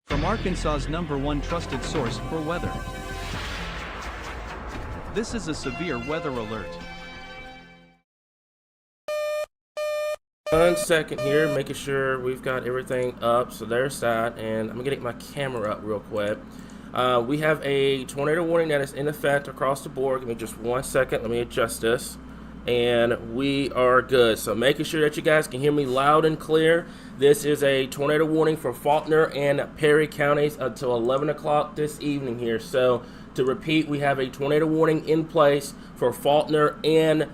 From Arkansas's #1 trusted source for weather. This is a severe weather alert. 1 second here, making sure we've got everything up. So there's that, and I'm gonna get my camera up real quick. We have a tornado warning that is in effect across the board. Give me just 1 second. Let me adjust this, and we are good. So making sure that you guys can hear me loud and clear. This is a tornado warning for Faulkner and Perry counties until 11 o'clock this evening here. So to repeat, we have a tornado warning in place for Faulkner and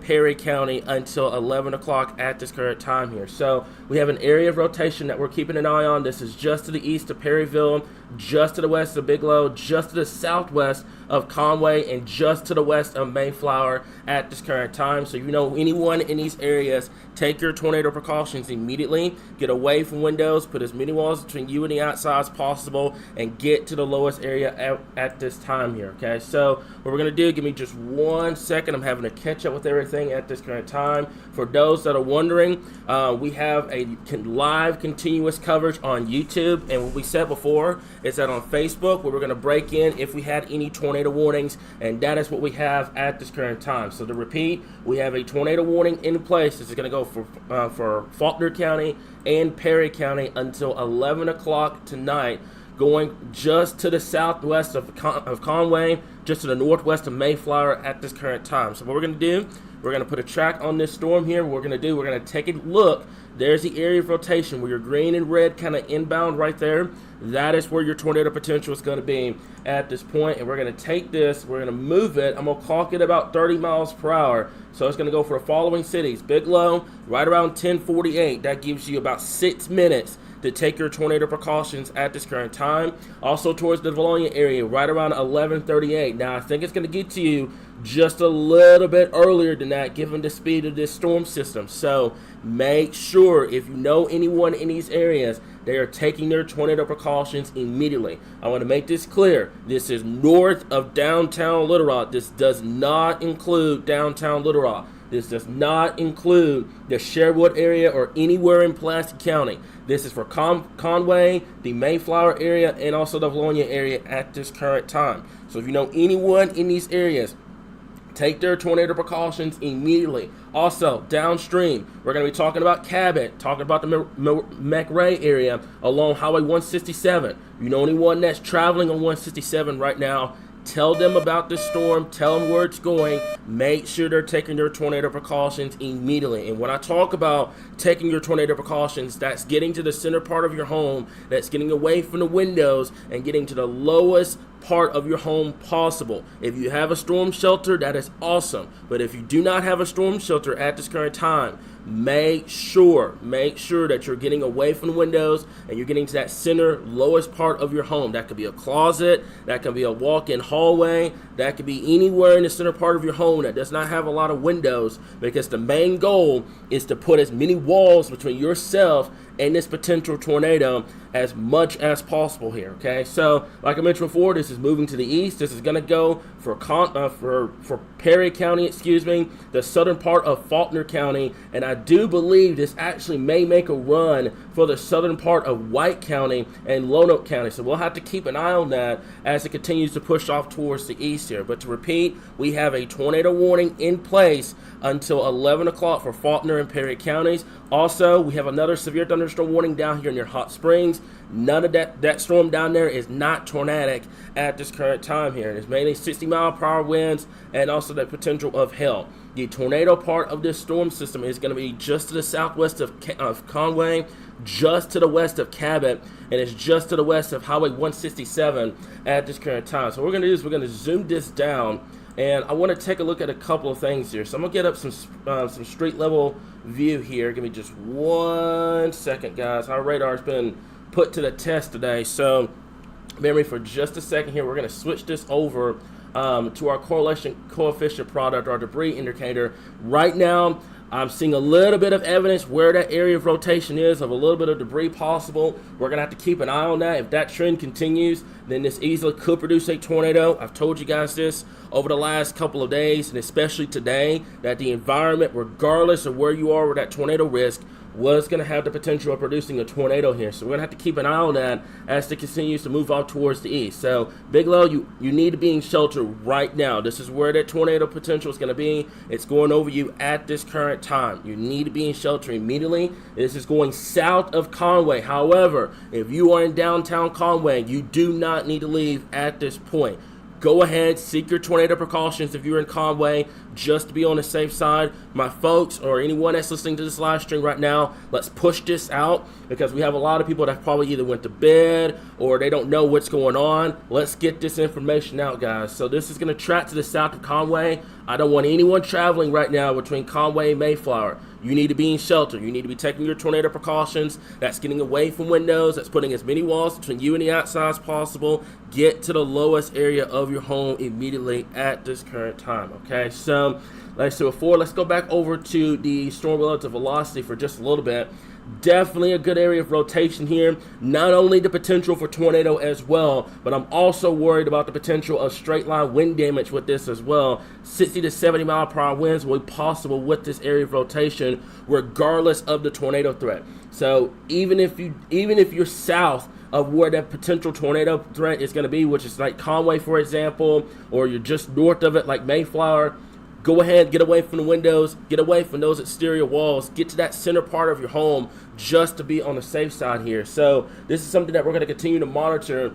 Perry County until 11 o'clock at this current time here. So we have an area of rotation that we're keeping an eye on. This is just to the east of Perryville, just to the west of Bigelow, just to the southwest of Conway, and just to the west of Mayflower at this current time. So if you know anyone in these areas, take your tornado precautions immediately. Get away from windows, put as many walls between you and the outside as possible, and get to the lowest area at this time here, okay? So what we're going to do, give me just 1 second. I'm having to catch up with everything at this current time. For those that are wondering, we have a live continuous coverage on YouTube, and what we said before is that on Facebook, where we're going to break in if we had any tornado warnings, and that is what we have at this current time. So to repeat, we have a tornado warning in place. This is going to go for Faulkner County and Perry County until 11 o'clock tonight, going just to the southwest of Conway, just to the northwest of Mayflower at this current time. So what we're going to do, we're going to put a track on this storm here. What we're going to do, we're going to take a look. There's the area of rotation where your green and red kind of inbound right there. That is where your tornado potential is going to be at this point. And we're going to take this, we're going to move it. I'm going to clock it about 30 miles per hour. So it's going to go for the following cities. Bigelow, right around 10:48. That gives you about 6 minutes to take your tornado precautions at this current time. Also towards the Valonia area, right around 11:38. Now I think it's going to get to you just a little bit earlier than that, given the speed of this storm system. So make sure, if you know anyone in these areas, they are taking their tornado precautions immediately. I want to make this clear. This is north of downtown Little Rock. This does not include downtown Little Rock. This does not include the Sherwood area or anywhere in Pulaski County. This is for Conway, the Mayflower area, and also the Valonia area at this current time. So if you know anyone in these areas, take their tornado precautions immediately. Also, downstream, we're going to be talking about Cabot, talking about the McRae area along Highway 167. You know anyone that's traveling on 167 right now, tell them about this storm, tell them where it's going, make sure they're taking their tornado precautions immediately. And when I talk about taking your tornado precautions, that's getting to the center part of your home, that's getting away from the windows and getting to the lowest part of your home possible. If you have a storm shelter, that is awesome. But if you do not have a storm shelter at this current time, make sure that you're getting away from the windows and you're getting to that center lowest part of your home. That could be a closet, that could be a walk-in hallway, that could be anywhere in the center part of your home that does not have a lot of windows, because the main goal is to put as many walls between yourself and this potential tornado as much as possible here, okay? So, like I mentioned before, this is moving to the east. This is going to go for Perry County, the southern part of Faulkner County, and I do believe this actually may make a run for the southern part of White County and Lonoke County. So we'll have to keep an eye on that as it continues to push off towards the east here. But to repeat, we have a tornado warning in place until 11 o'clock for Faulkner and Perry counties. Also, we have another severe thunderstorm warning down here near Hot Springs. None of that storm down there is not tornadic at this current time here. It's mainly 60-mile-per-hour winds and also the potential of hail. The tornado part of this storm system is going to be just to the southwest of Conway, just to the west of Cabot, and it's just to the west of Highway 167 at this current time. So what we're going to do is we're going to zoom this down, and I want to take a look at a couple of things here. So I'm going to get up some street level view here. Give me just 1 second, guys. Our radar's been put to the test today, so bear with me for just a second here. We're going to switch this over to our correlation coefficient product, our debris indicator. Right now, I'm seeing a little bit of evidence where that area of rotation is, of a little bit of debris possible. We're going to have to keep an eye on that. If that trend continues, then this easily could produce a tornado. I've told you guys this over the last couple of days, and especially today, that the environment, regardless of where you are with that tornado risk, was going to have the potential of producing a tornado here. So we're going to have to keep an eye on that as it continues to move off towards the east. So Bigelow, you need to be in shelter right now. This is where that tornado potential is going to be. It's going over you at this current time. You need to be in shelter immediately. This is going south of Conway. However, if you are in downtown Conway, you do not need to leave at this point. Go ahead, seek your tornado precautions if you're in Conway, just to be on the safe side. My folks, or anyone that's listening to this live stream right now, let's push this out, because we have a lot of people that probably either went to bed or they don't know what's going on. Let's get this information out, guys. So this is going to track to the south of Conway. I don't want anyone traveling right now between Conway and Mayflower. You need to be in shelter. You need to be taking your tornado precautions. That's getting away from windows. That's putting as many walls between you and the outside as possible. Get to the lowest area of your home immediately at this current time, okay? So, like I said before, let's go back over to the storm relative velocity for just a little bit. Definitely a good area of rotation here. Not only the potential for tornado as well, but I'm also worried about the potential of straight line wind damage with this as well. 60 to 70 mile per hour winds will be possible with this area of rotation, regardless of the tornado threat. So even if you're south of where that potential tornado threat is going to be, which is like Conway, for example, or you're just north of it like Mayflower, go ahead, get away from the windows, get away from those exterior walls, get to that center part of your home just to be on the safe side here. So this is something that we're going to continue to monitor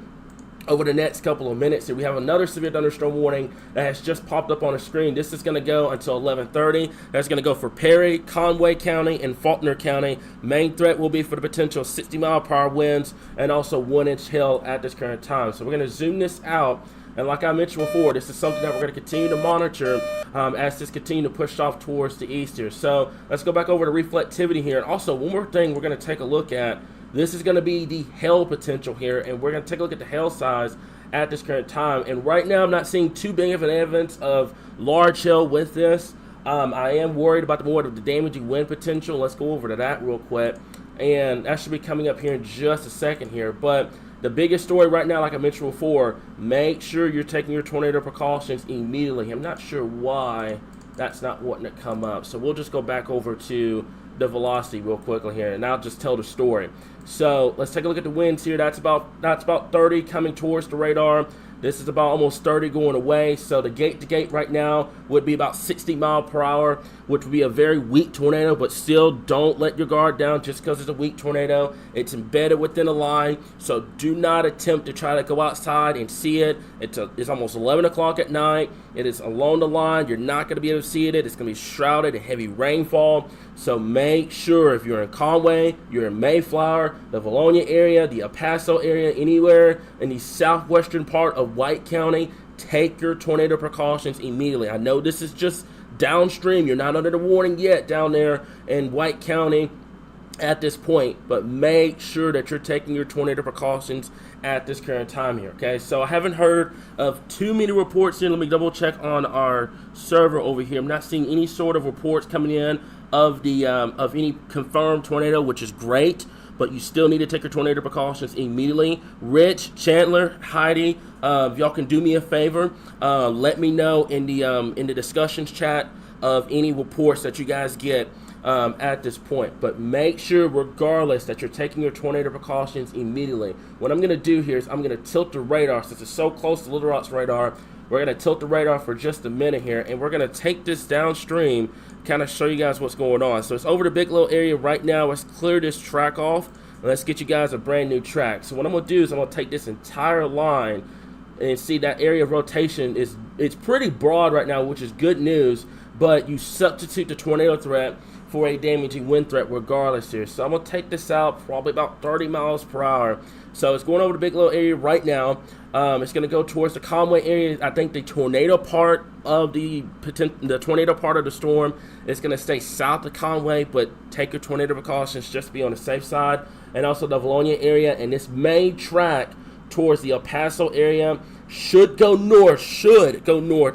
over the next couple of minutes. Here we have another severe thunderstorm warning that has just popped up on the screen. This is going to go until 11:30. That's going to go for Perry, Conway County, and Faulkner County. Main threat will be for the potential 60 mile per hour winds and also 1-inch hail at this current time. So we're going to zoom this out. And like I mentioned before, this is something that we're going to continue to monitor as this continues to push off towards the east here. So let's go back over to reflectivity here. And also, one more thing we're going to take a look at. This is going to be the hail potential here, and we're going to take a look at the hail size at this current time. And right now, I'm not seeing too big of an evidence of large hail with this. I am worried about more of the damaging wind potential. Let's go over to that real quick. And that should be coming up here in just a second here. But the biggest story right now, like I mentioned before, make sure you're taking your tornado precautions immediately. I'm not sure why that's not wanting to come up. So we'll just go back over to the velocity real quickly here, and I'll just tell the story. So let's take a look at the winds here. That's about 30 coming towards the radar. This is about almost 30 going away. So the gate to gate right now would be about 60 mile per hour, which would be a very weak tornado, but still don't let your guard down just because it's a weak tornado. It's embedded within a line, so do not attempt to try to go outside and see it. It's almost 11 o'clock at night. It is along the line. You're not going to be able to see it. It's going to be shrouded in heavy rainfall. So make sure if you're in Conway, you're in Mayflower, the Valonia area, the El Paso area, anywhere in the southwestern part of White County, take your tornado precautions immediately. I know this is just downstream. You're not under the warning yet down there in White County at this point, but make sure that you're taking your tornado precautions at this current time here, okay? So I haven't heard of too many reports here. Let me double check on our server over here. I'm not seeing any sort of reports coming in of the of any confirmed tornado, which is great, but you still need to take your tornado precautions immediately. Rich, Chandler, Heidi, if y'all can do me a favor, let me know in the discussions chat of any reports that you guys get at this point. But make sure, regardless, that you're taking your tornado precautions immediately. What I'm going to do here is I'm going to tilt the radar, since it's so close to Little Rock's radar. We're going to tilt the radar for just a minute here, and we're going to take this downstream, kind of show you guys what's going on. So it's over the Bigelow area right now. Let's clear this track off, and let's get you guys a brand new track. So what I'm going to do is I'm going to take this entire line, and see that area of rotation it's pretty broad right now, which is good news, but you substitute the tornado threat for a damaging wind threat regardless here. So I'm going to take this out probably about 30 miles per hour. So it's going over the Bigelow area right now. It's going to go towards the Conway area. I think the tornado part of the tornado part of the storm is going to stay south of Conway, but take your tornado precautions just to be on the safe side. And also the Valonia area, and this main track towards the El Paso area should go north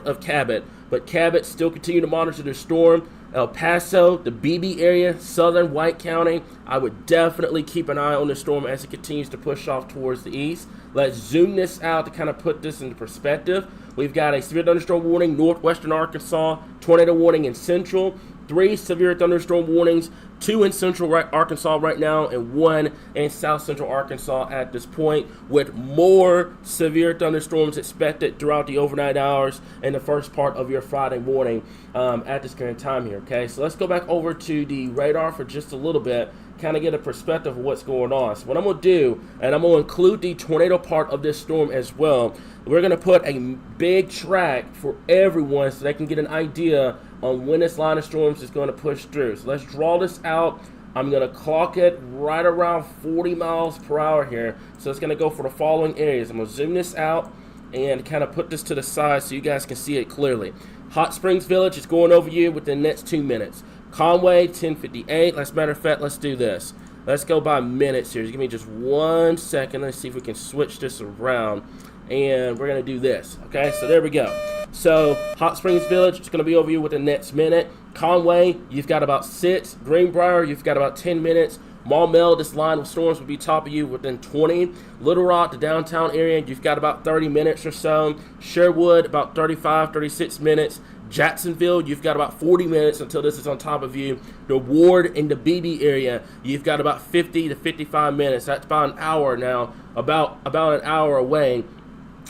of Cabot. But Cabot still continue to monitor the storm. El Paso, the BB area, southern White County, I would definitely keep an eye on the storm as it continues to push off towards the east. Let's zoom this out to kind of put this into perspective. We've got a severe thunderstorm warning, northwestern Arkansas, tornado warning in central, 3 severe thunderstorm warnings, 2 in central Arkansas right now, and 1 in south central Arkansas at this point, with more severe thunderstorms expected throughout the overnight hours and the first part of your Friday morning at this current time here. Okay, so let's go back over to the radar for just a little bit, kind of get a perspective of what's going on. So what I'm going to do, and I'm going to include the tornado part of this storm as well, we're going to put a big track for everyone so they can get an idea on when this line of storms is going to push through. So let's draw this out. I'm going to clock it right around 40 miles per hour here. So it's going to go for the following areas. I'm going to zoom this out and kind of put this to the side so you guys can see it clearly. Hot Springs Village is going over you within the next 2 minutes. Conway, 10:58. As a matter of fact, let's do this. Let's go by minutes here. Just give me just 1 second. Let's see if we can switch this around. And we're going to do this. Okay, so there we go. So Hot Springs Village is going to be over you within the next minute. Conway, you've got about 6. Greenbrier, you've got about 10 minutes. Maumelle, this line of storms will be top of you within 20. Little Rock, the downtown area, you've got about 30 minutes or so. Sherwood, about 35, 36 minutes. Jacksonville, you've got about 40 minutes until this is on top of you. The Ward and the BB area, you've got about 50 to 55 minutes. That's about an hour now, about an hour away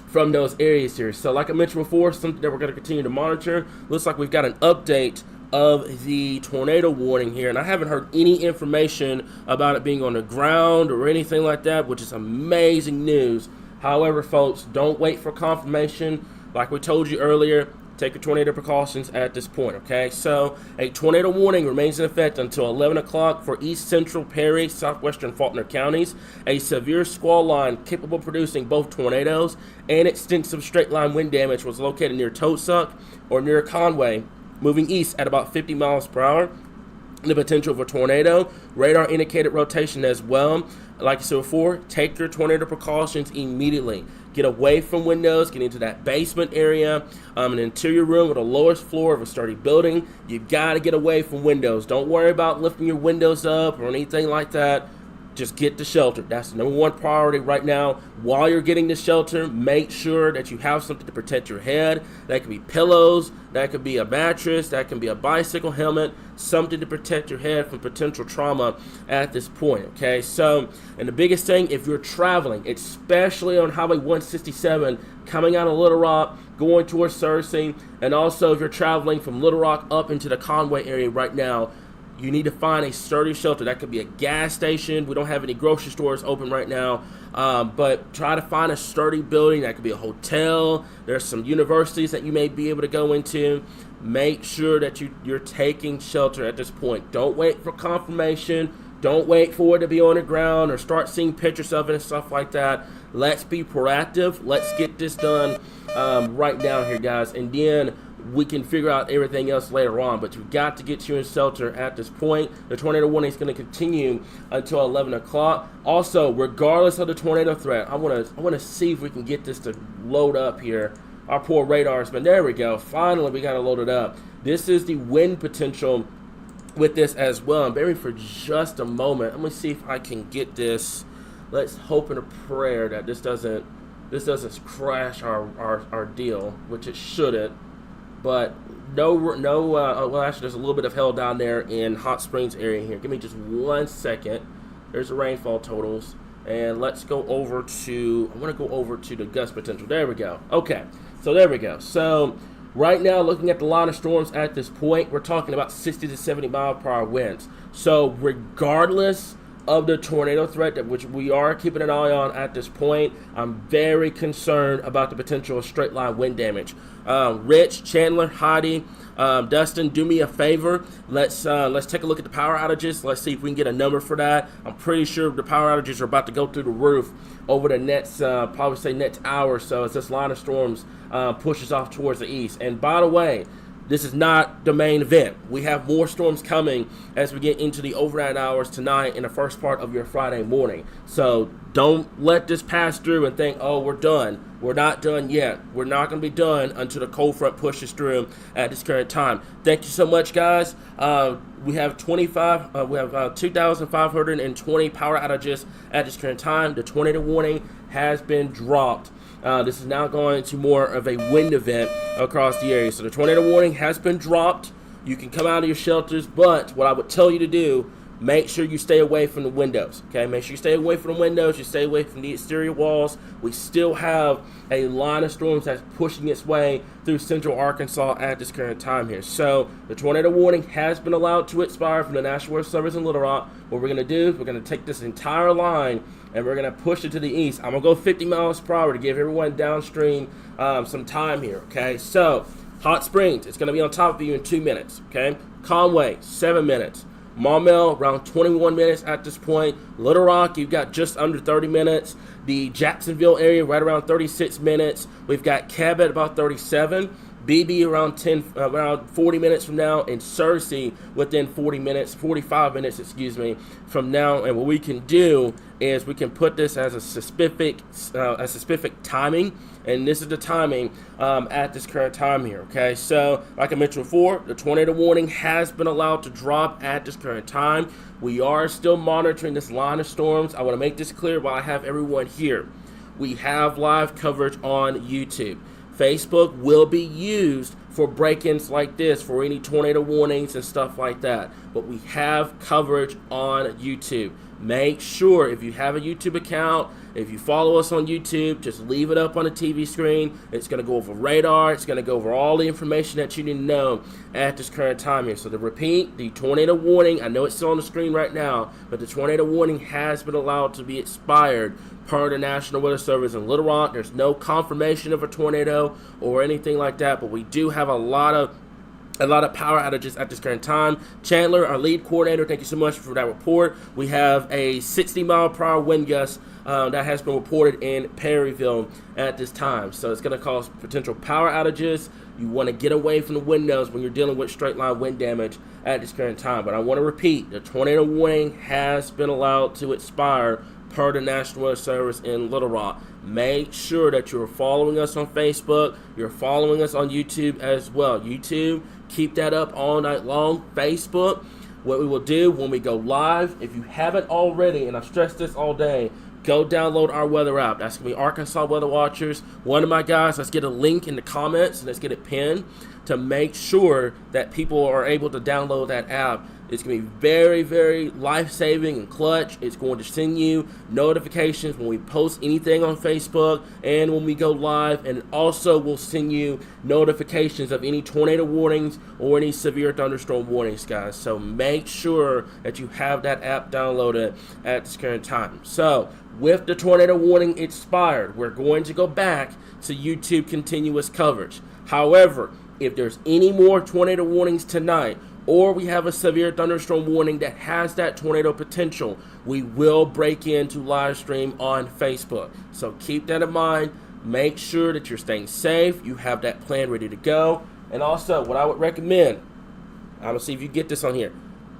from those areas here. So like I mentioned before, something that we're going to continue to monitor. Looks like we've got an update of the tornado warning here, and I haven't heard any information about it being on the ground or anything like that, which is amazing news. However, folks, don't wait for confirmation. Like we told you earlier, take your tornado precautions at this point, okay? So a tornado warning remains in effect until 11 o'clock for east central Perry, southwestern Faulkner counties. A severe squall line capable of producing both tornadoes and extensive straight line wind damage was located near Toadsuck or near Conway, moving east at about 50 miles per hour. The potential for tornado, radar indicated rotation as well. Like I said before, take your tornado precautions immediately. Get away from windows, get into that basement area, an interior room with the lowest floor of a sturdy building. You've got to get away from windows. Don't worry about lifting your windows up or anything like that. Just get to shelter. That's the number one priority right now. While you're getting to shelter, make sure that you have something to protect your head. That could be pillows, that could be a mattress, that can be a bicycle helmet, something to protect your head from potential trauma at this point, okay? So, and the biggest thing, if you're traveling, especially on Highway 167, coming out of Little Rock, going towards Searcy, and also if you're traveling from Little Rock up into the Conway area right now, you need to find a sturdy shelter. That could be a gas station. We don't have any grocery stores open right now, but try to find a sturdy building. That could be a hotel. There's some universities that you may be able to go into. Make sure that you're taking shelter at this point. Don't wait for confirmation. Don't wait for it to be on the ground or start seeing pictures of it and stuff like that. Let's be proactive. Let's get this done right now here, guys. And then we can figure out everything else later on, but you've got to get you in shelter at this point. The tornado warning is going to continue until 11 o'clock. Also, regardless of the tornado threat, I want to see if we can get this to load up here. Our poor radars, but there we go. Finally, we got it loaded up. This is the wind potential with this as well. I'm bearing for just a moment. Let me see if I can get this. Let's hope in a prayer that this doesn't crash our deal, which it shouldn't. But well, actually, there's a little bit of hell down there in Hot Springs area here. Give me just 1 second. There's the rainfall totals. And let's go over to, I want to go over to the gust potential. There we go. Okay, so there we go. So right now, looking at the line of storms at this point, we're talking about 60 to 70 mile per hour winds. So regardless of the tornado threat, which we are keeping an eye on at this point, I'm very concerned about the potential of straight line wind damage. Rich, Chandler, Heidi, Dustin, do me a favor. Let's take a look at the power outages. Let's see if we can get a number for that. I'm pretty sure the power outages are about to go through the roof over the next, probably say next hour or so as this line of storms pushes off towards the east. And by the way, this is not the main event. We have more storms coming as we get into the overnight hours tonight in the first part of your Friday morning. So don't let this pass through and think, oh, we're done. We're not done yet. We're not going to be done until the cold front pushes through at this current time. Thank you so much, guys. We have 2,520 power outages at this current time. The tornado warning has been dropped. This is now going to more of a wind event across the area. So the tornado warning has been dropped. You can come out of your shelters, but what I would tell you to do, make sure you stay away from the windows, okay? Make sure you stay away from the windows, you stay away from the exterior walls. We still have a line of storms that's pushing its way through central Arkansas at this current time here. So the tornado warning has been allowed to expire from the National Weather Service in Little Rock. What we're going to do is we're going to take this entire line and we're going to push it to the east. I'm going to go 50 miles per hour to give everyone downstream some time here, okay? So Hot Springs, it's going to be on top of you in 2 minutes, okay? Conway, 7 minutes. Maumelle, around 21 minutes at this point. Little Rock, you've got just under 30 minutes. The Jacksonville area, right around 36 minutes. We've got Cabot, about 37. BB around 40 minutes from now, and Searcy within 45 minutes, from now. And what we can do is we can put this as a specific timing, and this is the timing at this current time here. Okay, so like I mentioned before, the tornado warning has been allowed to drop at this current time. We are still monitoring this line of storms. I want to make this clear while I have everyone here. We have live coverage on YouTube. Facebook will be used for break-ins like this, for any tornado warnings and stuff like that. But we have coverage on YouTube. Make sure if you have a YouTube account, if you follow us on YouTube, just leave it up on the TV screen. It's going to go over radar. It's going to go over all the information that you need to know at this current time here. So to repeat, the tornado warning, I know it's still on the screen right now, but the tornado warning has been allowed to be expired per the National Weather Service in Little Rock. There's no confirmation of a tornado or anything like that, but we do have a lot of power outages at this current time. Chandler, our lead coordinator, thank you so much for that report. We have a 60-mile-per-hour wind gust that has been reported in Perryville at this time. So it's going to cause potential power outages. You want to get away from the windows when you're dealing with straight-line wind damage at this current time. But I want to repeat, the tornado warning has been allowed to expire per the National Weather Service in Little Rock. Make sure that you're following us on Facebook. You're following us on YouTube as well. YouTube, keep that up all night long. Facebook, what we will do when we go live, if you haven't already, and I've stressed this all day, go download our weather app. That's going to be Arkansas Weather Watchers. One of my guys, let's get a link in the comments and let's get it pinned to make sure that people are able to download that app. It's going to be very, very life-saving and clutch. It's going to send you notifications when we post anything on Facebook and when we go live, and it also will send you notifications of any tornado warnings or any severe thunderstorm warnings, guys. So make sure that you have that app downloaded at this current time. So with the tornado warning expired, we're going to go back to YouTube continuous coverage. However, if there's any more tornado warnings tonight, or we have a severe thunderstorm warning that has that tornado potential, we will break into live stream on Facebook. So keep that in mind. Make sure that you're staying safe. You have that plan ready to go. And also, what I would recommend, I'm going to see if you get this on here,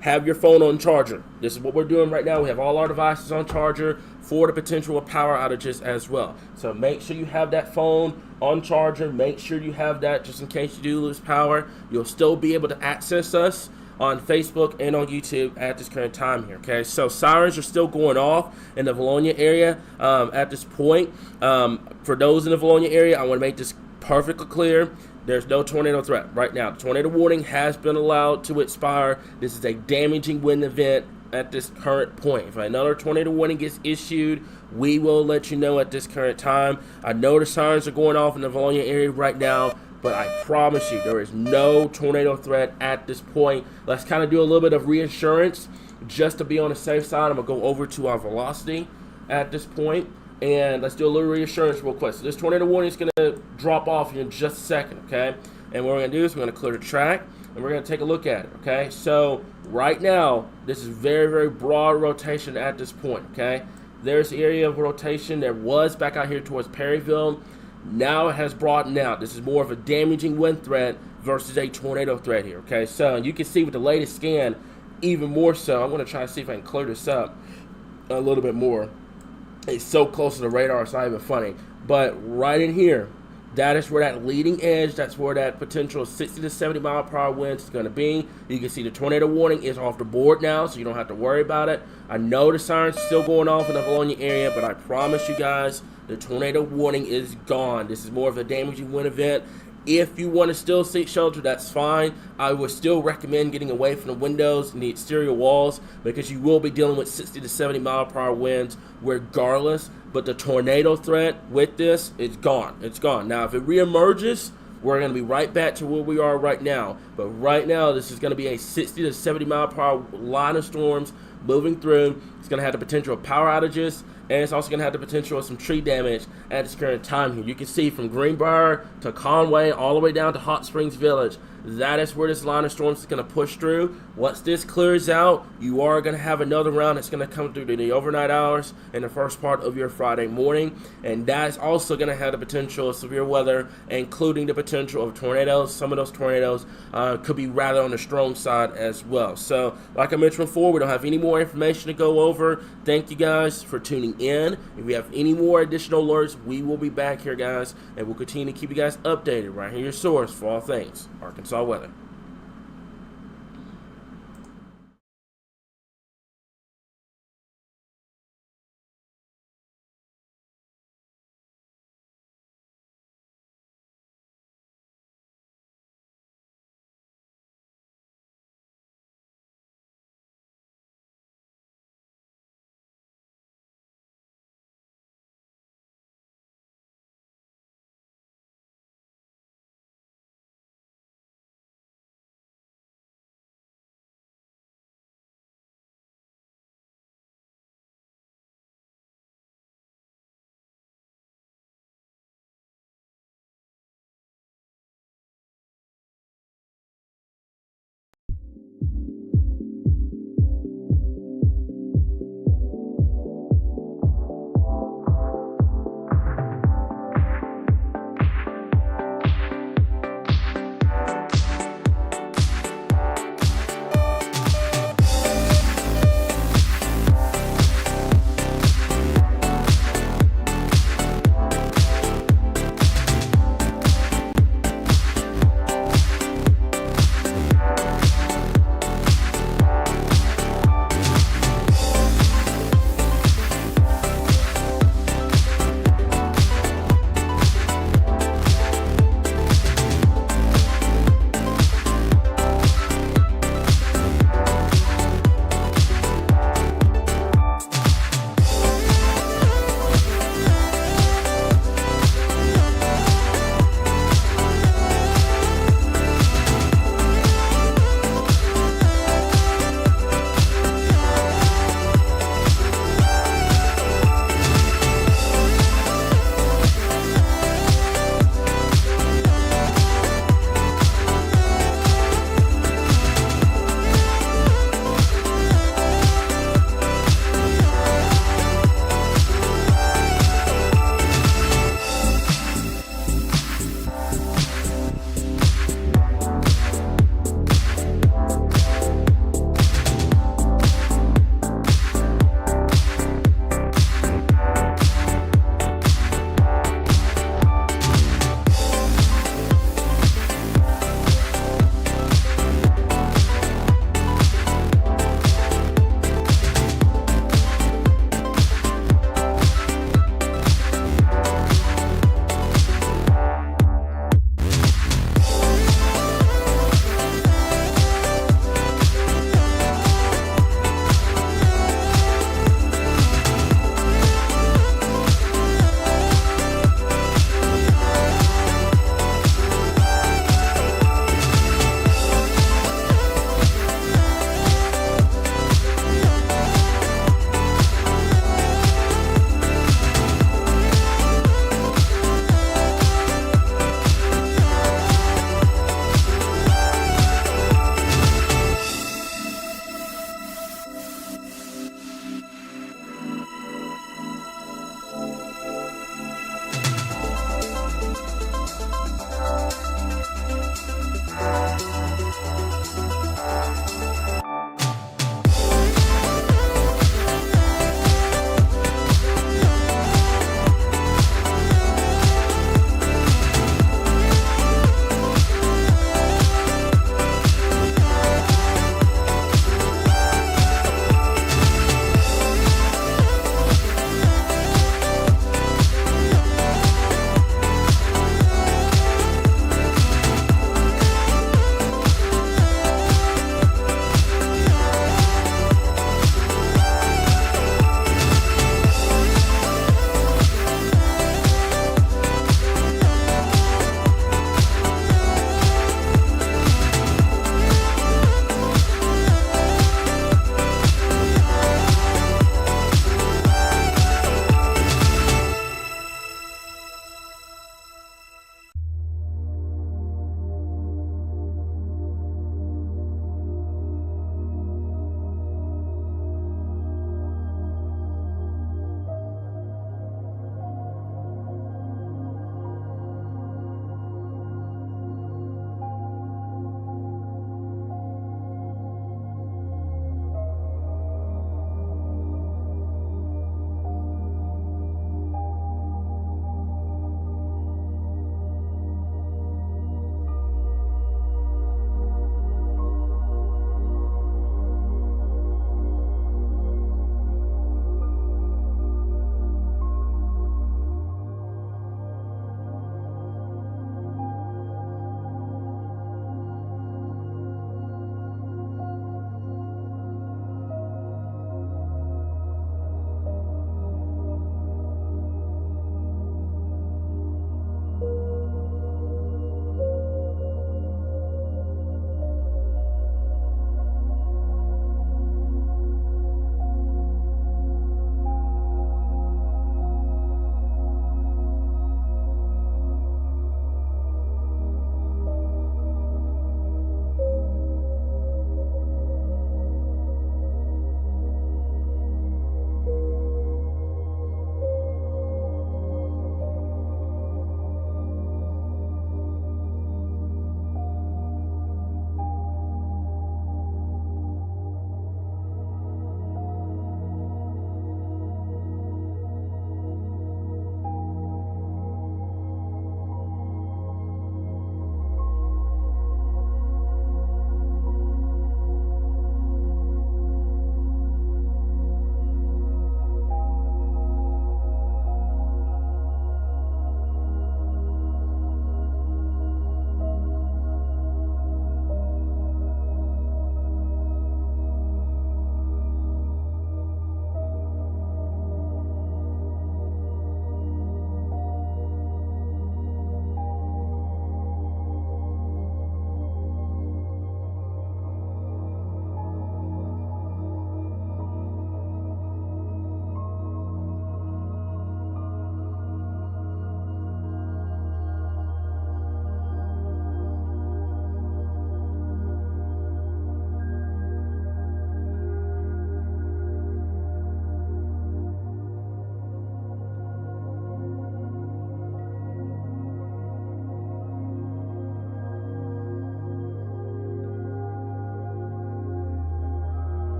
have your phone on charger. This is what we're doing right now. We have all our devices on charger for the potential of power outages as well. So make sure you have that phone on charger. Make sure you have that just in case you do lose power. You'll still be able to access us on Facebook and on YouTube at this current time here, okay? So sirens are still going off in the Valonia area at this point. For those in the Valonia area, I want to make this perfectly clear. There's no tornado threat right now. The tornado warning has been allowed to expire. This is a damaging wind event at this current point. If another tornado warning gets issued, we will let you know at this current time. I know the sirens are going off in the Valonia area right now, but I promise you there is no tornado threat at this point. Let's kind of do a little bit of reassurance just to be on the safe side. I'm going to go over to our velocity at this point, and let's do a little reassurance real quick. So this tornado warning is going to drop off here in just a second, okay? And what we're going to do is we're going to clear the track, and we're going to take a look at it, okay? So right now, this is very, very broad rotation at this point, okay? There's the area of rotation that was back out here towards Perryville. Now it has broadened out. This is more of a damaging wind threat versus a tornado threat here, okay? So you can see with the latest scan, even more so. I'm going to try to see if I can clear this up a little bit more. It's so close to the radar, it's not even funny. But right in here, that is where that leading edge, that's where that potential 60 to 70 mile per hour wind is going to be. You can see the tornado warning is off the board now, so you don't have to worry about it. I know the sirens are still going off in the Valonia area, but I promise you guys, the tornado warning is gone. This is more of a damaging wind event. If you want to still seek shelter, that's fine. I would still recommend getting away from the windows and the exterior walls because you will be dealing with 60 to 70-mile-per-hour winds regardless. But the tornado threat with this is gone. It's gone. Now, if it reemerges, we're going to be right back to where we are right now. But right now, this is going to be a 60 to 70-mile-per-hour line of storms moving through. It's going to have the potential of power outages, and it's also going to have the potential of some tree damage at this current time here. You can see from Greenbrier to Conway all the way down to Hot Springs Village. That is where this line of storms is going to push through. Once this clears out, you are going to have another round that's going to come through the overnight hours and the first part of your Friday morning. And that is also going to have the potential of severe weather, including the potential of tornadoes. Some of those tornadoes could be rather on the strong side as well. So, like I mentioned before, we don't have any more information to go over. Thank you guys for tuning in. If we have any more additional alerts, we will be back here, guys, and we'll continue to keep you guys updated right here, your source for all things Arkansas weather.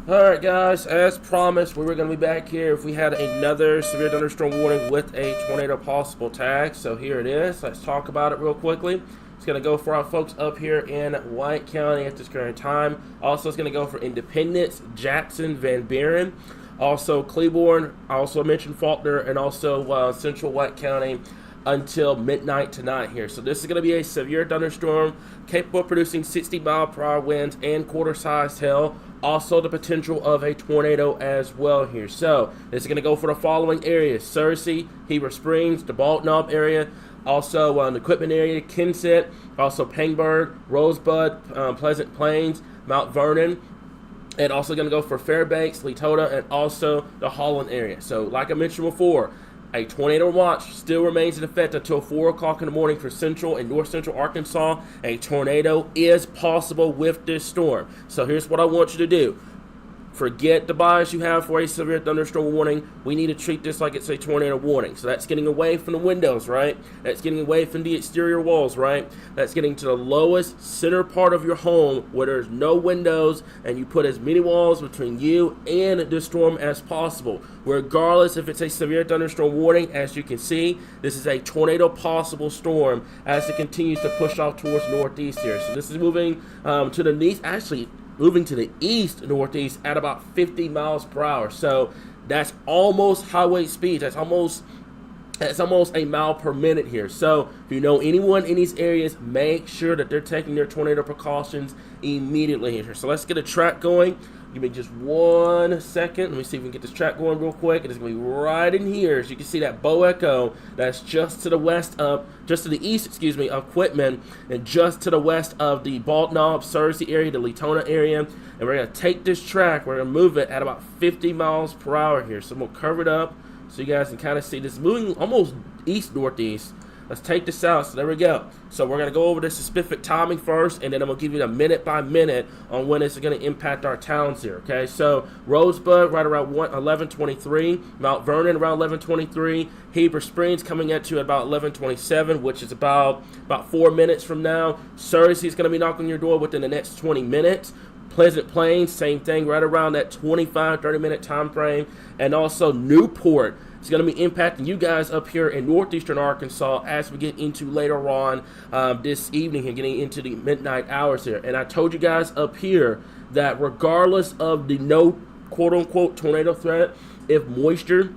Alright guys, as promised, we were going to be back here if we had another severe thunderstorm warning with a tornado possible tag. So here it is. Let's talk about it real quickly. It's going to go for our folks up here in White County at this current time. Also, it's going to go for Independence, Jackson, Van Buren, also Cleburne, I also mentioned Faulkner, and also Central White County until midnight tonight here. So this is going to be a severe thunderstorm capable of producing 60-mile-per-hour winds and quarter-sized hail. Also the potential of a tornado as well here. So this is going to go for the following areas: Searcy, Heber Springs, the Bald Knob area, also the Equipment area, Kensett, also Pangburg, Rosebud, Pleasant Plains, Mount Vernon, and also going to go for Fairbanks, Latota, and also the Holland area. So like I mentioned before, a tornado watch still remains in effect until 4 o'clock in the morning for central and north central Arkansas. A tornado is possible with this storm. So here's what I want you to do. Forget the bias you have for a severe thunderstorm warning. We need to treat this like it's a tornado warning. So that's getting away from the windows, right? That's getting away from the exterior walls, right? That's getting to the lowest center part of your home where there's no windows, and you put as many walls between you and the storm as possible. Regardless if it's a severe thunderstorm warning, as you can see, this is a tornado possible storm as it continues to push off towards northeast here. So this is moving to the east, actually moving to the east northeast at about 50 miles per hour. So that's almost highway speed. That's almost a mile per minute here. So if you know anyone in these areas, make sure that they're taking their tornado precautions immediately here. So let's get a track going. Give me just 1 second. Let me see if we can get this track going real quick. It is going to be right in here. As you can see, that Bow Echo, that's just to the west of, just to the east, excuse me, of Quitman, and just to the west of the Bald Knob, Searcy area, the Latona area. And we're going to take this track, we're going to move it at about 50 miles per hour here. So I'm going to curve it up so you guys can kind of see this moving almost east-northeast. Let's take this out. So there we go. So we're going to go over the specific timing first, and then I'm going to give you a minute by minute on when it's going to impact our towns here, okay? So Rosebud right around 11:23, Mount Vernon around 11:23, Heber Springs coming at you at about 11:27, which is about 4 minutes from now. Searcy is going to be knocking on your door within the next 20 minutes. Pleasant Plains, same thing, right around that 25-30 minute time frame. And also Newport is going to be impacting you guys up here in northeastern Arkansas as we get into later on this evening and getting into the midnight hours here. And I told you guys up here that regardless of the no quote-unquote tornado threat, if moisture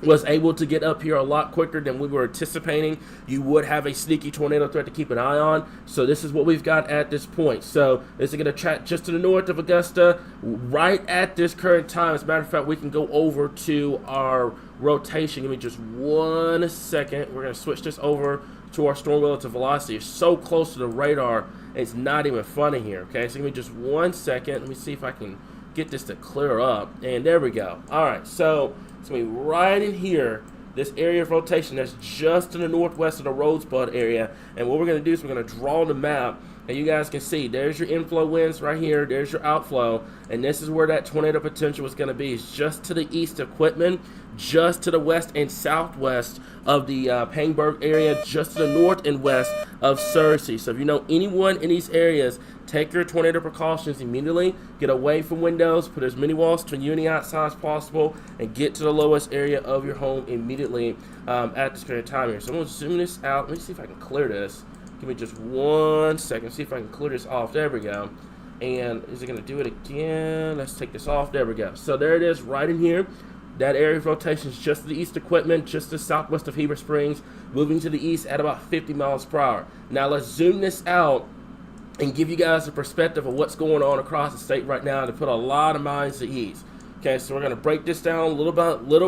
was able to get up here a lot quicker than we were anticipating, you would have a sneaky tornado threat to keep an eye on. So this is what we've got at this point. So this is going to track just to the north of Augusta right at this current time. As a matter of fact, we can go over to our rotation. Give me just 1 second. We're going to switch this over to our storm relative velocity. It's so close to the radar, it's not even funny here. Okay, so give me just 1 second. Let me see if I can get this to clear up. And there we go. All right, so it's going to be right in here, this area of rotation that's just to the northwest of the Rosebud area. And what we're going to do is we're going to draw the map, and you guys can see there's your inflow winds right here, there's your outflow, and this is where that tornado potential is going to be. It's just to the east of Quitman, just to the west and southwest of the Pangburg area, just to the north and west of Searcy. So if you know anyone in these areas, take your tornado precautions immediately. Get away from windows, put as many walls between you and the outside as possible, and get to the lowest area of your home immediately at this current time here. So I'm going to zoom this out. Let me see if I can clear this. Give me just 1 second. See if I can clear this off. There we go. And is it going to do it again? Let's take this off. There we go. So there it is right in here. That area of rotation is just to the east of Quitman, just to the southwest of Heber Springs, moving to the east at about 50 miles per hour. Now let's zoom this out and give you guys a perspective of what's going on across the state right now to put a lot of minds at ease. Okay, so we're going to break this down little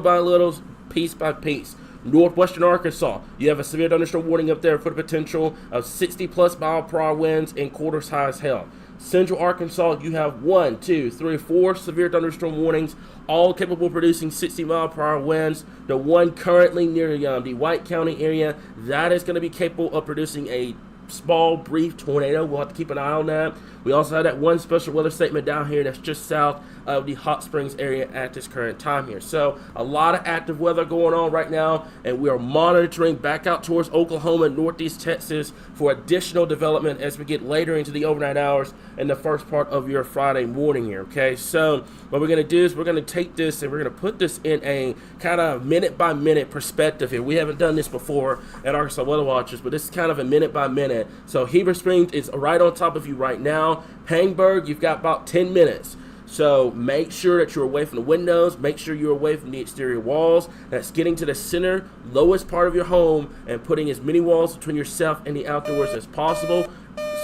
by little, piece by piece. Northwestern Arkansas, you have a severe thunderstorm warning up there for the potential of 60+ mile per hour winds and quarter-sized hail. Central Arkansas, you have 1, 2, 3, 4 severe thunderstorm warnings, all capable of producing 60 mile per hour winds. The one currently near the White County area, that is going to be capable of producing a small, brief tornado. We'll have to keep an eye on that. We also have that one special weather statement down here that's just south of the Hot Springs area at this current time here. So a lot of active weather going on right now, and we are monitoring back out towards Oklahoma and northeast Texas for additional development as we get later into the overnight hours and the first part of your Friday morning here, okay? So what we're going to do is we're going to take this and we're going to put this in a kind of minute-by-minute perspective here. We haven't done this before at Arkansas Weather Watchers, but this is kind of a minute-by-minute. So Heber Springs is right on top of you right now. Pangburg, you've got about 10 minutes. So make sure that you're away from the windows. Make sure you're away from the exterior walls. That's getting to the center, lowest part of your home, and putting as many walls between yourself and the outdoors as possible.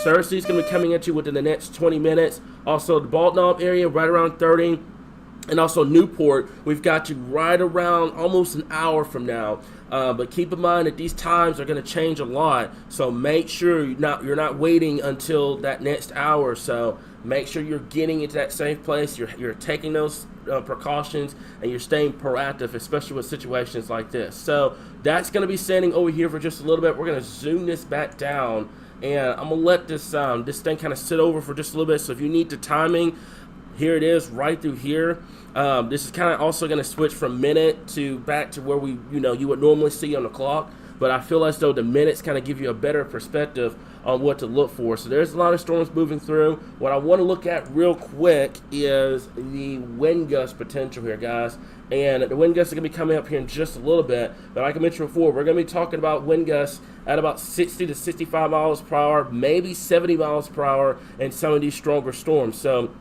Cersei is going to be coming at you within the next 20 minutes. Also, the Bald Knob area, right around 30. And also Newport, we've got you right around almost an hour from now. But keep in mind that these times are going to change a lot. So make sure you're not waiting until that next hour or so. Make sure you're getting into that safe place. You're taking those precautions, and you're staying proactive, especially with situations like this. So that's going to be standing over here for just a little bit. We're going to zoom this back down, and I'm going to let this thing kind of sit over for just a little bit. So if you need the timing, here it is right through here. This is kind of also going to switch from minute to back to where you would normally see on the clock. But I feel as though the minutes kind of give you a better perspective on what to look for. So there's a lot of storms moving through. What I want to look at real quick is the wind gust potential here, guys. And the wind gusts are going to be coming up here in just a little bit. But like I mentioned before, we're going to be talking about wind gusts at about 60 to 65 miles per hour, maybe 70 miles per hour in some of these stronger storms. So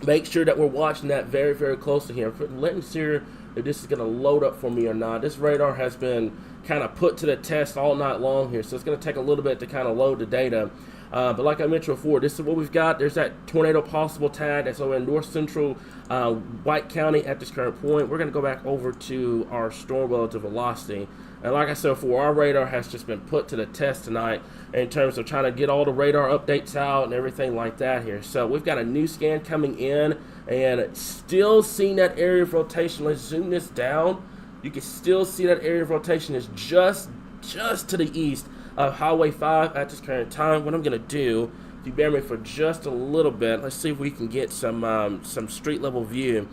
make sure that we're watching that very, very closely here. Letting see if this is going to load up for me or not. This radar has been kind of put to the test all night long here, so it's going to take a little bit to kind of load the data. But like I mentioned before, this is what we've got. There's that tornado possible tag that's over in north central White County at this current point. We're going to go back over to our storm relative velocity. And like I said before, our radar has just been put to the test tonight in terms of trying to get all the radar updates out and everything like that here. So we've got a new scan coming in, and still seeing that area of rotation. Let's zoom this down. You can still see that area of rotation is just to the east of Highway 5 at this current time. What I'm going to do, if you bear me for just a little bit, let's see if we can get some street level view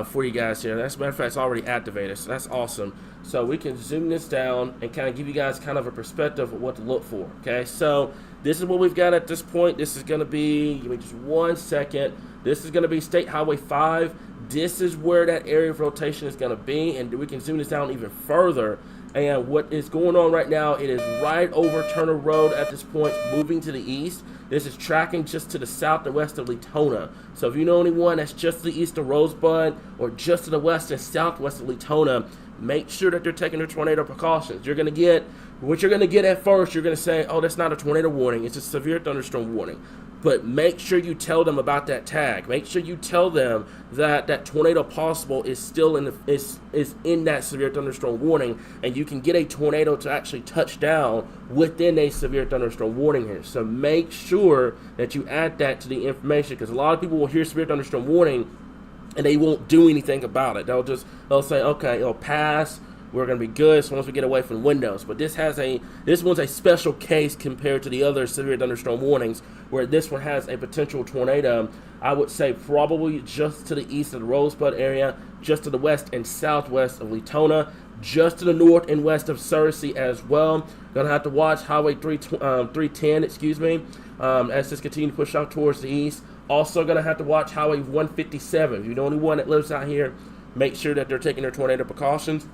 for you guys here. As a matter of fact, it's already activated, so that's awesome. So we can zoom this down and kind of give you guys kind of a perspective of what to look for. Okay, so this is what we've got at this point. This is going to be, give me just 1 second. This is going to be State Highway 5. This is where that area of rotation is going to be, and we can zoom this down even further. And what is going on right now, it is right over Turner Road at this point, moving to the east. This is tracking just to the south and west of Latona. So if you know anyone that's just to the east of Rosebud or just to the west and southwest of Latona, make sure that they're taking their tornado precautions. You're going to get, what you're going to get at first, you're going to say, oh, that's not a tornado warning, it's a severe thunderstorm warning. But make sure you tell them about that tag. Make sure you tell them that that tornado possible is still is in that severe thunderstorm warning, and you can get a tornado to actually touch down within a severe thunderstorm warning here. So make sure that you add that to the information, because a lot of people will hear severe thunderstorm warning and they won't do anything about it. They'll say, okay, it'll pass. We're going to be good so once we get away from windows. But this one's a special case compared to the other severe thunderstorm warnings, where this one has a potential tornado, I would say probably just to the east of the Rosebud area, just to the west and southwest of Latona, just to the north and west of Cersei as well. Going to have to watch Highway 310, as this continues to push out towards the east. Also going to have to watch Highway 157. If you know anyone that lives out here, make sure that they're taking their tornado precautions.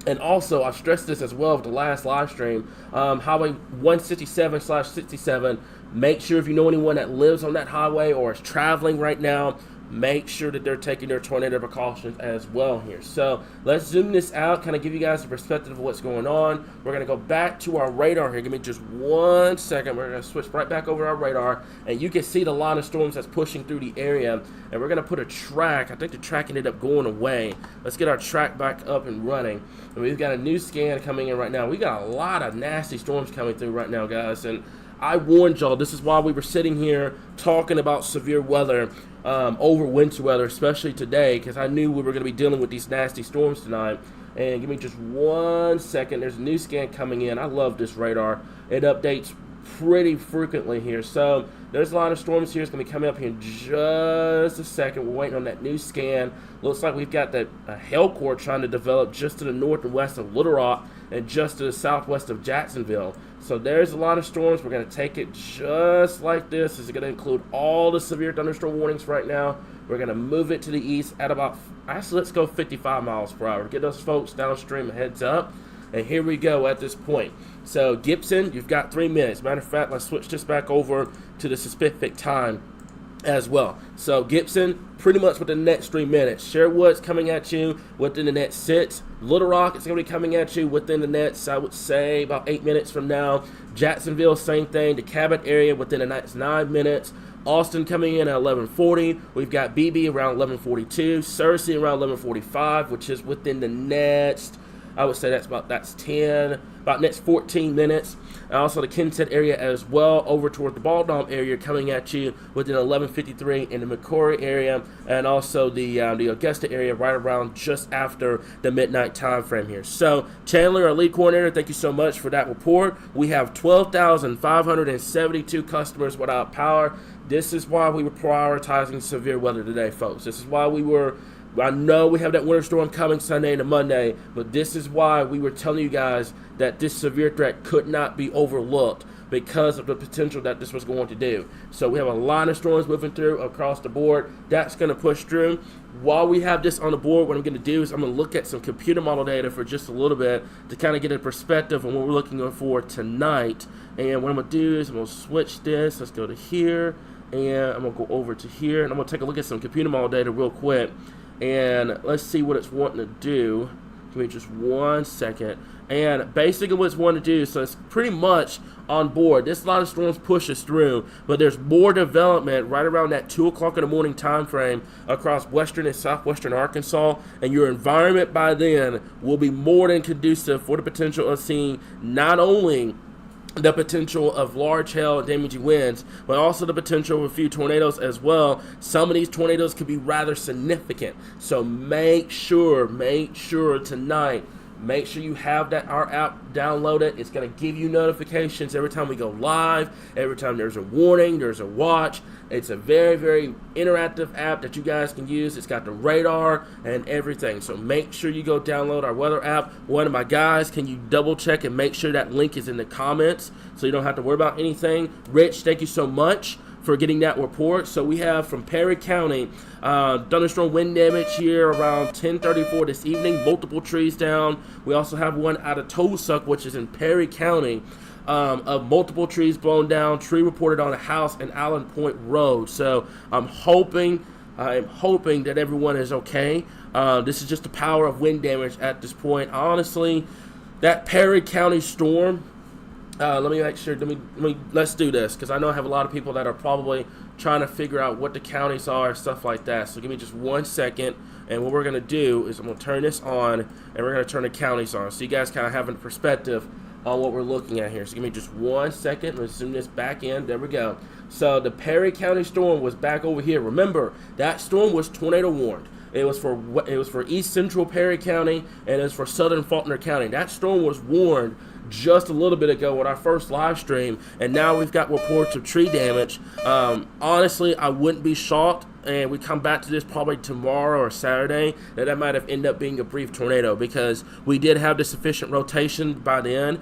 And also, I stressed this as well with the last live stream, Highway 167/67, make sure if you know anyone that lives on that highway or is traveling right now, make sure that they're taking their tornado precautions as well here. So let's zoom this out, kind of give you guys a perspective of what's going on. We're going to go back to our radar here. Give me just 1 second. We're going to switch right back over to our radar, and you can see the line of storms that's pushing through the area. And we're going to put a track. I think the track ended up going away. Let's get our track back up and running. And we've got a new scan coming in right now. We got a lot of nasty storms coming through right now, guys. And I warned y'all, this is why we were sitting here talking about severe weather over winter weather, especially today, because I knew we were going to be dealing with these nasty storms tonight. And give me just 1 second. There's a new scan coming in. I love this radar. It updates pretty frequently here. So there's a lot of storms here. It's going to be coming up here in just a second. We're waiting on that new scan. Looks like we've got that hail core trying to develop just to the north and west of Little Rock and just to the southwest of Jacksonville. So there's a lot of storms. We're going to take it just like this. This is going to include all the severe thunderstorm warnings right now. We're going to move it to the east at about, actually, let's go 55 miles per hour. Get those folks downstream a heads up. And here we go at this point. So Gibson, you've got 3 minutes. Matter of fact, let's switch this back over to the specific time as well. So Gibson, pretty much within the next 3 minutes. Sherwood's coming at you within the next 6. Little Rock is going to be coming at you within the next, I would say, about 8 minutes from now. Jacksonville, same thing. The Cabot area within the next 9 minutes. Austin coming in at 11:40. We've got BB around 11:42. Searcy around 11:45, which is within the next, I would say that's 10, about next 14 minutes. And also the Kensett area as well, over toward the Ball Dome area coming at you within 11:53 in the McCrory area, and also the Augusta area right around just after the midnight time frame here. So Chandler, our lead coordinator, thank you so much for that report. We have 12,572 customers without power. This is why we were prioritizing severe weather today, folks. This is why I know we have that winter storm coming Sunday into Monday, but this is why we were telling you guys that this severe threat could not be overlooked because of the potential that this was going to do. So we have a lot of storms moving through across the board. That's going to push through. While we have this on the board, what I'm going to do is I'm going to look at some computer model data for just a little bit to kind of get a perspective on what we're looking for tonight. And what I'm going to do is I'm going to switch this. Let's go to here, and I'm going to go over to here, and I'm going to take a look at some computer model data real quick. And let's see what it's wanting to do. Give me just 1 second. And basically what it's wanting to do, so it's pretty much on board. This line of storms pushes through, but there's more development right around that 2 o'clock in the morning time frame across western and southwestern Arkansas. And your environment by then will be more than conducive for the potential of seeing not only the potential of large hail and damaging winds, but also the potential of a few tornadoes as well. Some of these tornadoes could be rather significant. So make sure tonight, make sure you have our app downloaded. It's going to give you notifications every time we go live, every time there's a warning, there's a watch. It's a very, very interactive app that you guys can use. It's got the radar and everything. So make sure you go download our weather app. One of my guys, can you double check and make sure that link is in the comments so you don't have to worry about anything. Rich, thank you so much for getting that report. So we have from Perry County, thunderstorm wind damage here around 10:34 this evening, multiple trees down. We also have one out of Tosuck, which is in Perry County, of multiple trees blown down, tree reported on a house in Allen Point Road. So I'm hoping that everyone is okay. This is just the power of wind damage at this point. Honestly, that Perry County storm, let me make sure, let's do this, because I know I have a lot of people that are probably trying to figure out what the counties are and stuff like that. So give me just 1 second, and what we're going to do is I'm going to turn this on, and we're going to turn the counties on, so you guys kind of have a perspective on what we're looking at here. So give me just 1 second. Let's zoom this back in. There we go. So the Perry County storm was back over here. Remember, that storm was tornado warned. It was for East Central Perry County, and it was for Southern Faulkner County. That storm was warned just a little bit ago with our first live stream, and now we've got reports of tree damage. Honestly, I wouldn't be shocked, and we come back to this probably tomorrow or Saturday, that might have ended up being a brief tornado, because we did have the sufficient rotation by then.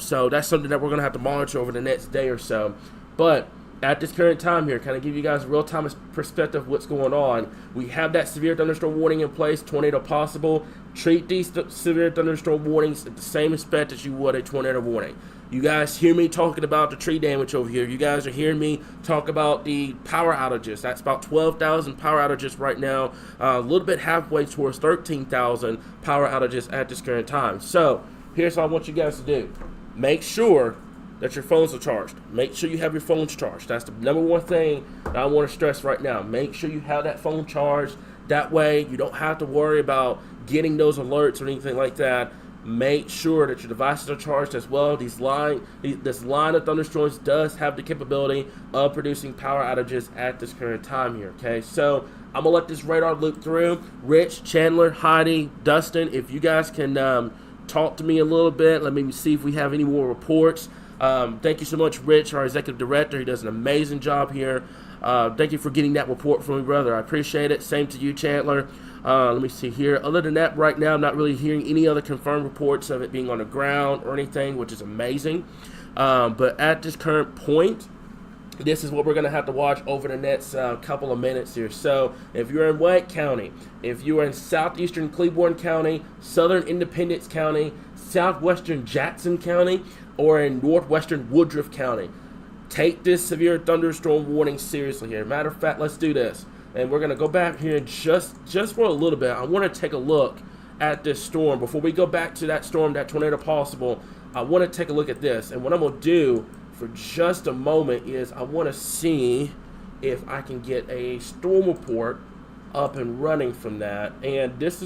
So that's something that we're going to have to monitor over the next day or so. But at this current time here, kind of give you guys a real-time perspective of what's going on. We have that severe thunderstorm warning in place, tornado possible. Treat these severe thunderstorm warnings at the same respect as you would a tornado warning. You guys hear me talking about the tree damage over here. You guys are hearing me talk about the power outages. That's about 12,000 power outages right now, a little bit halfway towards 13,000 power outages at this current time. So here's what I want you guys to do. Make sure that your phones are charged. Make sure you have your phones charged. That's the number one thing that I want to stress right now. Make sure you have that phone charged. That way you don't have to worry about getting those alerts or anything like that. Make sure that your devices are charged as well. This line of thunderstorms does have the capability of producing power outages at this current time here, okay? So I'm going to let this radar loop through. Rich, Chandler, Heidi, Dustin, if you guys can talk to me a little bit. Let me see if we have any more reports. Thank you so much, Rich, our executive director. He does an amazing job here. Thank you for getting that report for me, brother. I appreciate it. Same to you, Chandler. Let me see here. Other than that, right now, I'm not really hearing any other confirmed reports of it being on the ground or anything, which is amazing. But at this current point, this is what we're going to have to watch over the next couple of minutes here. So if you're in Wake County, if you're in southeastern Cleburne County, southern Independence County, southwestern Jackson County, or in northwestern Woodruff County, take this severe thunderstorm warning seriously here. Matter of fact, let's do this. And we're going to go back here just for a little bit. I want to take a look at this storm. Before we go back to that storm, that tornado possible, I want to take a look at this. And what I'm going to do for just a moment is I want to see if I can get a storm report up and running from that. And this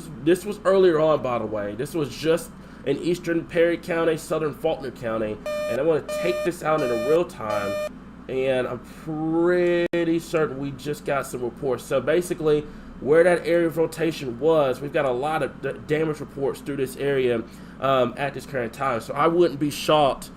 was earlier on, by the way. This was just in eastern Perry County, southern Faulkner County. And I want to take this out in a real time. And I'm pretty certain we just got some reports. So basically, where that area of rotation was, we've got a lot of damage reports through this area at this current time. So I wouldn't be shocked,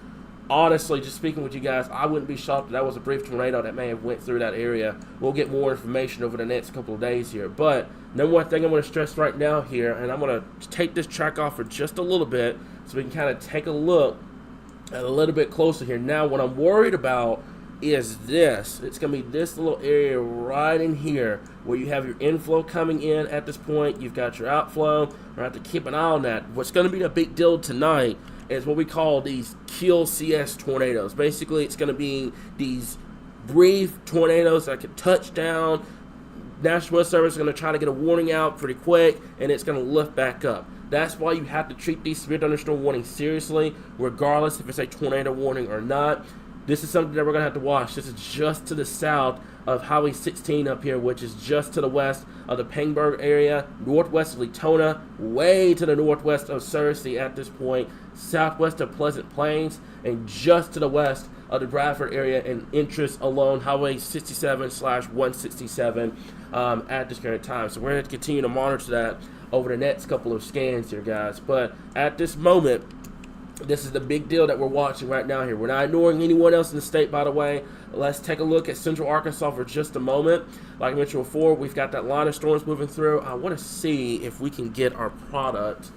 honestly, just speaking with you guys, I wouldn't be shocked if that was a brief tornado that may have went through that area. We'll get more information over the next couple of days here. But number one thing I'm going to stress right now here, and I'm going to take this track off for just a little bit so we can kind of take a look at a little bit closer here. Now, what I'm worried about is this. It's going to be this little area right in here where you have your inflow coming in at this point. You've got your outflow. We're going to have to keep an eye on that. What's going to be a big deal tonight is what we call these kill CS tornadoes. Basically, it's going to be these brief tornadoes that can touch down. National Weather Service is going to try to get a warning out pretty quick, and it's going to lift back up. That's why you have to treat these severe thunderstorm warnings seriously, regardless if it's a tornado warning or not. This is something that we're going to have to watch. This is just to the south of Highway 16 up here, which is just to the west of the Pangburg area, northwest of Latona, way to the northwest of Searcy at this point, southwest of Pleasant Plains, and just to the west of the Bradford area and interest along Highway 67/167 at this current time. So we're going to continue to monitor that over the next couple of scans here, guys. But at this moment, this is the big deal that we're watching right now here. We're not ignoring anyone else in the state, by the way. Let's take a look at central Arkansas for just a moment. Like I mentioned before, we've got that line of storms moving through. I want to see if we can get our product.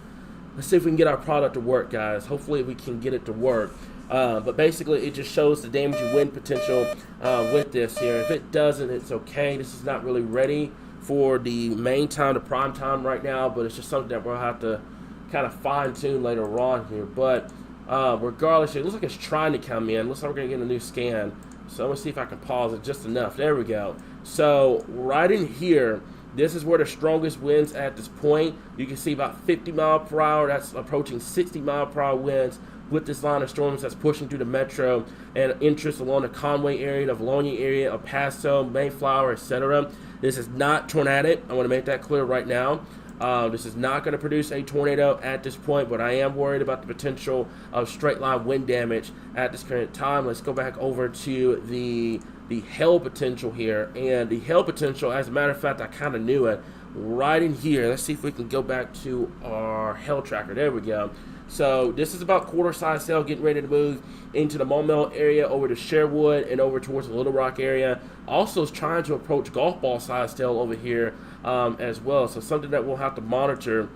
Let's see if we can get our product to work, guys. Hopefully we can get it to work. But basically, it just shows the damaging wind potential with this here. If it doesn't, it's okay. This is not really ready for the main time, the prime time right now, but it's just something that we'll have to kind of fine-tune later on here. But regardless, it looks like it's trying to come in. Looks like we're going to get a new scan. So I'm going to see if I can pause it just enough. There we go. So right in here, this is where the strongest winds at this point. You can see about 50 mile per hour. That's approaching 60 mile per hour winds with this line of storms that's pushing through the metro and interest along the Conway area, the Valonia area, El Paso, Mayflower, etc. This is not tornadic. I want to make that clear right now. This is not going to produce a tornado at this point, but I am worried about the potential of straight line wind damage at this current time. Let's go back over to the hail potential here. And the hail potential, as a matter of fact, I kind of knew it. Right in here, let's see if we can go back to our hail tracker. There we go. So this is about quarter-size hail getting ready to move into the Maumelle area, over to Sherwood, and over towards the Little Rock area. Also is trying to approach golf ball-sized hail over here as well. So something that we'll have to monitor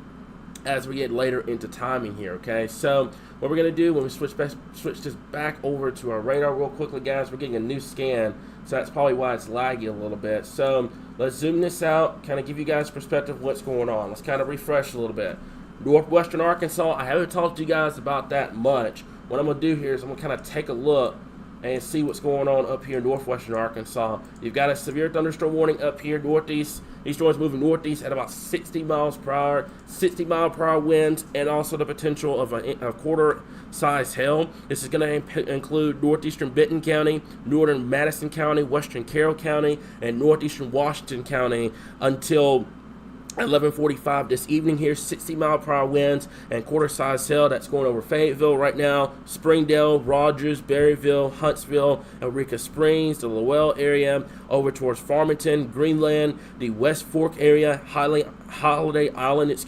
as we get later into timing here, okay? So what we're going to do when we switch this back over to our radar real quickly, guys, we're getting a new scan. So that's probably why it's laggy a little bit. So let's zoom this out, kind of give you guys perspective of what's going on. Let's kind of refresh a little bit. Northwestern Arkansas, I haven't talked to you guys about that much. What I'm going to do here is I'm going to kind of take a look and see what's going on up here in northwestern Arkansas. You've got a severe thunderstorm warning up here northeast. These storms moving northeast at about 60 miles per hour, 60 mile per hour winds, and also the potential of a quarter-size hail. This is going to include northeastern Benton County, northern Madison County, western Carroll County, and northeastern Washington County until At 11:45 this evening here, 60-mile-per-hour winds and quarter-size hail. That's going over Fayetteville right now, Springdale, Rogers, Berryville, Huntsville, Eureka Springs, the Lowell area, over towards Farmington, Greenland, the West Fork area, Holiday Island,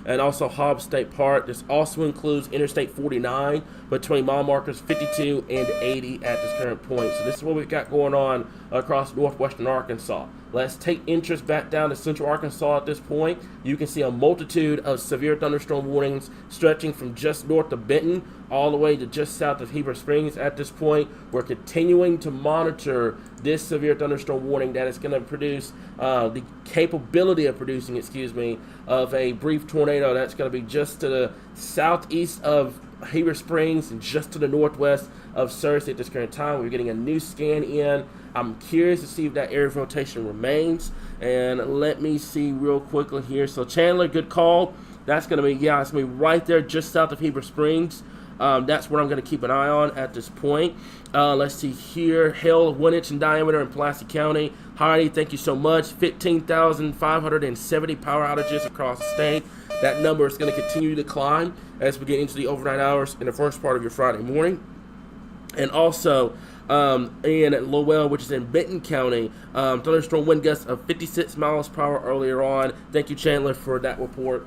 and also Hobbs State Park. This also includes Interstate 49 between mile markers 52 and 80 at this current point. So this is what we've got going on across northwestern Arkansas. Let's take interest back down to central Arkansas at this point. You can see a multitude of severe thunderstorm warnings stretching from just north of Benton all the way to just south of Heber Springs at this point. We're continuing to monitor this severe thunderstorm warning that is going to produce the capability of producing, of a brief tornado that's going to be just to the southeast of Heber Springs and just to the northwest of Searcy at this current time. We're getting a new scan in. I'm curious to see if that area of rotation remains. And let me see real quickly here. So Chandler, good call. That's going to be, it's going to be right there just south of Heber Springs. That's what I'm going to keep an eye on at this point. Let's see here. Hail 1 inch in diameter in Pulaski County. Heidi, thank you so much. 15,570 power outages across the state. That number is going to continue to climb as we get into the overnight hours in the first part of your Friday morning. And also in Lowell, which is in Benton County, thunderstorm wind gusts of 56 miles per hour earlier on. Thank you, Chandler, for that report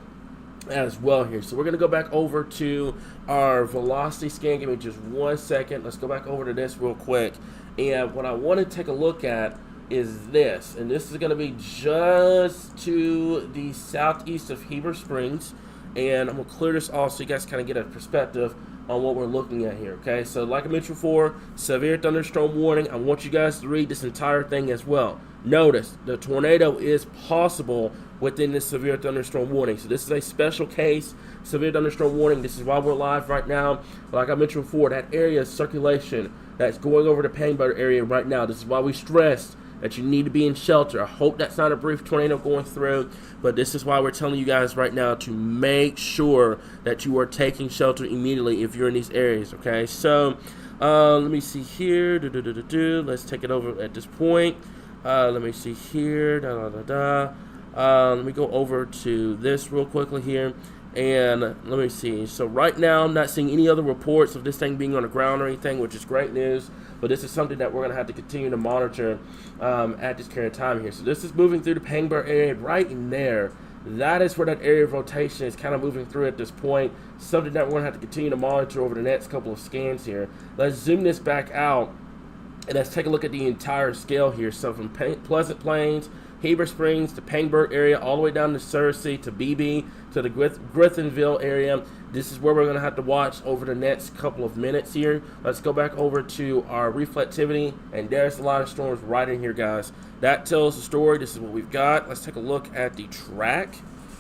as well here. So we're going to go back over to our velocity scan. Give me just 1 second. Let's go back over to this real quick. And what I want to take a look at is this. And this is going to be just to the southeast of Heber Springs. And I'm going to clear this off so you guys kind of get a perspective on what we're looking at here, okay? So like I mentioned before, severe thunderstorm warning. I want you guys to read this entire thing as well. Notice, the tornado is possible within this severe thunderstorm warning. So this is a special case, severe thunderstorm warning. This is why we're live right now. Like I mentioned before, that area of circulation that's going over the Pangbutter area right now. This is why we stressed that you need to be in shelter. I hope that's not a brief tornado going through, but this is why we're telling you guys right now to make sure that you are taking shelter immediately if you're in these areas, okay? So, let me see here. Let's take it over at this point. Let me see here. Let me go over to this real quickly here. And let me see. So right now, I'm not seeing any other reports of this thing being on the ground or anything, which is great news. But this is something that we're going to have to continue to monitor at this current time here. So this is moving through the Pangbury area right in there. That is where that area of rotation is kind of moving through at this point. Something that we're going to have to continue to monitor over the next couple of scans here. Let's zoom this back out. And let's take a look at the entire scale here. So from Pleasant Plains, Heber Springs to Pangburg area, all the way down to Searcy to BB to the Griffinville area. This is where we're going to have to watch over the next couple of minutes here. Let's go back over to our reflectivity, and there's a lot of storms right in here, guys. That tells the story. This is what we've got. Let's take a look at the track.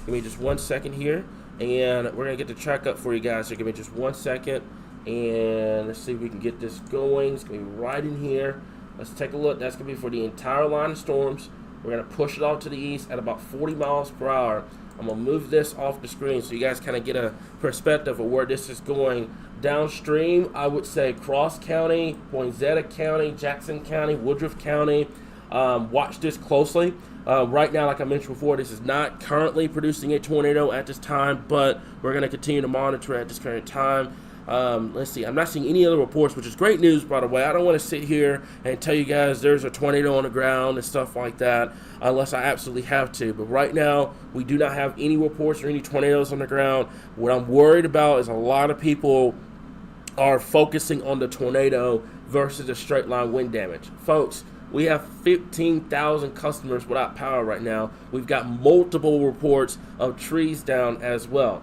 Give me just 1 second here, and we're going to get the track up for you guys. So give me just 1 second, and let's see if we can get this going. It's going to be right in here. Let's take a look. That's going to be for the entire line of storms. We're going to push it off to the east at about 40 miles per hour. I'm going to move this off the screen so you guys kind of get a perspective of where this is going. Downstream, I would say Cross County, Poinsettia County, Jackson County, Woodruff County. Watch this closely. Right now, like I mentioned before, this is not currently producing a tornado at this time, but we're going to continue to monitor at this current time. Let's see. I'm not seeing any other reports, which is great news, by the way. I don't want to sit here and tell you guys there's a tornado on the ground and stuff like that unless I absolutely have to. But right now, we do not have any reports or any tornadoes on the ground. What I'm worried about is a lot of people are focusing on the tornado versus the straight line wind damage. Folks, we have 15,000 customers without power right now. We've got multiple reports of trees down as well.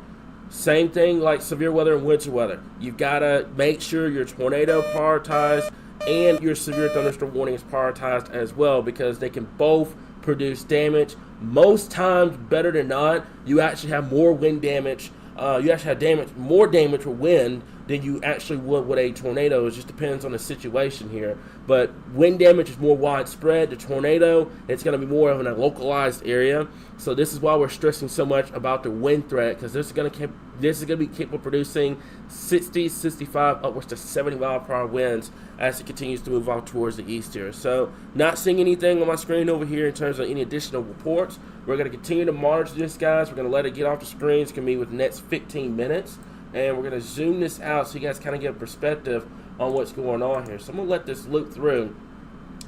Same thing like severe weather and winter weather. You've got to make sure your tornado prioritized and your severe thunderstorm warning is prioritized as well, because they can both produce damage. Most times, better than not, you actually have more wind damage. You actually have more damage with wind than you actually would with a tornado. It just depends on the situation here. But wind damage is more widespread. The tornado, it's going to be more of a localized area. So this is why we're stressing so much about the wind threat, because this is going to be capable of producing 60, 65, upwards to 70 mile per hour winds as it continues to move off towards the east here. So not seeing anything on my screen over here in terms of any additional reports. We're going to continue to monitor this, guys. We're going to let it get off the screen. It's going to be within the next 15 minutes. And we're going to zoom this out so you guys kind of get a perspective on what's going on here. So I'm going to let this loop through.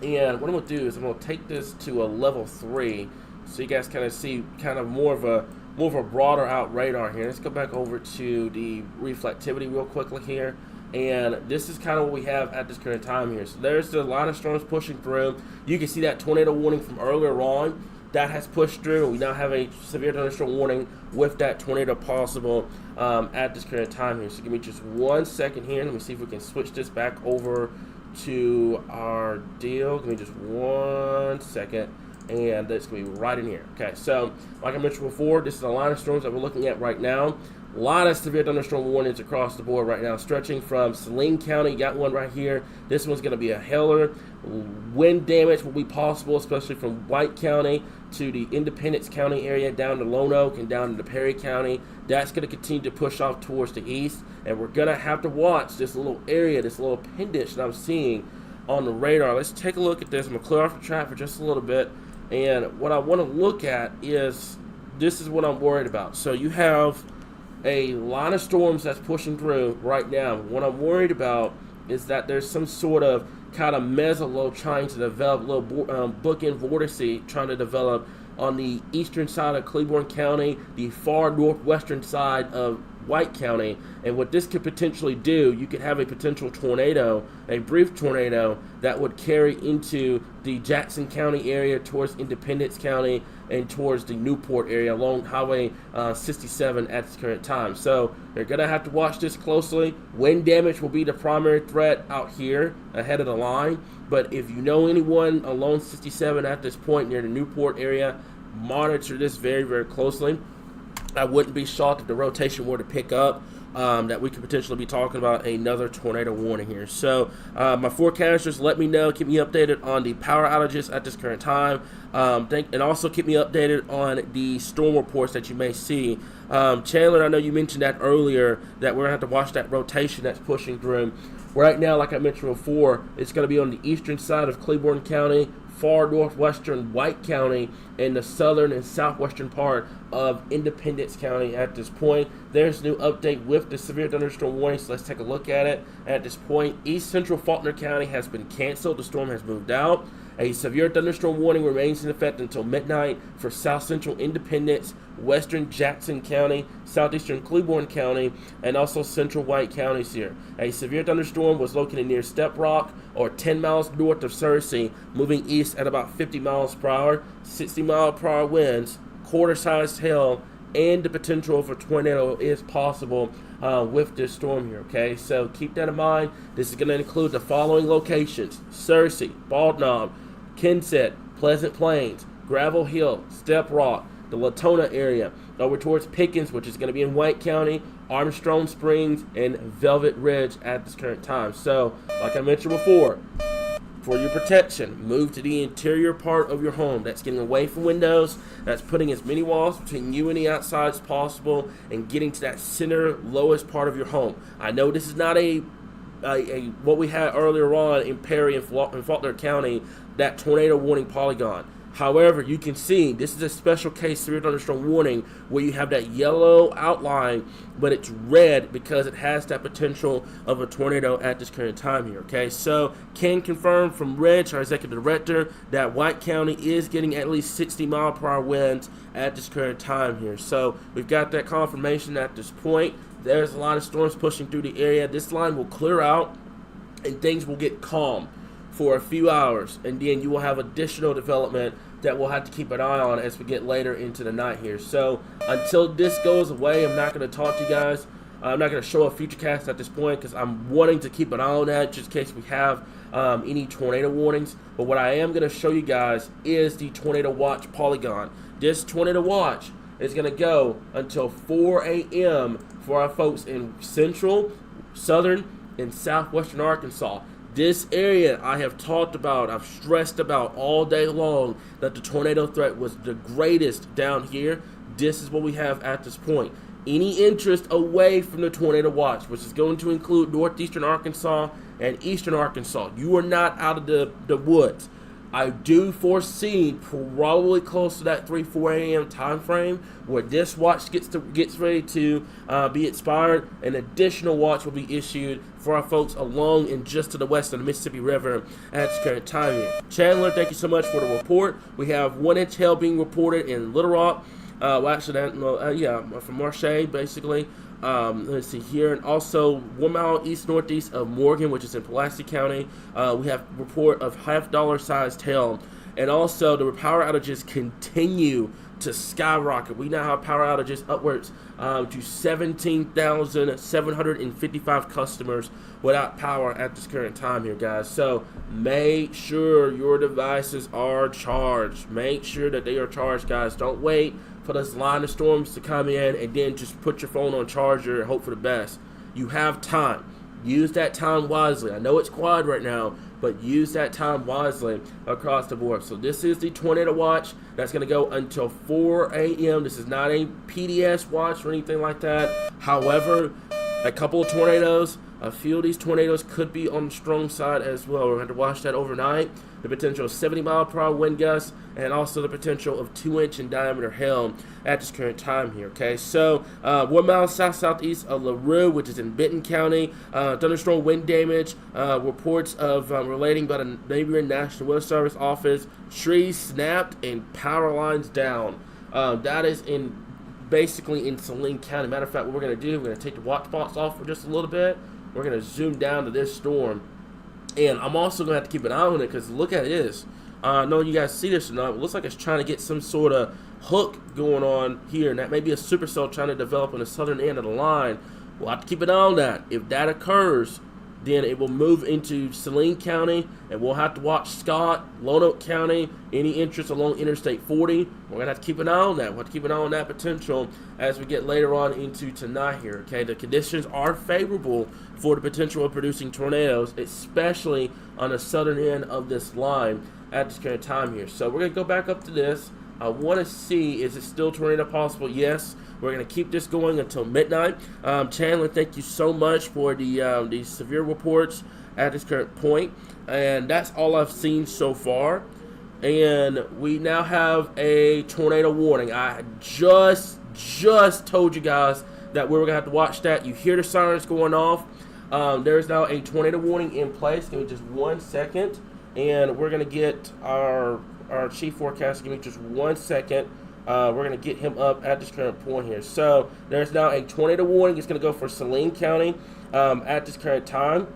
And what I'm going to do is I'm going to take this to a level 3 so you guys kind of see kind of more of a broader out radar here. Let's go back over to the reflectivity real quickly here. And this is kind of what we have at this current time here. So there's a lot of storms pushing through. You can see that tornado warning from earlier on. That has pushed through. We now have a severe thunderstorm warning with that tornado possible at this current time here. So give me just 1 second here. Let me see if we can switch this back over to our deal. Give me just 1 second. And that's going to be right in here. Okay, so like I mentioned before, this is a line of storms that we're looking at right now. A lot of severe thunderstorm warnings across the board right now, stretching from Saline County. You got one right here. This one's going to be a hailer. Wind damage will be possible, especially from White County to the Independence County area, down to Lone Oak and down to Perry County. That's going to continue to push off towards the east, and we're going to have to watch this little area, this little appendage that I'm seeing on the radar. Let's take a look at this. I'm going to clear off the track for just a little bit, and what I want to look at is, this is what I'm worried about. So you have a lot of storms that's pushing through right now. What I'm worried about is that there's some sort of kind of mesolow trying to develop, little bookend vortice trying to develop on the eastern side of Claiborne County, the far northwestern side of White County. And what this could potentially do, you could have a potential tornado, a brief tornado, that would carry into the Jackson County area towards Independence County and towards the Newport area along Highway 67 at this current time. So you're going to have to watch this closely. Wind damage will be the primary threat out here ahead of the line. But if you know anyone along 67 at this point near the Newport area, monitor this very, very closely. I wouldn't be shocked if the rotation were to pick up, that we could potentially be talking about another tornado warning here. So my forecasters, let me know, keep me updated on the power outages at this current time, and also keep me updated on the storm reports that you may see. Chandler, I know you mentioned that earlier, that we're going to have to watch that rotation that's pushing through. Right now, like I mentioned before, it's going to be on the eastern side of Claiborne County, far northwestern White County, and the southern and southwestern part of Independence County at this point. There's a new update with the severe thunderstorm warning, so let's take a look at it. At this point, East Central Faulkner County has been canceled. The storm has moved out. A severe thunderstorm warning remains in effect until midnight for South Central Independence, Western Jackson County, Southeastern Claiborne County, and also Central White counties here. A severe thunderstorm was located near Step Rock, or 10 miles north of Searcy, moving east at about 50 miles per hour, 60 mile per hour winds, quarter-sized hail, and the potential for tornado is possible with this storm here, okay? So keep that in mind. This is going to include the following locations: Searcy, Bald Knob, Kensett, Pleasant Plains, Gravel Hill, Step Rock, the Latona area, over towards Pickens, which is going to be in White County, Armstrong Springs, and Velvet Ridge at this current time. So, like I mentioned before, for your protection, move to the interior part of your home. That's getting away from windows. That's putting as many walls between you and the outside as possible, and getting to that center, lowest part of your home. I know this is not a what we had earlier on in Perry and Faulkner County, that tornado warning polygon. However, you can see this is a special case severe thunderstorm warning where you have that yellow outline, but it's red because it has that potential of a tornado at this current time here, okay? So, can confirm from Rich, our executive director, that White County is getting at least 60 mile per hour winds at this current time here. So, we've got that confirmation at this point. There's a lot of storms pushing through the area. This line will clear out and things will get calm for a few hours, and then you will have additional development that we'll have to keep an eye on as we get later into the night here. So until this goes away, I'm not going to talk to you guys. I'm not going to show a future cast at this point because I'm wanting to keep an eye on that just in case we have any tornado warnings. But what I am going to show you guys is the tornado watch polygon. This tornado watch is going to go until 4 a.m. for our folks in central, southern, and southwestern Arkansas. This area I have talked about, I've stressed about all day long that the tornado threat was the greatest down here. This is what we have at this point. Any interest away from the tornado watch, which is going to include northeastern Arkansas and eastern Arkansas, you are not out of the woods. I do foresee probably close to that 3-4 a.m. time frame where this watch gets ready to be expired. An additional watch will be issued for our folks along and just to the west of the Mississippi River at this current time here. Chandler, thank you so much for the report. We have 1-inch hail being reported in Little Rock. From Marche, basically. Let's see here, and also 1 mile east-northeast of Morgan, which is in Pulaski County. We have report of $half sized hail, and also the power outages continue to skyrocket. We now have power outages upwards to 17,755 customers without power at this current time here, guys. So make sure your devices are charged. Make sure that they are charged, guys. Don't wait for this line of storms to come in and then just put your phone on charger and hope for the best. You have time. Use that time wisely. I know it's quiet right now, but use that time wisely across the board. So this is the tornado watch that's going to go until 4 a.m. This is not a PDS watch or anything like that. However, a couple of tornadoes, a few of these tornadoes could be on the strong side as well. We're going to watch that overnight. The potential of 70-mile-per-hour wind gusts, and also the potential of 2-inch in diameter hail at this current time here. Okay, so 1 mile south-southeast of LaRue, which is in Benton County, thunderstorm wind damage. Reports of relating by the neighboring National Weather Service office. Trees snapped and power lines down. That is basically in Saline County. Matter of fact, what we're going to do, we're going to take the watch box off for just a little bit. We're going to zoom down to this storm. And I'm also going to have to keep an eye on it because look at this. I know you guys see this or not. It looks like it's trying to get some sort of hook going on here. And that may be a supercell trying to develop on the southern end of the line. We'll have to keep an eye on that. If that occurs, then it will move into Saline County, and we'll have to watch Scott, Lonoke County, any interest along Interstate 40. We're going to have to keep an eye on that. We'll have to keep an eye on that potential as we get later on into tonight here, okay? The conditions are favorable for the potential of producing tornadoes, especially on the southern end of this line at this current time here. So we're going to go back up to this. I want to see, is it still tornado possible? Yes. We're going to keep this going until midnight. Chandler, thank you so much for the severe reports at this current point. And that's all I've seen so far. And we now have a tornado warning. I just told you guys that we were going to have to watch that. You hear the sirens going off. There's now a tornado warning in place. Give me just 1 second. And we're going to get our chief forecaster. Give me just 1 second. We're going to get him up at this current point here. So there's now a tornado warning. It's going to go for Saline County at this current time.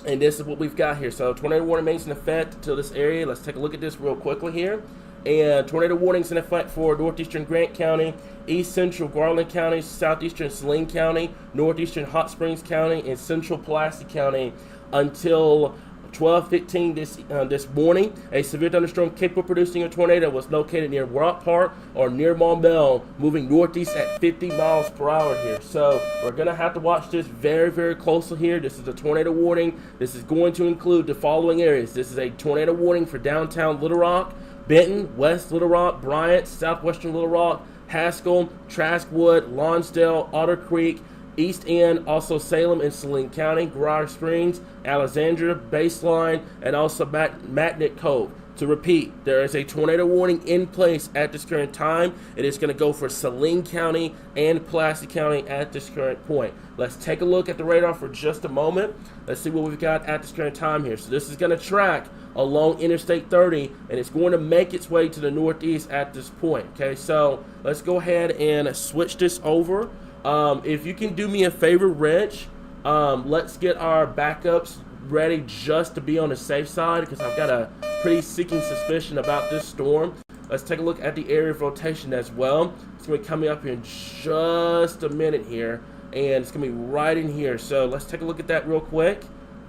And this is what we've got here. So tornado warning remains in effect to this area. Let's take a look at this real quickly here. And tornado warnings in effect for northeastern Grant County, east central Garland County, southeastern Saline County, northeastern Hot Springs County, and central Pulaski County until 12:15 this morning. A severe thunderstorm capable of producing a tornado was located near Rock Park or near Maumelle, moving northeast at 50 miles per hour here. So we're going to have to watch this very, very closely here. This is a tornado warning. This is going to include the following areas. This is a tornado warning for downtown Little Rock, Benton, West Little Rock, Bryant, southwestern Little Rock, Haskell, Traskwood, Lonsdale, Otter Creek, East End, also Salem and Saline County, Garage Springs, Alexandria, Baseline, and also Magnet Cove. To repeat, there is a tornado warning in place at this current time. It is going to go for Saline County and Pulaski County at this current point. Let's take a look at the radar for just a moment. Let's see what we've got at this current time here. So this is going to track along Interstate 30, and it's going to make its way to the northeast at this point. Okay, so let's go ahead and switch this over. If you can do me a favor, Rich, let's get our backups ready just to be on the safe side because I've got a pretty sinking suspicion about this storm. Let's take a look at the area of rotation as well. It's going to be coming up in just a minute here, and it's going to be right in here. So let's take a look at that real quick,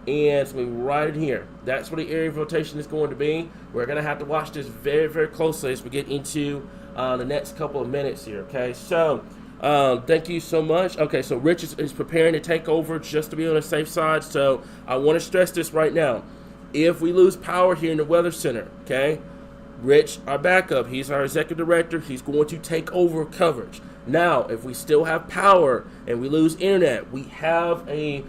and it's going to be right in here. That's where the area of rotation is going to be. We're going to have to watch this very, very closely as we get into the next couple of minutes here, okay? So thank you so much. Okay, so Rich is preparing to take over just to be on the safe side. So I want to stress this right now. If we lose power here in the Weather Center, okay, Rich, our backup, he's our executive director. He's going to take over coverage. Now, if we still have power and we lose internet, we have a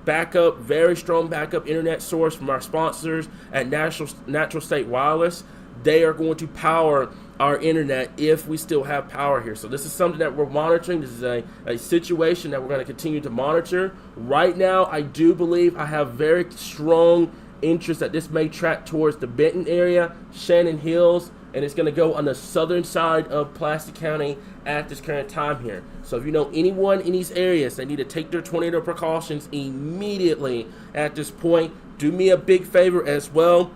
backup, very strong backup internet source from our sponsors at Natural State Wireless. They are going to power our internet if we still have power here. So this is something that we're monitoring. This is a situation that we're going to continue to monitor. Right now, I do believe I have very strong interest that this may track towards the Benton area, Shannon Hills, and it's going to go on the southern side of Pulaski County at this current time here. So if you know anyone in these areas, they need to take their tornado precautions immediately at this point. Do me a big favor as well.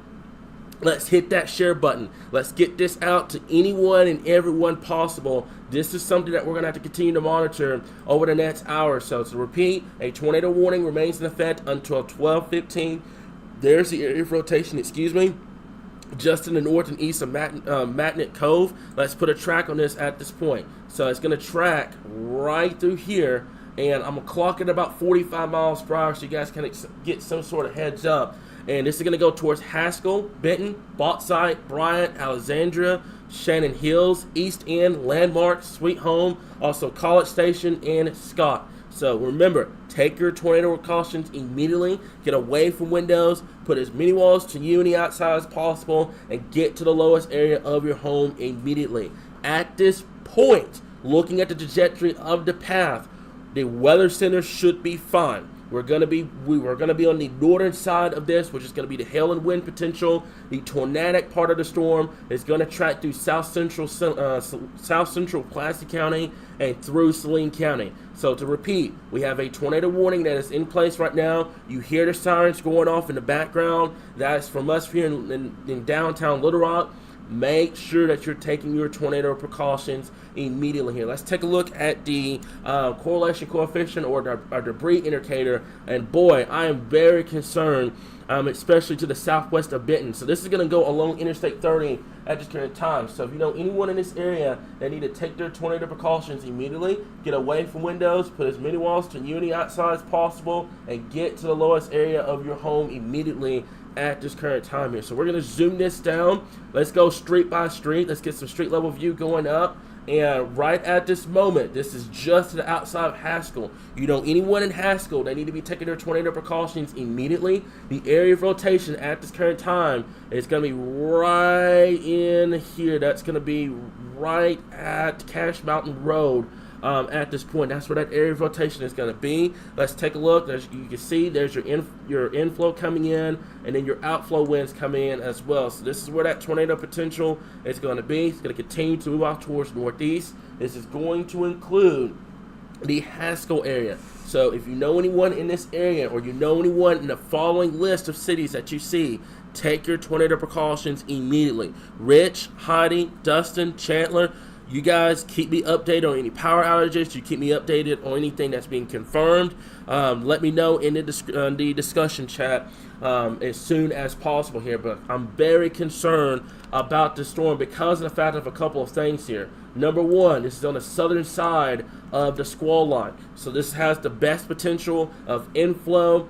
Let's hit that share button. Let's get this out to anyone and everyone possible. This is something that we're going to have to continue to monitor over the next hour or so. To repeat, a tornado warning remains in effect until 12:15. There's the area of rotation, just in the north and east of Magnet Cove. Let's put a track on this at this point. So it's going to track right through here, and I'm going to clock it about 45 miles per hour so you guys can get some sort of heads up. And this is going to go towards Haskell, Benton, Bauxite, Bryant, Alexandria, Shannon Hills, East End, Landmark, Sweet Home, also College Station, and Scott. So remember, take your tornado precautions immediately. Get away from windows. Put as many walls to you and the outside as possible. And get to the lowest area of your home immediately. At this point, looking at the trajectory of the path, the weather center should be fine. We're gonna be on the northern side of this, which is gonna be the hail and wind potential. The tornadic part of the storm is gonna track through south central Pulaski County and through Saline County. So to repeat, we have a tornado warning that is in place right now. You hear the sirens going off in the background. That's from us here in downtown Little Rock. Make sure that you're taking your tornado precautions immediately here. Let's take a look at the correlation coefficient or our debris indicator. And boy, I am very concerned, especially to the southwest of Benton. So this is going to go along Interstate 30 at this current time. So if you know anyone in this area that need to take their tornado precautions immediately, get away from windows, put as many walls to you and the outside as possible, and get to the lowest area of your home immediately at this current time here. So we're going to zoom this down. Let's go street by street. Let's get some street level view going up. And right at this moment, this is just to the outside of Haskell. You know anyone in Haskell, they need to be taking their tornado precautions immediately. The area of rotation at this current time is going to be right in here. That's going to be right at Cache Mountain Road. At this point, that's where that area of rotation is going to be. Let's take a look. You can see there's your inflow coming in, and then your outflow winds coming in as well. So this is where that tornado potential is going to be. It's going to continue to move out towards northeast. This is going to include the Haskell area. So if you know anyone in this area, or you know anyone in the following list of cities that you see, take your tornado precautions immediately. Rich, Heidi, Dustin, Chandler. You guys keep me updated on any power outages. You keep me updated on anything that's being confirmed. Let me know in the discussion chat as soon as possible here. But I'm very concerned about the storm because of the fact of a couple of things here. Number one, this is on the southern side of the squall line. So this has the best potential of inflow,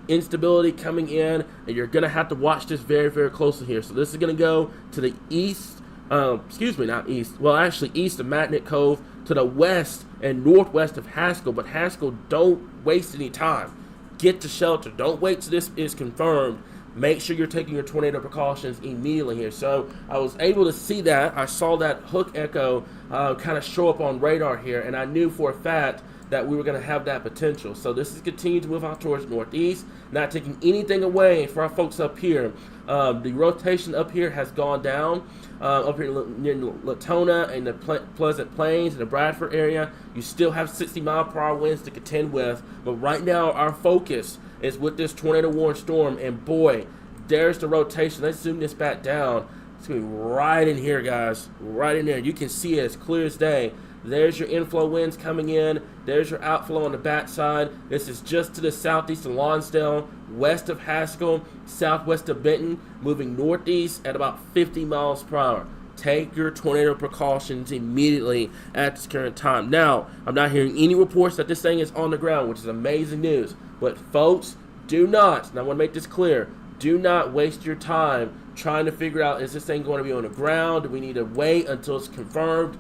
instability coming in. And you're going to have to watch this very, very closely here. So this is going to go to the east. East of Magnet Cove, to the west and northwest of Haskell. But Haskell, don't waste any time. Get to shelter. Don't wait till this is confirmed. Make sure you're taking your tornado precautions immediately here. So I was able to see that. I saw that hook echo kind of show up on radar here, and I knew for a fact that we were going to have that potential. So this is continuing to move out towards northeast, not taking anything away for our folks up here. The rotation up here has gone down. Up here near Latona and the Pleasant Plains and the Bradford area, you still have 60-mile-per-hour winds to contend with. But right now, our focus is with this tornado-warned storm. And boy, there's the rotation. Let's zoom this back down. It's going to be right in here, guys. Right in there. You can see it as clear as day. There's your inflow winds coming in. There's your outflow on the backside. This is just to the southeast of Lonsdale, west of Haskell, southwest of Benton, moving northeast at about 50 miles per hour. Take your tornado precautions immediately at this current time. Now, I'm not hearing any reports that this thing is on the ground, which is amazing news. But folks, do not, and I want to make this clear, do not waste your time trying to figure out, is this thing going to be on the ground? Do we need to wait until it's confirmed?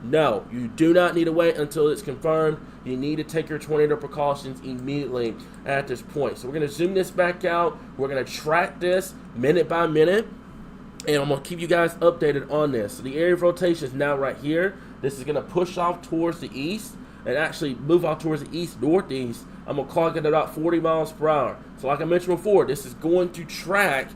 No, you do not need to wait until it's confirmed. You need to take your tornado precautions immediately at this point. So we're going to zoom this back out. We're going to track this minute by minute, and I'm going to keep you guys updated on this. So the area of rotation is now right here. This is going to push off towards the east and actually move off towards the east-northeast. I'm going to clock it at about 40 miles per hour. So like I mentioned before, this is going to track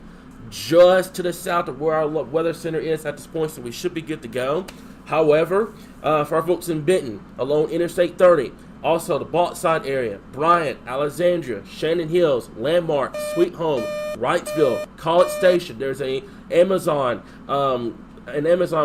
just to the south of where our weather center is at this point, so we should be good to go. However, for our folks in Benton, along Interstate 30, also the Bauxite area, Bryant, Alexandria, Shannon Hills, Landmark, Sweet Home, Wrightsville, College Station, there's an Amazon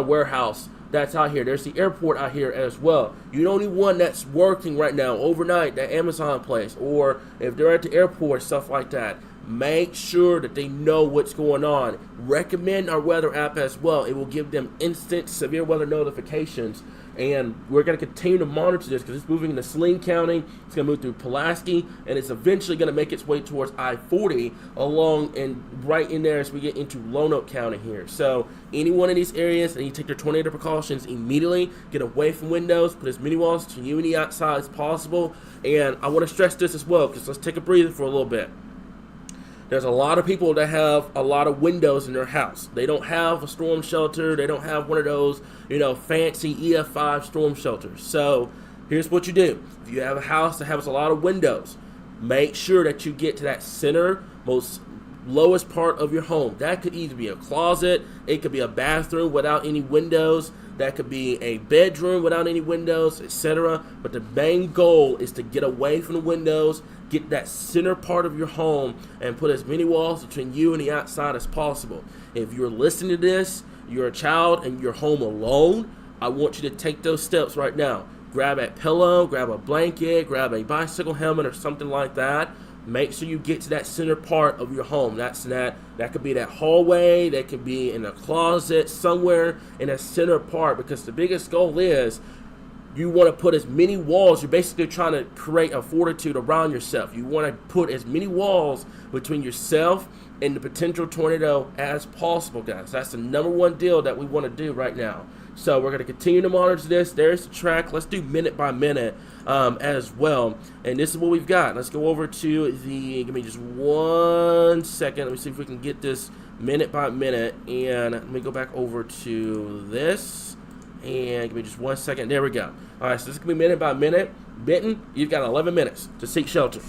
warehouse that's out here. There's the airport out here as well. You know anyone that's working right now overnight, that Amazon place, or if they're at the airport, stuff like that, make sure that they know what's going on. Recommend our weather app as well. It will give them instant severe weather notifications. And we're going to continue to monitor this because it's moving into Saline County. It's going to move through Pulaski, and it's eventually going to make its way towards I-40 along and right in there as we get into Lonoke County here. So anyone in these areas, and you take their tornado precautions immediately, get away from windows, put as many walls to you and the outside as possible. And I want to stress this as well, because let's take a breather for a little bit. There's a lot of people that have a lot of windows in their house. They don't have a storm shelter. They don't have one of those, fancy EF5 storm shelters. So here's what you do. If you have a house that has a lot of windows, make sure that you get to that center, most lowest part of your home. That could either be a closet. It could be a bathroom without any windows. That could be a bedroom without any windows, etc. But the main goal is to get away from the windows, get that center part of your home, and put as many walls between you and the outside as possible. If you're listening to this, you're a child, and you're home alone, I want you to take those steps right now. Grab a pillow, grab a blanket, grab a bicycle helmet or something like that. Make sure you get to that center part of your home. That could be that hallway, that could be in a closet, somewhere in a center part, because the biggest goal is you want to put as many walls. You're basically trying to create a fortitude around yourself. You want to put as many walls between yourself and the potential tornado as possible, guys. That's the number one deal that we want to do right now. So we're going to continue to monitor this. There's the track. Let's do minute by minute as well. And this is what we've got. Let's go over to give me just 1 second. Let me see if we can get this minute by minute. And let me go back over to this. And give me just 1 second. There we go. All right, so this is going to be minute by minute. Benton, you've got 11 minutes to seek shelter.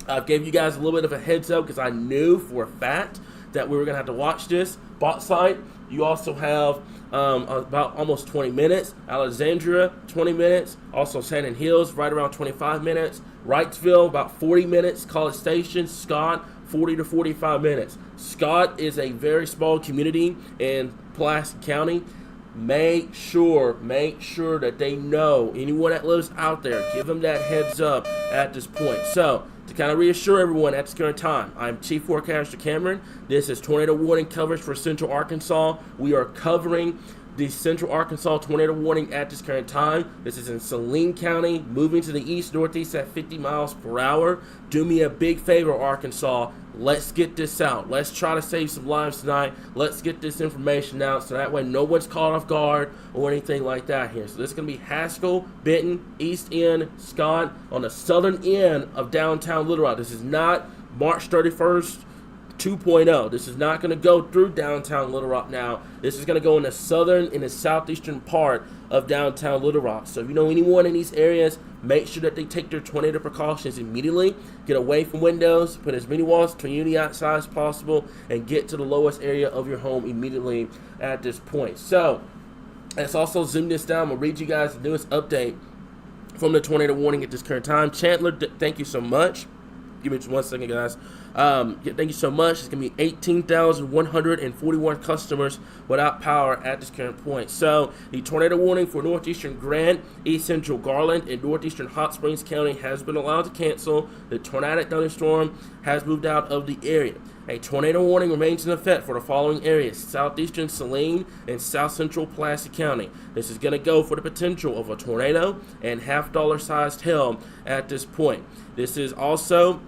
I gave you guys a little bit of a heads up because I knew for a fact that we were going to have to watch this. Bauxite, you also have about almost 20 minutes. Alexandria, 20 minutes. Also Shannon Hills, right around 25 minutes. Wrightsville, about 40 minutes. College Station, Scott, 40 to 45 minutes. Scott is a very small community in Pulaski County. Make sure that they know. Anyone that lives out there, give them that heads up at this point. So, to kind of reassure everyone at this current time, I'm Chief Forecaster Cameron. This is tornado warning coverage for Central Arkansas. We are covering the Central Arkansas tornado warning at this current time. This is in Saline County, moving to the east-northeast at 50 miles per hour. Do me a big favor, Arkansas. Let's get this out. Let's try to save some lives tonight. Let's get this information out so that way no one's caught off guard or anything like that here. So this is going to be Haskell, Benton, East End, Scott, on the southern end of downtown Little Rock. This is not March 31st 2.0. This is not going to go through downtown Little Rock now. This is going to go in the southern and the southeastern part of downtown Little Rock. So if you know anyone in these areas, make sure that they take their tornado precautions immediately. Get away from windows, put as many walls between you and the outside as possible, and get to the lowest area of your home immediately at this point. So let's also zoom this down. I'm going to read you guys the newest update from the tornado warning at this current time. Chandler, thank you so much. Give me just 1 second, guys. Thank you so much. It's going to be 18,141 customers without power at this current point. So, the tornado warning for northeastern Grant, east central Garland, and northeastern Hot Springs County has been allowed to cancel. The tornadic thunderstorm has moved out of the area. A tornado warning remains in effect for the following areas: southeastern Saline and south central Pulaski County. This is going to go for the potential of a tornado and half-dollar sized hail at this point. This is also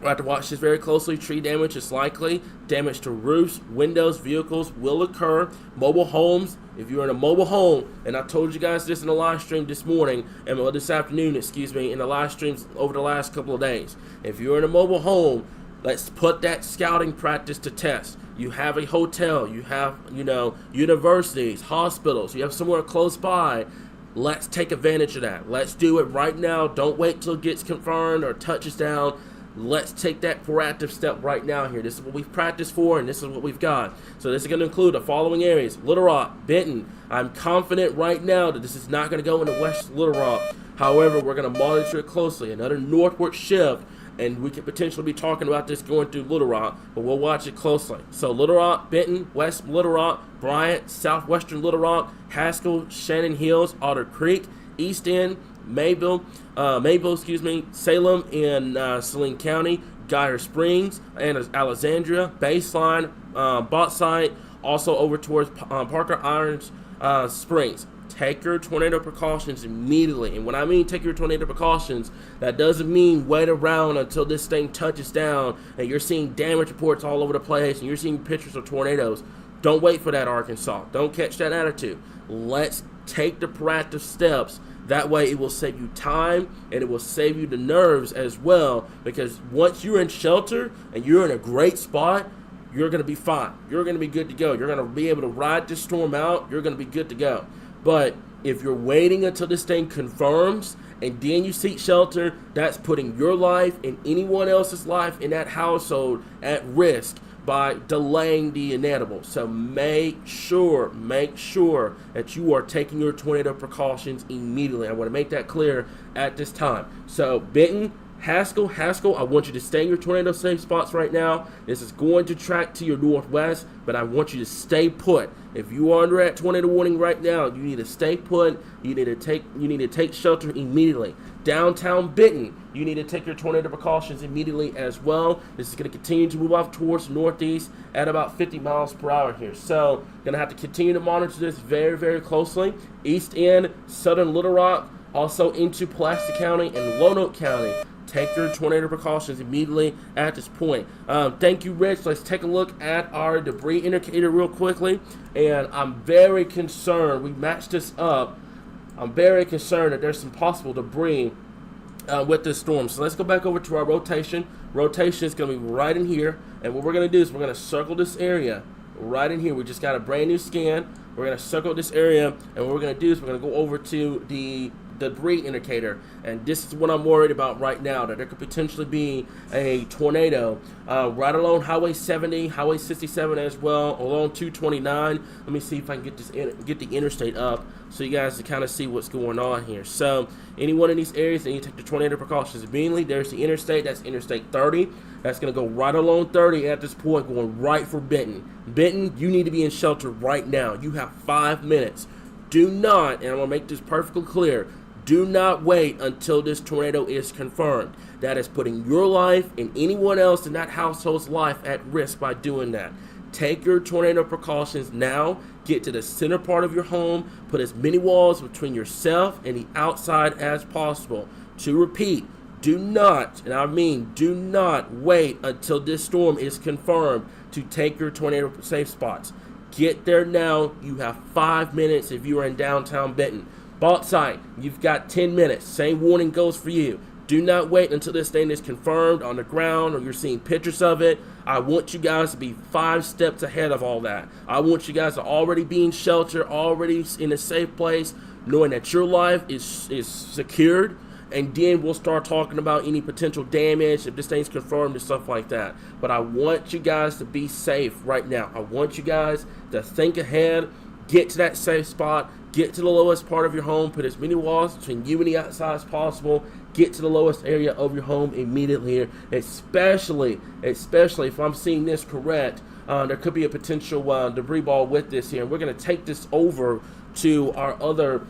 We'll have to watch this very closely. Tree damage is likely. Damage to roofs, windows, vehicles will occur. Mobile homes, if you're in a mobile home, and I told you guys this in the live stream this morning, and this afternoon, excuse me, in the live streams over the last couple of days. If you're in a mobile home, let's put that scouting practice to test. You have a hotel, you have, universities, hospitals, you have somewhere close by. Let's take advantage of that. Let's do it right now. Don't wait till it gets confirmed or touches down. Let's take that proactive step right now here. This is what we've practiced for, and this is what we've got. So this is going to include the following areas: Little Rock, Benton. I'm confident right now that this is not going to go into West Little Rock. However, we're going to monitor it closely. Another northward shift, and we could potentially be talking about this going through Little Rock, but we'll watch it closely. So Little Rock, Benton, West Little Rock, Bryant, Southwestern Little Rock, Haskell, Shannon Hills, Otter Creek, East End, Mayville, Salem and Saline County, Geyer Springs, and Alexandria, Baseline, Bauxite, also over towards Parker Irons Springs. Take your tornado precautions immediately. And when I mean take your tornado precautions, that doesn't mean wait around until this thing touches down and you're seeing damage reports all over the place and you're seeing pictures of tornadoes. Don't wait for that, Arkansas. Don't catch that attitude. Let's take the proactive steps. That way it will save you time and it will save you the nerves as well, because once you're in shelter and you're in a great spot, you're going to be fine. You're going to be good to go. You're going to be able to ride this storm out. You're going to be good to go. But if you're waiting until this thing confirms and then you seek shelter, that's putting your life and anyone else's life in that household at risk by delaying the inevitable. So make sure that you are taking your tornado precautions immediately. I want to make that clear at this time. So Benton, Haskell, I want you to stay in your tornado safe spots right now. This is going to track to your northwest, but I want you to stay put. If you are under that tornado warning right now, you need to stay put. You need to take shelter immediately. Downtown Benton, you need to take your tornado precautions immediately as well. This is going to continue to move off towards the northeast at about 50 miles per hour here. So, going to have to continue to monitor this very, very closely. East End, Southern Little Rock, also into Pulaski County and Lonoke County. Take your tornado precautions immediately at this point. Thank you, Rich. Let's take a look at our debris indicator real quickly. And I'm very concerned. We matched this up. I'm very concerned that there's some possible debris with this storm. So let's go back over to our rotation. Rotation is going to be right in here. And what we're going to do is we're going to circle this area right in here. We just got a brand new scan. We're going to circle this area. And what we're going to do is we're going to go over to the debris indicator, and this is what I'm worried about right now, that there could potentially be a tornado right along Highway 70, Highway 67 as well, along 229. Let me see if I can get the interstate up so you guys can kind of see what's going on here. So any one of these areas, then you take the tornado precautions immediately. There's the interstate. That's Interstate 30. That's going to go right along 30 at this point, going right for Benton. Benton, you need to be in shelter right now. You have 5 minutes. Do not, and I'm going to make this perfectly clear, do not wait until this tornado is confirmed. That is putting your life and anyone else in that household's life at risk by doing that. Take your tornado precautions now. Get to the center part of your home. Put as many walls between yourself and the outside as possible. To repeat, do not, and I mean do not wait until this storm is confirmed to take your tornado safe spots. Get there now. You have 5 minutes if you are in downtown Benton. Bauxite, you've got 10 minutes. Same warning goes for you. Do not wait until this thing is confirmed on the ground or you're seeing pictures of it. I want you guys to be 5 steps ahead of all that. I want you guys to already be in shelter, already in a safe place, knowing that your life is secured. And then we'll start talking about any potential damage if this thing's confirmed and stuff like that. But I want you guys to be safe right now. I want you guys to think ahead, get to that safe spot, get to the lowest part of your home, put as many walls between you and the outside as possible, get to the lowest area of your home immediately here, especially if I'm seeing this correct, there could be a potential debris ball with this here. And we're going to take this over to our other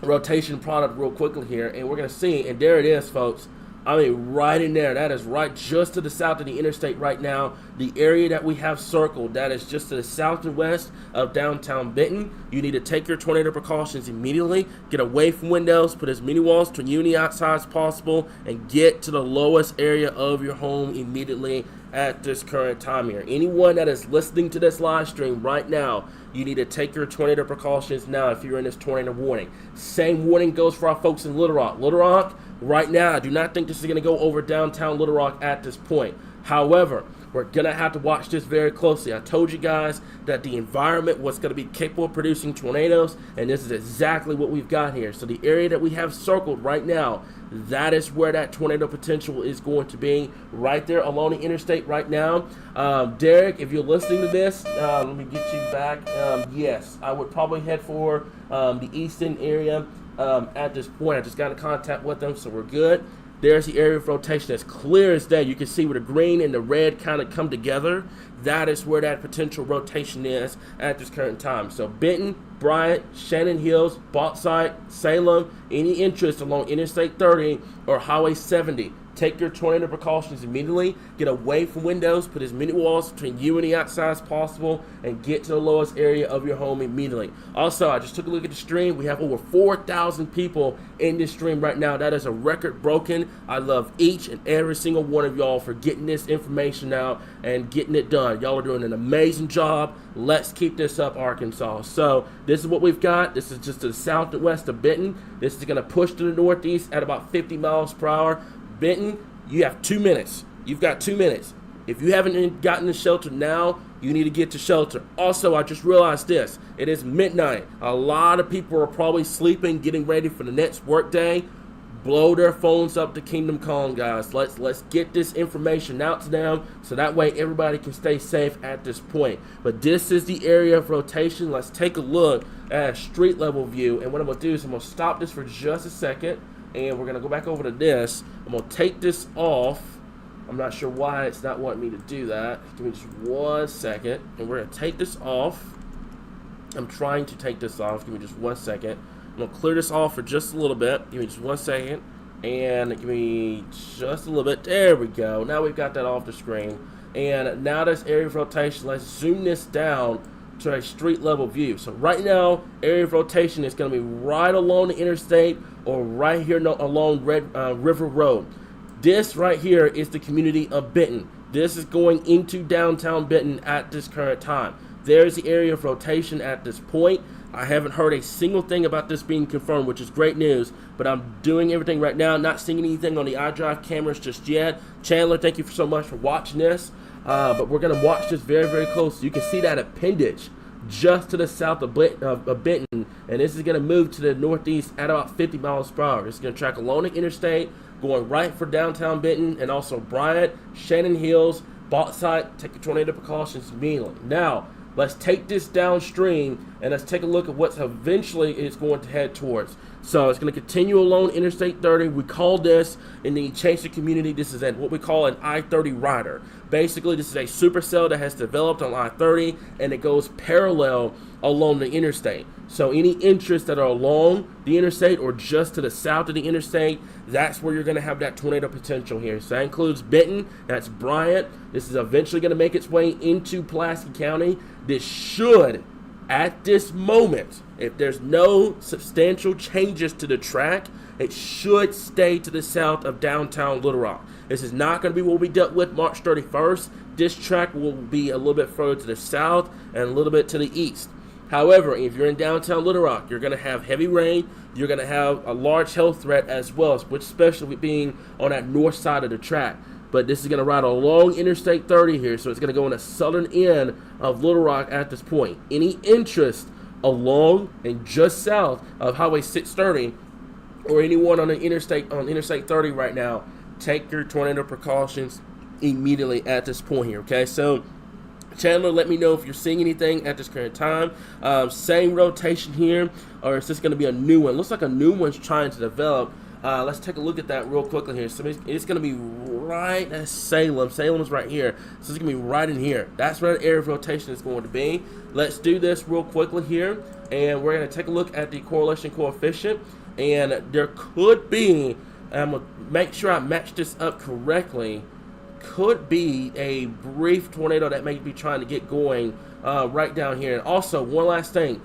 rotation product real quickly here, and we're going to see, and there it is, folks. I mean, right in there. That is right just to the south of the interstate right now. The area that we have circled, that is just to the south and west of downtown Benton. You need to take your tornado precautions immediately. Get away from windows, put as many walls between you and the outside as possible, and get to the lowest area of your home immediately at this current time here. Anyone that is listening to this live stream right now, you need to take your tornado precautions now if you're in this tornado warning. Same warning goes for our folks in Little Rock. Little Rock, right now, I do not think this is going to go over downtown Little Rock at this point. However, we're going to have to watch this very closely. I told you guys that the environment was going to be capable of producing tornadoes, and this is exactly what we've got here. So the area that we have circled right now, that is where that tornado potential is going to be, right there along the interstate right now. Derek, if you're listening to this, let me get you back. Yes, I would probably head for the eastern area at this point. I just got in contact with them, so we're good. There's the area of rotation as clear as day. You can see where the green and the red kind of come together. That is where that potential rotation is at this current time. So Benton, Bryant, Shannon Hills, Bauxite, Salem, any interest along Interstate 30 or Highway 70, take your tornado precautions immediately. Get away from windows. Put as many walls between you and the outside as possible, and get to the lowest area of your home immediately. Also, I just took a look at the stream. We have over 4,000 people in this stream right now. That is a record broken. I love each and every single one of y'all for getting this information out and getting it done. Y'all are doing an amazing job. Let's keep this up, Arkansas. So this is what we've got. This is just to the south and west of Benton. This is going to push to the northeast at about 50 miles per hour. Benton, you have 2 minutes. You've got 2 minutes. If you haven't gotten to shelter now, you need to get to shelter. Also, I just realized this. It is midnight. A lot of people are probably sleeping, getting ready for the next work day. Blow their phones up to Kingdom Come, guys. Let's get this information out to them so that way everybody can stay safe at this point. But this is the area of rotation. Let's take a look at a street level view. And what I'm going to do is I'm going to stop this for just a second. And we're going to go back over to this. I'm going to take this off. I'm not sure why it's not wanting me to do that. Give me just 1 second. And we're going to take this off. I'm trying to take this off. Give me just 1 second. I'm going to clear this off for just a little bit. Give me just 1 second. And give me just a little bit. There we go. Now we've got that off the screen. And now this area of rotation. Let's zoom this down to a street level view. So right now, area of rotation is going to be right along the interstate or right here along Red River Road. This right here is the community of Benton. This is going into downtown Benton at this current time. There's the area of rotation at this point. I haven't heard a single thing about this being confirmed, which is great news, but I'm doing everything right now, not seeing anything on the iDrive cameras just yet. Chandler, thank you so much for watching this, but we're going to watch this very, very close. You can see that appendage just to the south of Benton, and this is going to move to the northeast at about 50 miles per hour. It's going to track along the interstate, going right for downtown Benton, and also Bryant, Shannon Hills, Bauxite. Take your tornado precautions immediately. Now, let's take this downstream, and let's take a look at what eventually it's going to head towards. So it's going to continue along Interstate 30. We call this, in the Chaser community, this is what we call an I-30 rider. Basically, this is a supercell that has developed on I-30, and it goes parallel along the interstate. So any interests that are along the interstate or just to the south of the interstate, that's where you're going to have that tornado potential here. So that includes Benton, that's Bryant. This is eventually going to make its way into Pulaski County. This should, at this moment, if there's no substantial changes to the track, it should stay to the south of downtown Little Rock. This is not going to be what we dealt with March 31st. This track will be a little bit further to the south and a little bit to the east. However, if you're in downtown Little Rock, you're going to have heavy rain. You're going to have a large health threat as well, which especially being on that north side of the track. But this is going to ride along Interstate 30 here, so it's going to go in the southern end of Little Rock at this point. Any interest along and just south of Highway 630 or anyone on Interstate 30 right now, take your tornado precautions immediately at this point here, okay? So Chandler, let me know if you're seeing anything at this current time. Same rotation here, or is this going to be a new one? Looks like a new one's trying to develop. Let's take a look at that real quickly here. So it's going to be right at Salem. Salem's right here. So it's going to be right in here. That's where the area of rotation is going to be. Let's do this real quickly here. And we're going to take a look at the correlation coefficient. And there could be and I'm going to make sure I match this up correctly, could be a brief tornado that may be trying to get going right down here. And also, one last thing,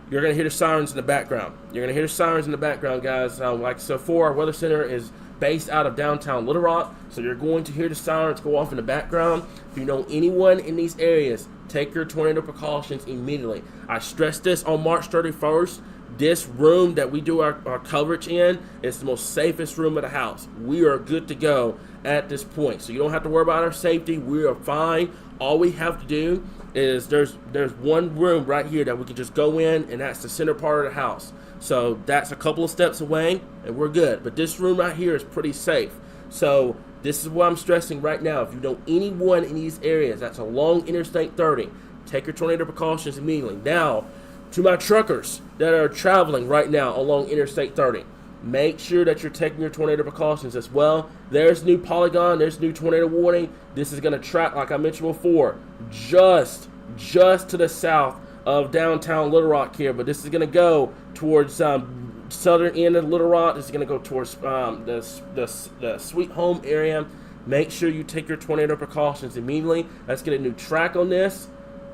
you're going to hear the sirens in the background. You're going to hear the sirens in the background, guys. Like so, for our weather center is based out of downtown Little Rock, so you're going to hear the sirens go off in the background. If you know anyone in these areas, take your tornado precautions immediately. I stressed this on March 31st. This room that we do our coverage in is the most safest room of the house. We are good to go at this point, so you don't have to worry about our safety. We are fine. All we have to do is there's one room right here that we can just go in, and that's the center part of the house. So that's a couple of steps away, and we're good. But this room right here is pretty safe. So this is what I'm stressing right now. If you know anyone in these areas that's along Interstate 30, take your tornado precautions immediately. Now, to my truckers that are traveling right now along Interstate 30, make sure that you're taking your tornado precautions as well. There's new polygon, there's new tornado warning. This is going to track, like I mentioned before, just to the south of downtown Little Rock here. But this is going to go towards southern end of Little Rock. This is going to go towards the Sweet Home area. Make sure you take your tornado precautions immediately. Let's get a new track on this,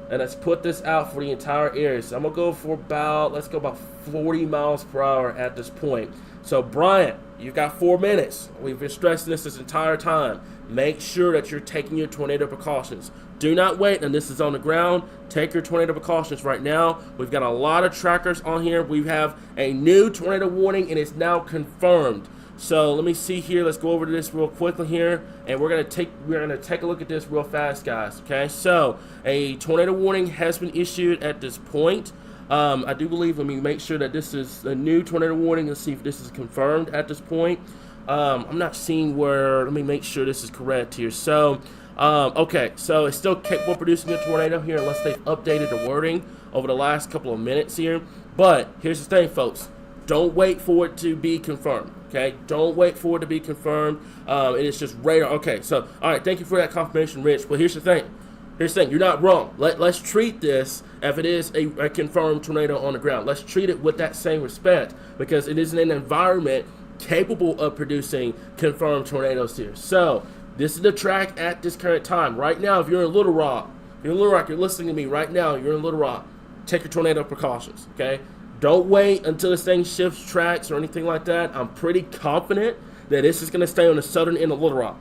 and let's put this out for the entire area. So I'm going to go for about 40 miles per hour at this point. So Bryant, you've got 4 minutes. We've been stressing this entire time. Make sure that you're taking your tornado precautions. Do not wait, and this is on the ground. Take your tornado precautions right now. We've got a lot of trackers on here. We have a new tornado warning, and it's now confirmed. So let me see here. Let's go over to this real quickly here, and we're gonna take a look at this real fast, guys. Okay, so a tornado warning has been issued at this point. I do believe, let me make sure that this is a new tornado warning. Let's see if this is confirmed at this point. I'm not seeing where, let me make sure this is correct here. So, okay, so it's still capable of producing a tornado here unless they've updated the wording over the last couple of minutes here. But here's the thing, folks. Don't wait for it to be confirmed, okay? Don't wait for it to be confirmed. It is just radar. Okay, so, all right, thank you for that confirmation, Rich. But here's the thing. You're not wrong. Let's treat this if it is a confirmed tornado on the ground. Let's treat it with that same respect because it is in an environment capable of producing confirmed tornadoes here. So this is the track at this current time. Right now, if you're in Little Rock, you're listening to me right now, you're in Little Rock, take your tornado precautions, okay? Don't wait until this thing shifts tracks or anything like that. I'm pretty confident that this is going to stay on the southern end of Little Rock.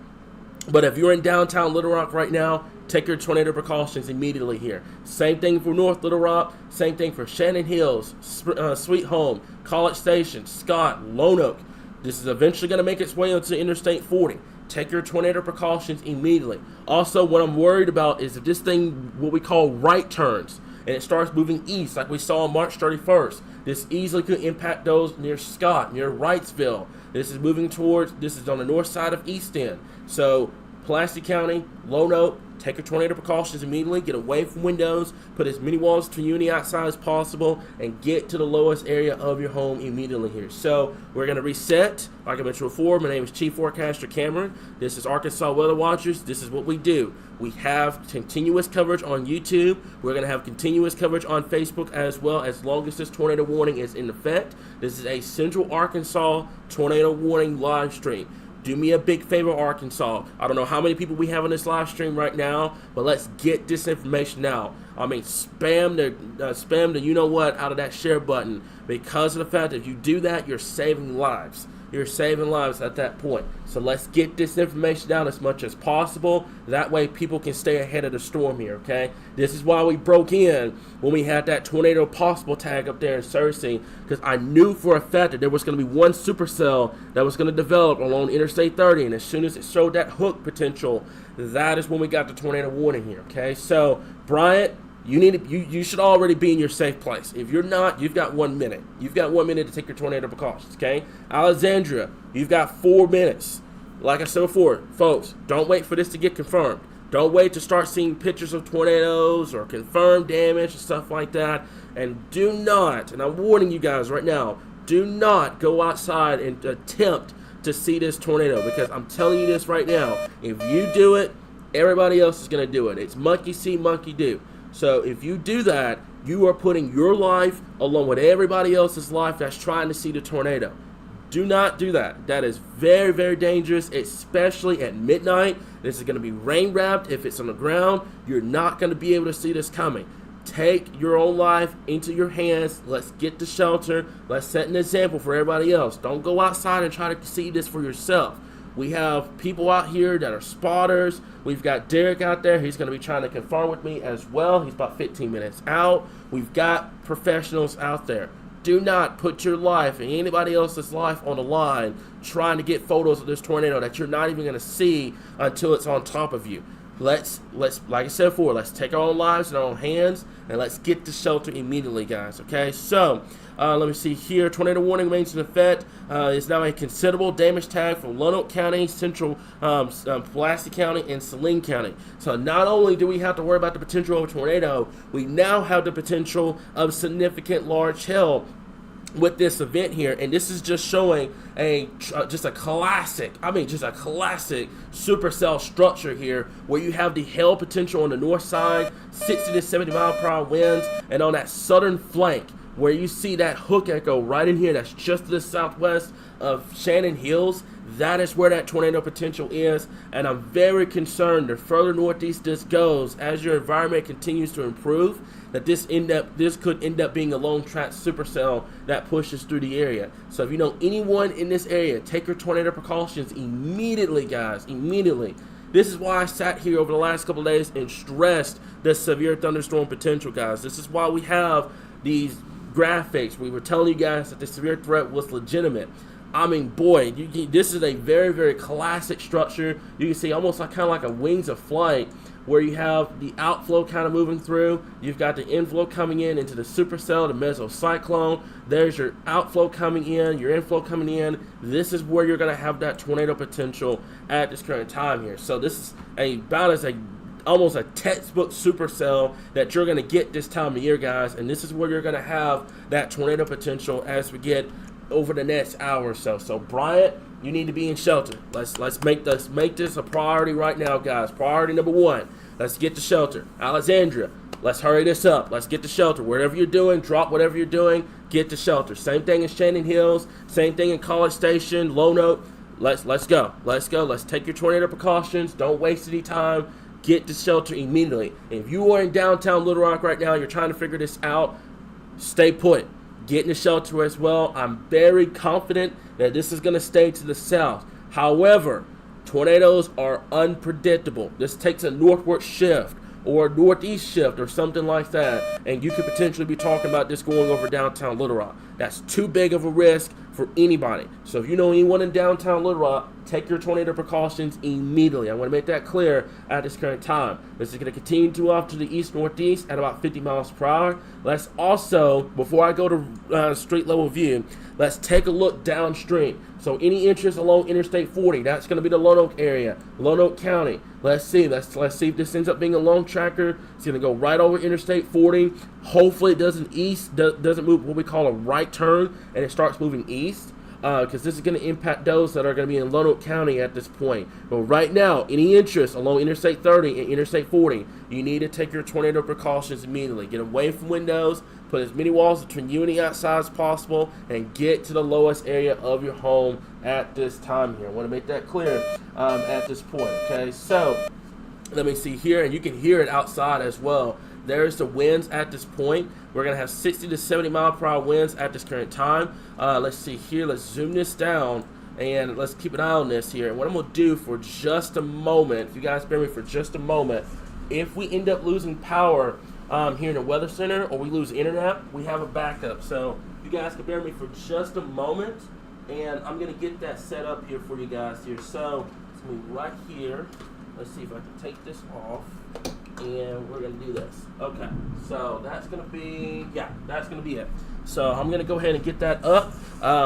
But if you're in downtown Little Rock right now, take your tornado precautions immediately here. Same thing for North Little Rock. Same thing for Shannon Hills, Sweet Home, College Station, Scott, Lone Oak. This is eventually going to make its way onto Interstate 40. Take your tornado precautions immediately. Also, what I'm worried about is if this thing, what we call right turns, and it starts moving east like we saw on March 31st, this easily could impact those near Scott, near Wrightsville. This is moving towards, this is on the north side of East End. So, Pulaski County, Lone Oak, take your tornado precautions immediately. Get away from windows. Put as many walls between you and the outside as possible. And get to the lowest area of your home immediately here. So we're going to reset. Like I mentioned before, my name is Chief Forecaster Cameron. This is Arkansas Weather Watchers. This is what we do. We have continuous coverage on YouTube. We're going to have continuous coverage on Facebook as well, as long as this tornado warning is in effect. This is a Central Arkansas tornado warning live stream. Do me a big favor, Arkansas. I don't know how many people we have on this live stream right now, but let's get this information out. I mean, spam the you know what out of that share button, because of the fact that if you do that, you're saving lives. You're saving lives at that point. So let's get this information out as much as possible. That way people can stay ahead of the storm here, okay? This is why we broke in when we had that tornado possible tag up there in Searcy, because I knew for a fact that there was going to be one supercell that was going to develop along Interstate 30, and as soon as it showed that hook potential, that is when we got the tornado warning here, okay? So, Bryant, you should already be in your safe place. If you're not, you've got 1 minute. You've got 1 minute to take your tornado precautions, okay? Alexandria, you've got 4 minutes. Like I said before, folks, don't wait for this to get confirmed. Don't wait to start seeing pictures of tornadoes or confirmed damage and stuff like that. And do not, and I'm warning you guys right now, do not go outside and attempt to see this tornado, because I'm telling you this right now, if you do it, everybody else is going to do it. It's monkey see, monkey do. So if you do that, you are putting your life along with everybody else's life that's trying to see the tornado. Do not do that. That is very, very dangerous, especially at midnight. This is going to be rain wrapped. If it's on the ground, you're not going to be able to see this coming. Take your own life into your hands. Let's get the shelter. Let's set an example for everybody else. Don't go outside and try to see this for yourself. We have people out here that are spotters. We've got Derek out there. He's going to be trying to confirm with me as well. He's about 15 minutes out. We've got professionals out there. Do not put your life and anybody else's life on the line trying to get photos of this tornado that you're not even going to see until it's on top of you. Let's like I said before, let's take our own lives in our own hands and let's get to shelter immediately, guys. Okay, so let me see here. Tornado warning remains in effect. It's now a considerable damage tag for Lonoke County, Central Pulaski County, and Saline County. So not only do we have to worry about the potential of a tornado, we now have the potential of significant large hail with this event here, and this is just showing just a classic supercell structure here, where you have the hail potential on the north side, 60 to 70 mile per hour winds, and on that southern flank where you see that hook echo right in here, that's just to the southwest of Shannon Hills. That is where that tornado potential is, and I'm very concerned the further northeast this goes, as your environment continues to improve, that this could end up being a long track supercell that pushes through the area. So if you know anyone in this area, take your tornado precautions immediately, guys, immediately. This is why I sat here over the last couple of days and stressed the severe thunderstorm potential, guys. This is why we have these graphics. We were telling you guys that the severe threat was legitimate. I mean, boy, this is a very, very classic structure. You can see almost like kind of like a wings of flight, where you have the outflow kind of moving through. You've got the inflow coming in into the supercell, the mesocyclone. There's your outflow coming in, your inflow coming in. This is where you're going to have that tornado potential at this current time here. So this is almost a textbook supercell that you're going to get this time of year, guys. And this is where you're going to have that tornado potential as we get over the next hour or so. So Bryant, you need to be in shelter. Let's make this a priority right now, guys. Priority number one. Let's get to shelter. Alexandria, let's hurry this up. Let's get to shelter. Whatever you're doing, drop whatever you're doing, get to shelter. Same thing in Shannon Hills, same thing in College Station, Lonoke. Let's go. Let's take your tornado precautions. Don't waste any time. Get to shelter immediately. If you are in downtown Little Rock right now, you're trying to figure this out, stay put. Get in the shelter as well. I'm very confident that this is going to stay to the south. However, tornadoes are unpredictable. This takes a northward shift or a northeast shift or something like that, and you could potentially be talking about this going over downtown Little Rock. That's too big of a risk for anybody. So if you know anyone in downtown Little Rock, take your tornado precautions immediately. I want to make that clear at this current time. This is going to continue to off to the east-northeast at about 50 miles per hour. Let's also, before I go to street level view, let's take a look downstream. So any interest along Interstate 40, that's going to be the Lonoke area, Lonoke County. Let's see if this ends up being a long tracker. It's going to go right over Interstate 40. Hopefully it doesn't move what we call a right turn, and it starts moving east, because this is going to impact those that are going to be in Lonoke County at this point. But right now, any interest along Interstate 30 and Interstate 40, you need to take your tornado precautions immediately. Get away from windows, put as many walls between you and the outside as possible, and get to the lowest area of your home at this time here. I want to make that clear at this point, okay? So let me see here, and you can hear it outside as well. There's the winds at this point. We're going to have 60 to 70 mile per hour winds at this current time. Let's see here. Let's zoom this down, and let's keep an eye on this here. And what I'm going to do for just a moment, if you guys bear me for just a moment, if we end up losing power here in the weather center, or we lose internet, we have a backup. So you guys can bear me for just a moment, and I'm going to get that set up here for you guys here. So it's going to be right here. Let's see if I can take this off, and we're going to do this. Okay, so that's going to be it. So I'm going to go ahead and get that up.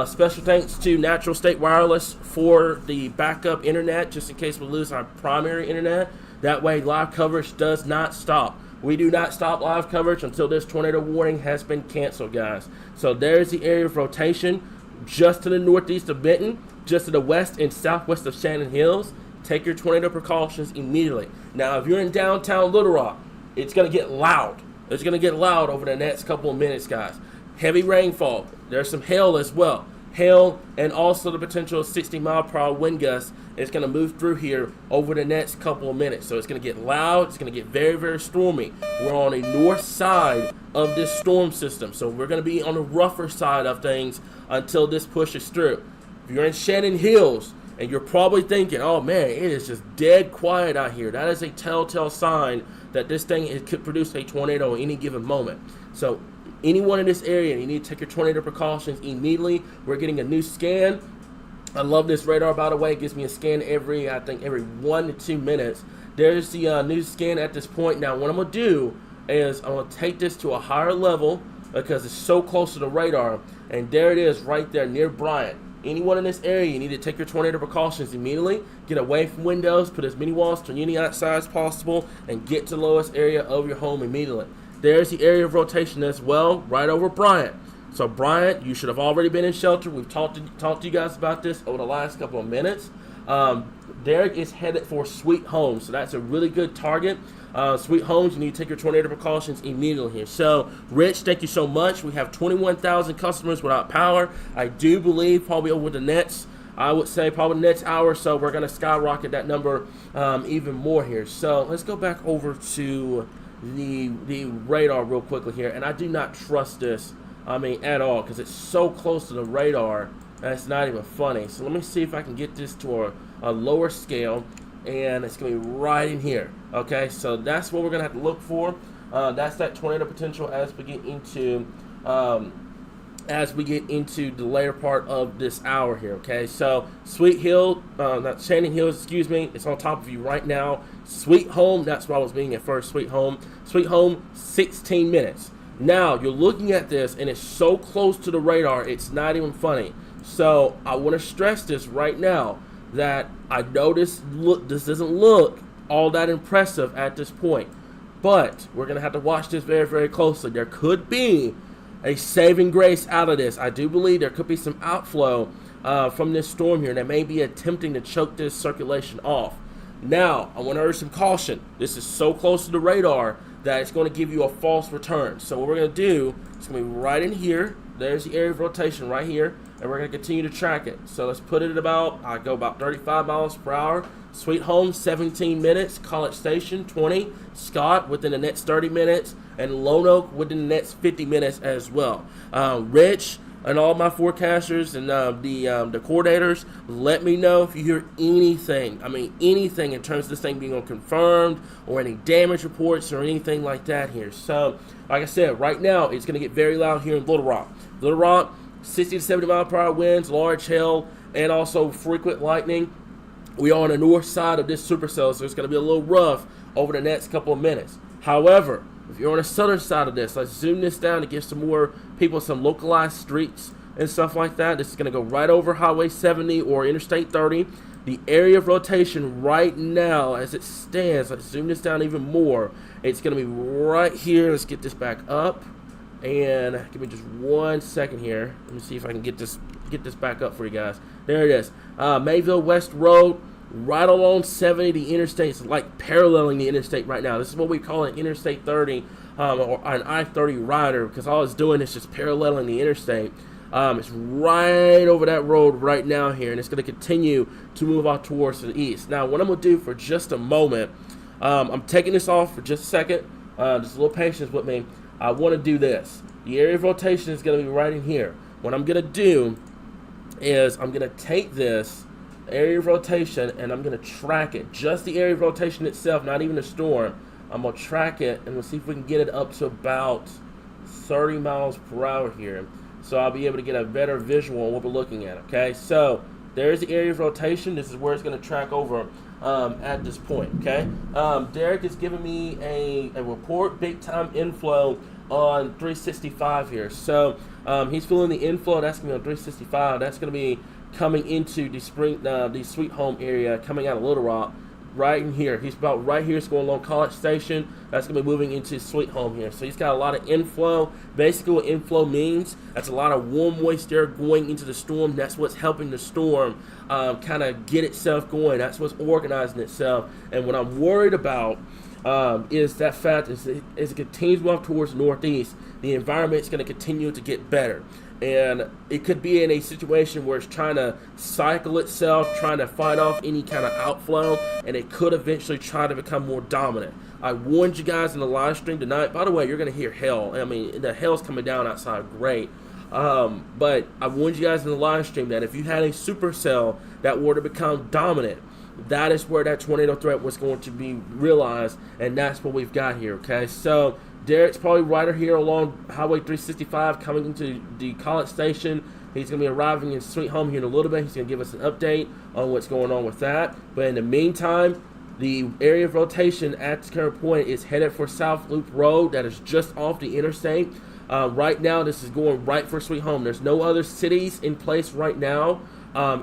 Special thanks to Natural State Wireless for the backup internet, just in case we lose our primary internet. That way live coverage does not stop. We do not stop live coverage until this tornado warning has been canceled, guys. So there's the area of rotation just to the northeast of Benton, just to the west and southwest of Shannon Hills. Take your tornado precautions immediately. Now, if you're in downtown Little Rock, it's going to get loud. It's going to get loud over the next couple of minutes, guys. Heavy rainfall. There's some hail as well. hail, and also the potential 60-mile-per-hour wind gusts is going to move through here over the next couple of minutes. So it's going to get loud. It's going to get very, very stormy. We're on a north side of this storm system, so we're going to be on the rougher side of things until this pushes through. If you're in Shannon Hills and you're probably thinking, oh man, it is just dead quiet out here, that is a telltale sign that this thing could produce a tornado at any given moment. So anyone in this area, you need to take your tornado precautions immediately. We're getting a new scan. I love this radar, by the way. It gives me a scan every 1 to 2 minutes. There's the new scan at this point. Now, what I'm going to do is I'm going to take this to a higher level because it's so close to the radar. And there it is right there near Bryant. Anyone in this area, you need to take your tornado precautions immediately. Get away from windows, put as many walls to any outside as possible, and get to the lowest area of your home immediately. There's the area of rotation as well, right over Bryant. So Bryant, you should have already been in shelter. We've talked to you guys about this over the last couple of minutes. Derek is headed for Sweet Home, so that's a really good target. Sweet Homes, you need to take your tornado precautions immediately here. So, Rich, thank you so much. We have 21,000 customers without power. I do believe probably over the next, I would say probably the next hour or so, we're going to skyrocket that number even more here. So, let's go back over to the radar real quickly here. And I do not trust this, at all, because it's so close to the radar that it's not even funny. So, let me see if I can get this to a lower scale. And it's going to be right in here. Okay, so that's what we're going to have to look for. That's that tornado potential as we get into the later part of this hour here. Okay, so Shannon Hills, excuse me, it's on top of you right now. Sweet Home, that's what I was being at first. Sweet Home, 16 minutes. Now you're looking at this, and it's so close to the radar, it's not even funny. So I want to stress this right now, that I know this doesn't look all that impressive at this point, but we're going to have to watch this very, very closely. There could be a saving grace out of this. I do believe there could be some outflow from this storm here that may be attempting to choke this circulation off. Now, I want to urge some caution. This is so close to the radar that it's going to give you a false return. So what we're going to do, it's going to be right in here. There's the area of rotation right here, and we're going to continue to track it. So let's put it at about 35 miles per hour. Sweet Home, 17 minutes. College Station, 20. Scott, within the next 30 minutes. And Lone Oak, within the next 50 minutes as well. Rich and all my forecasters and the coordinators, let me know if you hear anything. Anything in terms of this thing being confirmed or any damage reports or anything like that here. So, like I said, right now it's going to get very loud here in Little Rock. Little Rock, 60 to 70 mile per hour winds, large hail, and also frequent lightning. We are on the north side of this supercell, so it's going to be a little rough over the next couple of minutes. However, if you're on the southern side of this, let's zoom this down to give some more people some localized streets and stuff like that. This is going to go right over Highway 70 or Interstate 30. The area of rotation right now, as it stands, let's zoom this down even more. It's going to be right here. Let's get this back up. And give me just 1 second here. Let me see if I can get this back up for you guys. There it is. Mayville West Road, right along 70. The interstate is like paralleling the interstate right now. This is what we call an Interstate 30 or an I-30 rider, because all it's doing is just paralleling the interstate. It's right over that road right now here, and it's going to continue to move out towards the east. Now, what I'm going to do for just a moment, I'm taking this off for just a second. Just a little patience with me. I want to do this. The area of rotation is going to be right in here. What I'm going to do is I'm going to take this area of rotation and I'm going to track it. Just the area of rotation itself, not even the storm. I'm going to track it and we'll see if we can get it up to about 30 miles per hour here. So I'll be able to get a better visual on what we're looking at, okay? So there's the area of rotation. This is where it's going to track over at this point, okay? Derek is giving me a report, big time inflow on 365 here. So he's feeling the inflow. That's going to be on 365. That's going to be coming into the Sweet Home area, coming out of Little Rock, right in here. He's about right here. It's going along College Station. That's going to be moving into Sweet Home here. So he's got a lot of inflow. Basically what inflow means, that's a lot of warm, moist air going into the storm. That's what's helping the storm kind of get itself going. That's what's organizing itself. And what I'm worried about is that fact as it continues to move towards the northeast, the environment is going to continue to get better. and it could be in a situation where it's trying to cycle itself, trying to fight off any kind of outflow, and it could eventually try to become more dominant. I warned you guys in the live stream tonight. By the way, you're going to hear hail. I mean, the hail's coming down outside. Great. But I warned you guys in the live stream that if you had a supercell that were to become dominant, that is where that tornado threat was going to be realized, and that's what we've got here, okay? So Derek's probably right here along Highway 365 coming into the College Station. He's going to be arriving in Sweet Home here in a little bit. He's going to give us an update on what's going on with that. But in the meantime, the area of rotation at this current point is headed for South Loop Road. That is just off the interstate. Right now, this is going right for Sweet Home. There's no other cities in place right now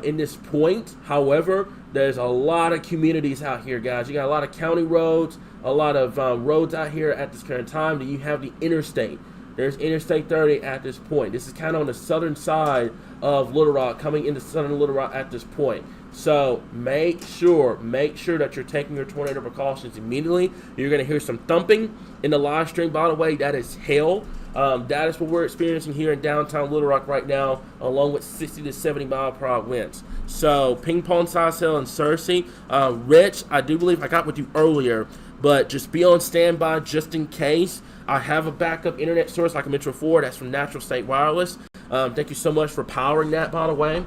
in this point. However, there's a lot of communities out here, guys. You got a lot of county roads, a lot of roads out here at this current time. Then you have the interstate. There's Interstate 30 at this point. This is kind of on the southern side of Little Rock, coming into southern Little Rock at this point. So make sure that you're taking your tornado precautions immediately. You're going to hear some thumping in the live stream. By the way, that is hail. That is what we're experiencing here in downtown Little Rock right now, along with 60 to 70 mile per hour winds. So ping pong size hail and Cersei. Rich, I do believe I got with you earlier, but just be on standby just in case. I have a backup internet source, like I mentioned before. That's from Natural State Wireless. Thank you so much for powering that, by the way.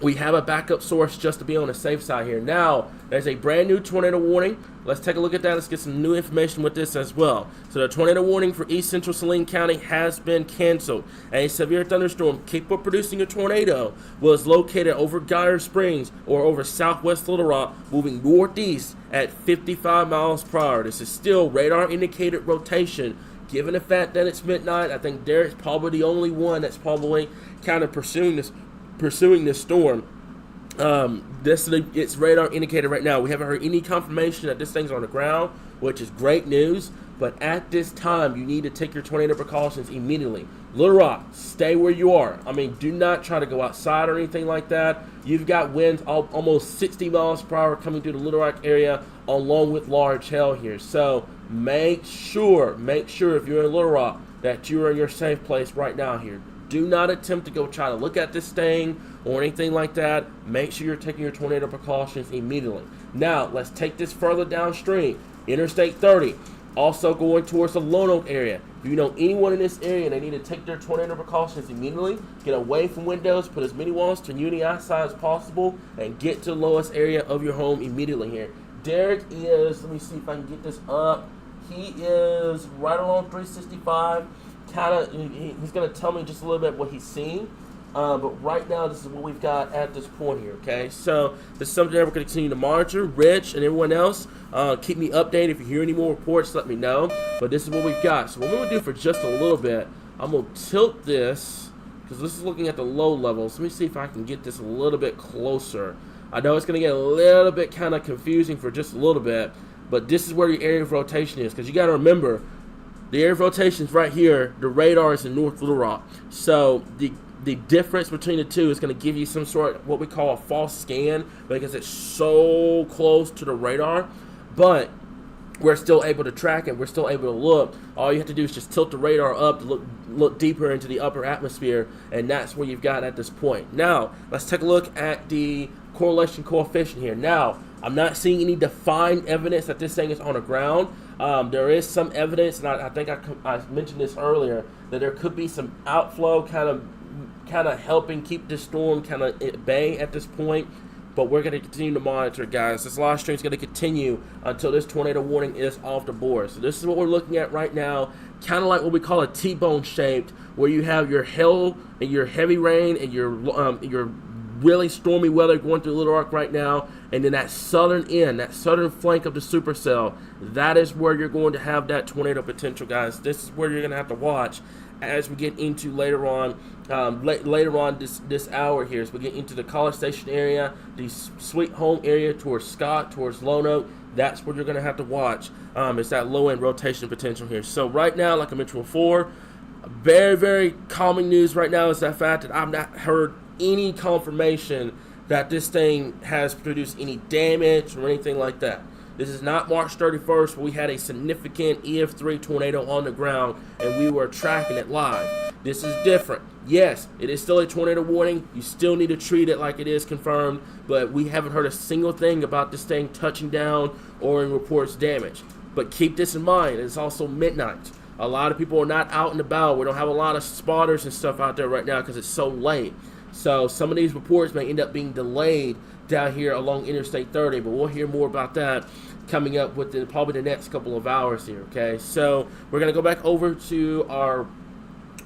We have a backup source just to be on the safe side here. Now, there's a brand new tornado warning. Let's take a look at that. Let's get some new information with this as well. So the tornado warning for East Central Saline County has been canceled. A severe thunderstorm capable of producing a tornado was located over Geyer Springs or over southwest Little Rock, moving northeast at 55 miles per hour. This is still radar indicated rotation. Given the fact that it's midnight, I think Derek's probably the only one that's probably kind of pursuing this storm. It's radar indicated right now. We haven't heard any confirmation that this thing's on the ground, which is great news. But at this time, you need to take your tornado precautions immediately. Little Rock, stay where you are. I mean, do not try to go outside or anything like that. You've got winds almost 60 miles per hour coming through the Little Rock area, along with large hail here. So make sure if you're in Little Rock that you're in your safe place right now here. Do not attempt to go try to look at this thing or anything like that. Make sure you're taking your tornado precautions immediately. Now, let's take this further downstream. Interstate 30, also going towards the Lone Oak area. If you know anyone in this area and they need to take their tornado precautions immediately, get away from windows, put as many walls to unity outside as possible, and get to the lowest area of your home immediately here. Derek is, let me see if I can get this up. He is right along 365. He's going to tell me just a little bit what he's seeing. But right now, this is what we've got at this point here, okay? So this is something that we're going to continue to monitor. Rich and everyone else, keep me updated. If you hear any more reports, let me know. But this is what we've got. So what we're going to do for just a little bit, I'm going to tilt this, because this is looking at the low levels. Let me see if I can get this a little bit closer. I know it's going to get a little bit kind of confusing for just a little bit, but this is where your area of rotation is, because you got to remember, the area of rotation is right here. The radar is in North Little Rock. So the difference between the two is going to give you some sort of what we call a false scan, because it's so close to the radar. But we're still able to track it. We're still able to look. All you have to do is just tilt the radar up to look deeper into the upper atmosphere, and that's where you've got at this point. Now, let's take a look at the correlation coefficient here. Now, I'm not seeing any defined evidence that this thing is on the ground. There is some evidence, and I think I mentioned this earlier, that there could be some outflow kind of helping keep this storm kind of at bay at this point. But we're going to continue to monitor, guys. This live stream is going to continue until this tornado warning is off the board. So this is what we're looking at right now, kind of like what we call a T-bone shaped, where you have your hail and your heavy rain and your really stormy weather going through Little Rock right now, and then that southern end, that southern flank of the supercell, that is where you're going to have that tornado potential, guys. This is where you're going to have to watch as we get into later on this hour here, as we get into the College Station area, the Sweet Home area towards Scott, towards Lone Oak. That's where you're going to have to watch. It's that low end rotation potential here. So right now, like I mentioned before, very, very calming news right now is that fact that I've not heard any confirmation that this thing has produced any damage or anything like that. This is not March 31st where we had a significant EF3 tornado on the ground and we were tracking it live. This is different. Yes, it is still a tornado warning. You still need to treat it like it is confirmed, but we haven't heard a single thing about this thing touching down or in reports damage. But keep this in mind, it's also midnight. A lot of people are not out and about. We don't have a lot of spotters and stuff out there right now because it's so late. So some of these reports may end up being delayed down here along Interstate 30, but we'll hear more about that coming up within probably the next couple of hours here, okay? So we're going to go back over to our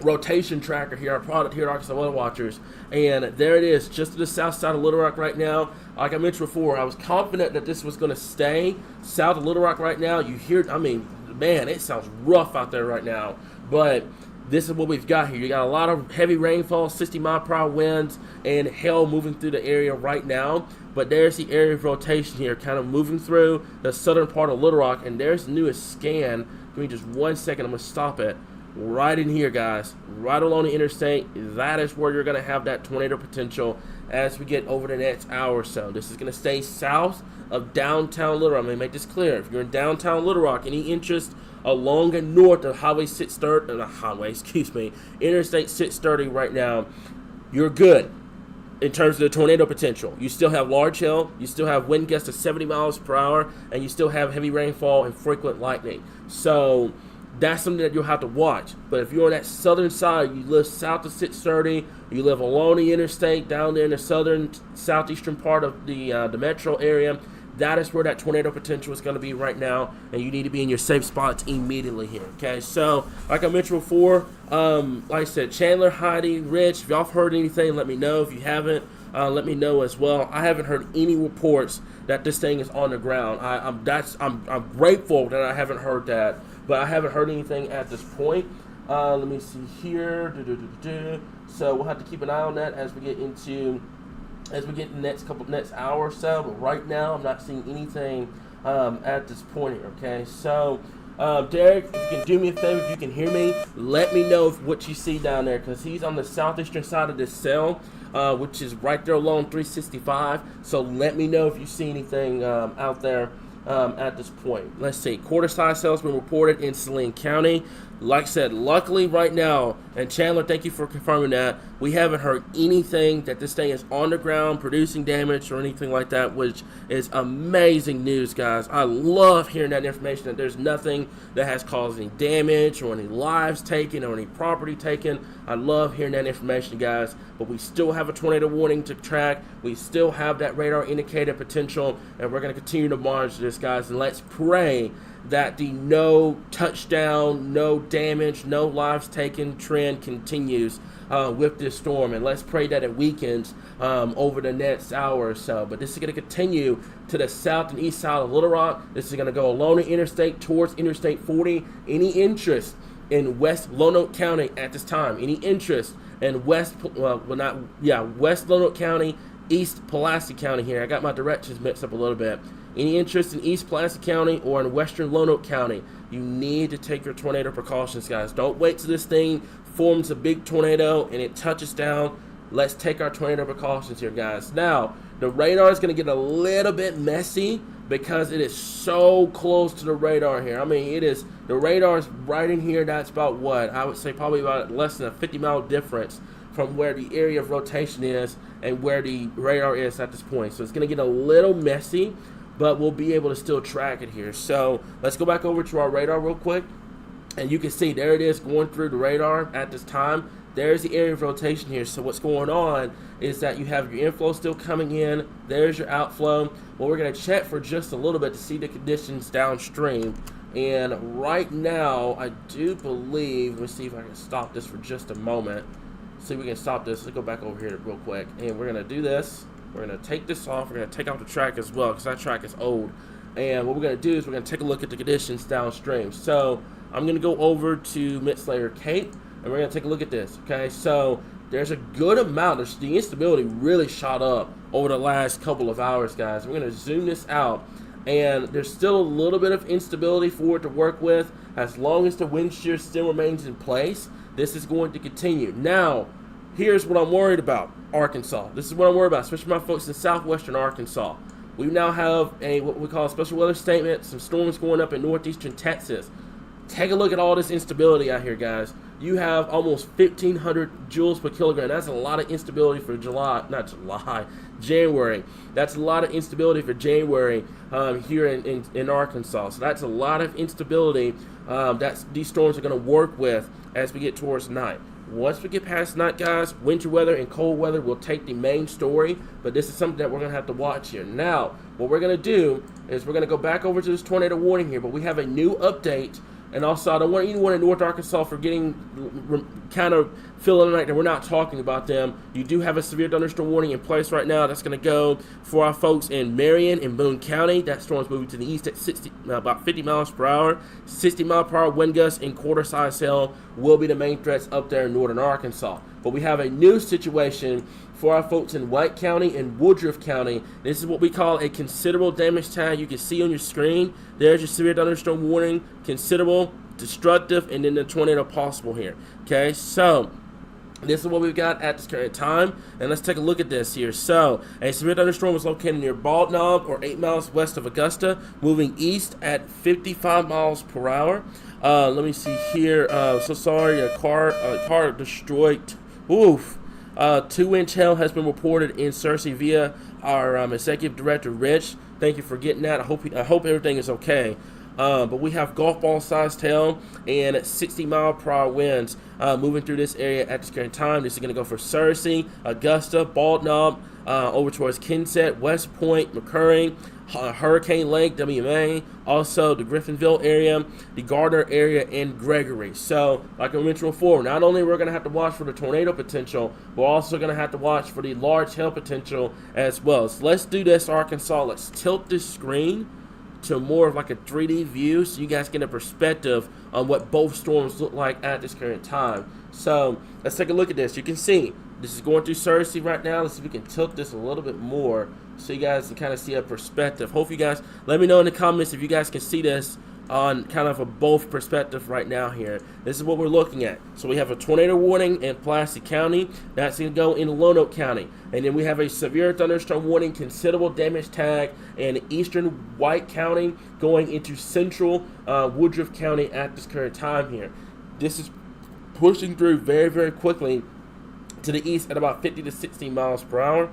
rotation tracker here, our product here at Arkansas Weather Watchers, and there it is, just to the south side of Little Rock right now. Like I mentioned before, I was confident that this was going to stay south of Little Rock right now. You hear, I mean, man, it sounds rough out there right now, but this is what we've got here. You got a lot of heavy rainfall, 60-mile-per-hour winds, and hail moving through the area right now. But there's the area of rotation here, kind of moving through the southern part of Little Rock, and there's the newest scan. Give me just 1 second. I'm going to stop it. Right in here, guys, right along the interstate. That is where you're going to have that tornado potential as we get over the next hour or so. This is going to stay south of downtown Little Rock. I'm going to make this clear. If you're in downtown Little Rock, any interest along and north of Interstate 630 right now, you're good in terms of the tornado potential. You still have large hail, you still have wind gusts of 70 miles per hour, and you still have heavy rainfall and frequent lightning. So that's something that you'll have to watch. But if you're on that southern side, you live south of 630, you live along the interstate down there in the southern southeastern part of the metro area, that is where that tornado potential is going to be right now, and you need to be in your safe spots immediately here, okay? So, like I mentioned before, like I said, Chandler, Heidi, Rich, if y'all have heard anything, let me know. If you haven't, let me know as well. I haven't heard any reports that this thing is on the ground. I'm grateful that I haven't heard that, but I haven't heard anything at this point. Let me see here. So we'll have to keep an eye on that as we get the next hour or so. But right now, I'm not seeing anything at this point here. Okay, so Derek, if you can do me a favor, if you can hear me, let me know what you see down there, because he's on the southeastern side of this cell, which is right there along 365. So let me know if you see anything out there at this point. Let's see. Quarter-size cells been reported in Saline County. Like I said, luckily right now, and Chandler, thank you for confirming that, we haven't heard anything that this thing is on the ground producing damage or anything like that, which is amazing news, guys. I love hearing that information, that there's nothing that has caused any damage or any lives taken or any property taken. I love hearing that information, guys. But we still have a tornado warning to track. We still have that radar indicator potential, and we're going to continue to monitor this, guys. And let's pray that the no touchdown, no damage, no lives taken trend continues with this storm. And let's pray that it weakens over the next hour or so. But this is going to continue to the south and east side of Little Rock. This is going to go along the interstate towards Interstate 40. Any interest in West Lonoke County at this time? Any interest in West Lonoke County, East Pulaski County here? I got my directions mixed up a little bit. Any interest in East Pulaski County or in Western Lonoke County, you need to take your tornado precautions, guys. Don't wait till this thing forms a big tornado and it touches down. Let's take our tornado precautions here, guys. Now, the radar is going to get a little bit messy because it is so close to the radar here. I mean, the radar is right in here. That's about what? I would say probably about less than a 50-mile difference from where the area of rotation is and where the radar is at this point. So it's going to get a little messy, but we'll be able to still track it here. So let's go back over to our radar real quick. And you can see there it is going through the radar at this time. There's the area of rotation here. So what's going on is that you have your inflow still coming in. There's your outflow. Well, we're going to check for just a little bit to see the conditions downstream. And right now, I do believe, let me see if I can stop this for just a moment. See if we can stop this. Let's go back over here real quick. And we're going to do this. We're going to take this off. We're going to take off the track as well because that track is old. And what we're going to do is we're going to take a look at the conditions downstream. So I'm going to go over to Mid-Slayer Cape, and we're going to take a look at this. Okay, so there's a good amount. The instability really shot up over the last couple of hours, guys. We're going to zoom this out. And there's still a little bit of instability for it to work with. As long as the wind shear still remains in place, this is going to continue. Now, here's what I'm worried about, Arkansas. This is what I'm worried about, especially my folks in southwestern Arkansas. We now have what we call a special weather statement, some storms going up in northeastern Texas. Take a look at all this instability out here, guys. You have almost 1,500 joules per kilogram. That's a lot of instability for January. That's a lot of instability for January here in Arkansas. So that's a lot of instability that these storms are going to work with as we get towards night. Once we get past night, guys, winter weather and cold weather will take the main story, but this is something that we're going to have to watch here. Now, what we're going to do is we're going to go back over to this tornado warning here, but we have a new update. And also, I don't want anyone in North Arkansas for getting kind of feeling like that we're not talking about them. You do have a severe thunderstorm warning in place right now. That's going to go for our folks in Marion and Boone County. That storm's moving to the east at about 50 miles per hour. 60 mile per hour wind gusts and quarter-size hail will be the main threats up there in northern Arkansas. But we have a new situation for our folks in White County and Woodruff County. This is what we call a considerable damage tag. You can see on your screen, there's your severe thunderstorm warning, considerable, destructive, and then the tornado possible here. Okay, so this is what we've got at this current time, and let's take a look at this here. So, a severe thunderstorm was located near Bald Knob, or 8 miles west of Augusta, moving east at 55 miles per hour. Let me see here. So sorry, a car destroyed. Oof. 2-inch hail has been reported in Searcy via our executive director, Rich. Thank you for getting that. I hope everything is okay. But we have golf ball sized hail and 60 mile per hour winds moving through this area at this current time. This is going to go for Searcy, Augusta, Bald Knob, over towards Kensett, West Point, McCurry, Hurricane Lake, WMA, also the Griffinville area, the Gardner area, and Gregory. So, like I mentioned before, not only we're going to have to watch for the tornado potential, we're also going to have to watch for the large hail potential as well. So let's do this, Arkansas. Let's tilt this screen to more of like a 3D view so you guys get a perspective on what both storms look like at this current time. So let's take a look at this. You can see this is going through Searcy right now. Let's see if we can tilt this a little bit more so you guys can kind of see a perspective. Hope you guys, let me know in the comments if you guys can see this on kind of a both perspective right now here. This is what we're looking at. So we have a tornado warning in Pulaski County. That's going to go in Lonoke County. And then we have a severe thunderstorm warning, considerable damage tag in eastern White County going into central Woodruff County at this current time here. This is pushing through very, very quickly to the east at about 50 to 60 miles per hour.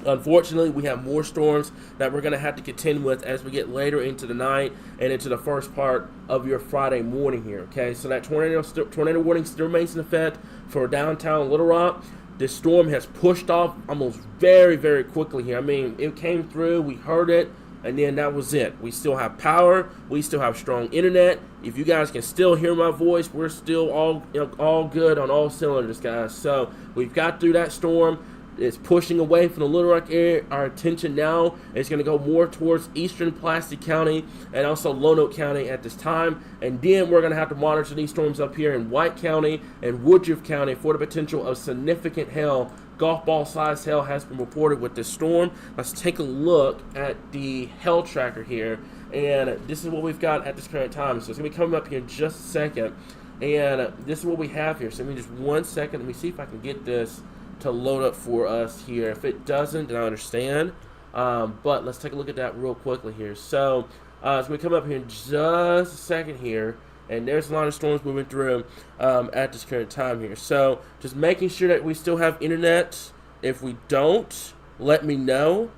Unfortunately, we have more storms that we're going to have to contend with as we get later into the night and into the first part of your Friday morning here, okay? So that tornado warning still remains in effect for downtown Little Rock. This storm has pushed off almost very, very quickly here. I mean, it came through, we heard it, and then that was it. We still have power. We still have strong internet. If you guys can still hear my voice, we're still all good on all cylinders, guys. So we've got through that storm. It's pushing away from the Little Rock area. Our attention now is going to go more towards eastern Pulaski County and also Lonoke County at this time. And then we're going to have to monitor these storms up here in White County and Woodruff County for the potential of significant hail. Golf ball size hail has been reported with this storm. Let's take a look at the hail tracker here. And this is what we've got at this current time. So it's going to be coming up here in just a second. And this is what we have here. So give me just 1 second. Let me see if I can get this to load up for us here. If it doesn't, then I understand. But let's take a look at that real quickly here. So it's going to come up here in just a second here. And there's a lot of storms moving through at this current time here. So just making sure that we still have internet. If we don't, let me know.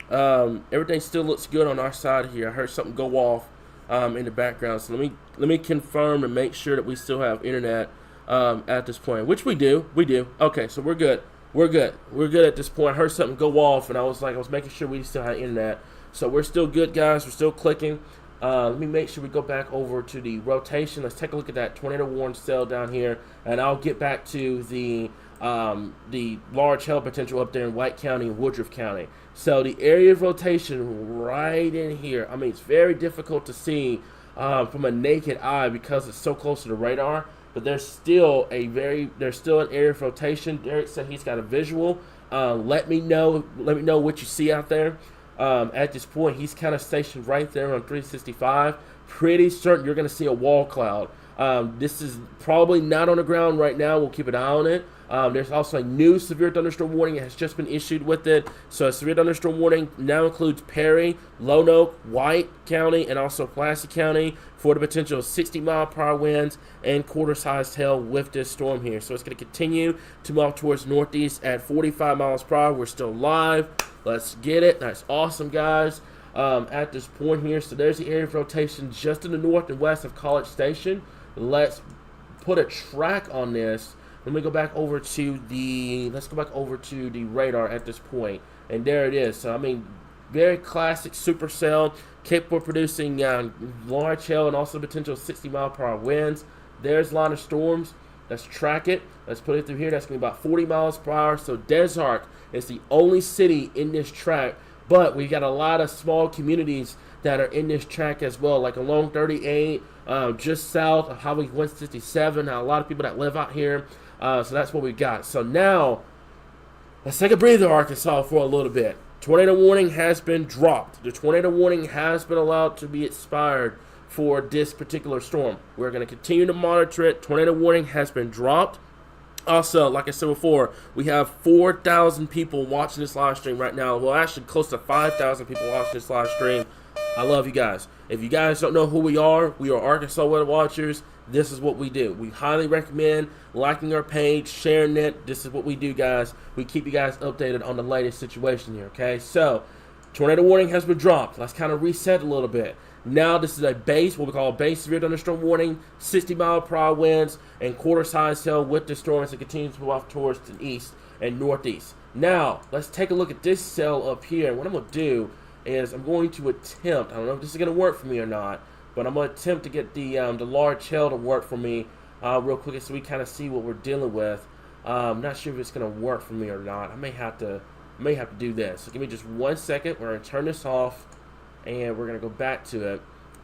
Everything still looks good on our side here. I heard something go off in the background. So let me confirm and make sure that we still have internet at this point, which we do. Okay, so we're good. We're good at this point. I heard something go off, and I was making sure we still had internet. So we're still good, guys. We're still clicking. Let me make sure we go back over to the rotation. Let's take a look at that tornado warning cell down here, and I'll get back to the large hail potential up there in White County and Woodruff County. So the area of rotation right in here. I mean, it's very difficult to see from a naked eye because it's so close to the radar. But there's still an area of rotation. Derek said he's got a visual. Let me know what you see out there. At this point, he's kind of stationed right there on 365. Pretty certain you're going to see a wall cloud. This is probably not on the ground right now. We'll keep an eye on it. There's also a new severe thunderstorm warning that has just been issued with it. So a severe thunderstorm warning now includes Perry, Lonoke, White County, and also Pulaski County for the potential of 60-mile-per-hour winds and quarter-sized hail with this storm here. So it's going to continue to move towards northeast at 45 miles per hour. We're still live. Let's get it. That's awesome, guys. At this point here, so there's the area of rotation just to the north and west of College Station. Let's put a track on this. Let me go back over to the radar at this point, and there it is. So I mean, very classic supercell, capable of producing large hail and also potential 60-mile-per-hour winds. There's a line of storms. Let's track it. Let's put it through here. That's going to be about 40 miles per hour. So Des Arc is the only city in this track, but we got a lot of small communities that are in this track as well, like along 38, just south of Highway 167. Now, a lot of people that live out here. So that's what we got. So now, let's take a breather, Arkansas, for a little bit. Tornado warning has been dropped. The tornado warning has been allowed to be expired for this particular storm. We're going to continue to monitor it. Tornado warning has been dropped. Also, like I said before, we have 4,000 people watching this live stream right now. Well, actually, close to 5,000 people watching this live stream. I love you guys. If you guys don't know who we are Arkansas Weather Watchers. This is what we do. We highly recommend liking our page, sharing it. This is what we do, guys. We keep you guys updated on the latest situation here, okay? So, tornado warning has been dropped. Let's kind of reset a little bit. Now, this is a base, what we call a base severe thunderstorm warning, 60-mile-per-hour winds, and quarter-size hail with the storm as it continues to move off towards the east and northeast. Now, let's take a look at this cell up here. What I'm going to do is I'm going to attempt, I don't know if this is going to work for me or not, but I'm going to attempt to get the large hail to work for me real quick so we kind of see what we're dealing with. I'm not sure if it's going to work for me or not. I may have to do this. So give me just 1 second. We're going to turn this off, and we're going to go back to it,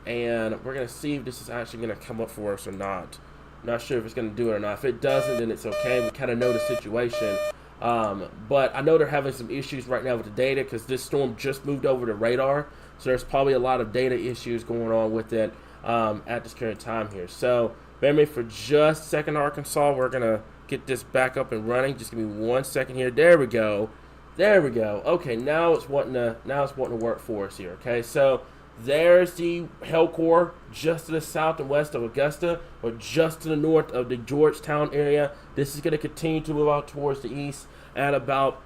and we're going to see if this is actually going to come up for us or not. I'm not sure if it's going to do it or not. If it doesn't, then it's okay. We kind of know the situation. But I know they're having some issues right now with the data because this storm just moved over to radar. So there's probably a lot of data issues going on with it at this current time here. So bear with me for just a second, Arkansas. We're going to get this back up and running. Just give me 1 second here. There we go. There we go. Okay, now it's wanting to work for us here. Okay, so there's the hail core just to the south and west of Augusta, or just to the north of the Georgetown area. This is going to continue to move out towards the east at about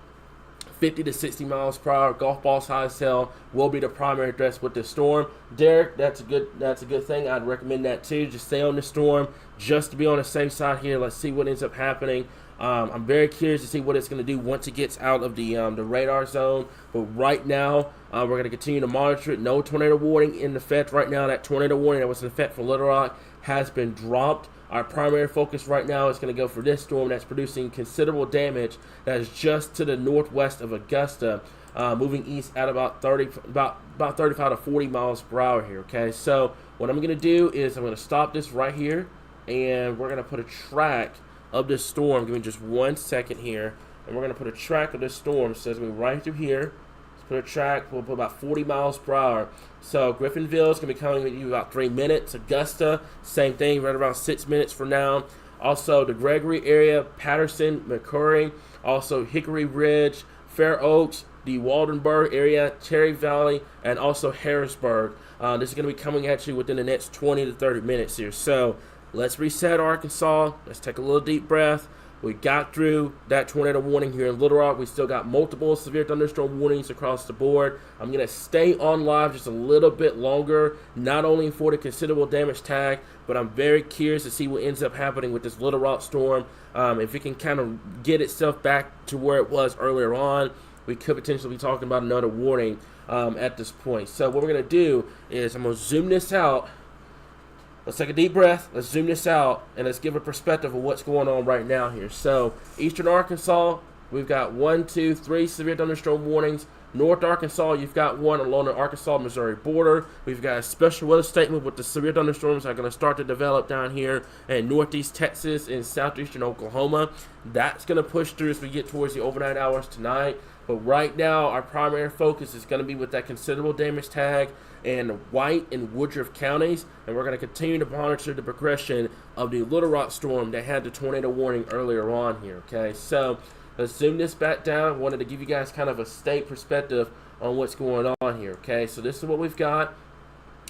50 to 60 miles per hour. Golf ball size hail will be the primary threat with this storm. Derek, that's a good thing. I'd recommend that too. Just stay on the storm, just to be on the safe side here. Let's see what ends up happening. I'm very curious to see what it's going to do once it gets out of the radar zone. But right now, we're going to continue to monitor it. No tornado warning in effect right now. That tornado warning that was in effect for Little Rock has been dropped. Our primary focus right now is going to go for this storm that's producing considerable damage. That is just to the northwest of Augusta, moving east at about 35 to 40 miles per hour here. Okay, so what I'm going to do is I'm going to stop this right here, and we're going to put a track of this storm. Give me just 1 second here, and we're going to put a track of this storm. So it's going to be right through here. Let's put a track. We'll put about 40 miles per hour. So Griffinville is going to be coming with you about 3 minutes. Augusta, same thing, right around 6 minutes from now. Also the Gregory area, Patterson, McCurry, also Hickory Ridge, Fair Oaks, the Waldenburg area, Cherry Valley, and also Harrisburg. This is going to be coming at you within the next 20 to 30 minutes here. So let's reset Arkansas. Let's take a little deep breath. We got through that tornado warning here in Little Rock. We still got multiple severe thunderstorm warnings across the board. I'm going to stay on live just a little bit longer, not only for the considerable damage tag, but I'm very curious to see what ends up happening with this Little Rock storm. If it can kind of get itself back to where it was earlier on, we could potentially be talking about another warning at this point. So what we're going to do is I'm going to zoom this out. Let's take a deep breath, let's zoom this out, and let's give a perspective of what's going on right now here. So, eastern Arkansas, we've got 1, 2, 3 severe thunderstorm warnings. North Arkansas, you've got one along the Arkansas-Missouri border. We've got a special weather statement with the severe thunderstorms that are going to start to develop down here in northeast Texas and southeastern Oklahoma. That's going to push through as we get towards the overnight hours tonight. But right now, our primary focus is going to be with that considerable damage tag in White and Woodruff counties, and we're going to continue to monitor the progression of the Little Rock storm that had the tornado warning earlier on here. Okay, so let's zoom this back down. I wanted to give you guys kind of a state perspective on what's going on here. Okay, so this is what we've got.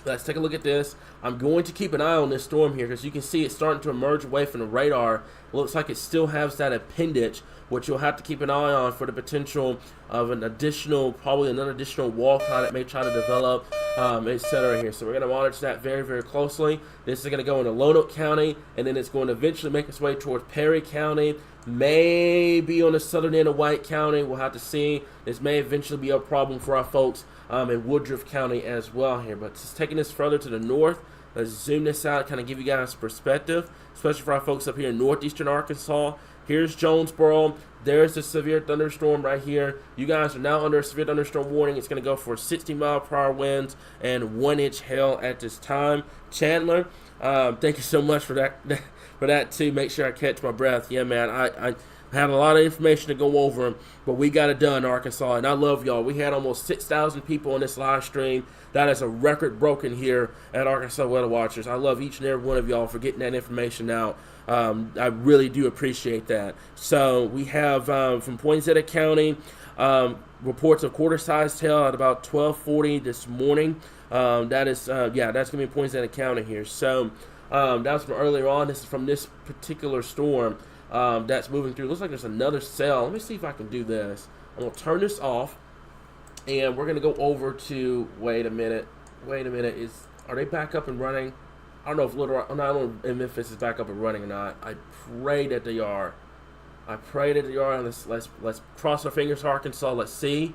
Let's take a look at this. I'm going to keep an eye on this storm here because you can see it's starting to emerge away from the radar. It looks like it still has that appendage, which you'll have to keep an eye on for the potential of an additional, probably another additional wall cloud that may try to develop, etc. here. So we're going to monitor that very, very closely. This is going to go into Lonoke County, and then it's going to eventually make its way towards Perry County, maybe on the southern end of White County. We'll have to see. This may eventually be a problem for our folks in Woodruff County as well here. But just taking this further to the north, let's zoom this out, kind of give you guys perspective, especially for our folks up here in northeastern Arkansas. Here's Jonesboro. There's the severe thunderstorm right here. You guys are now under a severe thunderstorm warning. It's going to go for 60-mile-per-hour winds and 1-inch hail at this time. Chandler, thank you so much for that too. Make sure I catch my breath. Yeah, man, I had a lot of information to go over, but we got it done, Arkansas, and I love y'all. We had almost 6,000 people on this live stream. That is a record broken here at Arkansas Weather Watchers. I love each and every one of y'all for getting that information out. I really do appreciate that. So we have from Poinsett County reports of quarter-sized hail at about 12:40 this morning. That's going to be Poinsett County here. So that was from earlier on. This is from this particular storm that's moving through. Looks like there's another cell. Let me see if I can do this. I'm going to turn this off, and we're going to go over to, wait a minute, are they back up and running? I don't know if I don't know if Memphis is back up and running or not. I pray that they are. And let's cross our fingers, Arkansas. Let's see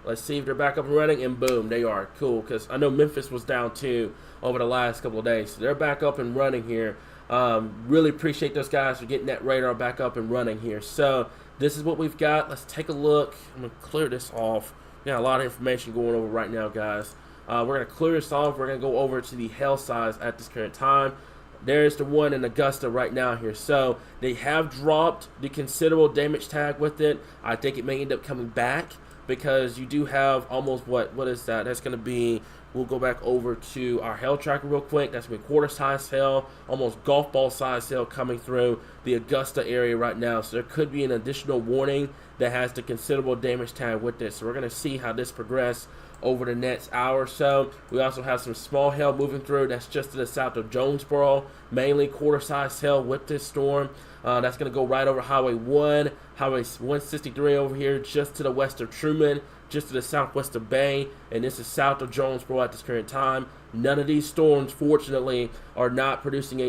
if they're back up and running, and boom, they are. Cool, because I know Memphis was down too over the last couple of days. So they're back up and running here. Really appreciate those guys for getting that radar back up and running here. So this is what we've got. Let's take a look. I'm going to clear this off. We got a lot of information going over right now, guys. We're going to clear this off. We're going to go over to the hail size at this current time. There's the one in Augusta right now here. So they have dropped the considerable damage tag with it. I think it may end up coming back because you do have almost, what is that? That's going to be, we'll go back over to our hail tracker real quick. That's going to be quarter-size hail, almost golf ball-size hail coming through the Augusta area right now. So there could be an additional warning that has the considerable damage tag with it. So we're going to see how this progresses over the next hour or so. We also have some small hail moving through. That's just to the south of Jonesboro, mainly quarter-size hail with this storm. That's going to go right over Highway 1, Highway 163 over here, just to the west of Truman, just to the southwest of Bay, and this is south of Jonesboro at this current time. None of these storms, fortunately, are not producing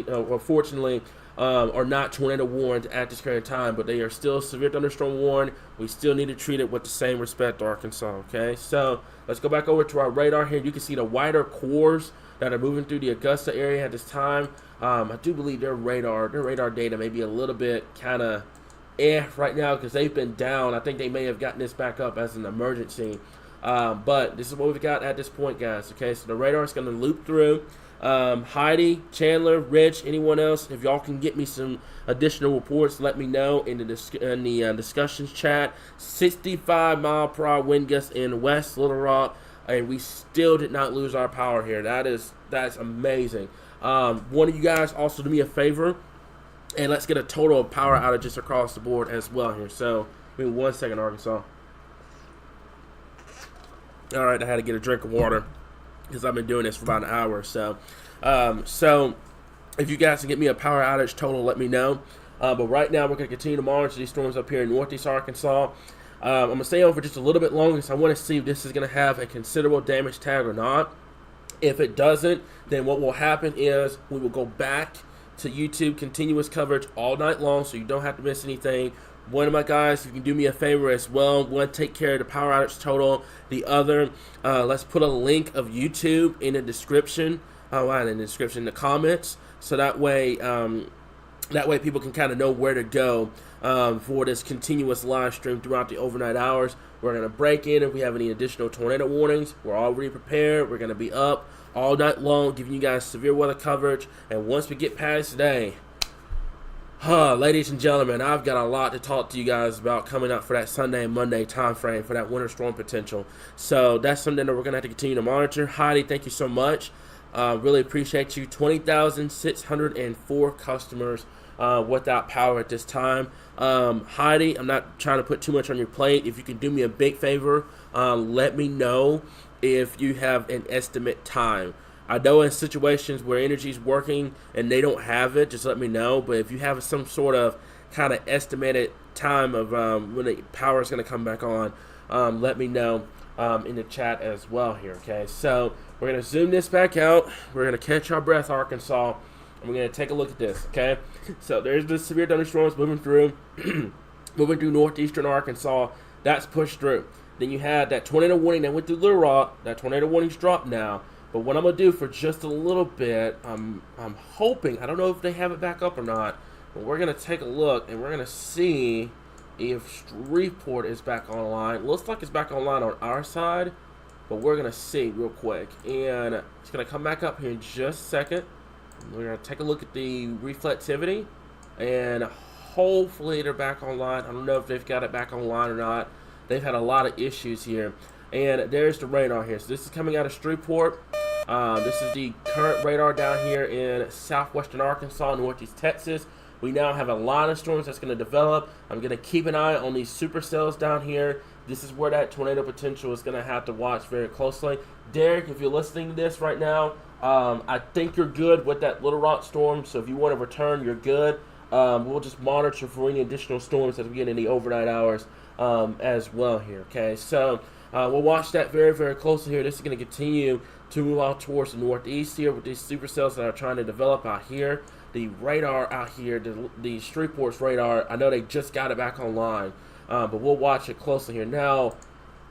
are not tornado warned at this current time, but they are still severe thunderstorm warned. We still need to treat it with the same respect, Arkansas, okay? So let's go back over to our radar here. You can see the wider cores that are moving through the Augusta area at this time. I do believe their radar data may be a little bit kind of right now because they've been down. I think they may have gotten this back up as an emergency. But this is what we've got at this point, guys, okay? So the radar is going to loop through. Heidi, Chandler, Rich, anyone else, if y'all can get me some additional reports, let me know in the discussions chat. 65-mile-per-hour wind gusts in West Little Rock, and we still did not lose our power here. That's amazing. One of you guys also do me a favor, and let's get a total of power outages across the board as well here. So, give me 1 second, Arkansas. All right, I had to get a drink of water because I've been doing this for about an hour or so. So if you guys can get me a power outage total, let me know. But right now, we're going to continue to monitor these storms up here in northeast Arkansas. I'm going to stay on for just a little bit longer because I want to see if this is going to have a considerable damage tag or not. If it doesn't, then what will happen is we will go back to YouTube continuous coverage all night long so you don't have to miss anything. One of my guys, if you can do me a favor as well, one, take care of the power outage total. The other, let's put a link of YouTube in the description, in the comments, so that way people can kind of know where to go for this continuous live stream throughout the overnight hours. We're going to break in if we have any additional tornado warnings. We're already prepared. We're going to be up all night long, giving you guys severe weather coverage. And once we get past today, Ladies and gentlemen, I've got a lot to talk to you guys about coming up for that Sunday and Monday time frame for that winter storm potential. So that's something that we're going to have to continue to monitor. Heidi, thank you so much. Really appreciate you. 20,604 customers without power at this time. Heidi, I'm not trying to put too much on your plate. If you can do me a big favor, let me know if you have an estimate time. I know in situations where energy's working and they don't have it, just let me know. But if you have some sort of kind of estimated time of when the power is going to come back on, let me know in the chat as well here, okay? So we're going to zoom this back out. We're going to catch our breath, Arkansas, and we're going to take a look at this, okay? So there's the severe thunderstorms moving through, moving through northeastern Arkansas. That's pushed through. Then you had that tornado warning that went through Little Rock. That tornado warning's dropped now. But what I'm going to do for just a little bit, I'm hoping, I don't know if they have it back up or not, but we're going to take a look and we're going to see if Shreveport is back online. Looks like it's back online on our side, but we're going to see real quick. And it's going to come back up here in just a second. We're going to take a look at the reflectivity, and hopefully they're back online. I don't know if they've got it back online or not. They've had a lot of issues here. And there's the radar here. So this is coming out of Shreveport. This is the current radar down here in southwestern Arkansas, northeast Texas. We now have a line of storms that's going to develop. I'm going to keep an eye on these supercells down here. This is where that tornado potential is going to have to watch very closely. Derek, if you're listening to this right now, I think you're good with that Little Rock storm. So if you want to return, you're good. We'll just monitor for any additional storms as we get in the overnight hours as well here. Okay, so we'll watch that very, very closely here. This is going to continue to move out towards the northeast here with these supercells that are trying to develop out here. The radar out here, the Shreveport's radar, I know they just got it back online, but we'll watch it closely here. Now,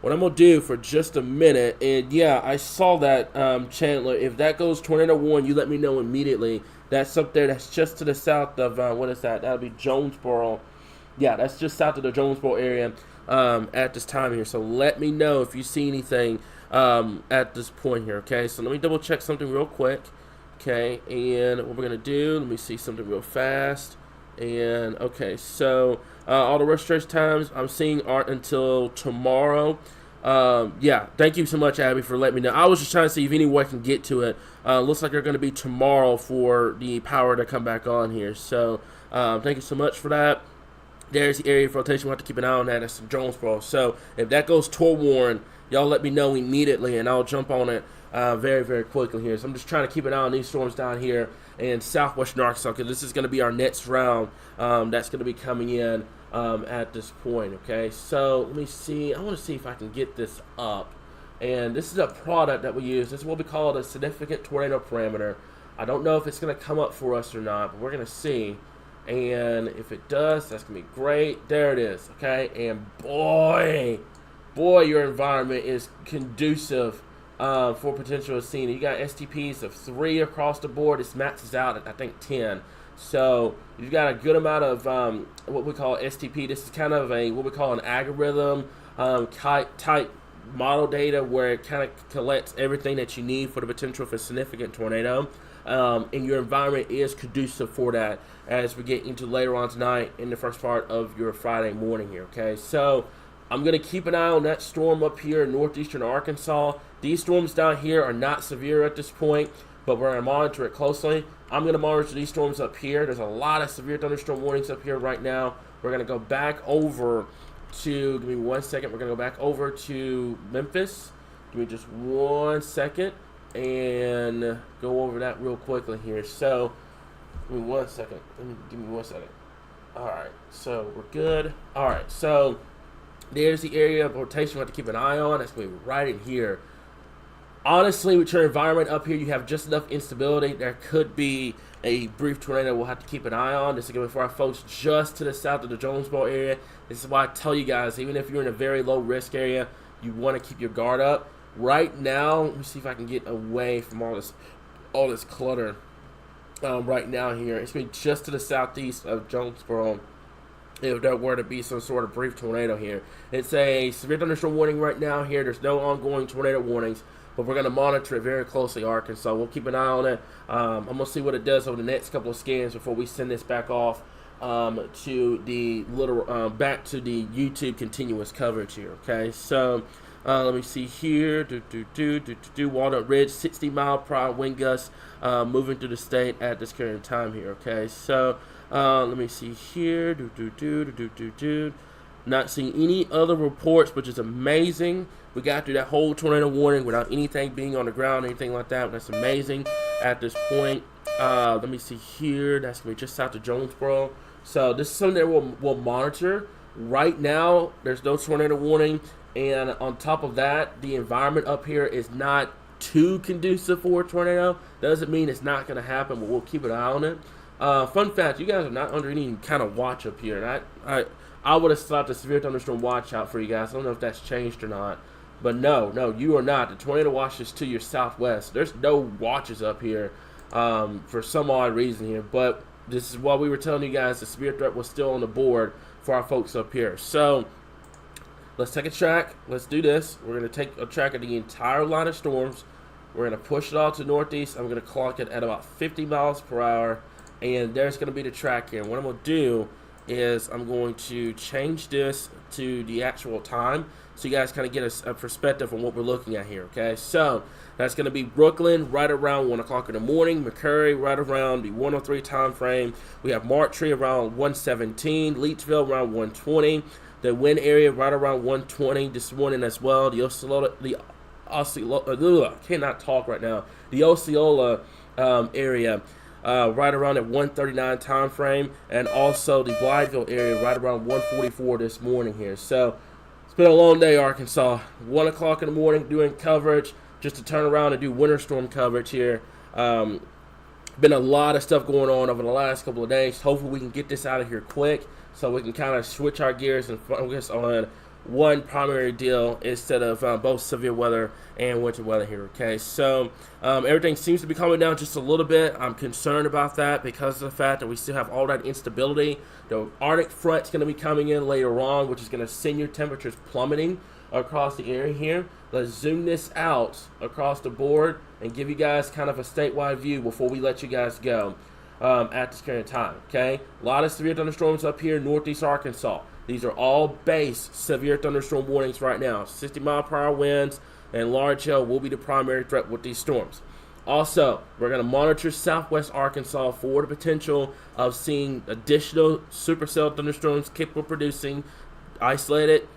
what I'm going to do for just a minute, and yeah, I saw that, Chandler. If that goes tornado 1, you let me know immediately. That's up there. That's just to the south of, what is that? That'll be Jonesboro. Yeah, that's just south of the Jonesboro area at this time here. So let me know if you see anything at this point here, okay? So let me double check something real quick, okay? And what we're going to do, let me see something real fast. And, okay, so all the restoration times I'm seeing aren't until tomorrow. Yeah, thank you so much, Abby, for letting me know. I was just trying to see if any way I can get to it. Looks like they're going to be tomorrow for the power to come back on here. So thank you so much for that. There's the area of rotation. We'll have to keep an eye on that. That's Jonesboro. So if that goes toward Warren, y'all let me know immediately, and I'll jump on it very, very quickly here. So I'm just trying to keep an eye on these storms down here in southwestern Arkansas, because this is going to be our next round that's going to be coming in at this point, okay? So let me see. I want to see if I can get this up. And this is a product that we use. This is what we call a significant tornado parameter. I don't know if it's going to come up for us or not, but we're going to see. And if it does, that's going to be great. There it is, okay? And boy, your environment is conducive for potential scene. You got STPs of 3 across the board. This maxes out at, I think, 10. So you've got a good amount of what we call STP. This is kind of what we call an algorithm type model data, where it kind of collects everything that you need for the potential for a significant tornado. And your environment is conducive for that as we get into later on tonight in the first part of your Friday morning here, okay? So I'm going to keep an eye on that storm up here in northeastern Arkansas. These storms down here are not severe at this point, but we're going to monitor it closely. I'm going to monitor these storms up here. There's a lot of severe thunderstorm warnings up here right now. We're going to go back over to, give me 1 second, we're going to go back over to Memphis. Give me just 1 second and go over that real quickly here. So, give me 1 second. Give me 1 second. Alright, so we're good. Alright, so there's the area of rotation we have to keep an eye on. That's going to be right in here. Honestly, with your environment up here, you have just enough instability. There could be a brief tornado we'll have to keep an eye on. This is going to be for our folks just to the south of the Jonesboro area. This is why I tell you guys, even if you're in a very low risk area, you want to keep your guard up. Right now, let me see if I can get away from all this clutter. Right now here, it's going to be just to the southeast of Jonesboro. If there were to be some sort of brief tornado here, it's a severe thunderstorm warning right now here. There's no ongoing tornado warnings, but we're going to monitor it very closely, Arkansas. We'll keep an eye on it. I'm going to see what it does over the next couple of scans before we send this back off to the little back to the YouTube continuous coverage here. Okay, so let me see here. Walnut Ridge, 60-mile-per-hour wind gusts moving through the state at this current time here. Okay, so let me see here. Not seeing any other reports, which is amazing. We got through that whole tornado warning without anything being on the ground, anything like that. That's amazing at this point. Let me see here. That's going to be just south of Jonesboro. So this is something that we'll monitor. Right now, there's no tornado warning. And on top of that, the environment up here is not too conducive for a tornado. Doesn't mean it's not going to happen, but we'll keep an eye on it. Fun fact, you guys are not under any kind of watch up here. And I would have stopped the severe thunderstorm watch out for you guys. I don't know if that's changed or not. But no, you are not. The tornado watch is to your southwest. There's no watches up here for some odd reason here. But this is what we were telling you guys. The severe threat was still on the board for our folks up here. So let's take a track. Let's do this. We're going to take a track of the entire line of storms. We're going to push it all to northeast. I'm going to clock it at about 50 miles per hour. And there's going to be the track here. And what I'm going to do is I'm going to change this to the actual time so you guys kind of get a perspective on what we're looking at here, okay? So that's going to be Brooklyn right around 1 o'clock in the morning, McCurry right around the 103 time frame. We have Martree around 117, Leechville around 120, the wind area right around 120 this morning as well. The Osceola, cannot talk right now. The Osceola area right around at 139 time frame, and also the Blytheville area right around 144 this morning here. So it's been a long day, Arkansas. 1 o'clock in the morning doing coverage just to turn around and do winter storm coverage here. Been a lot of stuff going on over the last couple of days. Hopefully we can get this out of here quick so we can kind of switch our gears and focus on one primary deal instead of both severe weather and winter weather here, okay? So everything seems to be coming down just a little bit. I'm concerned about that because of the fact that we still have all that instability. The Arctic front's going to be coming in later on, which is going to send your temperatures plummeting across the area here. Let's zoom this out across the board and give you guys kind of a statewide view before we let you guys go at this current time, okay? A lot of severe thunderstorms up here in northeast Arkansas. These are all base severe thunderstorm warnings right now. 60-mile-per-hour winds and large hail will be the primary threat with these storms. Also, we're going to monitor southwest Arkansas for the potential of seeing additional supercell thunderstorms capable of producing isolated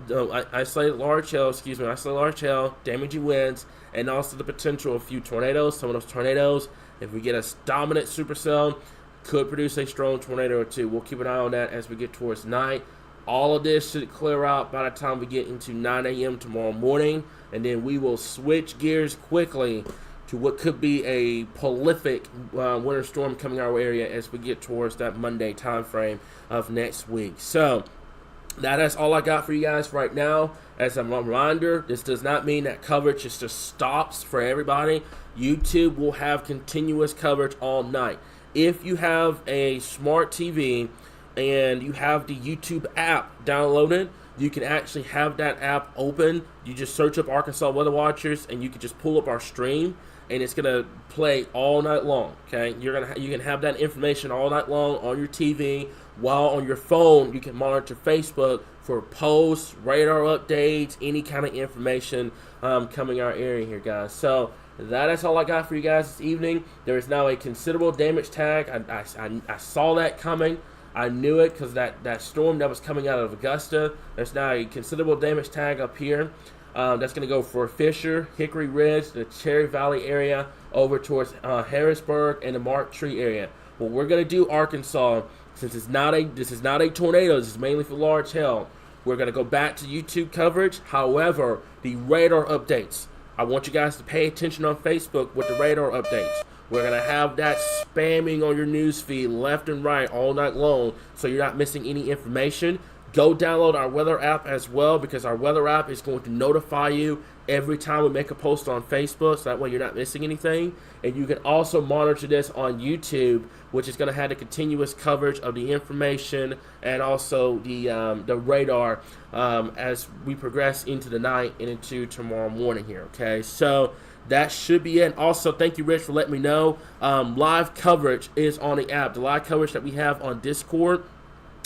large hail, damaging winds, and also the potential of a few tornadoes. Some of those tornadoes, if we get a dominant supercell, could produce a strong tornado or two. We'll keep an eye on that as we get towards night. All of this should clear out by the time we get into 9 a.m. tomorrow morning, and then we will switch gears quickly to what could be a prolific winter storm coming our area as we get towards that Monday time frame of next week. So that's all I got for you guys right now. As a reminder, this does not mean that coverage just stops for everybody. YouTube will have continuous coverage all night. If you have a smart TV and you have the YouTube app downloaded, you can actually have that app open. You just search up Arkansas Weather Watchers and you can just pull up our stream and it's gonna play all night long. Okay, you can have that information all night long on your TV, while on your phone you can monitor Facebook for posts, radar updates, any kind of information coming our area here, guys. So that is all I got for you guys this evening. There is now a considerable damage tag. I saw that coming. I knew it because that storm that was coming out of Augusta. There's now a considerable damage tag up here. That's going to go for Fisher, Hickory Ridge, the Cherry Valley area, over towards Harrisburg and the Martree area. What we're going to do, Arkansas, since this is not a tornado, this is mainly for large hail, we're going to go back to YouTube coverage. However, the radar updates, I want you guys to pay attention on Facebook with the radar updates. We're going to have that spamming on your news feed left and right all night long so you're not missing any information. Go download our weather app as well, because our weather app is going to notify you every time we make a post on Facebook, so that way you're not missing anything. And you can also monitor this on YouTube, which is going to have the continuous coverage of the information and also the radar as we progress into the night and into tomorrow morning here, okay? So that should be it. And also, thank you, Rich, for letting me know. Live coverage is on the app. The live coverage that we have on Discord,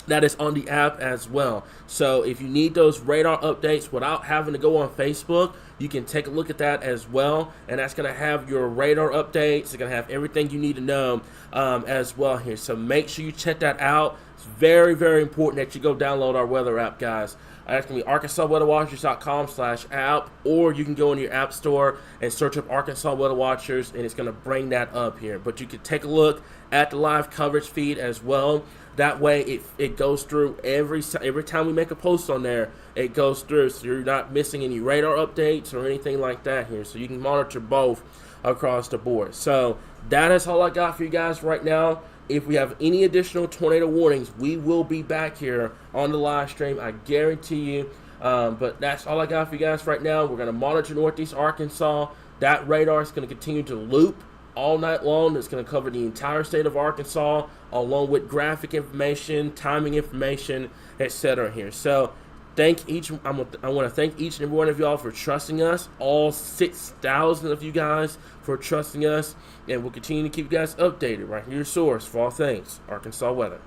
that is on the app as well. So if you need those radar updates without having to go on Facebook, you can take a look at that as well. And that's going to have your radar updates. It's going to have everything you need to know as well here. So make sure you check that out. It's very, very important that you go download our weather app, guys. That's going to be arkansasweatherwatchers.com/app, or you can go in your app store and search up Arkansas Weather Watchers, and it's going to bring that up here. But you can take a look at the live coverage feed as well. That way, it goes through every time we make a post on there, it goes through, so you're not missing any radar updates or anything like that here. So you can monitor both across the board. So that is all I got for you guys right now. If we have any additional tornado warnings, we will be back here on the live stream, I guarantee you. But that's all I got for you guys right now. We're going to monitor Northeast Arkansas. That radar is going to continue to loop all night long. It's going to cover the entire state of Arkansas, along with graphic information, timing information, etc. here. So I want to thank each and every one of y'all for trusting us, all 6,000 of you guys for trusting us, and we'll continue to keep you guys updated right here, your source for all things Arkansas weather.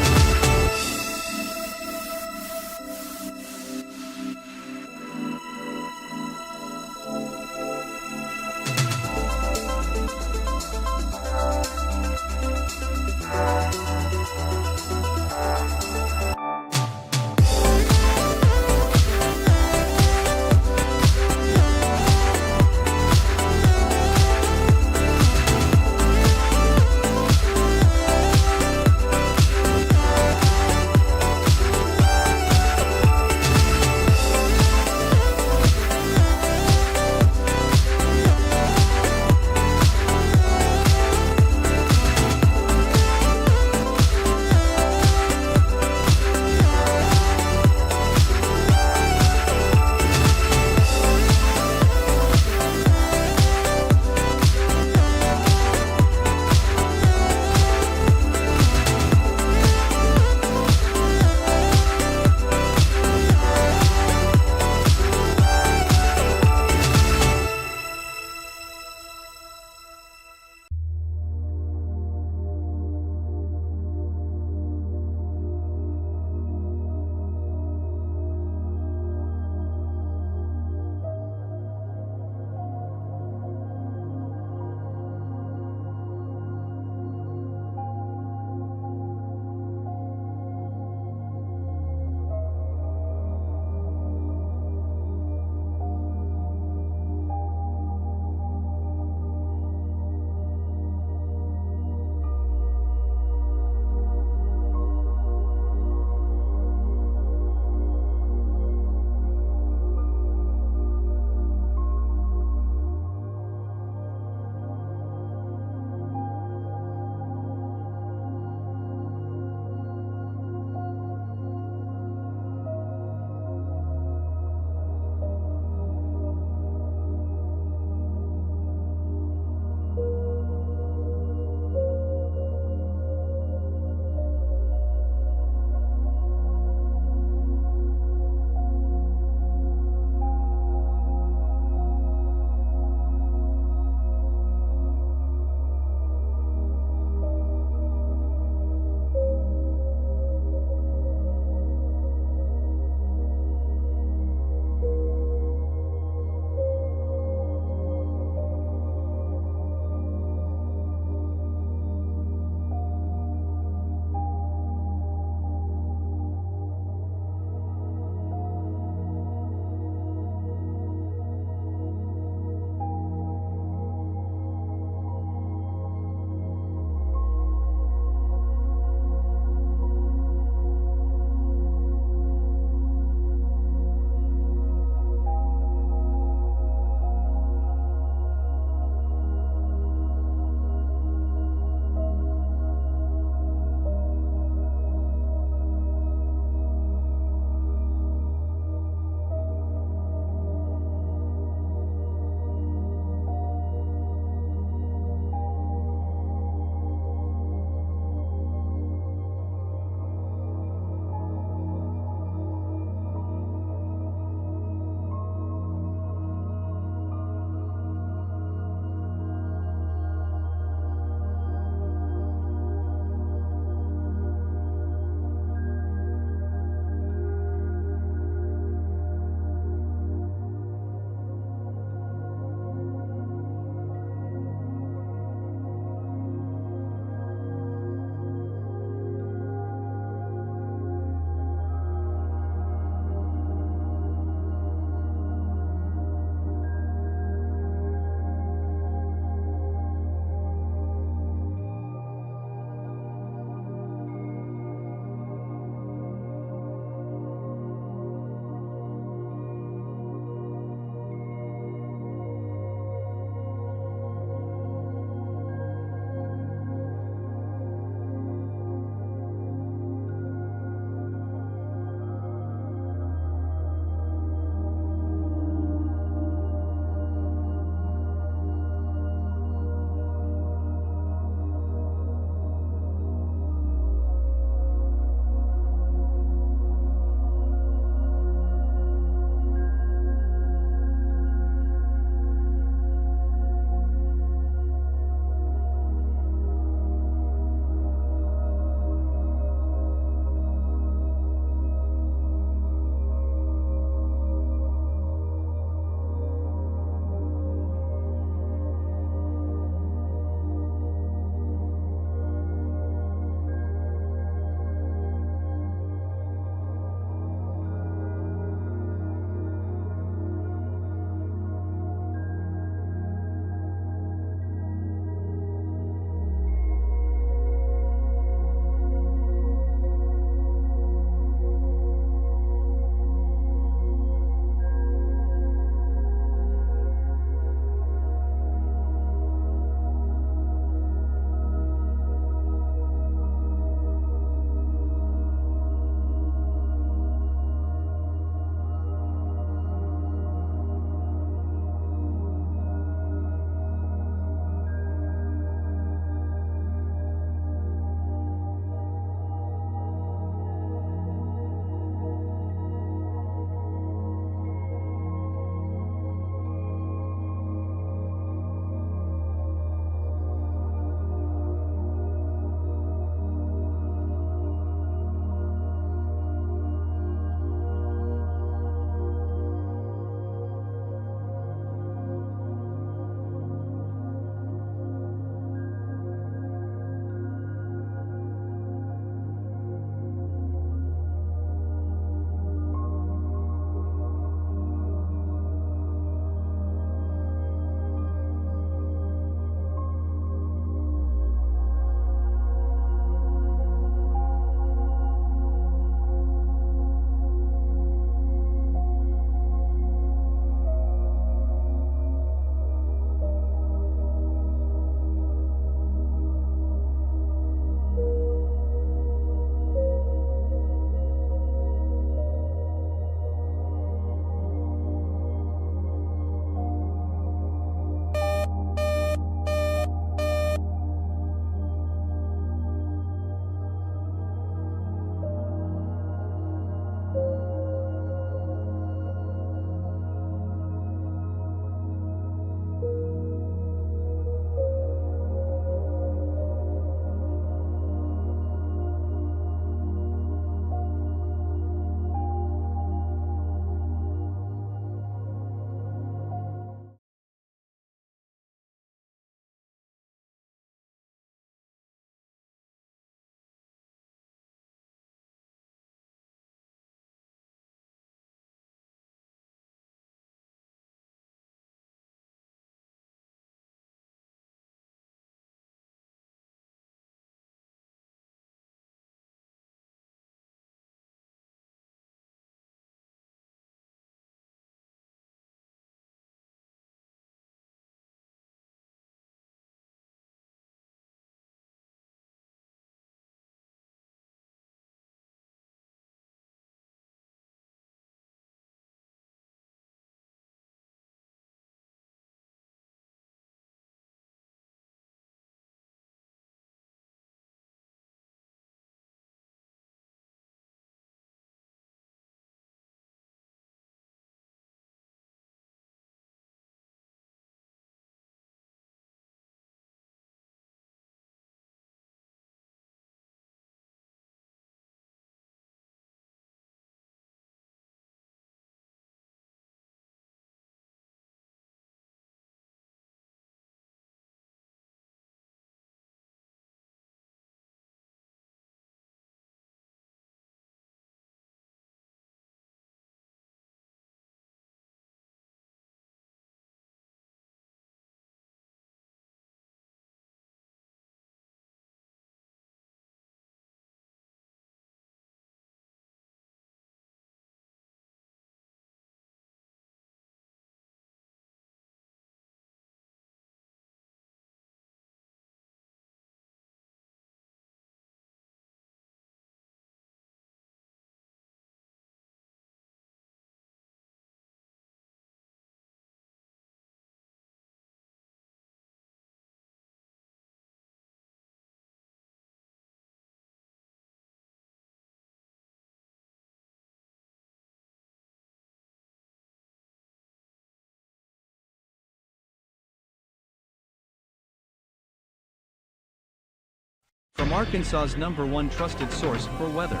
from Arkansas's #1 trusted source for weather.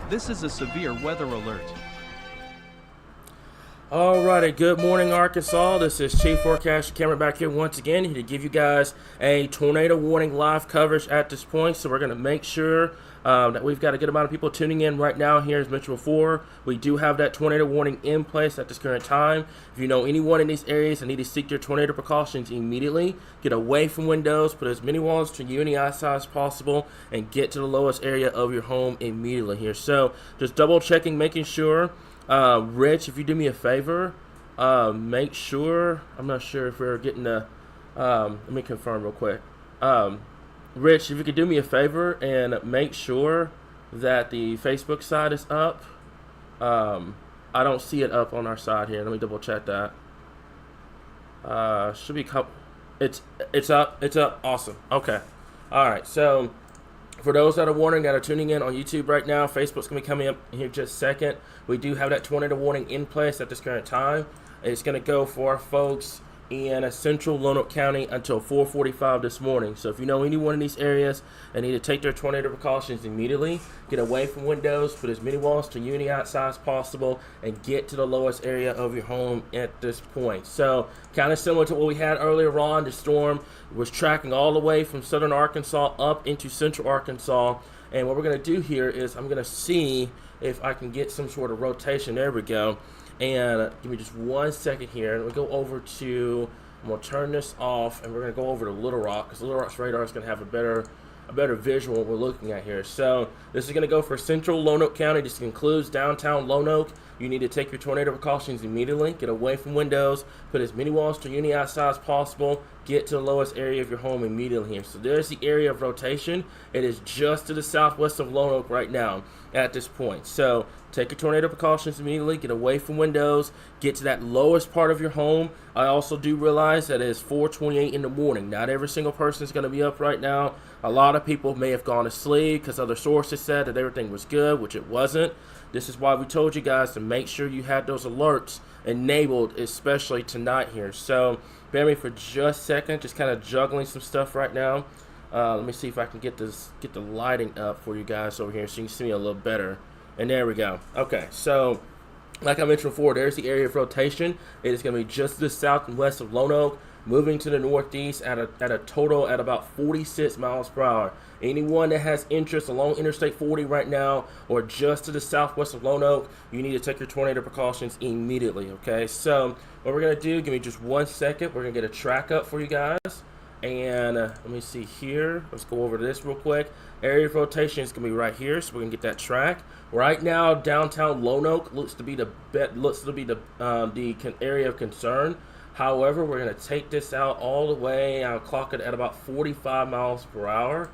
This is a severe weather alert. Alrighty, good morning, Arkansas. This is Chief Forecast Camera back here once again here to give you guys a tornado warning live coverage at this point. So we're going to make sure that we've got a good amount of people tuning in right now. Here, as mentioned before, we do have that tornado warning in place at this current time. If you know anyone in these areas and need to seek your tornado precautions immediately, get away from windows, put as many walls to you and the outside as possible, and get to the lowest area of your home immediately here. So just double checking, making sure. Rich, if you do me a favor, make sure, I'm not sure if we're getting the, let me confirm real quick. Rich, if you could do me a favor and make sure that the Facebook side is up. I don't see it up on our side here. Let me double check that. Should be, it's up. Awesome. Okay. All right. So, for those that are wondering, that are tuning in on YouTube right now, Facebook's going to be coming up here in just a second. We do have that tornado warning in place at this current time. It's going to go for our folks in central Lonoke County until 4:45 this morning. So if you know anyone in these areas and need to take their tornado precautions immediately, get away from windows, put as many walls to you and the outside as possible, and get to the lowest area of your home at this point. So kind of similar to what we had earlier on, the storm was tracking all the way from southern Arkansas up into central Arkansas. And what we're going to do here is I'm going to see if I can get some sort of rotation. There we go. And give me just 1 second here. And we'll go over to, I'm going to turn this off, and we're going to go over to Little Rock, because Little Rock's radar is going to have a better visual what we're looking at here. So this is going to go for central Lonoke County. This includes downtown Lonoke. You need to take your tornado precautions immediately. Get away from windows. Put as many walls to your outside as possible. Get to the lowest area of your home immediately here. So there's the area of rotation. It is just to the southwest of Lonoke right now at this point. So take your tornado precautions immediately. Get away from windows. Get to that lowest part of your home. I also do realize that it is 4:28 in the morning. Not every single person is going to be up right now. A lot of people may have gone to sleep because other sources said that everything was good, which it wasn't. This is why we told you guys to make sure you had those alerts enabled, especially tonight here. So bear me for just a second, just kind of juggling some stuff right now. Let me see if I can get the lighting up for you guys over here so you can see me a little better. And there we go. Okay, so like I mentioned before, there's the area of rotation. It is going to be just to the south and west of Lonoke, moving to the northeast at a total at about 46 miles per hour. Anyone that has interest along Interstate 40 right now or just to the southwest of Lonoke, you need to take your tornado precautions immediately, okay? So what we're going to do, give me just 1 second. We're going to get a track up for you guys. And let me see here. Let's go over to this real quick. Area of rotation is going to be right here, so we're going to get that track. Right now, downtown Lonoke looks to be the area of concern. However, we're going to take this out all the way. I'll clock it at about 45 miles per hour.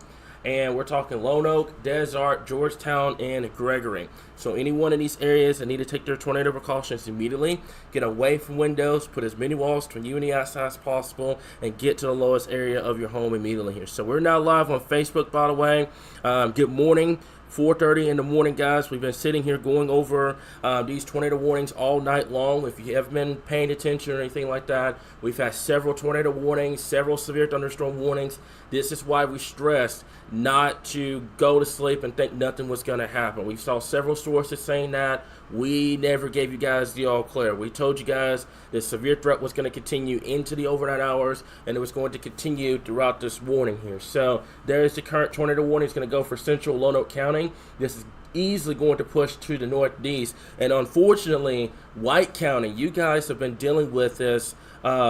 And we're talking Lonoke, Desert, Georgetown, and Gregory. So anyone in these areas that need to take their tornado precautions immediately, get away from windows, put as many walls between you and the outside as possible, and get to the lowest area of your home immediately here. So we're now live on Facebook, by the way. Good morning. 4:30 in the morning, guys. We've been sitting here going over these tornado warnings all night long. If you haven't been paying attention or anything like that, we've had several tornado warnings, several severe thunderstorm warnings. This is why we stressed not to go to sleep and think nothing was going to happen. We saw several sources saying that. We never gave you guys the all clear. We told you guys the severe threat was going to continue into the overnight hours, and it was going to continue throughout this warning here. So there is the current tornado warning. It's going to go for central Lonoke County. This is easily going to push to the northeast, and unfortunately, White County, you guys have been dealing with this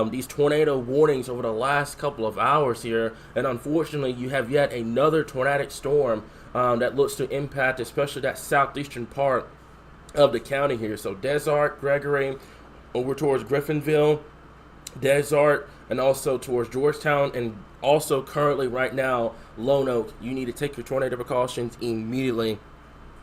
these tornado warnings over the last couple of hours here, and unfortunately, you have yet another tornadic storm that looks to impact, especially that southeastern part of the county here. So Desert, Gregory, over towards Griffinville, Desert, and also towards Georgetown, and also currently right now Lonoke. You need to take your tornado precautions immediately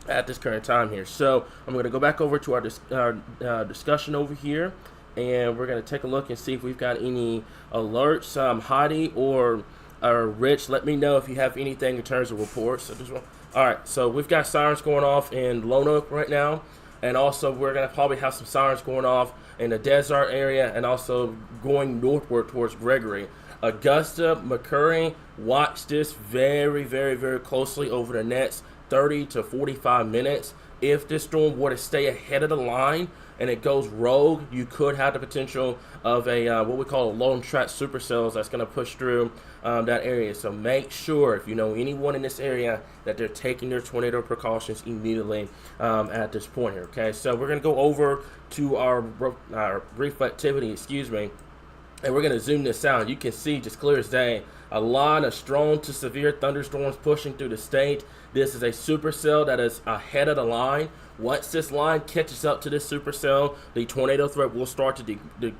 at this current time here. So I'm going to go back over to our discussion over here, and we're going to take a look and see if we've got any alerts. Heidi or Rich, let me know if you have anything in terms of reports. So this one. All right, so we've got sirens going off in Lonoke right now, and also we're going to probably have some sirens going off in the Desert area and also going northward towards Gregory. Augusta, McCurry, watch this very, very, very closely over the next 30 to 45 minutes. If this storm were to stay ahead of the line and it goes rogue, you could have the potential of a what we call a lone track supercells that's going to push through that area. So make sure, if you know anyone in this area, that they're taking their tornado precautions immediately at this point here. Okay, so we're going to go over to our reflectivity, excuse me, and we're going to zoom this out. You can see just clear as day a lot of strong to severe thunderstorms pushing through the state. This is a supercell that is ahead of the line. Once this line catches up to this supercell, the tornado threat will start to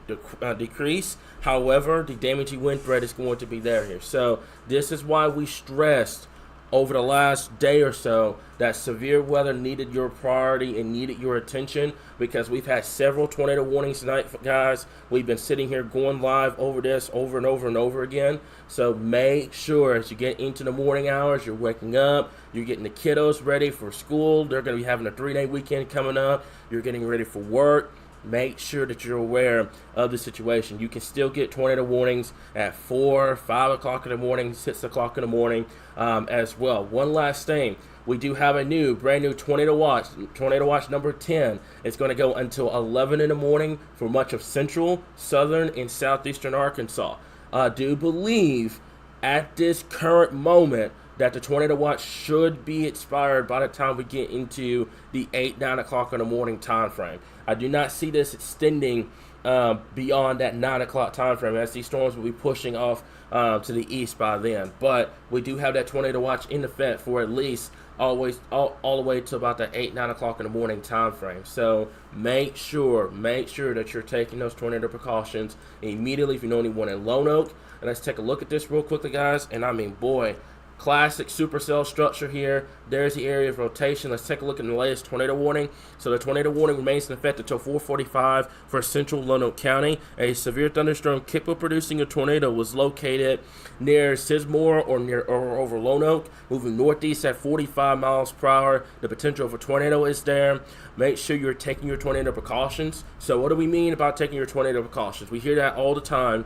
decrease. However, the damaging wind threat is going to be there here. So this is why we stressed over the last day or so that severe weather needed your priority and needed your attention, because we've had several tornado warnings tonight, guys. We've been sitting here going live over this over and over and over again. So make sure as you get into the morning hours, you're waking up, you're getting the kiddos ready for school. They're going to be having a 3-day weekend coming up. You're getting ready for work. Make sure that you're aware of the situation. You can still get tornado warnings at 4, 5 o'clock in the morning, 6 o'clock in the morning as well. One last thing. We do have a brand new tornado watch number 10. It's going to go until 11 in the morning for much of central, southern, and southeastern Arkansas. I do believe at this current moment that the tornado watch should be expired by the time we get into the 8, 9 o'clock in the morning time frame. I do not see this extending beyond that 9 o'clock time frame, as these storms will be pushing off to the east by then. But we do have that tornado watch in effect for at least all the way to about the 8, 9 o'clock in the morning time frame. So make sure that you're taking those tornado precautions immediately if you know anyone in Lone Oak. And let's take a look at this real quickly, guys. And I mean, boy, classic supercell structure here. There's the area of rotation. Let's take a look at the latest tornado warning. So the tornado warning remains in effect until 4:45 for central Lonoke County. A severe thunderstorm capable of producing a tornado was located near Sizemore or over Lonoke, moving northeast at 45 miles per hour. The potential of a tornado is there. Make sure you're taking your tornado precautions. So what do we mean about taking your tornado precautions? We hear that all the time.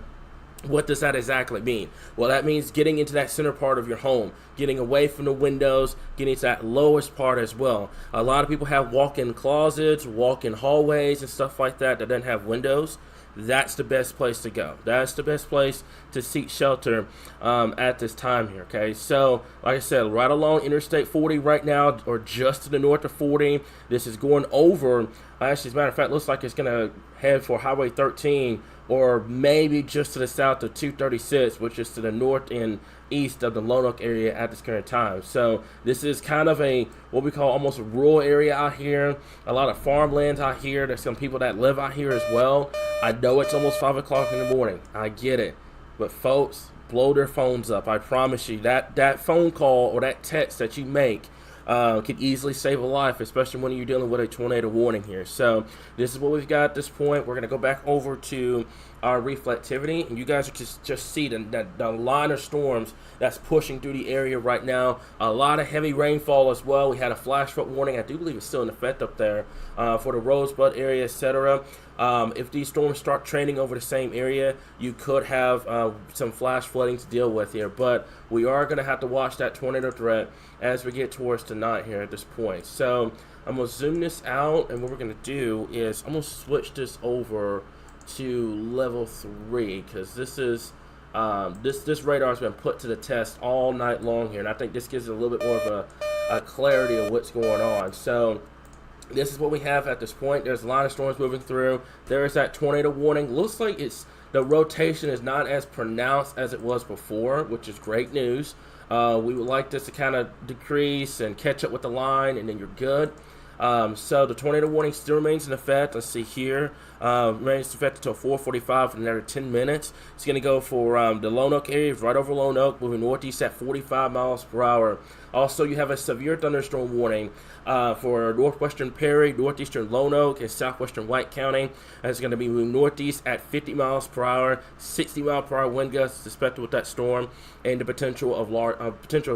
What does that exactly mean? Well, that means getting into that center part of your home, getting away from the windows, getting to that lowest part as well. A lot of people have walk-in closets, walk-in hallways, and stuff like that doesn't have windows. That's the best place to go. That's the best place to seek shelter at this time here, okay? So, like I said, right along Interstate 40 right now, or just to the north of 40. This is going over, actually, as a matter of fact, looks like it's going to head for Highway 13, or maybe just to the south of 236, which is to the north and east of the Lonoke area at this current time. So this is kind of a what we call almost a rural area out here. A lot of farmlands out here. There's some people that live out here as well. I know it's almost 5 o'clock in the morning. I get it. But folks, blow their phones up. I promise you that phone call or that text that you make could easily save a life, especially when you're dealing with a tornado warning here. So this is what we've got at this point. We're going to go back over to our reflectivity, and you guys are just see the line of storms that's pushing through the area right now. A lot of heavy rainfall as well. We had a flash flood warning. I do believe it's still in effect up there for the Rosebud area, etc. If these storms start trending over the same area, you could have some flash flooding to deal with here. But we are going to have to watch that tornado threat as we get towards tonight here at this point. So I'm going to zoom this out, and what we're going to do is I'm going to switch this over to level 3, because this is this radar has been put to the test all night long here, and I think this gives it a little bit more of a clarity of what's going on. So this is what we have at this point. There's a lot of storms moving through. There is that tornado warning. Looks like the rotation is not as pronounced as it was before, which is great news. We would like this to kind of decrease and catch up with the line, and then you're good. So the tornado warning still remains in effect. Let's see here. Remains in effect until 4:45 for another 10 minutes. It's going to go for the Lone Oak area, right over Lone Oak, moving northeast at 45 miles per hour. Also, you have a severe thunderstorm warning for northwestern Perry, northeastern Lone Oak, and southwestern White County. And it's going to be moving northeast at 50 miles per hour, 60 mile per hour wind gusts expected with that storm, and the potential of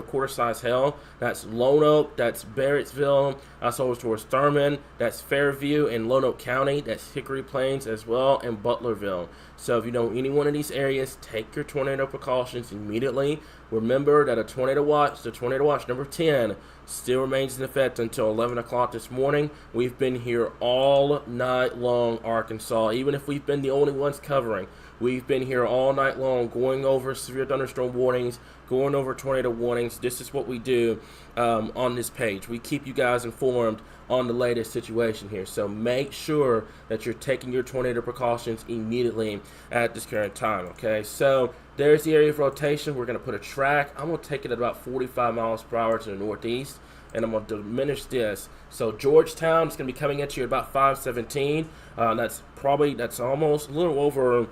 quarter-size hail. That's Lone Oak, that's Barrettsville, that's over towards towards Thurman, that's Fairview, and Lonoke County, that's Hickory Plains as well, and Butlerville. So if you know any one of these areas, take your tornado precautions immediately. Remember that the tornado watch number 10, still remains in effect until 11 o'clock this morning. We've been here all night long, Arkansas, even if we've been the only ones covering. We've been here all night long going over severe thunderstorm warnings, going over tornado warnings. This is what we do on this page. We keep you guys informed on the latest situation here. So make sure that you're taking your tornado precautions immediately at this current time, okay? So there's the area of rotation. We're going to put a track. I'm going to take it at about 45 miles per hour to the northeast, and I'm going to diminish this. So Georgetown is going to be coming at you at about 517. That's almost a little over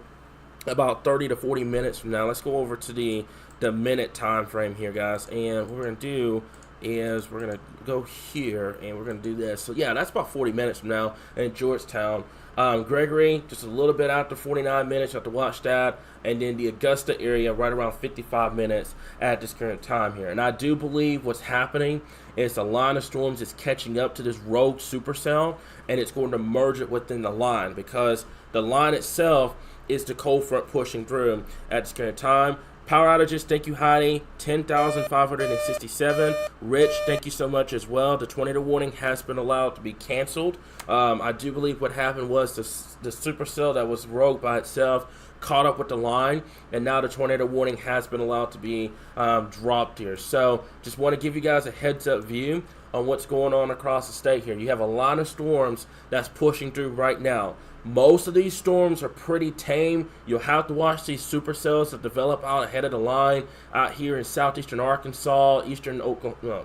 about 30 to 40 minutes from now. Let's go over to the minute time frame here, guys, and what we're going to do is we're going to go here and we're going to do this. So yeah, that's about 40 minutes from now in Georgetown. Gregory, just a little bit after 49 minutes, you have to watch that. And then the Augusta area, right around 55 minutes at this current time here. And I do believe what's happening is the line of storms is catching up to this rogue supercell, and it's going to merge it within the line, because the line itself is the cold front pushing through at this current time. Power outages, thank you, Heidi, 10,567. Rich, thank you so much as well. The tornado warning has been allowed to be canceled. I do believe what happened was the supercell that was rogue by itself caught up with the line, and now the tornado warning has been allowed to be dropped here. So just want to give you guys a heads up view on what's going on across the state here. You have a line of storms that's pushing through right now. Most of these storms are pretty tame. You'll have to watch these supercells that develop out ahead of the line out here in southeastern Arkansas, eastern Arkansas,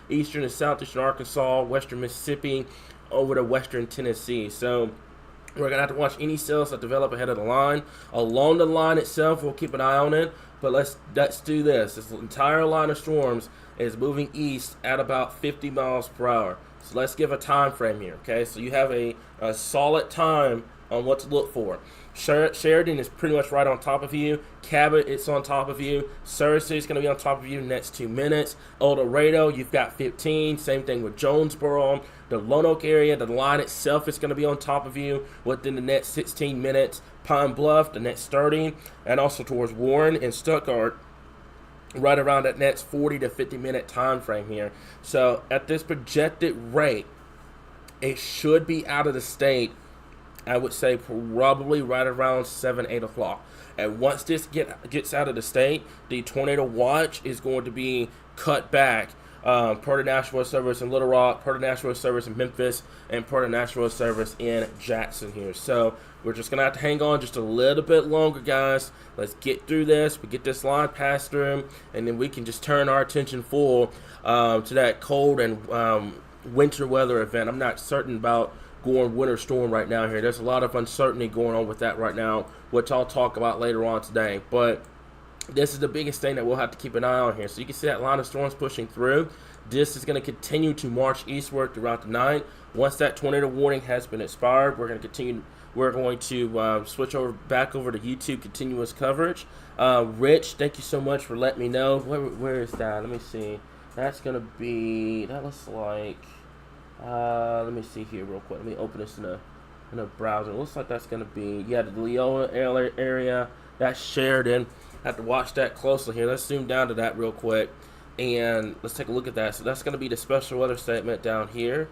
eastern and southeastern Arkansas, western Mississippi, over to western Tennessee. So we're going to have to watch any cells that develop ahead of the line. Along the line itself, we'll keep an eye on it. But let's do this. This entire line of storms is moving east at about 50 miles per hour. So let's give a time frame here, okay? So you have a solid time on what to look for. Sheridan is pretty much right on top of you. Cabot, it's on top of you. Searcy is going to be on top of you in the next 2 minutes. El Dorado, you've got 15. Same thing with Jonesboro. The Lonoke area, the line itself is going to be on top of you within the next 16 minutes. Pine Bluff, the next 30. And also towards Warren and Stuttgart, right around that next 40 to 50 minute time frame here. So at this projected rate, it should be out of the state, I would say probably right around 7, 8 o'clock. And once this gets out of the state, the tornado watch is going to be cut back per the National Weather Service in Little Rock, per the National Weather Service in Memphis, and per the National Weather Service in Jackson here. So we're just going to have to hang on just a little bit longer, guys. Let's get through this. We get this line passed through, and then we can just turn our attention full to that cold and winter weather event. I'm not certain about going winter storm right now here. There's a lot of uncertainty going on with that right now, which I'll talk about later on today. But this is the biggest thing that we'll have to keep an eye on here. So you can see that line of storms pushing through. This is going to continue to march eastward throughout the night. Once that tornado warning has been expired, we're going to continue. We're going to switch back over to YouTube continuous coverage. Rich, thank you so much for letting me know. Where is that? Let me see. That's going to be, that looks like, let me see here real quick. Let me open this in a browser. It looks like that's going to be, yeah, the Leola area. That's Sheridan. I have to watch that closely here. Let's zoom down to that real quick, and let's take a look at that. So that's going to be the special weather statement down here,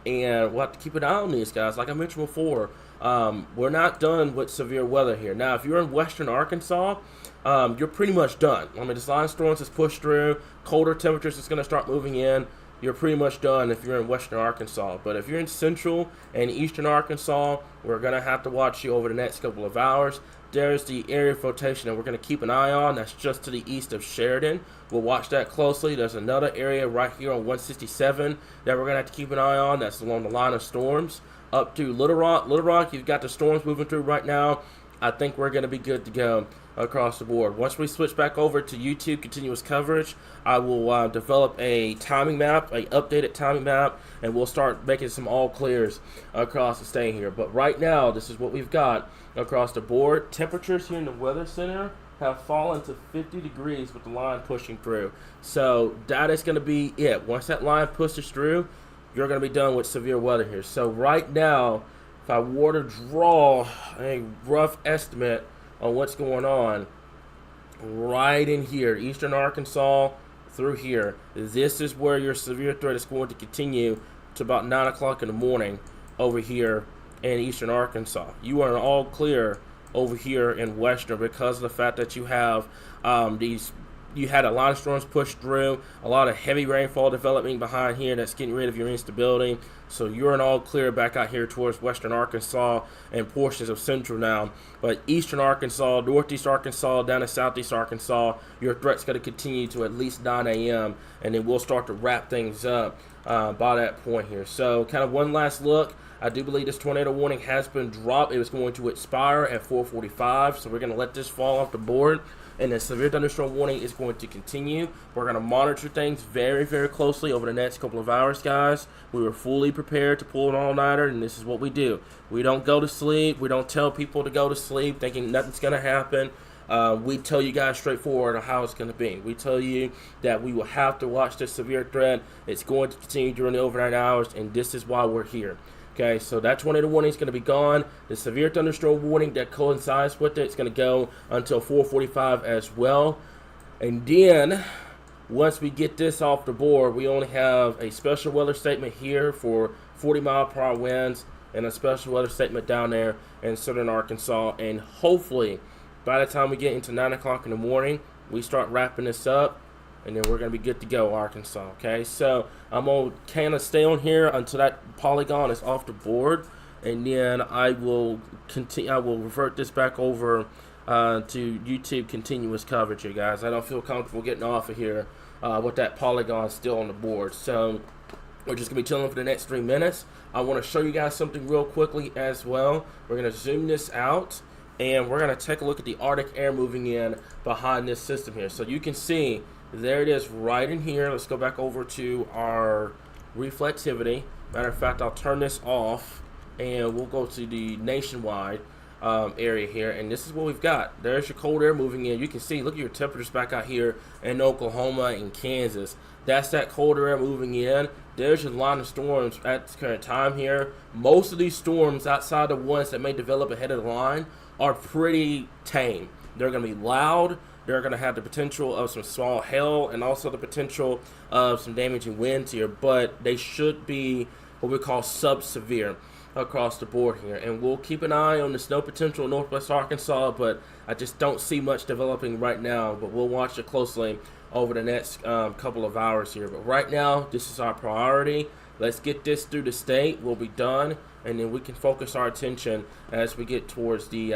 and we'll have to keep an eye on these guys. Like I mentioned before, we're not done with severe weather here. Now, if you're in western Arkansas, you're pretty much done. I mean, this line of storms is pushed through. Colder temperatures is going to start moving in. You're pretty much done if you're in western Arkansas. But if you're in central and eastern Arkansas, we're going to have to watch you over the next couple of hours. There's the area of rotation that we're going to keep an eye on. That's just to the east of Sheridan. We'll watch that closely. There's another area right here on 167 that we're going to have to keep an eye on. That's along the line of storms up to Little Rock. Little Rock, you've got the storms moving through right now. I think we're going to be good to go across the board. Once we switch back over to YouTube continuous coverage, I will develop a timing map, an updated timing map, and we'll start making some all clears across the state here. But right now, this is what we've got across the board. Temperatures here in the weather center have fallen to 50 degrees with the line pushing through. So that is going to be it. Once that line pushes through, you're going to be done with severe weather here. So right now, if I were to draw a rough estimate on what's going on, right in here, eastern Arkansas through here, this is where your severe threat is going to continue to about 9 o'clock in the morning over here in eastern Arkansas. You are all clear over here in western because of the fact that you have you had a lot of storms push through, a lot of heavy rainfall developing behind here that's getting rid of your instability. So you're in all clear back out here towards western Arkansas and portions of central now. But eastern Arkansas, northeast Arkansas, down to southeast Arkansas, your threat's going to continue to at least 9 a.m. and then we'll start to wrap things up by that point here. So kind of one last look. I do believe this tornado warning has been dropped. It was going to expire at 4:45, so we're going to let this fall off the board. And the severe thunderstorm warning is going to continue. We're going to monitor things very, very closely over the next couple of hours, guys. We were fully prepared to pull an all-nighter, and this is what we do. We don't go to sleep. We don't tell people to go to sleep thinking nothing's going to happen. We tell you guys straightforward on how it's going to be. We tell you that we will have to watch this severe threat. It's going to continue during the overnight hours, and this is why we're here. Okay, so that tornado warning is going to be gone. The severe thunderstorm warning that coincides with it is going to go until 4:45 as well. And then, once we get this off the board, we only have a special weather statement here for 40-mile-per-hour winds and a special weather statement down there in southern Arkansas. And hopefully, by the time we get into 9 o'clock in the morning, we start wrapping this up. And then we're going to be good to go, Arkansas, okay? So I'm going to kind of stay on here until that polygon is off the board. And then I will continue. I will revert this back over to YouTube continuous coverage here, guys. I don't feel comfortable getting off of here with that polygon still on the board. So we're just going to be chilling for the next 3 minutes. I want to show you guys something real quickly as well. We're going to zoom this out. And we're going to take a look at the Arctic air moving in behind this system here. So you can see there it is right in here. Let's go back over to our reflectivity. Matter of fact, I'll turn this off and we'll go to the nationwide area here. And this is what we've got. There's your cold air moving in. You can see, look at your temperatures back out here in Oklahoma and Kansas. That's that colder air moving in. There's your line of storms at this current time here. Most of these storms outside the ones that may develop ahead of the line are pretty tame. They're going to be loud. They're going to have the potential of some small hail and also the potential of some damaging winds here, but they should be what we call sub-severe across the board here. And we'll keep an eye on the snow potential in northwest Arkansas, but I just don't see much developing right now, but we'll watch it closely over the next couple of hours here. But right now, this is our priority. Let's get this through the state. We'll be done, and then we can focus our attention as we get towards the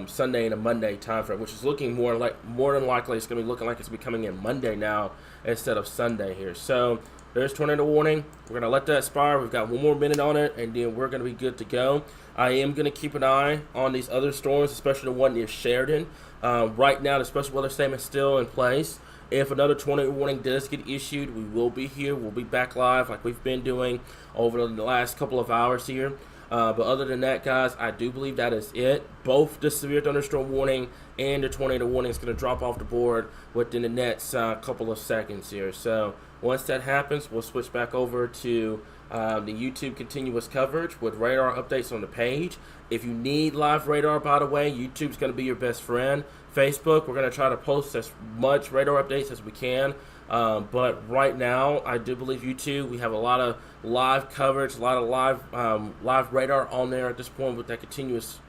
Sunday and a Monday time frame, which is looking more than likely it's going to be looking like it's becoming in Monday now instead of Sunday here. So there's tornado warning. We're going to let that expire. We've got 1 more minute on it, and then we're going to be good to go. I am going to keep an eye on these other storms, especially the one near Sheridan. Right now, the special weather statement is still in place. If another tornado warning does get issued, we will be here. We'll be back live like we've been doing over the last couple of hours here. But other than that, guys, I do believe that is it. Both the severe thunderstorm warning and the tornado warning is going to drop off the board within the next couple of seconds here. So once that happens, we'll switch back over to the YouTube continuous coverage with radar updates on the page. If you need live radar, by the way, YouTube's going to be your best friend. Facebook, we're going to try to post as much radar updates as we can. But right now, I do believe YouTube, we have a lot of live coverage, a lot of live radar on there at this point with that continuous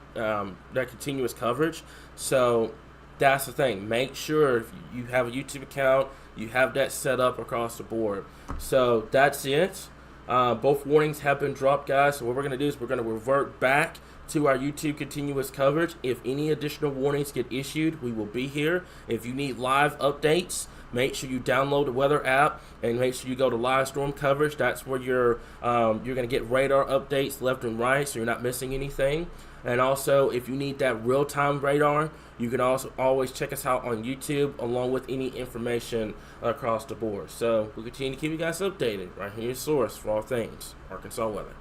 coverage. So that's the thing. Make sure if you have a YouTube account, you have that set up across the board. So that's it. Both warnings have been dropped, guys. So what we're going to do is we're going to revert back to our YouTube continuous coverage. If any additional warnings get issued, we will be here. If you need live updates, make sure you download the weather app and make sure you go to live storm coverage. That's where you're going to get radar updates left and right, so you're not missing anything. And also, if you need that real-time radar, you can also always check us out on YouTube along with any information across the board. So we'll continue to keep you guys updated right here, your source for all things Arkansas weather.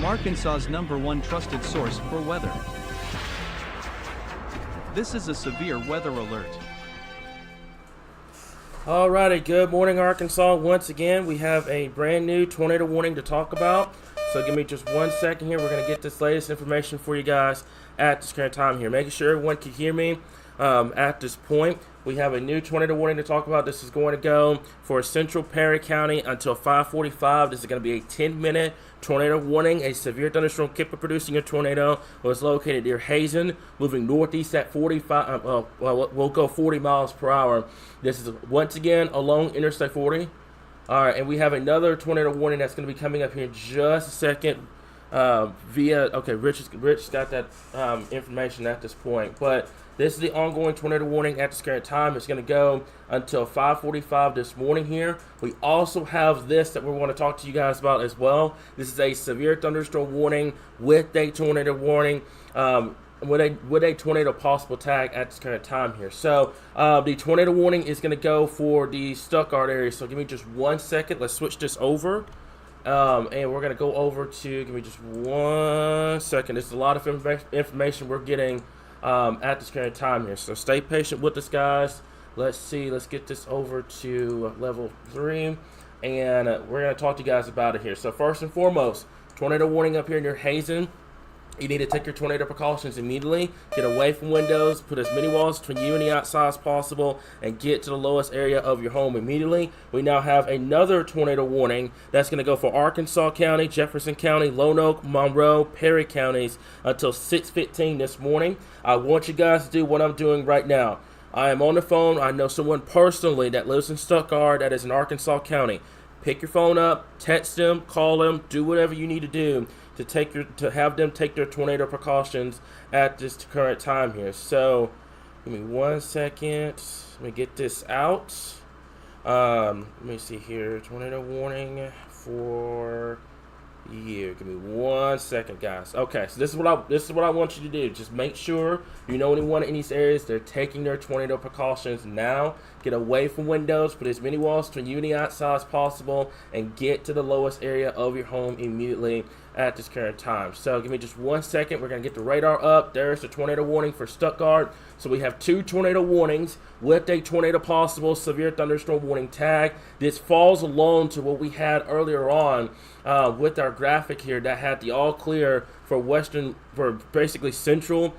Arkansas's #1 trusted source for weather. This is a severe weather alert. Alrighty, good morning, Arkansas. Once again, we have a brand new tornado warning to talk about. So give me just 1 second here. We're going to get this latest information for you guys at this current time here. Making sure everyone can hear me at this point. We have a new tornado warning to talk about. This is going to go for Central Perry County until 5:45. This is going to be a 10-minute tornado warning. A severe thunderstorm capable of producing a tornado was located near Hazen, moving northeast at 45. We'll go 40 miles per hour. This is once again along Interstate 40. All right, and we have another tornado warning that's going to be coming up here in just a second. Rich got that information at this point, but this is the ongoing tornado warning at this current time. It's going to go until 5:45 this morning here. We also have this that we want to talk to you guys about as well. This is a severe thunderstorm warning with a tornado warning. With a tornado possible tag at this current time here. So the tornado warning is going to go for the Stuttgart area. So give me just 1 second. Let's switch this over. And we're going to go over to, give me just 1 second. There's a lot of information we're getting at this current time here. So stay patient with us, guys. Let's see. Let's get this over to level 3. And we're going to talk to you guys about it here. So first and foremost, tornado warning up here near Hazen. You need to take your tornado precautions immediately. Get away from windows. Put as many walls between you and the outside as possible. And get to the lowest area of your home immediately. We now have another tornado warning that's going to go for Arkansas County, Jefferson County, Lone Oak, Monroe, Perry counties until 6:15 this morning. I want you guys to do what I'm doing right now. I am on the phone. I know someone personally that lives in Stuttgart that is in Arkansas County. Pick your phone up, text them, call them, do whatever you need to do to have them take their tornado precautions at this current time here. So give me 1 second. Let me get this out. Let me see here. Tornado warning for you. Give me 1 second, guys. Okay, so this is what I want you to do. Just make sure you know anyone in these areas. They're taking their tornado precautions now. Get away from windows. Put as many walls between you and the outside as possible, and get to the lowest area of your home immediately at this current time. So give me just 1 second. We're gonna get the radar up. There's the tornado warning for Stuttgart. So we have 2 tornado warnings with a tornado possible severe thunderstorm warning tag. This falls along to what we had earlier on with our graphic here that had the all clear for basically central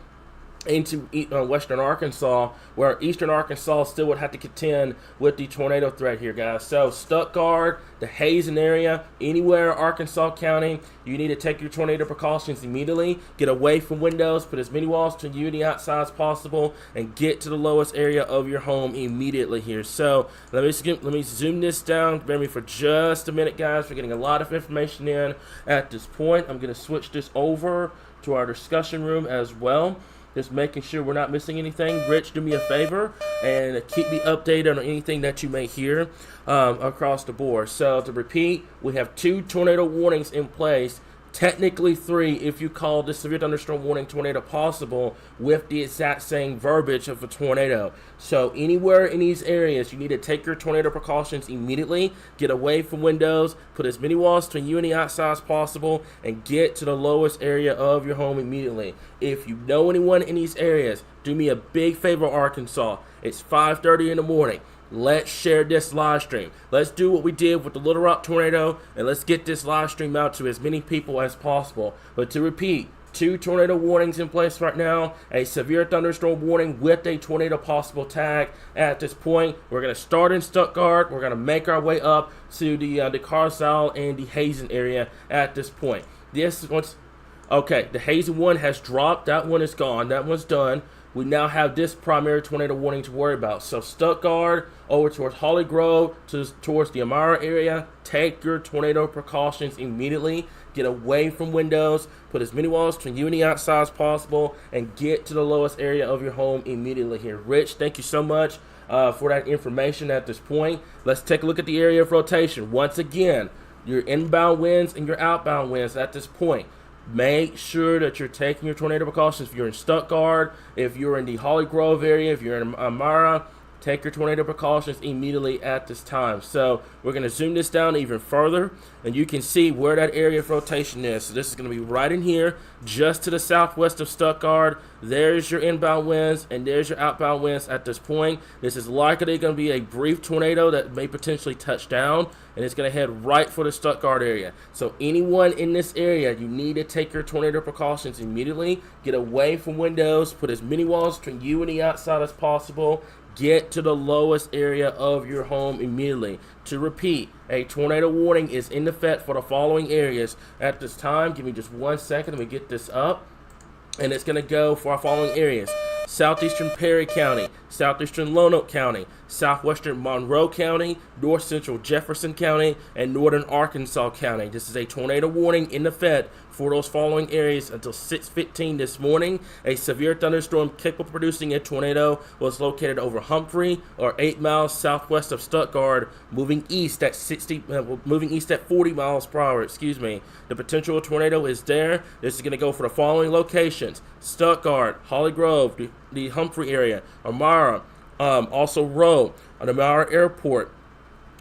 into western Arkansas, where eastern Arkansas still would have to contend with the tornado threat here, guys. So Stuttgart, the Hazen area, anywhere Arkansas County, you need to take your tornado precautions immediately. Get away from windows, put as many walls between you and the outside as possible, and get to the lowest area of your home immediately here. So let me zoom this down. Bear me for just a minute, guys. We're getting a lot of information in at this point. I'm going to switch this over to our discussion room as well. Just making sure we're not missing anything. Rich, do me a favor and keep me updated on anything that you may hear across the board. So to repeat, we have 2 tornado warnings in place. Technically 3 if you call this severe thunderstorm warning tornado possible with the exact same verbiage of a tornado. So anywhere in these areas, you need to take your tornado precautions immediately. Get away from windows, put as many walls between you and the outside as possible, and get to the lowest area of your home immediately. If you know anyone in these areas, do me a big favor, Arkansas. It's 5:30 in the morning. Let's share this live stream. Let's do what we did with the Little Rock tornado, and let's get this live stream out to as many people as possible. But to repeat, 2 tornado warnings in place right now, a severe thunderstorm warning with a tornado possible tag at this point. We're going to start in Stuttgart. We're going to make our way up to the Carlisle and the Hazen area at this point. Okay, the Hazen one has dropped. That one is gone. That one's done. We now have this primary tornado warning to worry about. So Stuttgart over towards Holly Grove, towards the Amara area, take your tornado precautions immediately. Get away from windows, put as many walls between you and the outside as possible, and get to the lowest area of your home immediately here. Rich, thank you so much for that information at this point. Let's take a look at the area of rotation. Once again, your inbound winds and your outbound winds at this point. Make sure that you're taking your tornado precautions. If you're in Stuttgart, if you're in the Holly Grove area, if you're in Amara, take your tornado precautions immediately at this time. So we're going to zoom this down even further, and you can see where that area of rotation is. So this is going to be right in here, just to the southwest of Stuttgart. There's your inbound winds, and there's your outbound winds at this point. This is likely going to be a brief tornado that may potentially touch down, and it's going to head right for the Stuttgart area. So anyone in this area, you need to take your tornado precautions immediately. Get away from windows, put as many walls between you and the outside as possible. Get to the lowest area of your home immediately. To repeat, a tornado warning is in effect for the following areas at this time. Give me just 1 second. Let me get this up. And it's going to go for our following areas: southeastern Perry County, southeastern Lonoke County, southwestern Monroe County, north central Jefferson County, and northern Arkansas County. This is a tornado warning in effect for those following areas until 6:15 this morning. A severe thunderstorm capable of producing a tornado was located over Humphrey, or 8 miles southwest of Stuttgart, moving east at 40 miles per hour. Excuse me. The potential tornado is there. This is going to go for the following locations: Stuttgart, Holly Grove, the Humphrey area, Amara, also Rowe, on Amara Airport,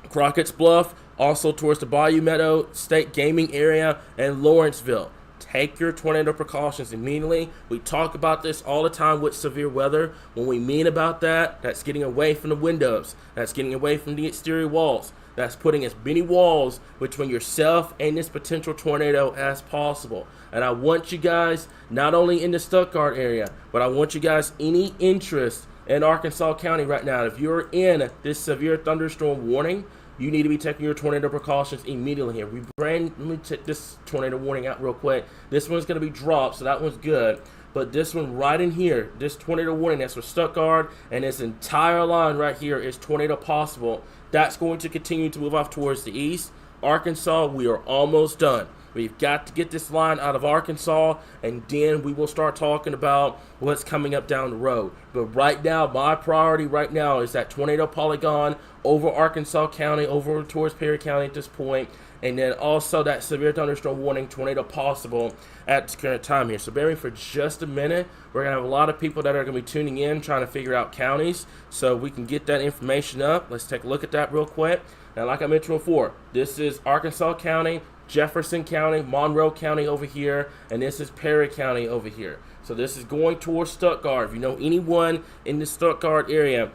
Crockett's Bluff, also towards the Bayou Meadow State Gaming Area, and Lawrenceville. Take your tornado precautions immediately. We talk about this all the time with severe weather. When we mean about that, that's getting away from the windows. That's getting away from the exterior walls. That's putting as many walls between yourself and this potential tornado as possible. And I want you guys, not only in the Stuttgart area, but I want you guys, any interest in Arkansas County right now, if you're in this severe thunderstorm warning, you need to be taking your tornado precautions immediately here. Let me take this tornado warning out real quick. This one's going to be dropped, so that one's good. But this one right in here, this tornado warning, that's for Stuttgart, and this entire line right here is tornado possible. That's going to continue to move off towards the east. Arkansas, we are almost done. We've got to get this line out of Arkansas, and then we will start talking about what's coming up down the road. But right now, my priority right now is that tornado polygon over Arkansas County, over towards Perry County at this point, and then also that severe thunderstorm warning, tornado possible at this current time here. So bear with me for just a minute. We're going to have a lot of people that are going to be tuning in, trying to figure out counties, so we can get that information up. Let's take a look at that real quick. Now, like I mentioned before, this is Arkansas County, Jefferson County, Monroe County over here, and this is Perry County over here. So this is going towards Stuttgart. If you know anyone in the Stuttgart area,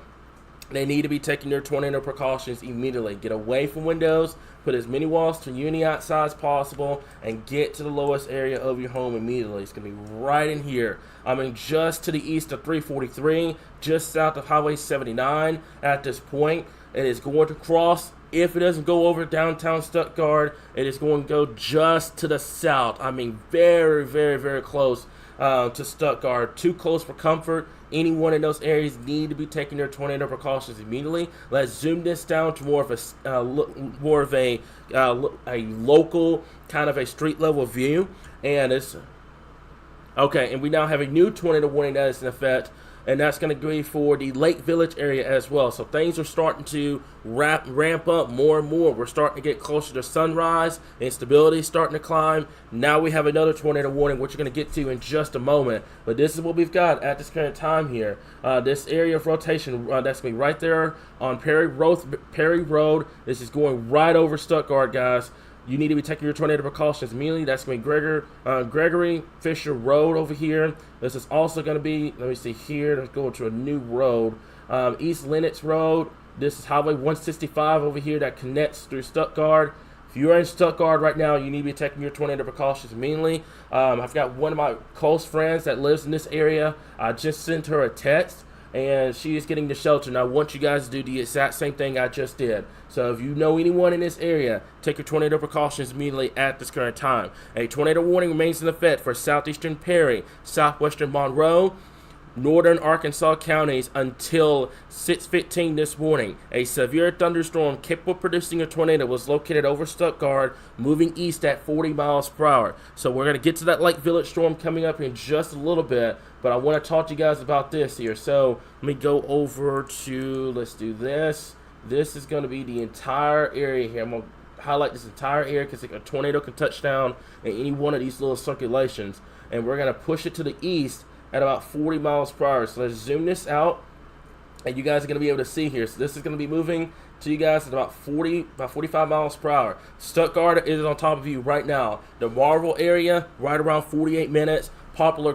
they need to be taking their tornado precautions immediately. Get away from windows, put as many walls to you and the outside as possible, and get to the lowest area of your home immediately. It's going to be right in here. I mean, just to the east of 343, just south of Highway 79 at this point. It is going to cross. If it doesn't go over downtown Stuttgart, it is going to go just to the south. I mean, very, very, very close to Stuttgart. Too close for comfort. Anyone in those areas need to be taking their tornado precautions immediately. Let's zoom this down to more of a local kind of a street level view, and it's okay. And we now have a new tornado warning that is in effect, and that's going to be for the Lake Village area as well. So things are starting to ramp up more and more. We're starting to get closer to sunrise. Instability is starting to climb. Now we have another tornado warning, which we're going to get to in just a moment. But this is what we've got at this current time here. This area of rotation, that's going to be right there on Perry Road. This is going right over Stuttgart, guys. You need to be taking your tornado precautions immediately. That's going to be Gregory Fisher Road over here. This is also going to be, let me see here, let's go to a new road. East Lenox Road. This is Highway 165 over here that connects through Stuttgart. If you're in Stuttgart right now, you need to be taking your tornado precautions immediately. I've got one of my close friends that lives in this area. I just sent her a text, and she is getting the shelter. And I want you guys to do the exact same thing I just did. So if you know anyone in this area, take your tornado precautions immediately at this current time. A tornado warning remains in effect for southeastern Perry, southwestern Monroe, northern Arkansas counties until 6:15 this morning. A severe thunderstorm capable of producing a tornado was located over Stuttgart, moving east at 40 miles per hour. So we're going to get to that Lake Village storm coming up in just a little bit, but I want to talk to you guys about this here. So let me go over to, let's do this. This is going to be the entire area here. I'm going to highlight this entire area because a tornado can touch down in any one of these little circulations. And we're going to push it to the east at about 40 miles per hour. So let's zoom this out. and you guys are going to be able to see here. So this is going to be moving to you guys at about 45 miles per hour. Stuttgart is on top of you right now. The Marvel area, right around 48 minutes. Poplar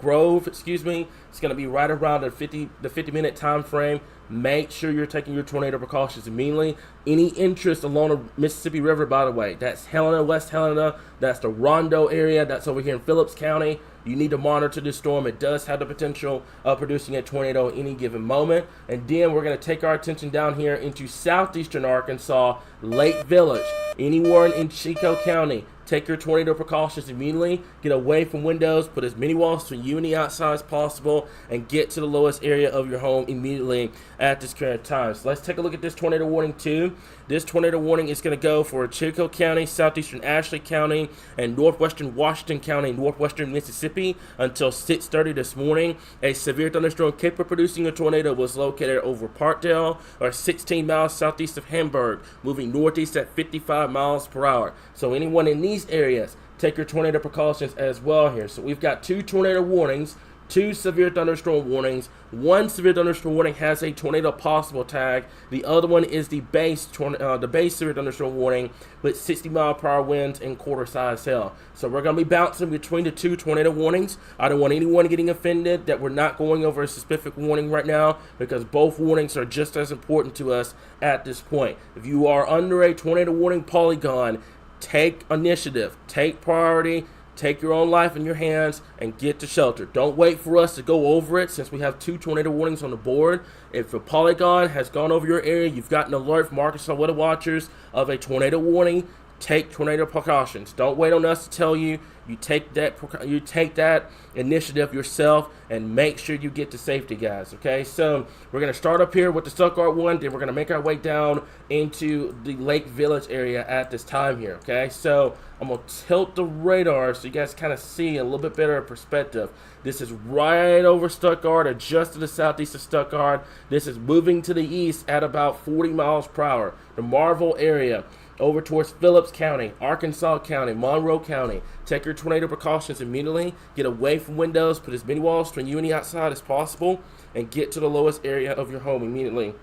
Grove, excuse me, it's going to be right around the 50-minute time frame. Make sure you're taking your tornado precautions immediately. Any interest along the Mississippi River, by the way, that's Helena, West Helena, that's the Rondo area, that's over here in Phillips County. You need to monitor this storm. It does have the potential of producing a tornado at any given moment. And then we're going to take our attention down here into southeastern Arkansas, Lake Village. Anyone in Chico County, take your tornado precautions immediately. Get away from windows. Put as many walls between you and the outside as possible. And get to the lowest area of your home immediately at this current time. So let's take a look at this tornado warning too. This tornado warning is going to go for Chico County, southeastern Ashley County, and northwestern Washington County, northwestern Mississippi until 6:30 this morning. A severe thunderstorm capable of producing a tornado was located over Parkdale, or 16 miles southeast of Hamburg, moving northeast at 55 miles per hour. So anyone in these areas, take your tornado precautions as well here. So we've got 2 tornado warnings, 2 severe thunderstorm warnings. 1 severe thunderstorm warning has a tornado possible tag. The other one is the base severe thunderstorm warning with 60-mile-per-hour winds and quarter-size hail. So we're going to be bouncing between the 2 tornado warnings. I don't want anyone getting offended that we're not going over a specific warning right now, because both warnings are just as important to us at this point. If you are under a tornado warning polygon, take initiative, take priority. Take your own life in your hands and get to shelter. Don't wait for us to go over it, since we have 2 tornado warnings on the board. If a polygon has gone over your area, you've gotten an alert from Arkansas Weather Watchers of a tornado warning, take tornado precautions. Don't wait on us to tell you. You take that initiative yourself and make sure you get to safety, guys. Okay, so we're going to start up here with the Stuttgart one, then we're going to make our way down into the Lake Village area at this time here. Okay, so I'm going to tilt the radar so you guys kind of see a little bit better perspective. This is right over Stuttgart, or just to the southeast of Stuttgart. This is moving to the east at about 40 miles per hour. The Marvel area, over towards Phillips County, Arkansas County, Monroe County. Take your tornado precautions immediately. Get away from windows. Put as many walls between you and the outside as possible. And get to the lowest area of your home immediately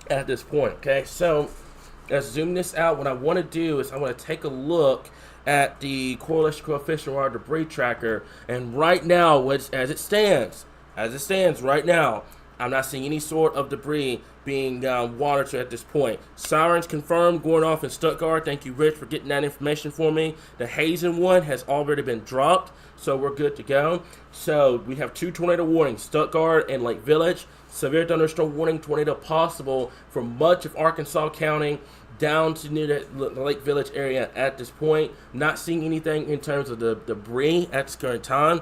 at this point. Okay, so let's zoom this out. What I want to do is I want to take a look at the correlation coefficient or our debris tracker. And right now, as it stands right now, I'm not seeing any sort of debris being monitored at this point. Sirens confirmed going off in Stuttgart. Thank you, Rich, for getting that information for me. The Hazen one has already been dropped, so we're good to go. So we have 2 tornado warnings, Stuttgart and Lake Village. Severe thunderstorm warning, tornado possible for much of Arkansas County down to near the Lake Village area at this point. Not seeing anything in terms of the debris at this current time.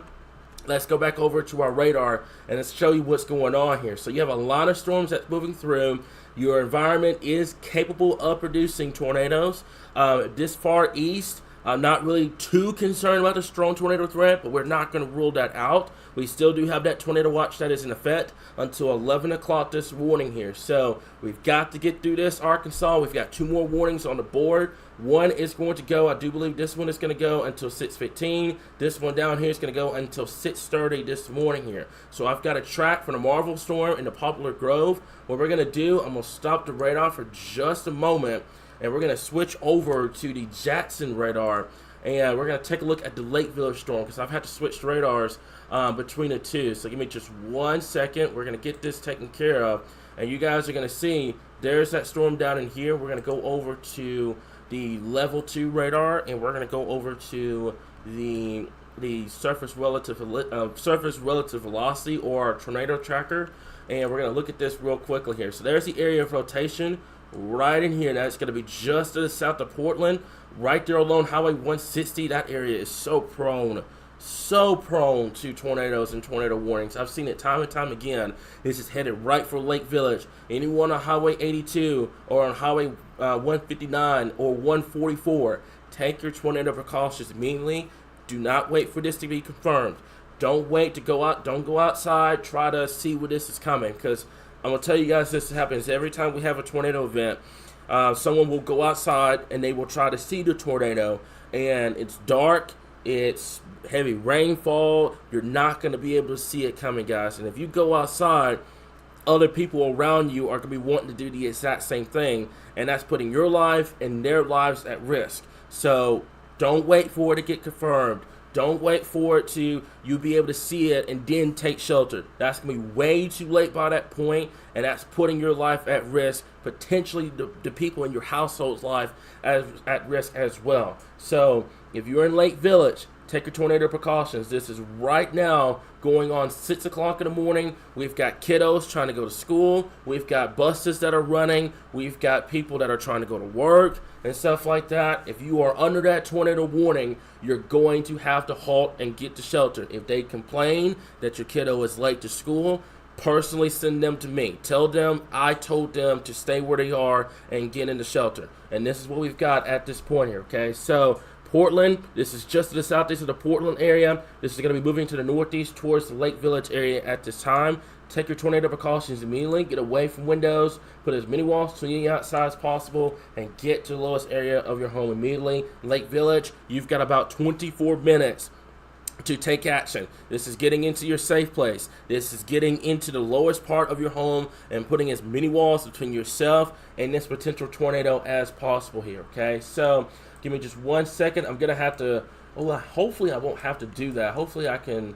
Let's go back over to our radar and let's show you what's going on here. So you have a lot of storms that's moving through. Your environment is capable of producing tornadoes. This far east, I'm not really too concerned about the strong tornado threat, but we're not going to rule that out. We still do have that tornado watch that is in effect until 11 o'clock this morning here. So we've got to get through this, Arkansas. We've got 2 more warnings on the board. One is going to go, I do believe this one is going to go until 6:15. This one down here is going to go until 6:30 this morning here. So I've got a track for the Marvel storm in the Poplar Grove. What we're going to do, I'm going to stop the radar for just a moment, and we're going to switch over to the Jackson radar, and we're going to take a look at the Lake Village storm, because I've had to switch the radars between the 2. So give me just 1 second. We're going to get this taken care of, and you guys are going to see there's that storm down in here. We're going to go over to the level 2 radar, and we're going to go over to the surface relative velocity, or tornado tracker, and we're going to look at this real quickly here. So there's the area of rotation right in here. Now it's going to be just to the south of Portland, right there along Highway 160. That area is so prone to tornadoes and tornado warnings. I've seen it time and time again. This is headed right for Lake Village. Anyone on Highway 82 or on Highway 159 or 144, take your tornado precautions immediately. Do not wait for this to be confirmed. Don't wait to go out. Don't go outside. Try to see where this is coming, because I'm going to tell you guys, this happens every time we have a tornado event. Someone will go outside and they will try to see the tornado, and it's dark, it's heavy rainfall. You're not going to be able to see it coming, guys. And if you go outside other people around you are going to be wanting to do the exact same thing, and that's putting your life and their lives at risk. So don't wait for it to get confirmed. Don't wait for it to you be able to see it and then take shelter. That's going to be way too late by that point, and that's putting your life at risk, potentially the people in your household's life at risk as well. So if you're in Lake Village, take your tornado precautions. This is right now going on 6 o'clock in the morning. We've got kiddos trying to go to school. We've got buses that are running. We've got people that are trying to go to work and stuff like that. If you are under that tornado warning, you're going to have to halt and get to shelter. If they complain that your kiddo is late to school, personally send them to me. Tell them I told them to stay where they are and get into shelter. And this is what we've got at this point here, okay? So Portland, this is just to the southeast of the Portland area. This is going to be moving to the northeast towards the Lake Village area at this time. Take your tornado precautions immediately. Get away from windows. Put as many walls to the outside as possible. And get to the lowest area of your home immediately. Lake Village, you've got about 24 minutes to take action. This is getting into your safe place. This is getting into the lowest part of your home and putting as many walls between yourself and this potential tornado as possible here, okay? So give me just 1 second. I'm gonna have to, well, hopefully I won't have to do that. Hopefully I can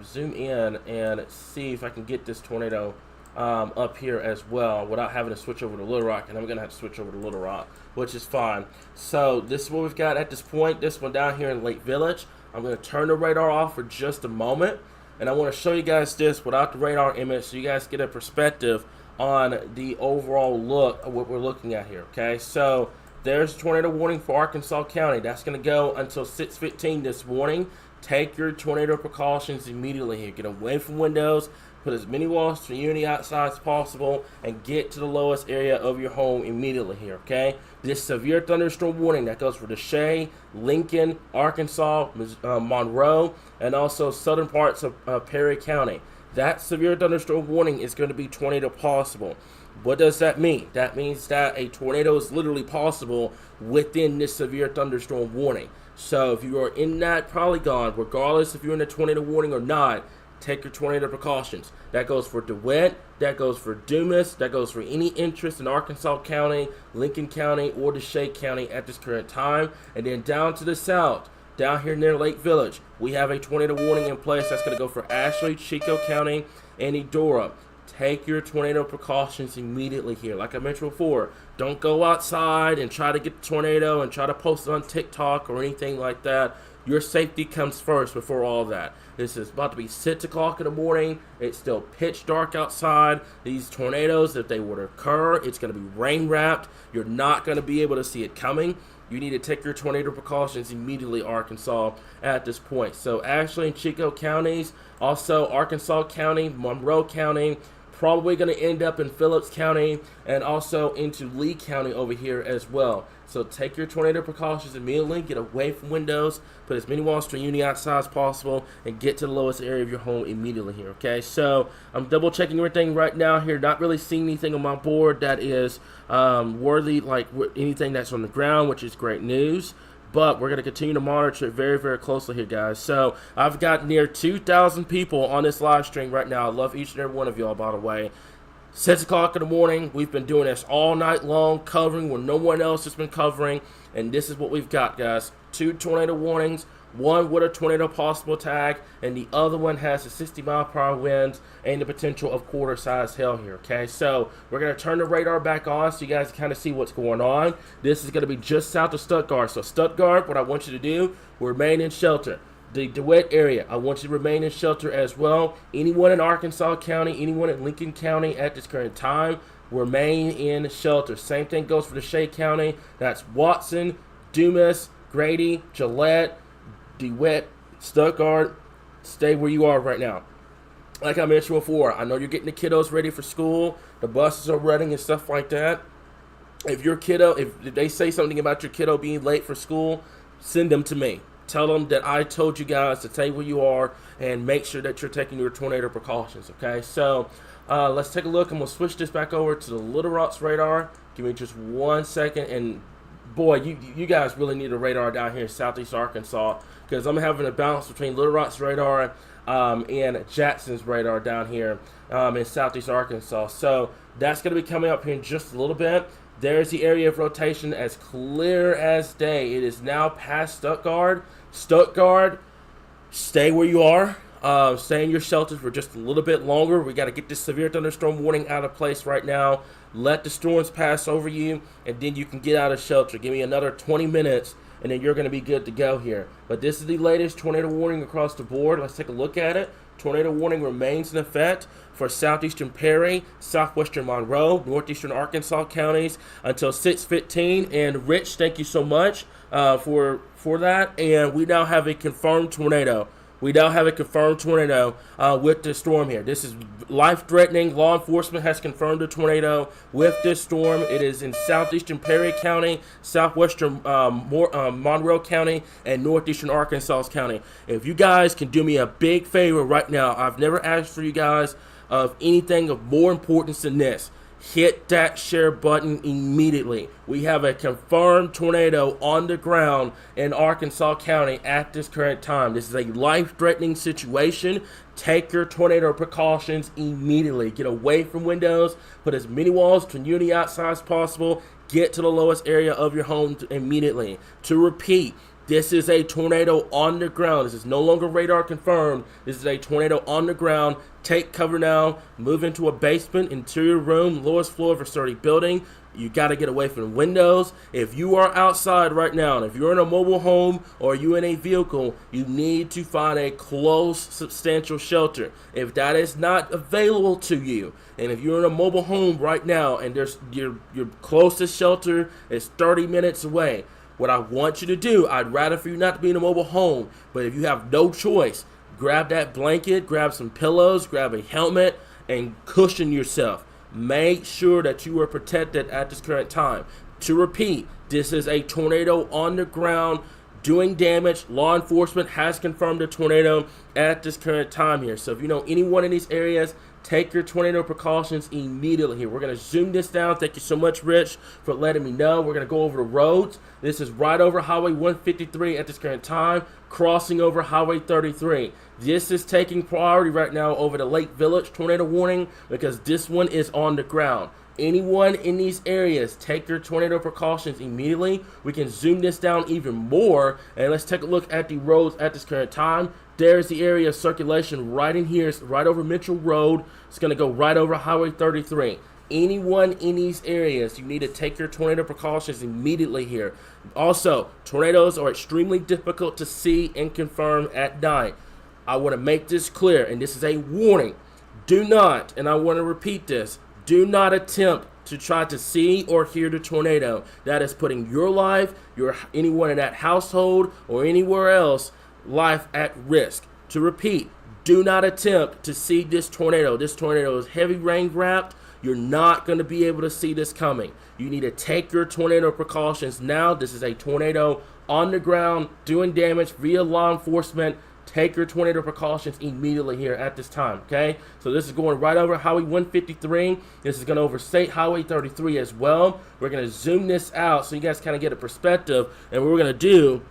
zoom in and see if I can get this tornado up here as well without having to switch over to Little Rock, and I'm gonna have to switch over to Little Rock, which is fine. So this is what we've got at this point. This one down here in Lake Village. I'm going to turn the radar off for just a moment, and I want to show you guys this without the radar image so you guys get a perspective on the overall look of what we're looking at here, okay? So there's a tornado warning for Arkansas County. That's going to go until 6:15 this morning. Take your tornado precautions immediately here. Get away from windows. Put as many walls to you on the outside as possible and get to the lowest area of your home immediately here, okay? This severe thunderstorm warning that goes for Deshae, Lincoln, Arkansas, Monroe, and also southern parts of Perry County. That severe thunderstorm warning is going to be tornado possible. What does that mean? That means that a tornado is literally possible within this severe thunderstorm warning. So if you are in that polygon, regardless if you're in a tornado warning or not, take your tornado precautions. That goes for DeWitt, that goes for Dumas, that goes for any interest in Arkansas County, Lincoln County, or Deshae County at this current time. And then down to the south, down here near Lake Village, we have a tornado warning in place that's going to go for Ashley, Chico County, and Eudora. Take your tornado precautions immediately here. Like I mentioned before, don't go outside and try to get the tornado and try to post it on TikTok or anything like that. Your safety comes first before all that. This is about to be 6 o'clock in the morning. It's still pitch dark outside. These tornadoes, if they were to occur, it's going to be rain wrapped. You're not going to be able to see it coming. You need to take your tornado precautions immediately, Arkansas, at this point. So Ashley and Chico counties, also Arkansas County, Monroe County, probably going to end up in Phillips County and also into Lee County over here as well. So take your tornado precautions immediately, get away from windows, put as many walls to uni outside as possible, and get to the lowest area of your home immediately here, okay? So I'm double checking everything right now here, not really seeing anything on my board that is worthy, like anything that's on the ground, which is great news. But we're going to continue to monitor it very, very closely here, guys. So I've got near 2,000 people on this live stream right now. I love each and every one of y'all, by the way. 6 o'clock in the morning, we've been doing this all night long, covering when no one else has been covering. And this is what we've got, guys. 2 tornado warnings. One with a tornado possible tag, and the other one has a 60-mile-per-hour winds and the potential of quarter-size hail here, okay? So we're going to turn the radar back on so you guys can kind of see what's going on. This is going to be just south of Stuttgart. So Stuttgart, what I want you to do, remain in shelter. The DeWitt area, I want you to remain in shelter as well. Anyone in Arkansas County, anyone in Lincoln County at this current time, remain in shelter. Same thing goes for Deshae County. That's Watson, Dumas, Grady, Gillette, DeWitt, Stuttgart. Stay where you are right now. Like I mentioned before, I know you're getting the kiddos ready for school. The buses are running and stuff like that. If your kiddo, if they say something about your kiddo being late for school, send them to me. Tell them that I told you guys to stay where you are and make sure that you're taking your tornado precautions, okay? So let's take a look. I'm going to switch this back over to the Little Rock's radar. Give me just 1 second. And boy, you guys really need a radar down here in southeast Arkansas, because I'm having a balance between Little Rock's radar and Jackson's radar down here in southeast Arkansas. So that's going to be coming up here in just a little bit. There's the area of rotation as clear as day. It is now past Stuttgart. Stuttgart, stay where you are. Stay in your shelters for just a little bit longer. We got to get this severe thunderstorm warning out of place right now. Let the storms pass over you, and then you can get out of shelter. Give me another 20 minutes, and then you're going to be good to go here. But this is the latest tornado warning across the board. Let's take a look at it. Tornado warning remains in effect for southeastern Perry, southwestern Monroe, northeastern Arkansas counties until 6:15. And Rich, thank you so much for that. And we now have a confirmed tornado. With this storm here. This is life-threatening. Law enforcement has confirmed a tornado with this storm. It is in southeastern Perry County, southwestern Monroe County, and northeastern Arkansas County. If you guys can do me a big favor right now, I've never asked for you guys of anything of more importance than this. Hit that share button immediately. We have a confirmed tornado on the ground in Arkansas County at this current time. This is a life-threatening situation. Take your tornado precautions immediately. Get away from windows. Put as many walls between you and the outside as possible. Get to the lowest area of your home immediately. To repeat, this is a tornado on the ground. This is no longer radar confirmed. This is a tornado on the ground. Take cover now. Move into a basement, interior room, lowest floor of a sturdy building. You got to get away from windows. If you are outside right now, and if you're in a mobile home or you in a vehicle, you need to find a close, substantial shelter. If that is not available to you, and if you're in a mobile home right now and there's your closest shelter is 30 minutes away, what I want you to do, I'd rather for you not to be in a mobile home, but if you have no choice, grab that blanket, grab some pillows, grab a helmet, and cushion yourself. Make sure that you are protected at this current time. To repeat, this is a tornado on the ground doing damage. Law enforcement has confirmed a tornado at this current time here. So if you know anyone in these areas, take your tornado precautions immediately here. We're going to zoom this down. Thank you so much, Rich, for letting me know. We're going to go over the roads. This is right over Highway 153 at this current time, crossing over Highway 33. This is taking priority right now over the Lake Village tornado warning because this one is on the ground. Anyone in these areas, take your tornado precautions immediately. We can zoom this down even more, and let's take a look at the roads at this current time. There's the area of circulation right in here. It's right over Mitchell Road. It's going to go right over Highway 33. Anyone in these areas, you need to take your tornado precautions immediately here. Also, tornadoes are extremely difficult to see and confirm at night. I want to make this clear, and this is a warning. Do not, and I want to repeat this, do not attempt to try to see or hear the tornado. That is putting your life, anyone in that household, or anywhere else, life at risk. To repeat, do not attempt to see this tornado. This tornado is heavy rain wrapped. You're not going to be able to see this coming. You need to take your tornado precautions now. This is a tornado on the ground doing damage via law enforcement. Take your tornado precautions immediately here at this time, okay? So this is going right over Highway 153. This is going to over State Highway 33 as well. We're going to zoom this out so you guys kind of get a perspective. And what we're going to do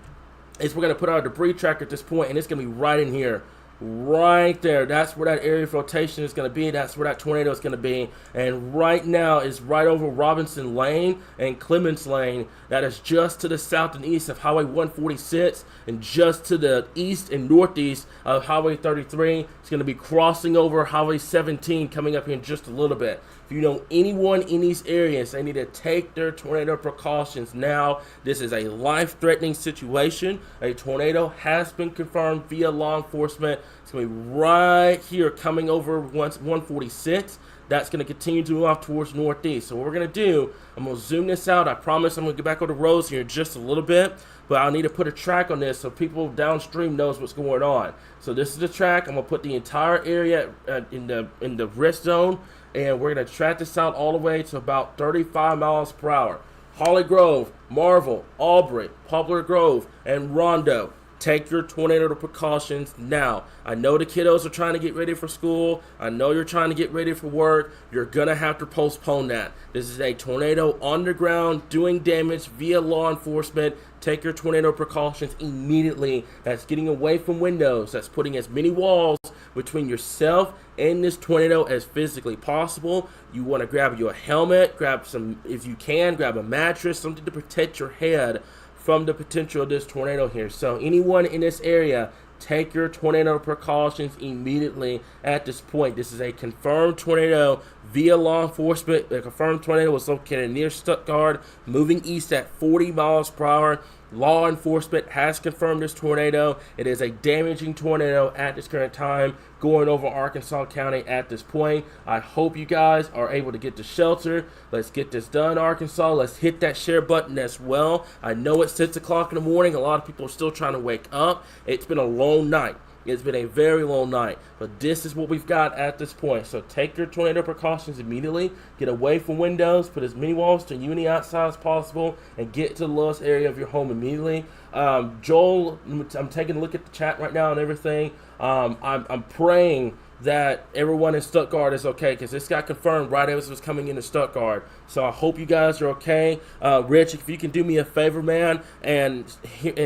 is we're going to put our debris tracker at this point, and it's going to be right in here. Right there. That's where that area of rotation is going to be. That's where that tornado is going to be. And right now is right over Robinson Lane and Clements Lane. That is just to the south and east of Highway 146 and just to the east and northeast of Highway 33. It's going to be crossing over Highway 17 coming up here in just a little bit. If you know anyone in these areas, they need to take their tornado precautions now. This is a life-threatening situation. A tornado has been confirmed via law enforcement. It's going to be right here coming over 146. That's going to continue to move off towards northeast. So what we're going to do, I'm going to zoom this out. I promise I'm going to get back on the roads here in just a little bit. But I'll need to put a track on this so people downstream knows what's going on. So this is the track. I'm going to put the entire area in the risk zone. And we're going to track this out all the way to about 35 miles per hour. Holly Grove, Marvel, Aubrey, Poplar Grove, and Rondo. Take your tornado precautions now. I know the kiddos are trying to get ready for school. I know you're trying to get ready for work. You're going to have to postpone that. This is a tornado on the ground doing damage via law enforcement. take your tornado precautions immediately. That's getting away from windows. That's putting as many walls between yourself and this tornado as physically possible. You want to grab you a helmet, grab some, if you can, grab a mattress, something to protect your head from the potential of this tornado here. So anyone in this area, take your tornado precautions immediately at this point. This is a confirmed tornado via law enforcement. The confirmed tornado was located near Stuttgart, moving east at 40 miles per hour. Law enforcement has confirmed this tornado. It is a damaging tornado at this current time, going over Arkansas County at this point. I hope you guys are able to get to shelter. Let's get this done, Arkansas. Let's hit that share button as well. I know it's 6 o'clock in the morning. A lot of people are still trying to wake up. It's been a long night. It's been a very long night, but this is what we've got at this point. So take your tornado precautions immediately. Get away from windows. Put as many walls to you and the outside as possible, and get to the lowest area of your home immediately. Joel, I'm taking a look at the chat right now and everything. I'm praying that everyone in Stuttgart is okay, because this got confirmed right as it was coming into Stuttgart. So I hope you guys are okay. Rich, if you can do me a favor, man, and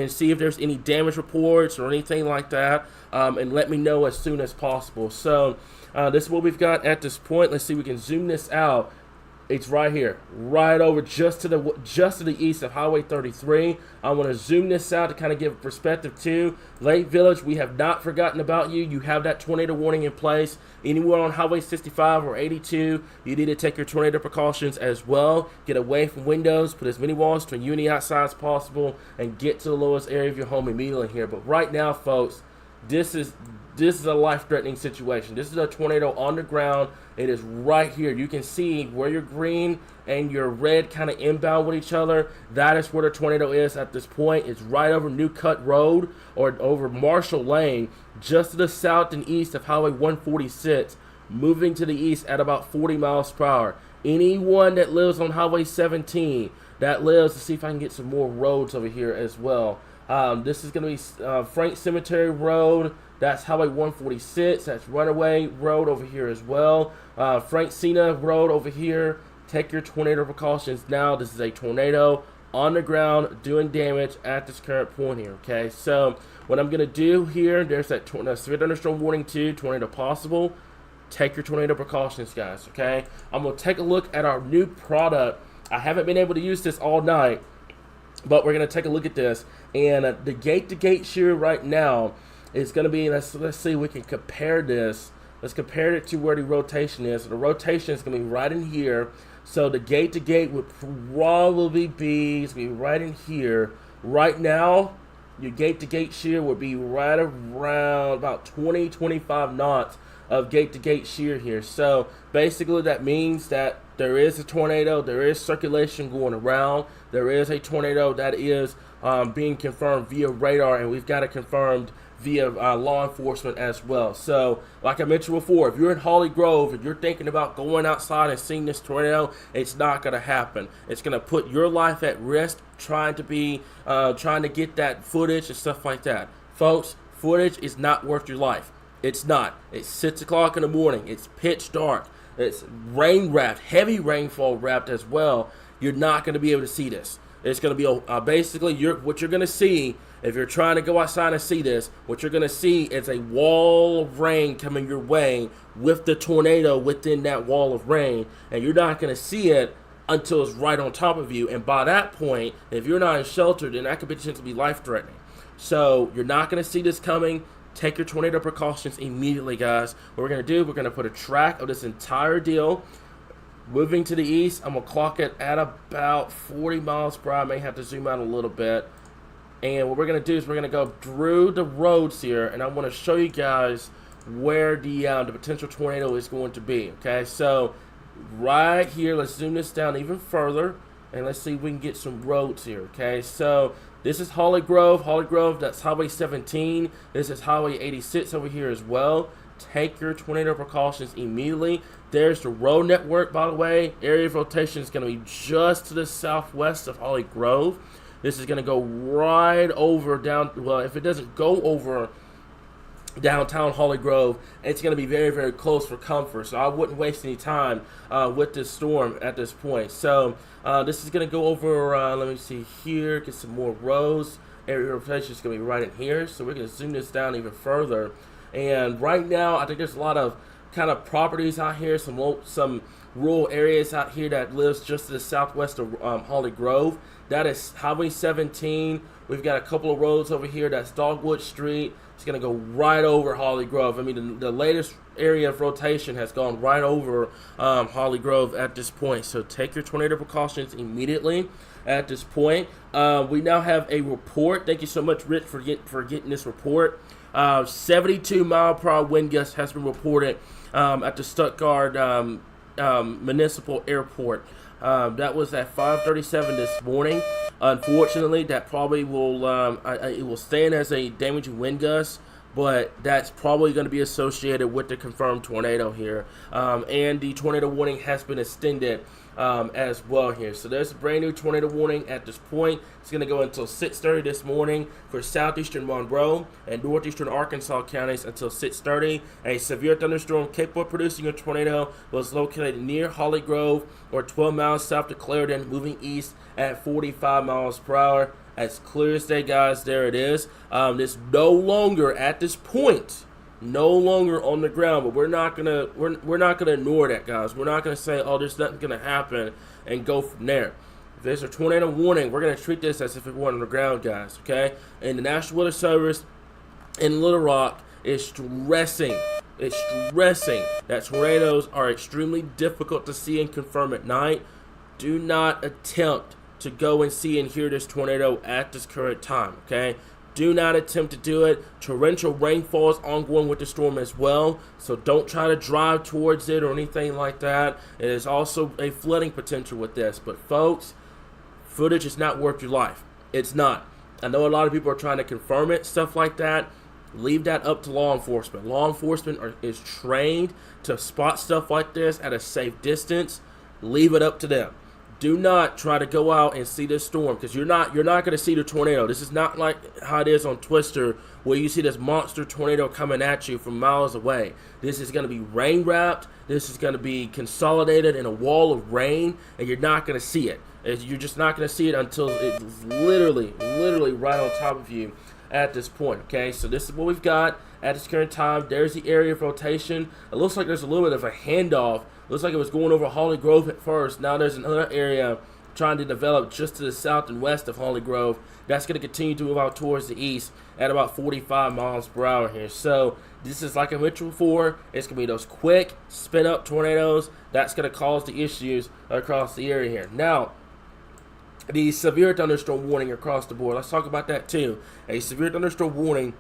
see if there's any damage reports or anything like that, and let me know as soon as possible. So this is what we've got at this point. Let's see if we can zoom this out. It's right here, right over just to the east of Highway 33. I want to zoom this out to kind of give perspective to Lake Village. We have not forgotten about you. You have that tornado warning in place. Anywhere on Highway 65 or 82, you need to take your tornado precautions as well. Get away from windows, put as many walls between you and the outside as possible, and get to the lowest area of your home immediately here. But right now, folks, this is a life-threatening situation. This is a tornado on the ground. It is right here. You can see where your green and your red kind of inbound with each other. That is where the tornado is at this point. It's right over New Cut Road or over Marshall Lane, just to the south and east of Highway 146, moving to the east at about 40 miles per hour. Anyone that lives on Highway 17, that lives, let's see if I can get some more roads over here as well. This is going to be Frank Cemetery Road. That's Highway 146. That's Runaway Road over here as well. Frank Cena Road over here. Take your tornado precautions now. This is a tornado on the ground doing damage at this current point here. Okay, so what I'm going to do here, there's that severe thunderstorm warning 2, tornado possible. Take your tornado precautions, guys. Okay, I'm going to take a look at our new product. I haven't been able to use this all night, but we're going to take a look at this. And the gate-to-gate shear right now is going to be, let's see if we can compare this. Let's compare it to where the rotation is. So the rotation is going to be right in here. So the gate-to-gate would probably be, it's going to be right in here. Right now, your gate-to-gate shear would be right around about 20-25 knots of gate-to-gate shear here. So basically that means that there is a tornado, there is circulation going around, there is a tornado that is being confirmed via radar, and we've got it confirmed via law enforcement as well. So like I mentioned before, if you're in Holly Grove and you're thinking about going outside and seeing this tornado, it's not going to happen. It's going to put your life at risk trying to get that footage and stuff like that. Folks, footage is not worth your life. It's not. It's 6 o'clock in the morning. It's pitch dark. It's rain wrapped, heavy rainfall wrapped as well. You're not going to be able to see this. It's going to be basically what you're going to see if you're trying to go outside and see this. What you're going to see is a wall of rain coming your way with the tornado within that wall of rain, and you're not going to see it until it's right on top of you. And by that point, if you're not in shelter, then that could potentially be life-threatening. So you're not going to see this coming. Take your tornado precautions immediately, guys. What we're going to do, we're going to put a track of this entire deal. Moving to the east, I'm going to clock it at about 40 miles per hour. I may have to zoom out a little bit. And what we're going to do is we're going to go through the roads here, and I want to show you guys where the potential tornado is going to be. Okay, so right here, let's zoom this down even further, and let's see if we can get some roads here. Okay, so this is Holly Grove. Holly Grove, that's Highway 17. This is Highway 86 over here as well. Take your tornado precautions immediately. There's the road network, by the way. Area of rotation is going to be just to the southwest of Holly Grove. This is going to go right over down, well, if it doesn't go over downtown Holly Grove. It's going to be very, very close for comfort. So I wouldn't waste any time with this storm at this point. So this is going to go over, let me see here, get some more rows. Area rotation is going to be right in here. So we're going to zoom this down even further. And right now, I think there's a lot of kind of properties out here, some rural areas out here that lives just to the southwest of Holly Grove. That is Highway 17. We've got a couple of roads over here. That's Dogwood Street. It's going to go right over Holly Grove. I mean, the latest area of rotation has gone right over Holly Grove at this point. So take your tornado precautions immediately at this point. We now have a report. Thank you so much, Rich, for getting this report. 72 mile per hour wind gust has been reported at the Stuttgart Municipal Airport. That was at 5:37 this morning. Unfortunately, that probably will it will stand as a damaging wind gust, but that's probably going to be associated with the confirmed tornado here. And the tornado warning has been extended as well here. So there's a brand new tornado warning at this point. It's going to go until 6:30 this morning for southeastern Monroe and northeastern Arkansas counties until 6:30. A severe thunderstorm capable of producing a tornado was located near Holly Grove or 12 miles south of Clarendon, moving east at 45 miles per hour. As clear as day, guys, there it is. It's no longer at this point, no longer on the ground, but we're not gonna ignore that, guys. We're not gonna say, oh, there's nothing gonna happen and go from there. If there's a tornado warning, we're gonna treat this as if it were on the ground, guys. Okay? And the National Weather Service in Little Rock is stressing that tornadoes are extremely difficult to see and confirm at night. Do not attempt to go and see and hear this tornado at this current time, okay? Do not attempt to do it. Torrential rainfall is ongoing with the storm as well, so don't try to drive towards it or anything like that. It is also a flooding potential with this, but folks, footage is not worth your life. It's not. I know a lot of people are trying to confirm it, stuff like that. Leave that up to law enforcement. Law enforcement is trained to spot stuff like this at a safe distance. Leave it up to them. Do not try to go out and see this storm, because you're not going to see the tornado. This is not like how it is on Twister, where you see this monster tornado coming at you from miles away. This is going to be rain wrapped. This is going to be consolidated in a wall of rain, and you're not going to see it. You're just not going to see it until it's literally right on top of you at this point. Okay, so this is what we've got at this current time. There's the area of rotation. It looks like there's a little bit of a handoff. Looks like it was going over Holly Grove at first. Now there's another area trying to develop just to the south and west of Holly Grove. That's going to continue to move out towards the east at about 45 miles per hour here. So this is like I mentioned before. It's going to be those quick spin-up tornadoes. That's going to cause the issues across the area here. Now, the severe thunderstorm warning across the board. Let's talk about that too. A severe thunderstorm warning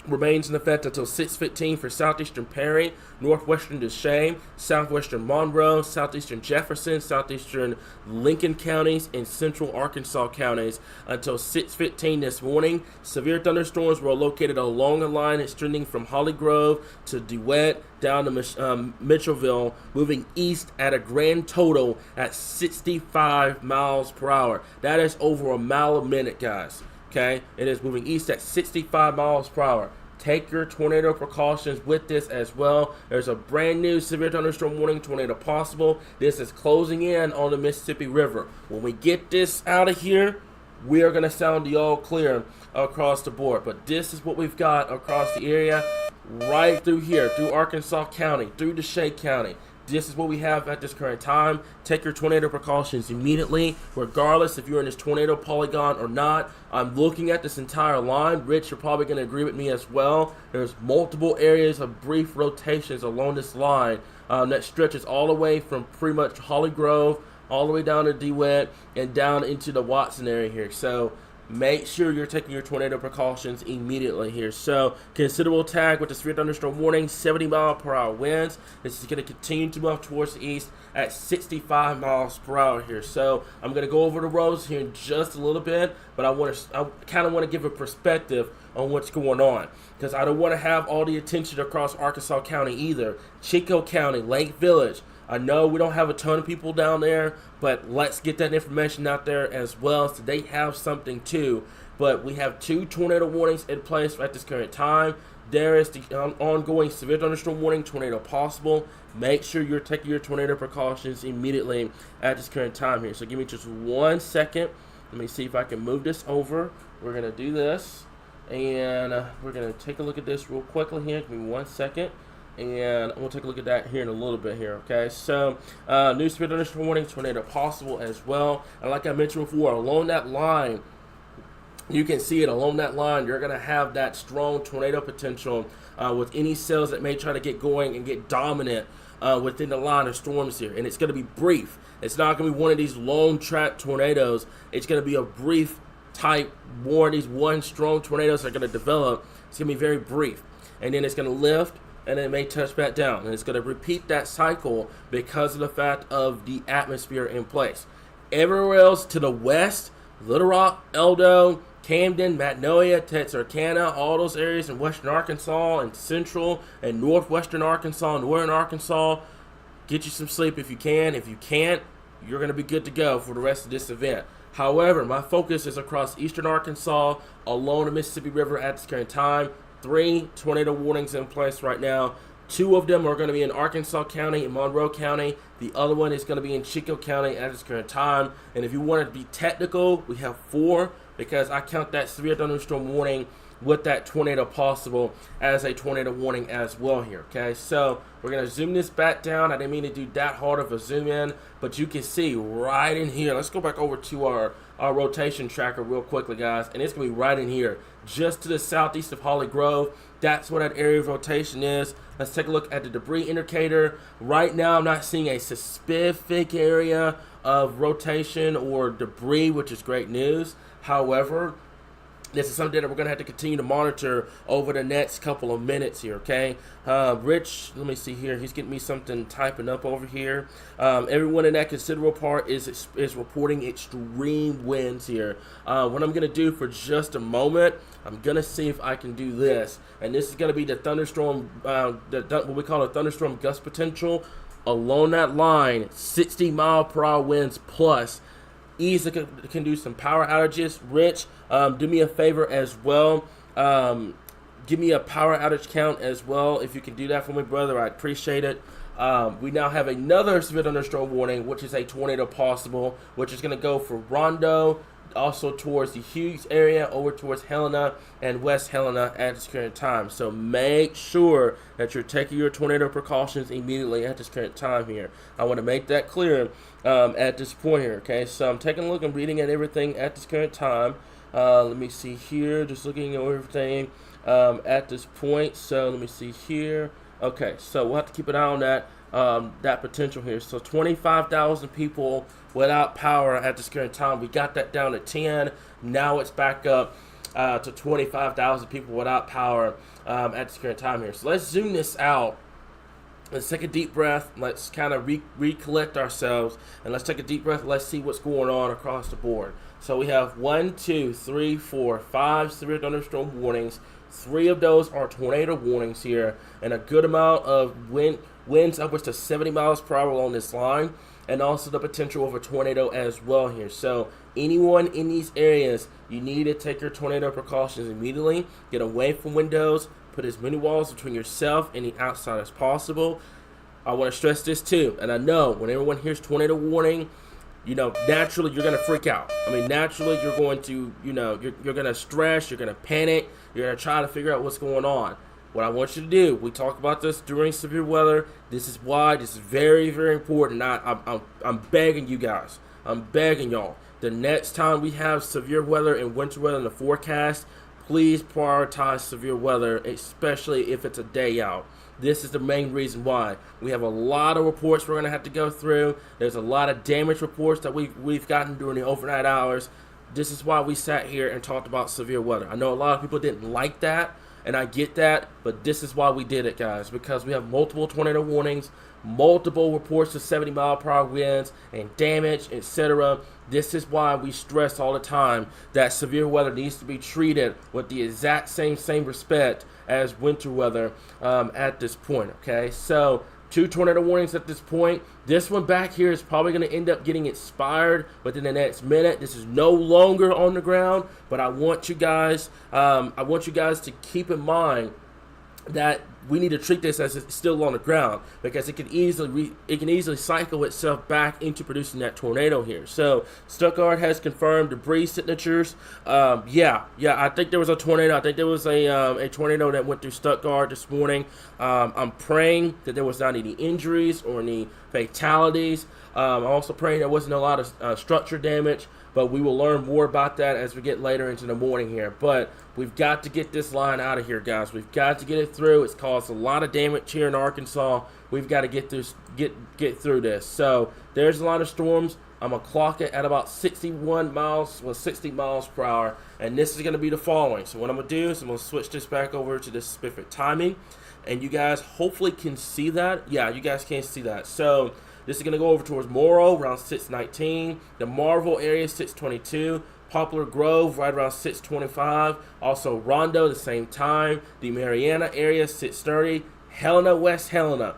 remains in effect until 6:15 for southeastern Perry, northwestern Deshae, southwestern Monroe, southeastern Jefferson, southeastern Lincoln counties, and central Arkansas counties until 6:15 this morning. Severe thunderstorms were located along a line extending from Holly Grove to DeWitt down to Mitchellville, moving east at a grand total at 65 miles per hour. That is over a mile a minute, guys. Okay, it is moving east at 65 miles per hour. Take your tornado precautions with this as well. There's a brand new severe thunderstorm warning tornado possible. This is closing in on the Mississippi River. When we get this out of here, we are going to sound the all clear across the board. But this is what we've got across the area, right through here, through Arkansas County, through Deshae County. This is what we have at this current time. Take your tornado precautions immediately, regardless if you're in this tornado polygon or not. I'm looking at this entire line. Rich, you're probably going to agree with me as well. There's multiple areas of brief rotations along this line that stretches all the way from pretty much Holly Grove, all the way down to DeWitt, and down into the Watson area here. So make sure you're taking your tornado precautions immediately here. So considerable tag with the severe thunderstorm warning, 70 mile per hour winds. This is going to continue to move towards the east at 65 miles per hour here. So I'm going to go over the roads here in just a little bit, but I kind of want to give a perspective on what's going on, because I don't want to have all the attention across Arkansas County either. Chico County, Lake Village. I know we don't have a ton of people down there, but let's get that information out there as well so they have something too. But we have 2 tornado warnings in place at this current time. there is the ongoing severe thunderstorm warning, tornado possible. Make sure you're taking your tornado precautions immediately at this current time here. So give me just 1 second. Let me see if I can move this over. We're going to do this, and we're going to take a look at this real quickly here. Give me 1 second, and we'll take a look at that here in a little bit here, okay? So, new severe thunderstorm warning, tornado possible as well. And like I mentioned before, along that line, you can see it along that line, you're going to have that strong tornado potential with any cells that may try to get going and get dominant within the line of storms here. And it's going to be brief. It's not going to be one of these long track tornadoes. It's going to be a brief type warning. These one strong tornadoes are going to develop. It's going to be very brief. And then it's going to lift, and then it may touch back down. And it's going to repeat that cycle because of the fact of the atmosphere in place. Everywhere else to the west, Little Rock, Eldo, Camden, Magnolia, Texarkana, all those areas in western Arkansas and central and northwestern Arkansas, northern Arkansas, get you some sleep if you can. If you can't, you're going to be good to go for the rest of this event. However, my focus is across eastern Arkansas, along the Mississippi River at this current time. 3 tornado warnings in place right now. 2 of them are going to be in Arkansas County and Monroe County. The other one is going to be in Chico County at this current time. And if you want to be technical, we have 4, because I count that severe thunderstorm warning with that tornado possible as a tornado warning as well here, okay? So we're going to zoom this back down. I didn't mean to do that hard of a zoom in, but you can see right in here. Let's go back over to our rotation tracker real quickly, guys, and it's going to be right in here, just to the southeast of Holly Grove. That's what that area of rotation is. Let's take a look at the debris indicator. Right now, I'm not seeing a specific area of rotation or debris, which is great news. However, this is something that we're going to have to continue to monitor over the next couple of minutes here, okay? Rich, let me see here. He's getting me something typing up over here. Everyone in that considerable part is reporting extreme winds here. What I'm going to do for just a moment, I'm going to see if I can do this. And this is going to be the thunderstorm, what we call a thunderstorm gust potential. Along that line, 60-mile-per-hour winds plus. Easily can do some power outages. Rich, do me a favor as well. Give me a power outage count as well. If you can do that for me, brother, I'd appreciate it. We now have another severe thunderstorm warning, which is a tornado possible, which is going to go for Rondo, also towards the Hughes area, over towards Helena and West Helena at this current time. So make sure that you're taking your tornado precautions immediately at this current time here. I want to make that clear at this point here, okay? So I'm taking a look and reading at everything at this current time. Let me see here, just looking at everything at this point. So let me see here. Okay, so we'll have to keep an eye on that potential here. So 25,000 people without power at this current time. We got that down to 10. Now it's back up to 25,000 people without power at this current time here. So let's zoom this out. Let's take a deep breath. Let's kind of recollect ourselves, and let's take a deep breath. Let's see what's going on across the board. So we have 1, 2, 3, 4, 5 severe thunderstorm warnings. 3 of those are tornado warnings here, and a good amount of winds upwards to 70 miles per hour along this line, and also the potential of a tornado as well here. So anyone in these areas, you need to take your tornado precautions immediately. Get away from windows. Put as many walls between yourself and the outside as possible. I want to stress this too, and I know when everyone hears tornado warning, naturally you're going to freak out. I mean, naturally you're going to, you're going to stress, you're going to panic, you're going to try to figure out what's going on. What I want you to do, we talk about this during severe weather. This is why this is very, very important. I'm begging you guys. I'm begging y'all. The next time we have severe weather and winter weather in the forecast, please prioritize severe weather, especially if it's a day out. This is the main reason why. We have a lot of reports we're going to have to go through. There's a lot of damage reports that we've gotten during the overnight hours. This is why we sat here and talked about severe weather. I know a lot of people didn't like that, and I get that, but this is why we did it, guys, because we have multiple tornado warnings, multiple reports of 70-mile-per-hour winds and damage, etc. This is why we stress all the time that severe weather needs to be treated with the exact same respect as winter weather at this point, okay? So 2 tornado warnings at this point. This one back here is probably going to end up getting expired within the next minute. This is no longer on the ground, but I want you guys to keep in mind that we need to treat this as it's still on the ground, because it can easily cycle itself back into producing that tornado here. So Stuttgart has confirmed debris signatures. I think there was a tornado. I think there was a tornado that went through Stuttgart this morning. I'm praying that there was not any injuries or any fatalities. I'm also praying there wasn't a lot of structure damage. But we will learn more about that as we get later into the morning here. But we've got to get this line out of here, guys. We've got to get it through. It's caused a lot of damage here in Arkansas. We've got to get through this. So there's a lot of storms. I'm going to clock it at about 60 miles per hour. And this is going to be the following. So what I'm going to do is I'm going to switch this back over to this specific timing. And you guys hopefully can see that. Yeah, you guys can see that. So this is going to go over towards Morrow around 6:19. The Marvel area 6:22. Poplar Grove right around 6:25. Also Rondo the same time. The Mariana area 6:30. Helena, West Helena.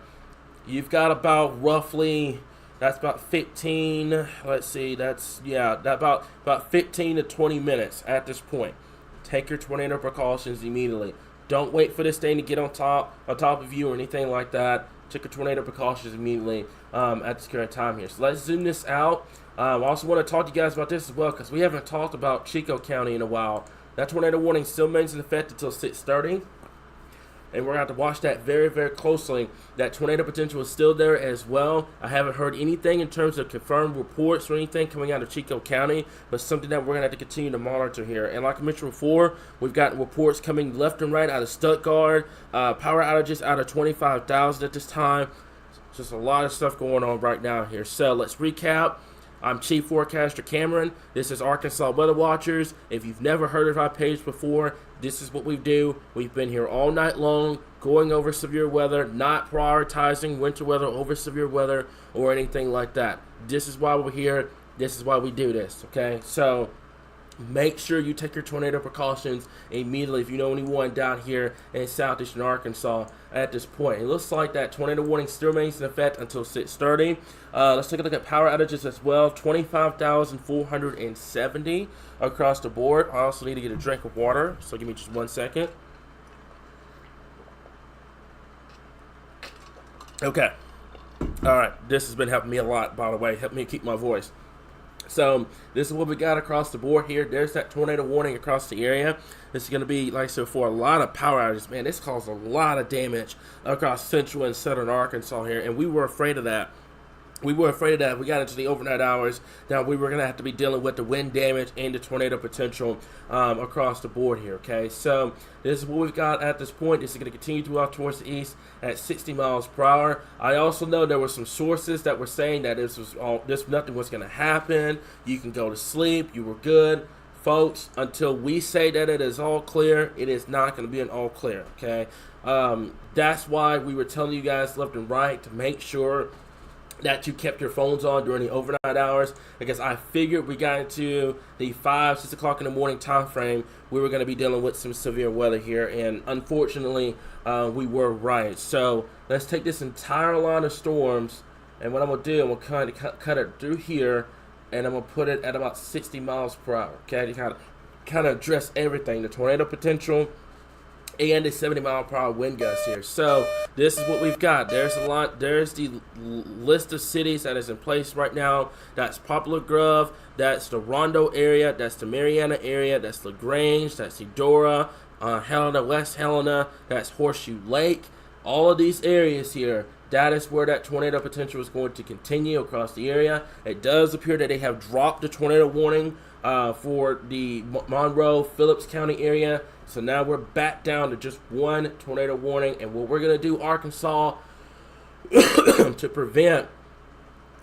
You've got about roughly, that's about 15. Let's see, about 15 to 20 minutes at this point. Take your tornado precautions immediately. Don't wait for this thing to get on top of you or anything like that. Take your tornado precautions immediately at this current time here. So let's zoom this out. I also want to talk to you guys about this as well, because we haven't talked about Chico County in a while. That tornado warning still remains in effect until 6:30. And we're going to have to watch that very, very closely. That tornado potential is still there as well. I haven't heard anything in terms of confirmed reports or anything coming out of Chico County, but something that we're going to have to continue to monitor here. And like I mentioned before, we've got reports coming left and right out of Stuttgart, power outages out of 25,000 at this time. Just a lot of stuff going on right now here. So let's recap. I'm Chief Forecaster Cameron. This is Arkansas Weather Watchers. If you've never heard of our page before, this is what we do. We've been here all night long going over severe weather, not prioritizing winter weather over severe weather or anything like that. This is why we're here. This is why we do this, okay? So make sure you take your tornado precautions immediately if you know anyone down here in southeastern Arkansas at this point. It looks like that tornado warning still remains in effect until 6:30. Let's take a look at power outages as well. 25,470 across the board. I also need to get a drink of water, so give me just 1 second. Okay. All right. This has been helping me a lot, by the way. Help me keep my voice. So this is what we got across the board here. There's that tornado warning across the area. This is going to be, like I said, for a lot of power outages. Man, this caused a lot of damage across central and southern Arkansas here, and we were afraid of that. We got into the overnight hours. Now we were going to have to be dealing with the wind damage and the tornado potential across the board here, okay? So this is what we've got at this point. This is going to continue to off towards the east at 60 miles per hour. I also know there were some sources that were saying that nothing was going to happen. You can go to sleep. You were good. Folks, until we say that it is all clear, it is not going to be an all clear, okay? That's why we were telling you guys left and right to make sure that you kept your phones on during the overnight hours, because I figured we got into the 6 o'clock in the morning time frame, we were going to be dealing with some severe weather here, and unfortunately, we were right. So let's take this entire line of storms, and what I'm going to do, I'm going to cut it through here, and I'm going to put it at about 60 miles per hour, okay, to kind of address everything, the tornado potential, and a 70 mile per hour wind gust here. So this is what we've got. There's the list of cities that is in place right now. That's Poplar Grove, that's the Rondo area, that's the Mariana area, that's LaGrange, that's Eudora, Helena, West Helena, that's Horseshoe Lake. All of these areas here, that is where that tornado potential is going to continue across the area. It does appear that they have dropped the tornado warning for the Monroe, Phillips County area. So now we're back down to just one tornado warning. And what we're going to do, Arkansas, to prevent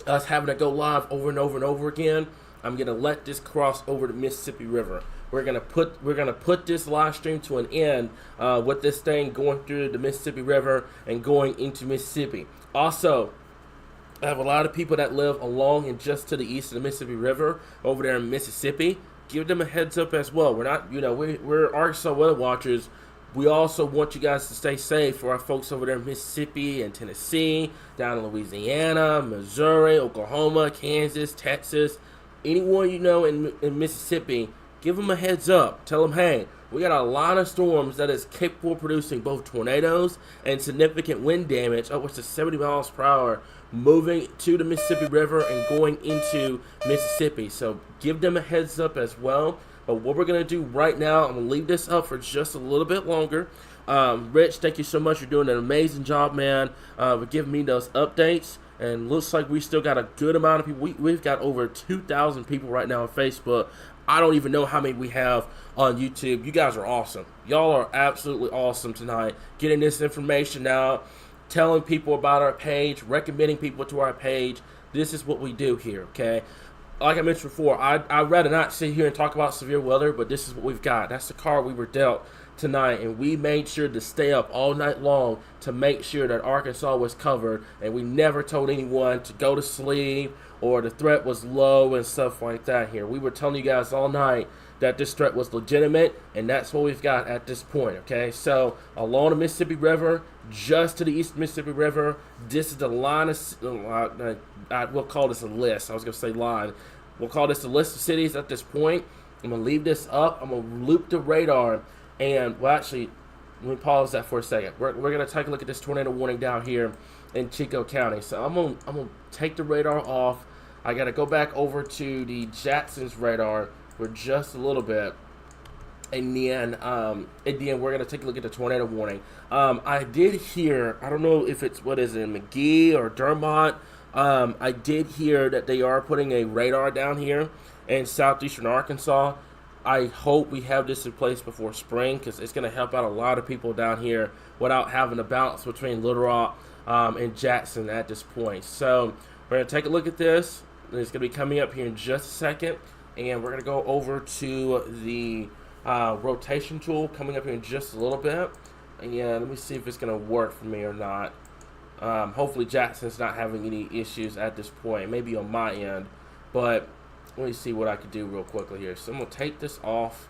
us having to go live over and over and over again, I'm going to let this cross over the Mississippi River. We're gonna put this live stream to an end with this thing going through the Mississippi River and going into Mississippi. Also, I have a lot of people that live along and just to the east of the Mississippi River over there in Mississippi. Give them a heads up as well. We're not, we're Arkansas Weather Watchers. We also want you guys to stay safe for our folks over there in Mississippi and Tennessee, down in Louisiana, Missouri, Oklahoma, Kansas, Texas. Anyone you know in Mississippi, give them a heads up. Tell them, hey, we got a lot of storms that is capable of producing both tornadoes and significant wind damage upwards to 70 miles per hour, moving to the Mississippi River and going into Mississippi. So give them a heads up as well. But what we're going to do right now, I'm going to leave this up for just a little bit longer. Rich, thank you so much. You're doing an amazing job, man, for giving me those updates. And looks like we still got a good amount of people. We've got over 2,000 people right now on Facebook. I don't even know how many we have on YouTube. You guys are awesome. Y'all are absolutely awesome tonight. Getting this information out, telling people about our page, recommending people to our page. This is what we do here, okay? Like I mentioned before, I'd rather not sit here and talk about severe weather, but this is what we've got. That's the card we were dealt tonight, and we made sure to stay up all night long to make sure that Arkansas was covered, and we never told anyone to go to sleep or the threat was low and stuff like that here. We were telling you guys all night that this threat was legitimate, and that's what we've got at this point, okay? So, along the Mississippi River, just to the east of Mississippi River, this is the line of, we'll call this a list. I was going to say line. We'll call this a list of cities at this point. I'm going to leave this up. I'm going to loop the radar. And, well, actually, let me pause that for a second. We're going to take a look at this tornado warning down here in Chico County. So I'm gonna take the radar off. I got to go back over to the Jackson's radar for just a little bit. And then we're going to take a look at the tornado warning. I did hear, I don't know if it's, what is it, McGee or Dermott. I did hear that they are putting a radar down here in southeastern Arkansas. I hope we have this in place before spring, because it's going to help out a lot of people down here without having to bounce between Little Rock and Jackson at this point. So we're going to take a look at this. It's going to be coming up here in just a second, and we're going to go over to the rotation tool coming up here in just a little bit. And let me see if it's going to work for me or not. Hopefully Jackson's not having any issues at this point, maybe on my end, but let me see what I can do real quickly here. So I'm going to take this off,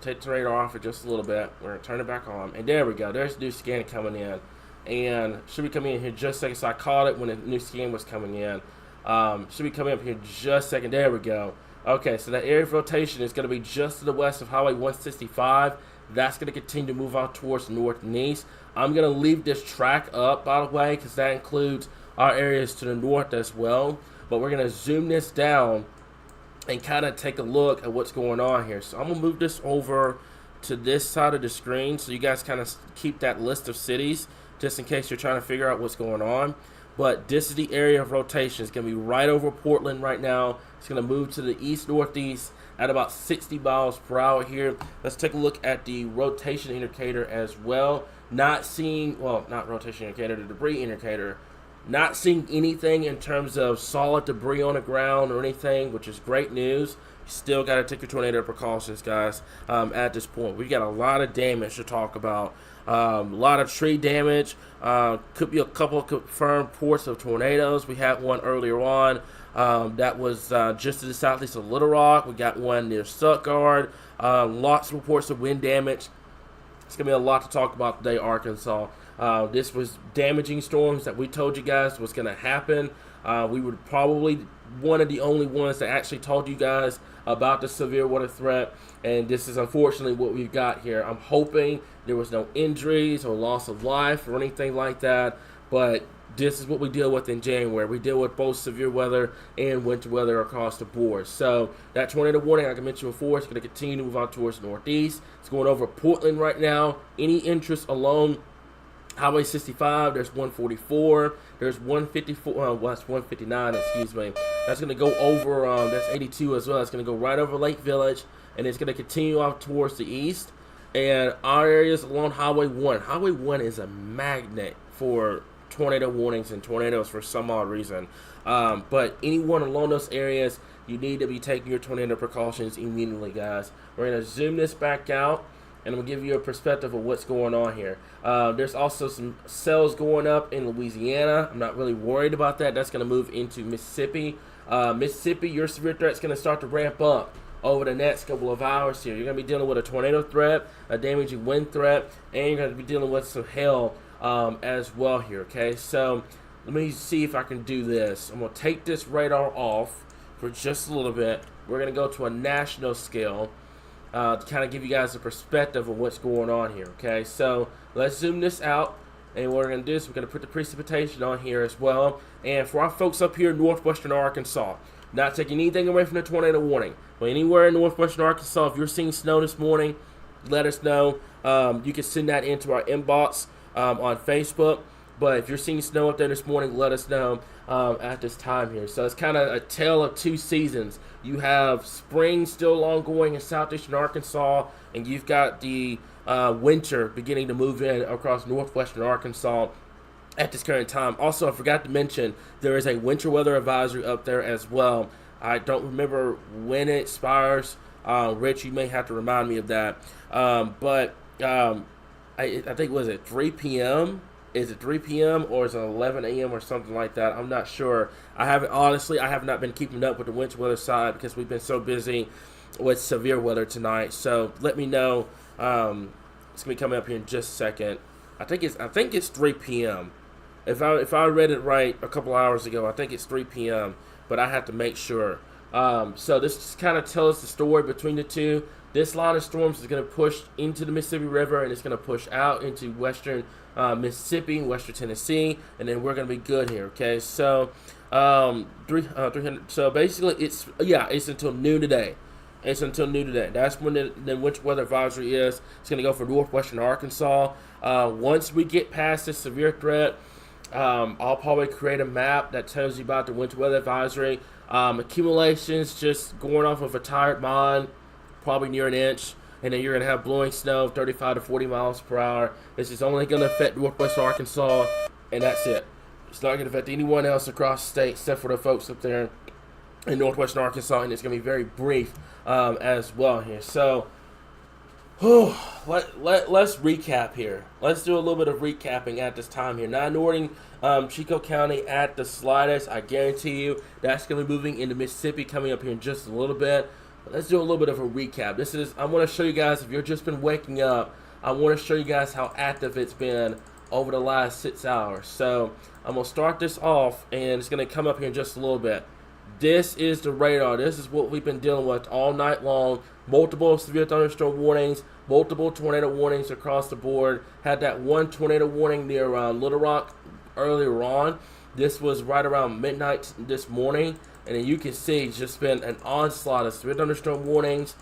take the radar off for just a little bit. We're going to turn it back on. And there we go. There's the new scan coming in. And should be coming in here just a second. So I caught it when the new scan was coming in. Should be coming up here just a second. There we go. Okay, so that area of rotation is going to be just to the west of Highway 165. That's going to continue to move out towards the north and east. I'm going to leave this track up, by the way, because that includes our areas to the north as well. But we're going to zoom this down and kind of take a look at what's going on here. So I'm going to move this over to this side of the screen so you guys kind of keep that list of cities just in case you're trying to figure out what's going on. But this is the area of rotation. It's going to be right over Portland right now. It's going to move to the east-northeast at about 60 miles per hour here. Let's take a look at the rotation indicator as well. Not seeing, well, not rotation indicator, the debris indicator. Not seeing anything in terms of solid debris on the ground or anything, which is great news. You still got to take your tornado precautions, guys, at this point. We've got a lot of damage to talk about. A lot of tree damage. Could be a couple of confirmed reports of tornadoes. We had one earlier on. That was just to the southeast of Little Rock. We got one near Stuttgart. Lots of reports of wind damage. It's going to be a lot to talk about today, Arkansas. This was damaging storms that we told you guys was going to happen. We were probably one of the only ones that actually told you guys about the severe weather threat, and this is unfortunately what we've got here. I'm hoping there was no injuries or loss of life or anything like that, but this is what we deal with in January. We deal with both severe weather and winter weather across the board. So that tornado warning, like I mentioned before, is going to continue to move out towards the northeast. It's going over Portland right now. Any interest along Highway 65, there's 144, there's 154, well, that's 159, excuse me. That's going to go over, that's 82 as well. That's going to go right over Lake Village, and it's going to continue off towards the east. And our areas along Highway 1. Highway 1 is a magnet for tornado warnings and tornadoes for some odd reason. But anyone along those areas, you need to be taking your tornado precautions immediately, guys. We're going to zoom this back out, and I'm going to give you a perspective of what's going on here. There's also some cells going up in Louisiana. I'm not really worried about that. That's going to move into Mississippi. Mississippi, your severe threat is going to start to ramp up over the next couple of hours here. You're going to be dealing with a tornado threat, a damaging wind threat, and you're going to be dealing with some hail as well here, okay? So let me see if I can do this. I'm going to take this radar off for just a little bit. We're going to go to a national scale. to kind of give you guys a perspective of what's going on here. Okay, so let's zoom this out. And what we're going to do is we're going to put the precipitation on here as well. And for our folks up here in northwestern Arkansas, not taking anything away from the tornado warning, but anywhere in northwestern Arkansas, if you're seeing snow this morning, let us know. You can send that into our inbox on Facebook. But if you're seeing snow up there this morning, let us know at this time here. So it's kind of a tale of two seasons. You have spring still ongoing in southeastern Arkansas, and you've got the winter beginning to move in across northwestern Arkansas at this current time. Also, I forgot to mention there is a winter weather advisory up there as well. I don't remember when it expires. Rich, you may have to remind me of that. But I think, was it 3 p.m.? Is it 3 p.m. or is it 11 a.m. or something like that? I'm not sure. I have not been keeping up with the winter weather side because we've been so busy with severe weather tonight. So let me know. It's gonna be coming up here in just a second. I think it's 3 p.m. If I read it right a couple hours ago, I think it's 3 p.m. But I have to make sure. So this just kind of tells the story between the two. This line of storms is going to push into the Mississippi River, and it's going to push out into western Mississippi, western Tennessee, and then we're going to be good here. Okay, so 300. So basically, it's until noon today. It's until noon today. That's when the winter weather advisory is. It's going to go for northwestern Arkansas. Once we get past this severe threat, I'll probably create a map that tells you about the winter weather advisory. Accumulations, just going off of a tired mind, probably near an inch. And then you're going to have blowing snow of 35 to 40 miles per hour. This is only going to affect northwest Arkansas, and that's it. It's not going to affect anyone else across the state except for the folks up there in northwestern Arkansas, and it's going to be very brief as well here. So, let's recap here. Let's do a little bit of recapping at this time here. Not ignoring Chico County at the slightest. I guarantee you that's going to be moving into Mississippi coming up here in just a little bit. But let's do a little bit of a recap. I want to show you guys, if you've just been waking up, I want to show you guys how active it's been over the last 6 hours. So I'm going to start this off, and it's going to come up here in just a little bit. This is the radar. This is what we've been dealing with all night long. Multiple severe thunderstorm warnings, multiple tornado warnings across the board. Had that one tornado warning near Little Rock earlier on. This was right around midnight this morning. And then you can see it's just been an onslaught of severe thunderstorm warnings,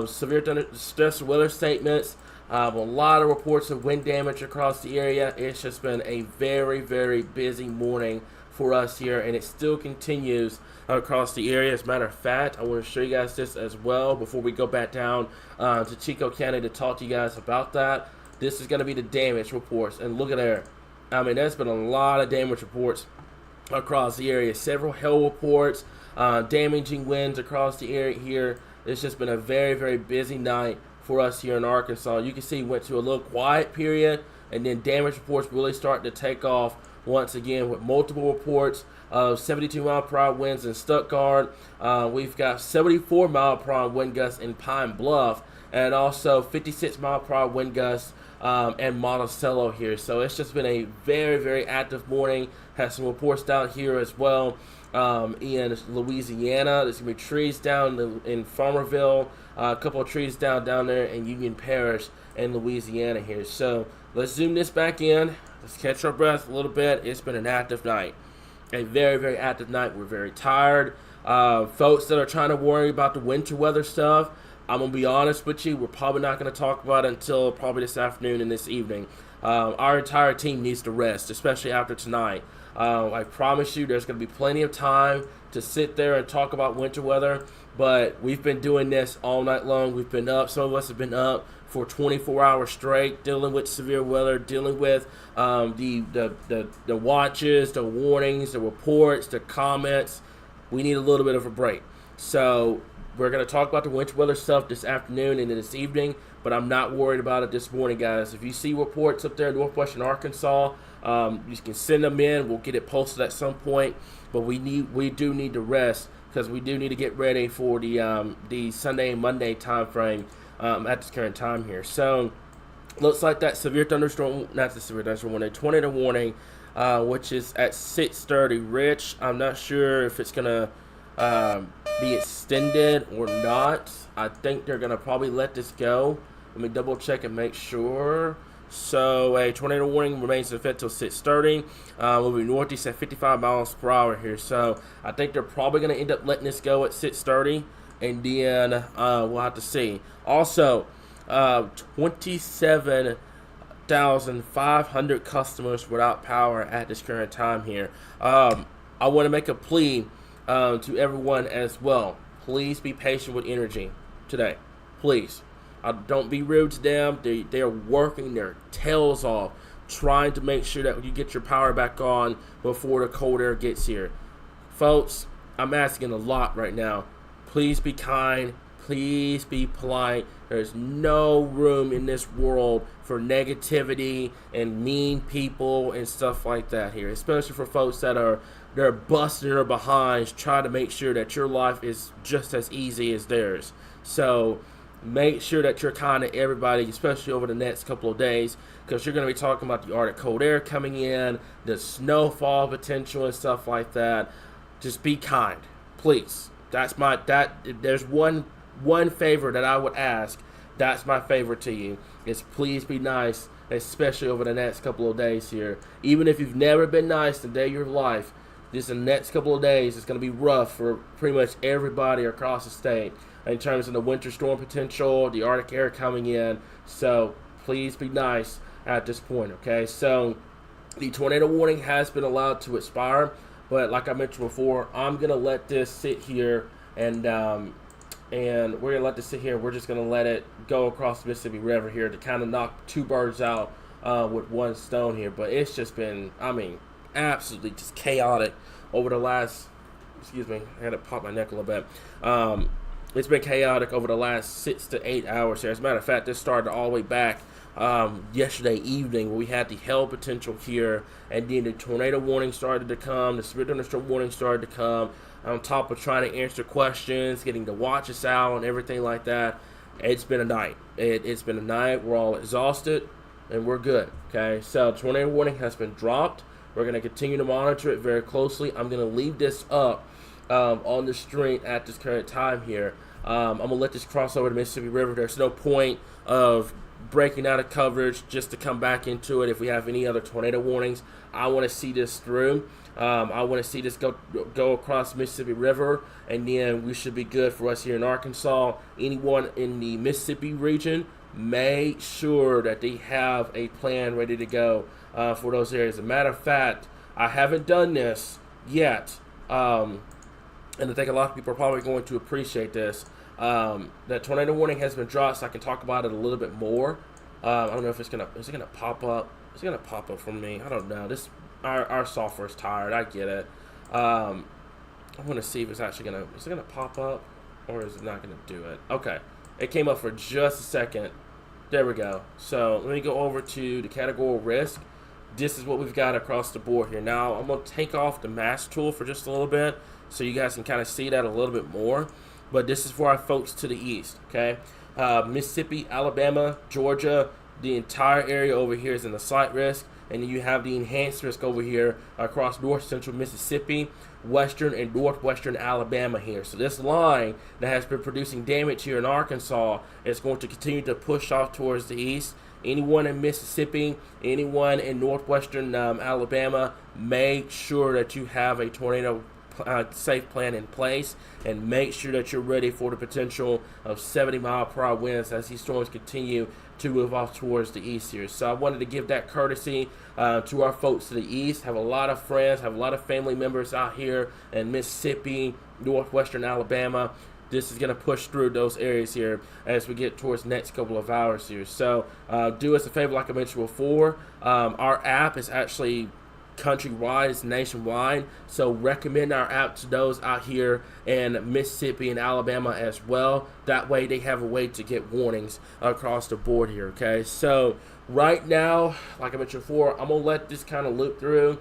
severe stress weather statements, a lot of reports of wind damage across the area. It's just been a very, very busy morning for us here, and it still continues across the area. As a matter of fact, I want to show you guys this as well before we go back down to Chico County to talk to you guys about that. This is going to be the damage reports, and look at there. I mean, there's been a lot of damage reports across the area. Several hail reports, damaging winds across the area here. It's just been a very, very busy night for us here in Arkansas. You can see we went to a little quiet period, and then damage reports really starting to take off once again with multiple reports of 72 mile per hour winds in Stuttgart. We've got 74 mile per hour wind gusts in Pine Bluff, and also 56 mile per hour wind gusts and Monticello here. So it's just been a very, very active morning. Had some reports down here as well in Louisiana. There's going to be trees down in Farmerville, a couple of trees down there in Union Parish in Louisiana here. So let's zoom this back in. Let's catch our breath a little bit. It's been an active night. A very, very active night. We're very tired. Folks that are trying to worry about the winter weather stuff, I'm going to be honest with you, we're probably not going to talk about it until probably this afternoon and this evening. Our entire team needs to rest, especially after tonight. I promise you there's going to be plenty of time to sit there and talk about winter weather, but we've been doing this all night long. We've been up. Some of us have been up for 24 hours straight, dealing with severe weather, dealing with the watches, the warnings, the reports, the comments. We need a little bit of a break. So we're going to talk about the winter weather stuff this afternoon and this evening, but I'm not worried about it this morning, guys. If you see reports up there in northwestern Arkansas, you can send them in. We'll get it posted at some point, but we do need to rest because we do need to get ready for the Sunday and Monday time frame at this current time here. So looks like that severe thunderstorm, not the severe thunderstorm warning, tornado warning, which is at 6:30. Rich, I'm not sure if it's gonna be extended or not. I think they're going to probably let this go. Let me double check and make sure. So a tornado warning remains in effect till 6:30. Moving northeast at 55 miles per hour here. So I think they're probably going to end up letting this go at 6:30, and then we'll have to see. Also, 27,500 customers without power at this current time here. I want to make a plea to everyone as well. Please be patient with energy today. Please. Don't be rude to them. They're working their tails off trying to make sure that you get your power back on before the cold air gets here. Folks, I'm asking a lot right now. Please be kind. Please be polite. There's no room in this world for negativity and mean people and stuff like that here, especially for folks they're busting their behinds trying to make sure that your life is just as easy as theirs. So make sure that you're kind to everybody, especially over the next couple of days, because you're going to be talking about the Arctic cold air coming in, the snowfall potential and stuff like that. Just be kind, please. There's one favor that I would ask. That's my favor to you, is please be nice, especially over the next couple of days here. Even if you've never been nice in the day of your life, this the next couple of days is going to be rough for pretty much everybody across the state in terms of the winter storm potential, the Arctic air coming in. So please be nice at this point, okay? So the tornado warning has been allowed to expire, but like I mentioned before, I'm going to let this sit here, and we're going to let this sit here. We're just going to let it go across the Mississippi River here to kind of knock two birds out with one stone here. But it's just been, absolutely just chaotic over the last, excuse me, I had to pop my neck a little bit. It's been chaotic over the last 6 to 8 hours here. As a matter of fact, this started all the way back yesterday evening, where we had the hail potential here, and then the tornado warning started to come, the severe thunderstorm warning started to come, on top of trying to answer questions, getting the watches out and everything like that. It's been a night. It's been a night. We're all exhausted, and we're good, okay? So tornado warning has been dropped. We're going to continue to monitor it very closely. I'm going to leave this up on the stream at this current time here. I'm going to let this cross over the Mississippi River. There's no point of breaking out of coverage just to come back into it if we have any other tornado warnings. I want to see this through. I want to see this go across the Mississippi River, and then we should be good for us here in Arkansas. Anyone in the Mississippi region, make sure that they have a plan ready to go for those areas. As a matter of fact, I haven't done this yet, and I think a lot of people are probably going to appreciate this. That tornado warning has been dropped, so I can talk about it a little bit more. I don't know if is it gonna pop up? It's gonna pop up for me. I don't know. Our software is tired. I get it. I want to see if it's actually gonna pop up, or is it not gonna do it? Okay, it came up for just a second. There we go. So let me go over to the category risk. This is what we've got across the board here. Now I'm gonna take off the mask tool for just a little bit, so you guys can kind of see that a little bit more. But this is for our folks to the east, okay? Mississippi, Alabama, Georgia, the entire area over here is in the slight risk. And then you have the enhanced risk over here across north central Mississippi, western and northwestern Alabama here. So this line that has been producing damage here in Arkansas is going to continue to push off towards the east. Anyone in Mississippi, anyone in northwestern Alabama, make sure that you have a tornado safe plan in place, and make sure that you're ready for the potential of 70-mile-per-hour winds as these storms continue to move off towards the east here. So I wanted to give that courtesy to our folks to the east. Have a lot of friends, have a lot of family members out here in Mississippi, northwestern Alabama. This is going to push through those areas here as we get towards the next couple of hours here. So do us a favor, like I mentioned before. Our app is actually countrywide, it's nationwide, so recommend our app to those out here in Mississippi and Alabama as well. That way they have a way to get warnings across the board here, okay? So right now, like I mentioned before, I'm gonna let this kind of loop through,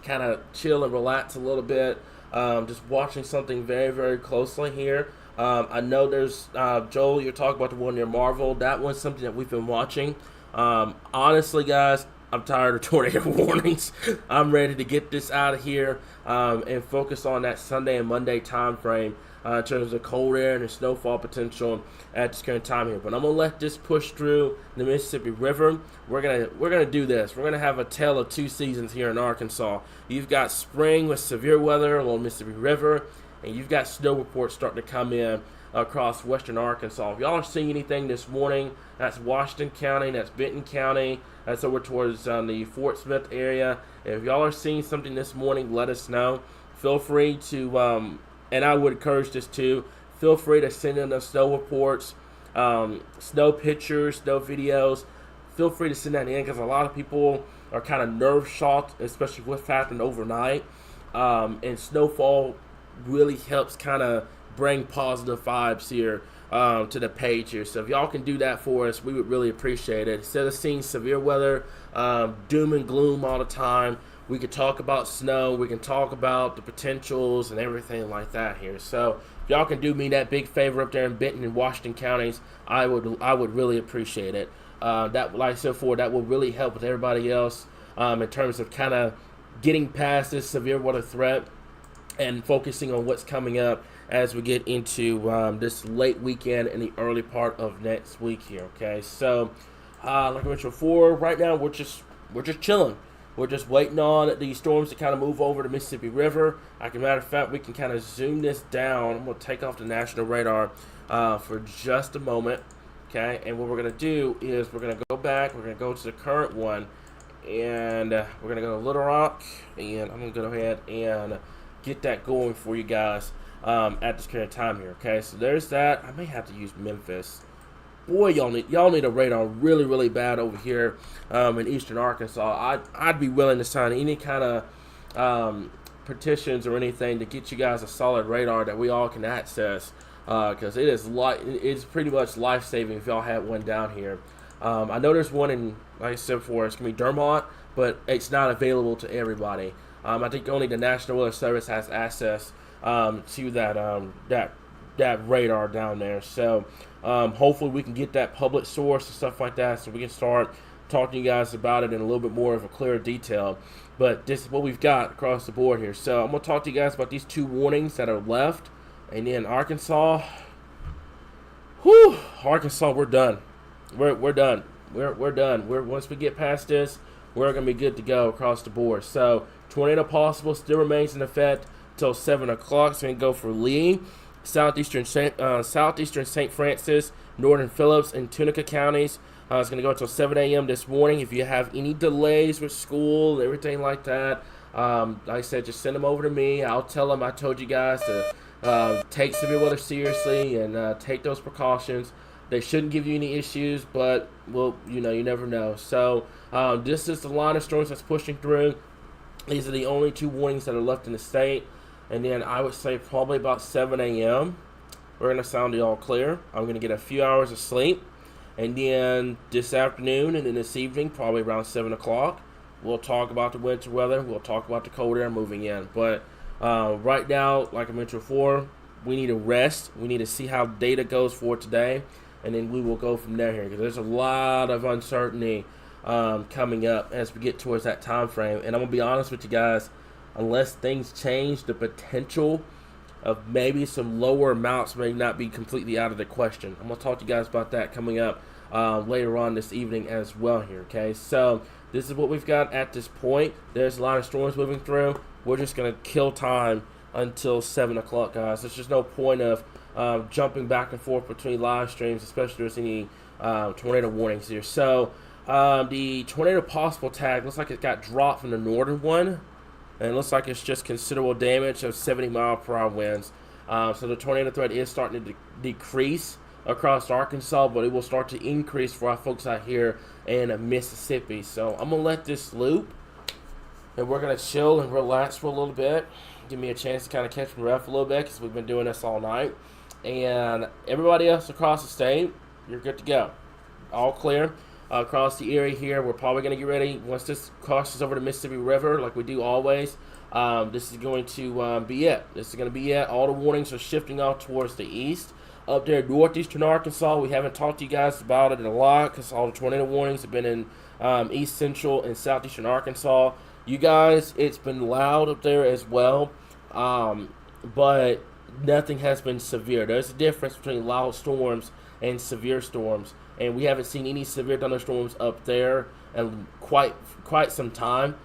kind of chill and relax a little bit, just watching something very, very closely here. I know there's Joel, you're talking about the one near Marvel. That one's something that we've been watching. Honestly, guys, I'm tired of tornado warnings. I'm ready to get this out of here and focus on that Sunday and Monday time frame in terms of cold air and the snowfall potential at this current time here. But I'm gonna let this push through the Mississippi River. We're gonna do this. We're gonna have a tale of two seasons here in Arkansas. You've got spring with severe weather along Mississippi River, and you've got snow reports starting to come in across western Arkansas. If y'all are seeing anything this morning, that's Washington County, that's Benton County, that's over towards the Fort Smith area. If y'all are seeing something this morning, let us know. Feel free to, and I would encourage this too, feel free to send in those snow reports, snow pictures, snow videos. Feel free to send that in because a lot of people are kind of nerve shocked, especially what's happened overnight. And snowfall really helps kind of bring positive vibes here to the page here. So if y'all can do that for us, we would really appreciate it. Instead of seeing severe weather, doom and gloom all the time, we could talk about snow. We can talk about the potentials and everything like that here. So if y'all can do me that big favor up there in Benton and Washington counties, I would really appreciate it. That, like I said before, that will really help with everybody else in terms of kind of getting past this severe weather threat and focusing on what's coming up as we get into this late weekend and the early part of next week here. Okay, so like I mentioned before, right now we're just chilling. We're just waiting on these storms to kind of move over the Mississippi River. As a matter of fact, we can kind of zoom this down. I'm going to take off the national radar for just a moment. Okay, and what we're going to do is we're going to go back. We're going to go to the current one, and we're going to go to Little Rock, and I'm going to go ahead and get that going for you guys at this current time here. Okay, so there's that. I may have to use Memphis. Boy, y'all need a radar really, really bad over here in eastern Arkansas. I'd be willing to sign any kind of petitions or anything to get you guys a solid radar that we all can access, because it's pretty much life saving if y'all have one down here. I know there's one in, like I said before, it's gonna be Dermont, but it's not available to everybody. I think only the National Weather Service has access to that radar down there. So hopefully we can get that public source and stuff like that, so we can start talking to you guys about it in a little bit more of a clearer detail. But this is what we've got across the board here. So I'm going to talk to you guys about these two warnings that are left. And then Arkansas, Arkansas, we're done. We're done. We're done. Once we get past this, we're going to be good to go across the board. So tornado possible still remains in effect until 7 o'clock. So we can go for Lee, southeastern St. Francis, northern Phillips, and Tunica counties. It's going to go until 7 a.m. this morning. If you have any delays with school and everything like that, like I said, just send them over to me. I'll tell them I told you guys to take severe weather seriously and take those precautions. They shouldn't give you any issues, but, well, you never know. So this is the line of storms that's pushing through. These are the only two warnings that are left in the state. And then I would say probably about 7 a.m. we're going to sound the all clear. I'm going to get a few hours of sleep. And then this afternoon and then this evening, probably around 7 o'clock, we'll talk about the winter weather. We'll talk about the cold air moving in. But right now, like I mentioned before, we need to rest. We need to see how data goes for today. And then we will go from there here, because there's a lot of uncertainty coming up as we get towards that time frame. And I'm going to be honest with you guys, unless things change, the potential of maybe some lower amounts may not be completely out of the question. I'm going to talk to you guys about that coming up later on this evening as well here, okay? So this is what we've got at this point. There's a lot of storms moving through. We're just going to kill time until 7 o'clock, guys. There's just no point of jumping back and forth between live streams, especially if there's any tornado warnings here. So the tornado possible tag looks like it got dropped from the northern one. And it looks like it's just considerable damage of 70-mile-per-hour winds. So the tornado threat is starting to decrease across Arkansas, but it will start to increase for our folks out here in Mississippi. So I'm going to let this loop, and we're going to chill and relax for a little bit. Give me a chance to kind of catch my breath a little bit, because we've been doing this all night. And everybody else across the state, you're good to go. All clear. Across the area here, we're probably going to get ready once this crosses over the Mississippi River, like we do always. This is going to be it. This is going to be it. All the warnings are shifting off towards the east. Up there, northeastern Arkansas, we haven't talked to you guys about it a lot because all the tornado warnings have been in east central and southeastern Arkansas. You guys, it's been loud up there as well, but nothing has been severe. There's a difference between loud storms and severe storms, and we haven't seen any severe thunderstorms up there in quite some time.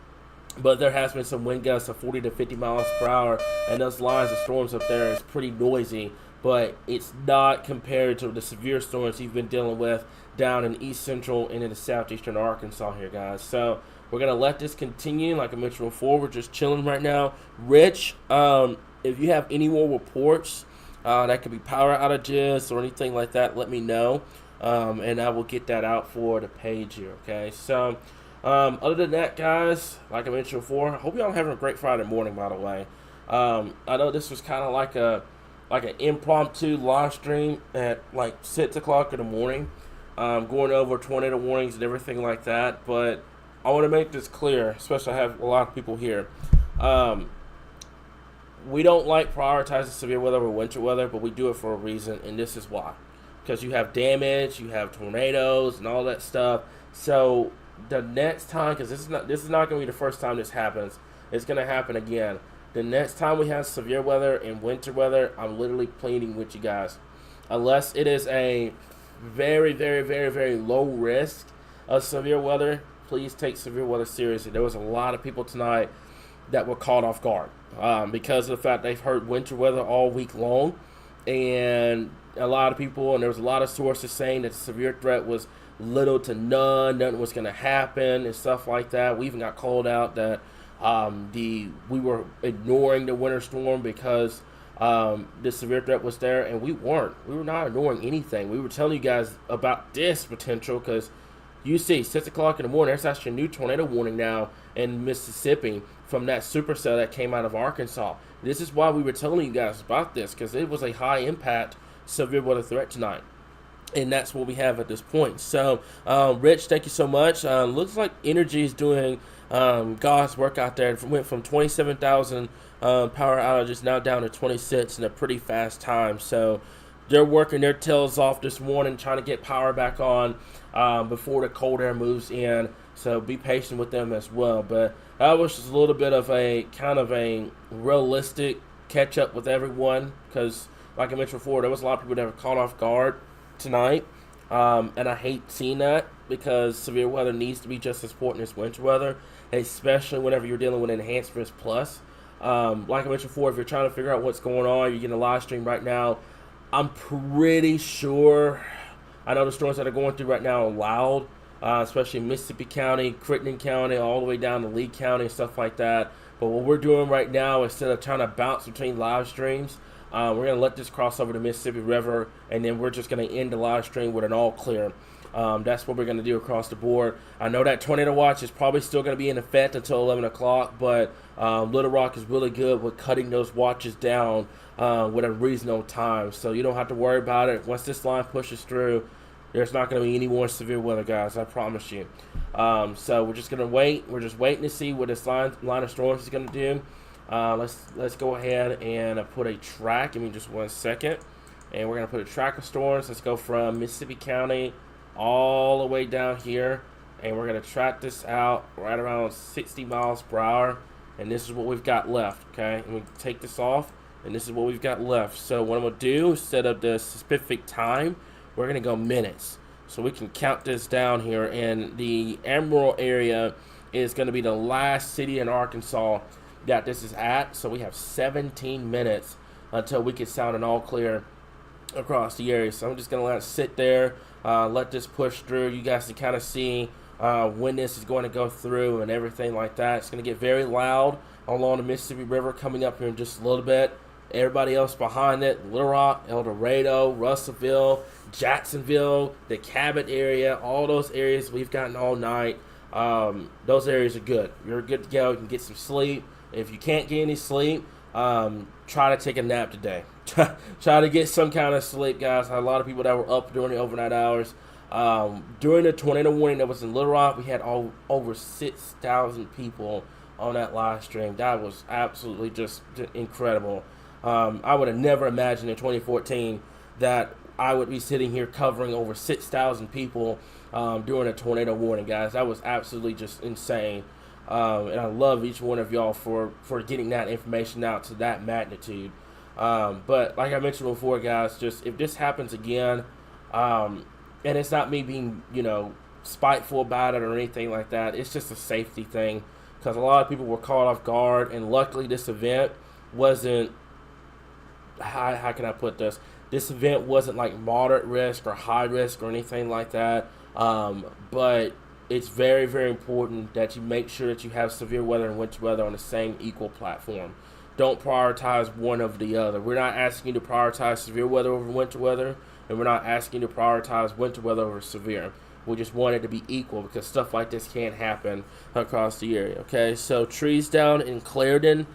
But there has been some wind gusts of 40 to 50 miles per hour, and those lines of storms up there is pretty noisy. But it's not compared to the severe storms you've been dealing with down in east central and into southeastern Arkansas here, guys. So we're gonna let this continue. Like I mentioned before, we're just chilling right now. Rich, if you have any more reports that could be power outages or anything like that, let me know, and I will get that out for the page here. Okay, so. Other than that, guys, like I mentioned before, I hope y'all having a great Friday morning, by the way. I know this was kind of like an impromptu live stream at like 6 o'clock in the morning, going over tornado warnings and everything like that. But I want to make this clear, especially I have a lot of people here. We don't like prioritizing severe weather over winter weather, but we do it for a reason, and this is why. Because you have damage, you have tornadoes, and all that stuff. So the next time, because this is not going to be the first time this happens, it's going to happen again. The next time we have severe weather and winter weather, I'm literally pleading with you guys, unless it is a very, very, very, very low risk of severe weather, please take severe weather seriously. There was a lot of people tonight that were caught off guard because of the fact they've heard winter weather all week long, and a lot of people, and there was a lot of sources saying that the severe threat was little to none, nothing was going to happen and stuff like that. We even got called out that we were ignoring the winter storm because the severe threat was there, and we weren't. We were not ignoring anything. We were telling you guys about this potential because you see 6 o'clock in the morning, there's actually a new tornado warning now in Mississippi from that supercell that came out of Arkansas. This is why we were telling you guys about this, because it was a high impact severe weather threat tonight. And that's what we have at this point. So, Rich, thank you so much. Looks like Energy is doing God's work out there. It went from 27,000 power outages now down to 26 in a pretty fast time. So they're working their tails off this morning trying to get power back on before the cold air moves in. So be patient with them as well. But that was just a little bit of a kind of a realistic catch up with everyone because, like I mentioned before, there was a lot of people that were caught off guard tonight, and I hate seeing that because severe weather needs to be just as important as winter weather, especially whenever you're dealing with Enhanced Risk Plus. Like I mentioned before, if you're trying to figure out what's going on, you're getting a live stream right now. I'm pretty sure, I know the storms that are going through right now are loud, especially Mississippi County, Crittenden County, all the way down to Lee County and stuff like that. But what we're doing right now, instead of trying to bounce between live streams, we're going to let this cross over the Mississippi River, and then we're just going to end the live stream with an all clear. That's what we're going to do across the board. I know that tornado watch is probably still going to be in effect until 11 o'clock, but Little Rock is really good with cutting those watches down with a reasonable time. So you don't have to worry about it. Once this line pushes through, there's not going to be any more severe weather, guys. I promise you. So we're just going to wait. We're just waiting to see what this line of storms is going to do. Let's go ahead and put a track. Give me just 1 second. And we're going to put a track of storms. Let's go from Mississippi County all the way down here. And we're going to track this out right around 60 miles per hour. And this is what we've got left, okay? And we take this off, and this is what we've got left. So what I'm going to do is set up the specific time. We're going to go minutes. So we can count this down here. And the Emerald area is going to be the last city in Arkansas that this is at. So we have 17 minutes until we can sound an all clear across the area. So I'm just going to let it sit there, let this push through. You guys can kind of see when this is going to go through and everything like that. It's going to get very loud along the Mississippi River coming up here in just a little bit. Everybody else behind it, Little Rock, El Dorado, Russellville, Jacksonville, the Cabot area, all those areas we've gotten all night. Those areas are good. You're good to go. You can get some sleep. If you can't get any sleep, try to take a nap today. Try to get some kind of sleep, guys. I had a lot of people that were up during the overnight hours. During the tornado warning that was in Little Rock, we had over 6,000 people on that live stream. That was absolutely just incredible. I would have never imagined in 2014 that I would be sitting here covering over 6,000 people during a tornado warning, guys. That was absolutely just insane. And I love each one of y'all for getting that information out to that magnitude. But like I mentioned before, guys, just if this happens again, and it's not me being, spiteful about it or anything like that. It's just a safety thing because a lot of people were caught off guard, and luckily this event wasn't. How can I put this? This event wasn't like moderate risk or high risk or anything like that. But it's very, very important that you make sure that you have severe weather and winter weather on the same equal platform. Don't prioritize one over the other. We're not asking you to prioritize severe weather over winter weather, and we're not asking you to prioritize winter weather over severe. We just want it to be equal because stuff like this can't happen across the area. Okay, so trees down in Clarendon.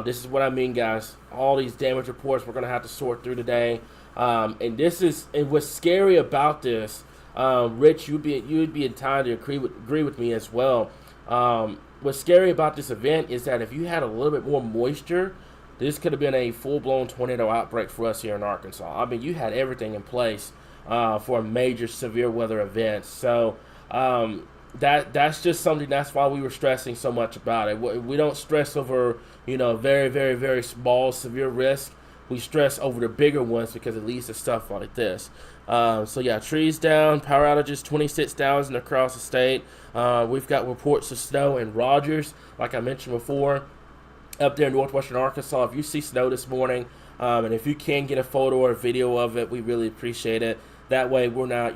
This is what I mean, guys. All these damage reports we're gonna have to sort through today, and what's scary about this. Rich, you'd be in time to agree with me as well. What's scary about this event is that if you had a little bit more moisture, this could have been a full-blown tornado outbreak for us here in Arkansas. I mean, you had everything in place for a major severe weather event. So that's just something. That's why we were stressing so much about it. We don't stress over very, very, very small severe risk. We stress over the bigger ones because it leads to stuff like this. So yeah, trees down, power outages, 26,000 across the state. We've got reports of snow in Rogers, like I mentioned before, up there in northwestern Arkansas. If you see snow this morning, and if you can get a photo or a video of it, we really appreciate it. That way we're not,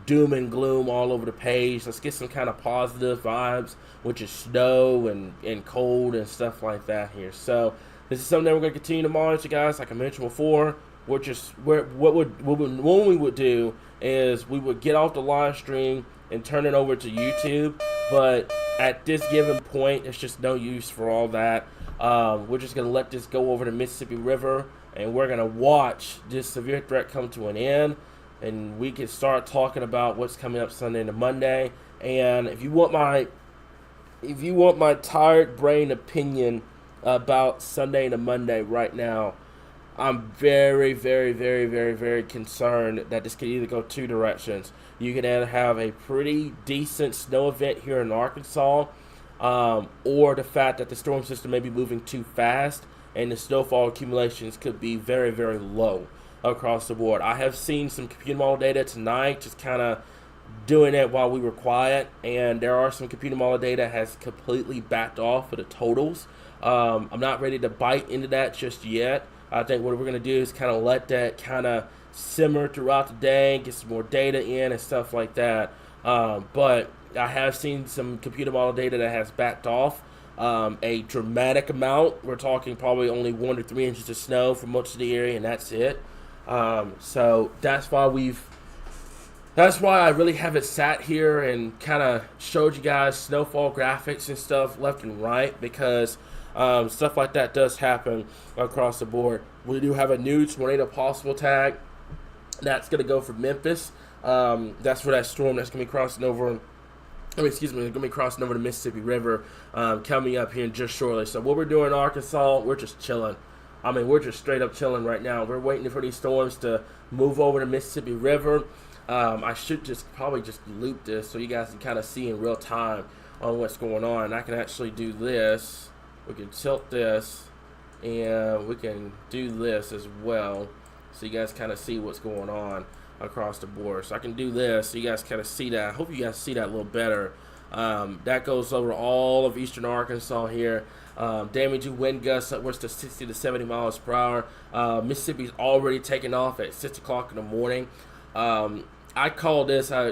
doom and gloom all over the page. Let's get some kind of positive vibes, which is snow and cold and stuff like that here. So this is something that we're going to continue to monitor, guys. Like I mentioned before, what we would do is we would get off the live stream and turn it over to YouTube. But at this given point, it's just no use for all that. We're just going to let this go over the Mississippi River, and we're going to watch this severe threat come to an end. And we can start talking about what's coming up Sunday and Monday. And if you want my tired brain opinion about Sunday and Monday right now, I'm very, very, very, very, very concerned that this could either go two directions. You could either have a pretty decent snow event here in Arkansas, or the fact that the storm system may be moving too fast and the snowfall accumulations could be very, very low across the board. I have seen some computer model data tonight, just kind of doing it while we were quiet, and there are some computer model data has completely backed off of the totals. I'm not ready to bite into that just yet. I think what we're going to do is kind of let that kind of simmer throughout the day, get some more data in and stuff like that. But I have seen some computer model data that has backed off a dramatic amount. We're talking probably only 1 to 3 inches of snow for most of the area, and that's it. So that's why I really haven't sat here and kind of showed you guys snowfall graphics and stuff left and right, because stuff like that does happen across the board. We do have a new tornado possible tag that's going to go for Memphis. That's for that storm that's going to be crossing over. It's going to be crossing over the Mississippi River coming up here just shortly. So what we're doing in Arkansas, we're just chilling. I mean, we're just straight up chilling right now. We're waiting for these storms to move over the Mississippi River. I should probably just loop this so you guys can kind of see in real time on what's going on. I can actually do this. We can tilt this, and we can do this as well, so you guys kind of see what's going on across the board. So I can do this so you guys kind of see that. I hope you guys see that a little better. That goes over all of eastern Arkansas here. Damaging wind gusts upwards to 60 to 70 miles per hour. Mississippi's already taking off at 6 o'clock in the morning. I call this, I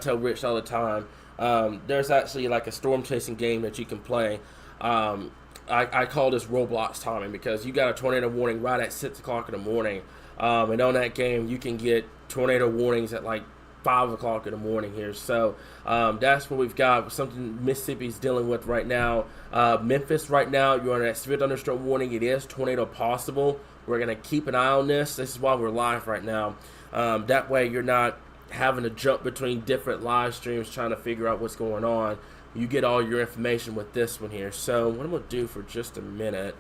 tell Rich all the time, there's actually like a storm chasing game that you can play. I call this Roblox timing, because you got a tornado warning right at 6 o'clock in the morning. And on that game, you can get tornado warnings at like 5 o'clock in the morning here. So that's what we've got, something Mississippi's dealing with right now. Memphis right now, you're on that severe thunderstorm warning. It is tornado possible. We're going to keep an eye on this. This is why we're live right now. That way you're not having to jump between different live streams trying to figure out what's going on. You get all your information with this one here. So what I'm going to do for just a minute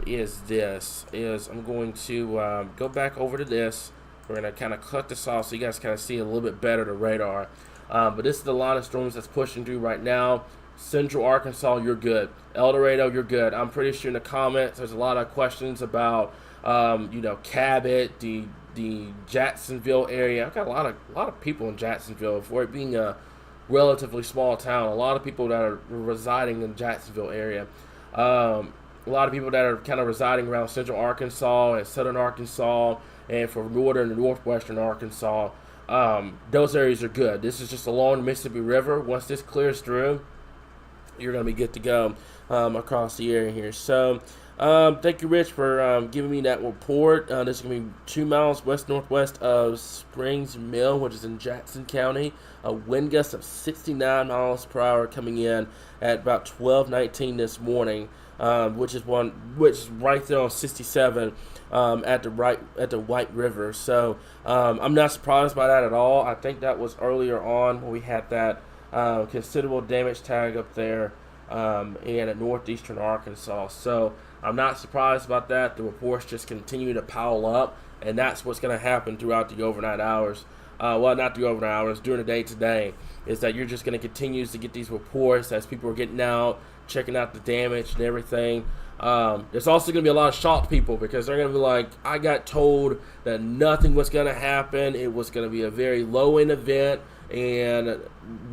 is I'm going to go back over to this. We're going to kind of cut this off so you guys kind of see a little bit better the radar. But this is the line of storms that's pushing through right now. Central Arkansas, you're good. El Dorado, you're good. I'm pretty sure in the comments there's a lot of questions about, Cabot, the Jacksonville area. I've got a lot of people in Jacksonville for it being a relatively small town. A lot of people that are residing in the Jacksonville area. A lot of people that are kind of residing around Central Arkansas and Southern Arkansas, and for Northern and Northwestern Arkansas. Those areas are good. This is just along the Mississippi River. Once this clears through, you're going to be good to go across the area here. So, thank you, Rich, for giving me that report. This is going to be 2 miles west-northwest of Springs Mill, which is in Jackson County. A wind gust of 69 miles per hour coming in at about 12:19 this morning, which is right there on 67 at the White River. So I'm not surprised by that at all. I think that was earlier on when we had that considerable damage tag up there in northeastern Arkansas. So I'm not surprised about that. The reports just continue to pile up, and that's what's going to happen throughout the overnight hours. Well, not the overnight hours, during the day today, is that you're just going to continue to get these reports as people are getting out, checking out the damage and everything. There's also going to be a lot of shocked people because they're going to be like, I got told that nothing was going to happen. It was going to be a very low-end event, and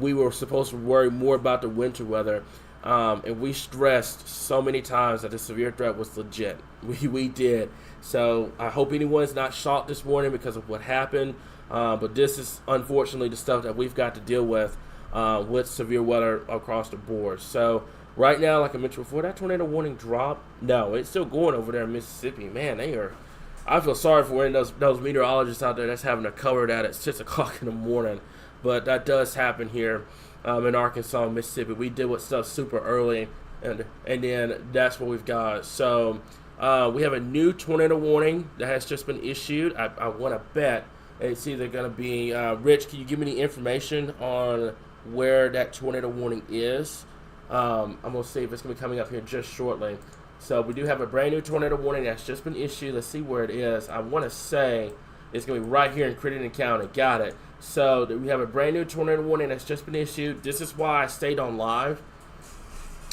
we were supposed to worry more about the winter weather. And we stressed so many times that the severe threat was legit. We did. So I hope anyone's not shocked this morning because of what happened. But this is unfortunately the stuff that we've got to deal with severe weather across the board. So right now, like I mentioned before, that tornado warning dropped. No, it's still going over there in Mississippi. Man, I feel sorry for those meteorologists out there that's having to cover that at 6 o'clock in the morning. But that does happen here in Arkansas and Mississippi. We deal with stuff super early, and then that's what we've got. So we have a new tornado warning that has just been issued. I want to bet it's either going to be, Rich, can you give me any information on where that tornado warning is? I'm going to see if it's going to be coming up here just shortly. So we do have a brand new tornado warning that's just been issued. Let's see where it is. I want to say it's going to be right here in Crittenden County. Got it. So we have a brand new tornado warning that's just been issued. This is why I stayed on live,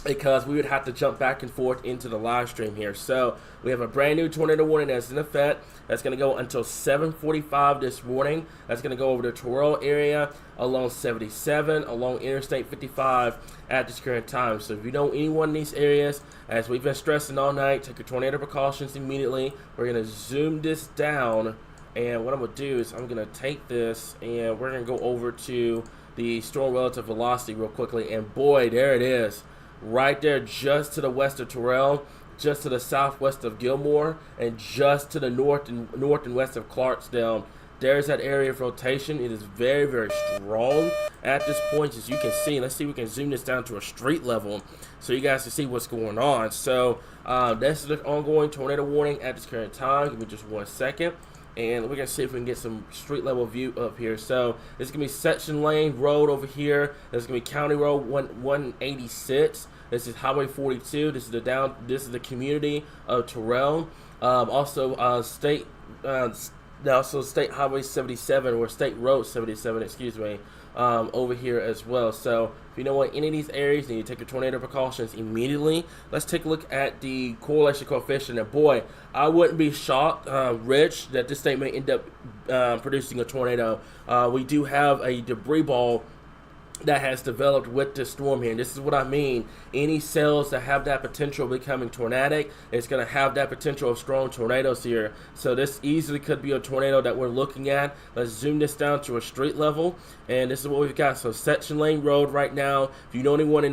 because we would have to jump back and forth into the live stream here. So we have a brand new tornado warning that's in effect. That's going to go until 7:45 this morning. That's going to go over the Terrell area, along 77, along Interstate 55 at this current time. So if you know anyone in these areas, as we've been stressing all night, take your tornado precautions immediately. We're going to zoom this down, and what I'm going to do is I'm going to take this, and we're going to go over to the storm relative velocity real quickly. And boy, there it is. Right there, just to the west of Terrell, just to the southwest of Gilmore, and just to the north and west of Clarksdale. There's that area of rotation. It is very, very strong at this point, as you can see. Let's see if we can zoom this down to a street level so you guys can see what's going on. So this is the ongoing tornado warning at this current time. Give me just 1 second, and we're going to see if we can get some street level view up here. So this is going to be Section Lane Road over here. This is going to be County Road 186. This is Highway 42. This is the community of Terrell. Also State Highway 77, or State Road 77, excuse me, over here as well. So if you know what, any of these areas, you need to take your tornado precautions immediately. Let's take a look at the correlation coefficient. And boy, I wouldn't be shocked, Rich, that this state may end up producing a tornado. We do have a debris ball that has developed with this storm here. And this is what I mean. Any cells that have that potential of becoming tornadic, it's going to have that potential of strong tornadoes here. So this easily could be a tornado that we're looking at. Let's zoom this down to a street level, and this is what we've got. So Section Lane Road right now. If you know anyone in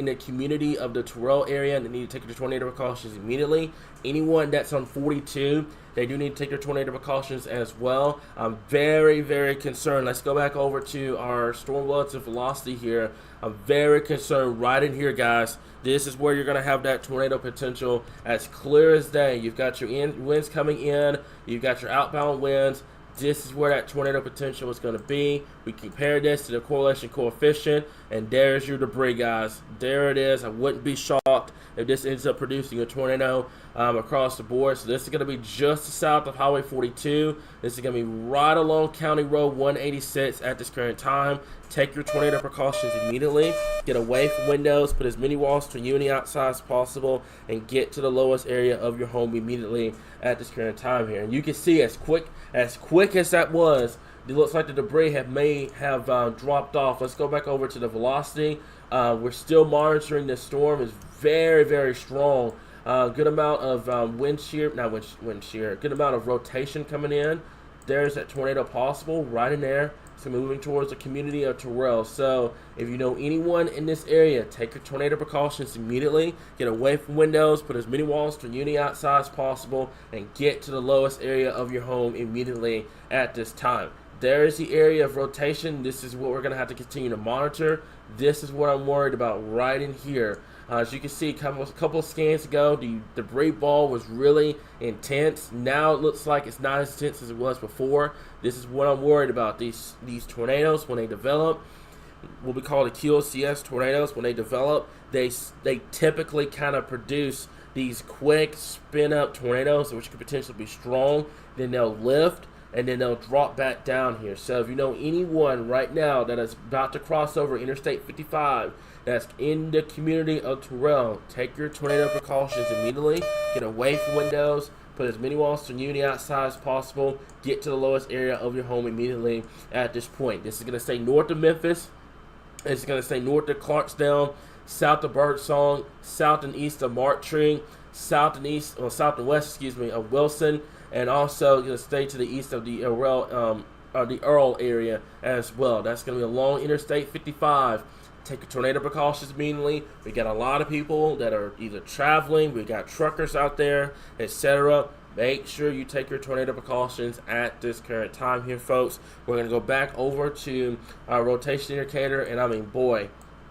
the community of the Terrell area, they need to take their tornado precautions immediately. Anyone that's on 42, they do need to take their tornado precautions as well. I'm very, very concerned. Let's go back over to our storm relative velocity here. I'm very concerned right in here, guys. This is where you're going to have that tornado potential as clear as day. You've got your winds coming in. You've got your outbound winds. This is where that tornado potential is going to be. We compare this to the correlation coefficient, and there's your debris, guys. There it is. I wouldn't be shocked if this ends up producing a tornado across the board. So this is going to be just south of Highway 42. This is going to be right along County Road 186 at this current time. take your tornado precautions immediately. Get away from windows, put as many walls to you on the outside as possible, and get to the lowest area of your home immediately at this current time here. And you can see as quick as that was, it looks like the debris may have dropped off. Let's go back over to the velocity. We're still monitoring this storm. It's very, very strong. Good amount of wind shear, good amount of rotation coming in. There's that tornado possible right in there. So moving towards the community of Terrell. So if you know anyone in this area, take your tornado precautions immediately. Get away from windows, put as many walls to unity outside as possible, and get to the lowest area of your home immediately at this time. There is the area of rotation. This is what we're going to have to continue to monitor. This is what I'm worried about right in here. As you can see, a couple of scans ago, the debris ball was really intense. Now it looks like it's not as intense as it was before. This is what I'm worried about. These tornadoes, when they develop, what we call the QLCS tornadoes, when they develop, they typically kind of produce these quick spin-up tornadoes, which could potentially be strong. Then they'll lift, and then they'll drop back down here. So if you know anyone right now that is about to cross over Interstate 55 that's in the community of Terrell, take your tornado precautions immediately. Get away from windows. Put as many walls to unity outside as possible. Get to the lowest area of your home immediately at this point. This is going to stay north of Memphis. It's going to stay north of Clarksdale, south of Birdsong, south and east of Martree, south and west, of Wilson, and also going to stay to the east of the Earl area as well. That's going to be along Interstate 55. Take your tornado precautions immediately. We got a lot of people that are either traveling, we got truckers out there, etc. Make sure you take your tornado precautions at this current time here, folks. We're going to go back over to our rotation indicator, and I mean, boy,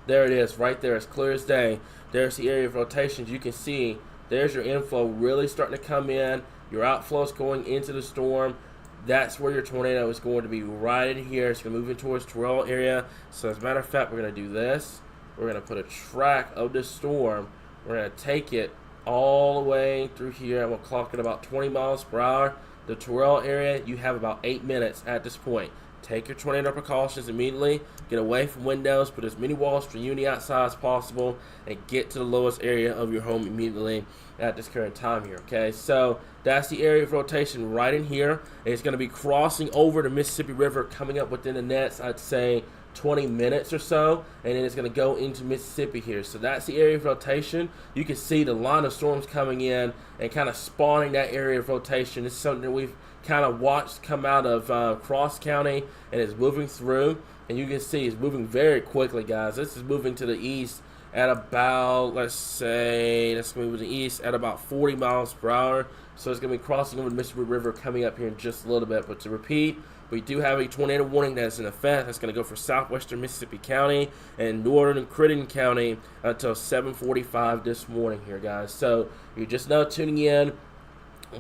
there it is right there, as clear as day. There's the area of rotations. You can see there's your inflow really starting to come in. Your outflow's going into the storm. That's where your tornado is going to be, right in here. It's going to move in towards Terrell area. So as a matter of fact, we're going to do this. We're going to put a track of this storm. We're going to take it all the way through here. I'm going to clock it about 20 miles per hour. The Terrell area, you have about 8 minutes at this point. Take your tornado precautions immediately. Get away from windows. Put as many walls for unity outside as possible. And get to the lowest area of your home immediately at this current time here. Okay, so that's the area of rotation right in here. It's going to be crossing over the Mississippi River, coming up within the next, I'd say, 20 minutes or so, and then it's going to go into Mississippi here. So that's the area of rotation. You can see the line of storms coming in and kind of spawning that area of rotation. This is something that we've kind of watched come out of Cross County, and it's moving through, and you can see it's moving very quickly, guys. This is moving to the east at about, let's say, that's going to move to the east at about 40 miles per hour. So it's going to be crossing over the Mississippi River, coming up here in just a little bit. But to repeat, we do have a tornado warning that is in effect. That's going to go for southwestern Mississippi County and northern Crittenden County until 7:45 this morning here, guys. So you're just now tuning in.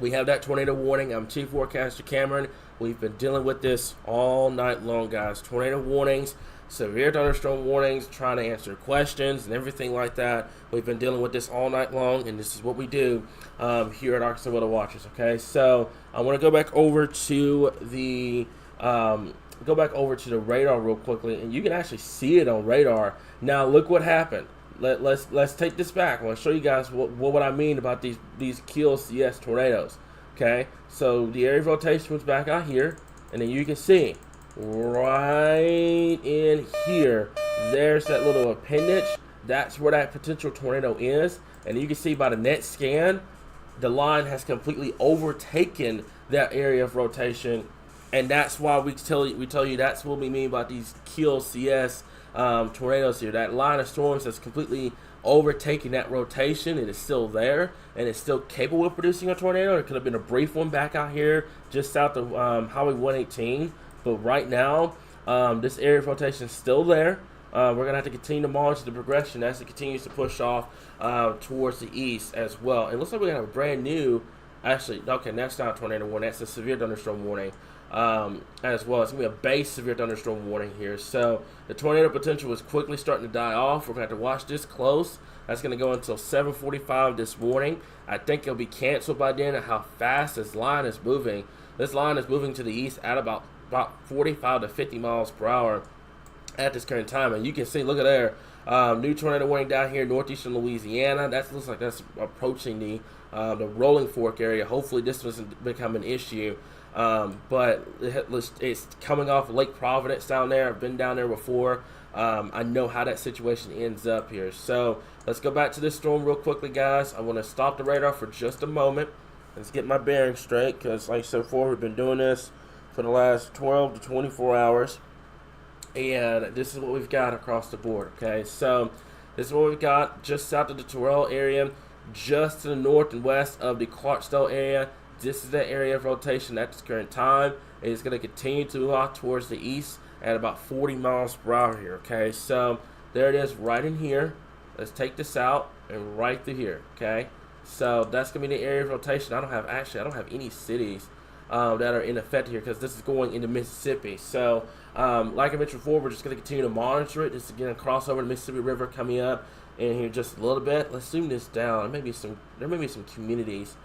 We have that tornado warning. I'm Chief Forecaster Cameron. We've been dealing with this all night long, guys. Tornado warnings, severe thunderstorm warnings, trying to answer questions and everything like that. We've been dealing with this all night long, and this is what we do here at Arkansas Weather Watchers. Okay, so I want to go back over to the radar real quickly, and you can actually see it on radar. Now, look what happened. Let's take this back. I want to show you guys what I mean about these QLCS tornadoes. Okay, so the area of rotation was back out here, and then you can see right in here, there's that little appendage. That's where that potential tornado is, and you can see by the net scan, the line has completely overtaken that area of rotation, and that's why we tell you that's what we mean by these QLCS tornadoes here. That line of storms has completely overtaking that rotation. It is still there, and it's still capable of producing a tornado. It could have been a brief one back out here just south of Highway 118, but right now this area of rotation is still there. We're going to have to continue to monitor the progression as it continues to push off towards the east as well. And it looks like we have a brand new, actually, okay, that's not a tornado warning, that's a severe thunderstorm warning as well. It's going to be a base severe thunderstorm warning here. So the tornado potential is quickly starting to die off. We're going to have to watch this close. That's going to go until 7:45 this morning. I think it'll be canceled by then at how fast this line is moving. This line is moving to the east at about 45 to 50 miles per hour. at this current time. And you can see, look at there, new tornado warning down here, northeastern Louisiana. That looks like that's approaching the Rolling Fork area. Hopefully this doesn't become an issue. But it's coming off Lake Providence down there. I've been down there before. I know how that situation ends up here. So let's go back to this storm real quickly, guys. I want to stop the radar for just a moment. Let's get my bearings straight, because like I said before, we've been doing this for the last 12 to 24 hours. And this is what we've got across the board, okay? So this is what we've got just south of the Terrell area, just to the north and west of the Clarksdale area. This is the area of rotation at this current time. It's going to continue to move out towards the east at about 40 miles per hour here, okay? So there it is right in here. Let's take this out and right through here, okay? So that's going to be the area of rotation. I don't have any cities that are in effect here, because this is going into Mississippi. So like I mentioned before, we're just going to continue to monitor it. This is going to cross over the Mississippi River coming up in here just a little bit. Let's zoom this down. There may be some communities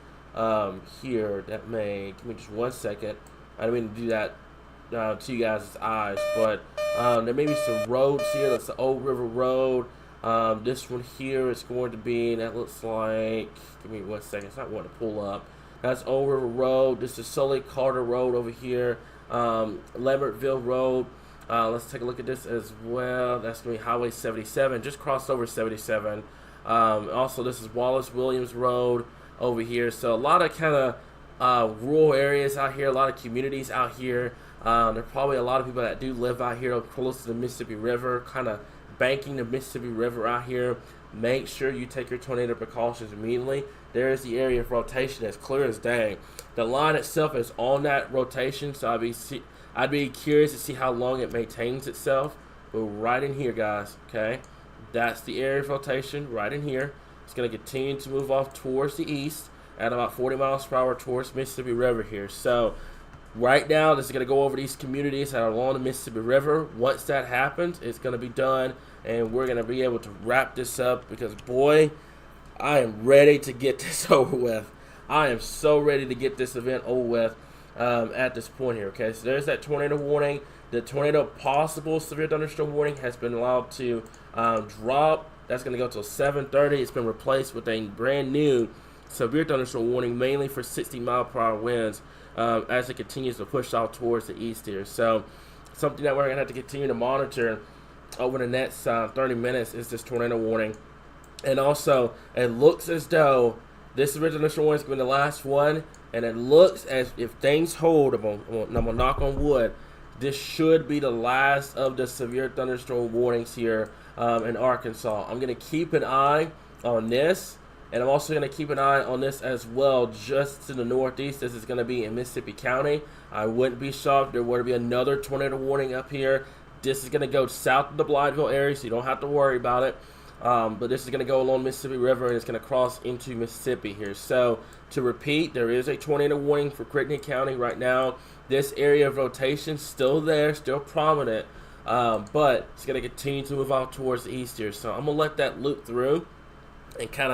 here that may, give me just 1 second. I didn't mean to do that to you guys' eyes, but there may be some roads here. That's the Old River Road. This one here is going to be, that looks like, give me 1 second, it's not one to pull up. That's Old River Road. This is Sully Carter Road over here. Lambertville Road. Let's take a look at this as well. That's going to be Highway 77. Just crossed over 77. Also, this is Wallace Williams Road over here. So a lot of kind of rural areas out here. A lot of communities out here. There are probably a lot of people that do live out here close to the Mississippi River, kind of banking the Mississippi River out here. Make sure you take your tornado precautions immediately. There is the area of rotation as clear as day. The line itself is on that rotation, so I'd be curious to see how long it maintains itself. But right in here, guys, okay? That's the area of rotation right in here. It's going to continue to move off towards the east at about 40 miles per hour towards Mississippi River here. So right now, this is going to go over these communities that are along the Mississippi River. Once that happens, it's going to be done, and we're going to be able to wrap this up, because, boy, I am ready to get this over with. I am so ready to get this event over with at this point here, okay? So there's that tornado warning. The tornado possible severe thunderstorm warning has been allowed to drop. That's going to go till 7:30. It's been replaced with a brand new severe thunderstorm warning, mainly for 60-mile-per-hour winds, as it continues to push out towards the east here. So something that we're going to have to continue to monitor over the next 30 minutes is this tornado warning. And also, it looks as though this original thunderstorm warning is going to be the last one, and it looks as if things hold, I'm going to knock on wood, this should be the last of the severe thunderstorm warnings here in Arkansas. I'm going to keep an eye on this, and I'm also going to keep an eye on this as well, just to the northeast. This is going to be in Mississippi County. I wouldn't be shocked if there were to be another tornado warning up here. This is going to go south of the Blytheville area, so you don't have to worry about it. But this is going to go along Mississippi River, and it's going to cross into Mississippi here. So, to repeat, there is a tornado warning for Crittenden County right now. This area of rotation still there, still prominent, but it's going to continue to move out towards the east here. So, I'm going to let that loop through and kind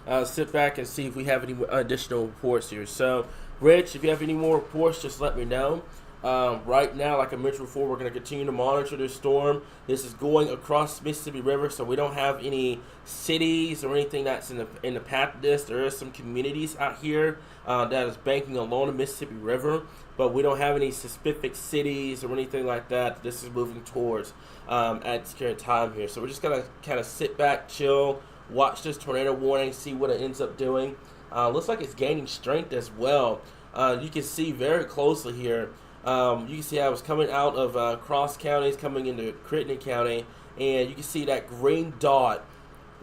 of sit back and see if we have any additional reports here. So, Rich, if you have any more reports, just let me know. Right now, like I mentioned before, we're going to continue to monitor this storm. This is going across Mississippi River, so we don't have any cities or anything that's in the path of this. There is some communities out here that is banking along the Mississippi River, but we don't have any specific cities or anything like that this is moving towards at this current time here. So we're just going to kind of sit back, chill, watch this tornado warning, see what it ends up doing. Looks like it's gaining strength as well. You can see very closely here. You can see I was coming out of Cross County, coming into Crittenden County, and you can see that green dot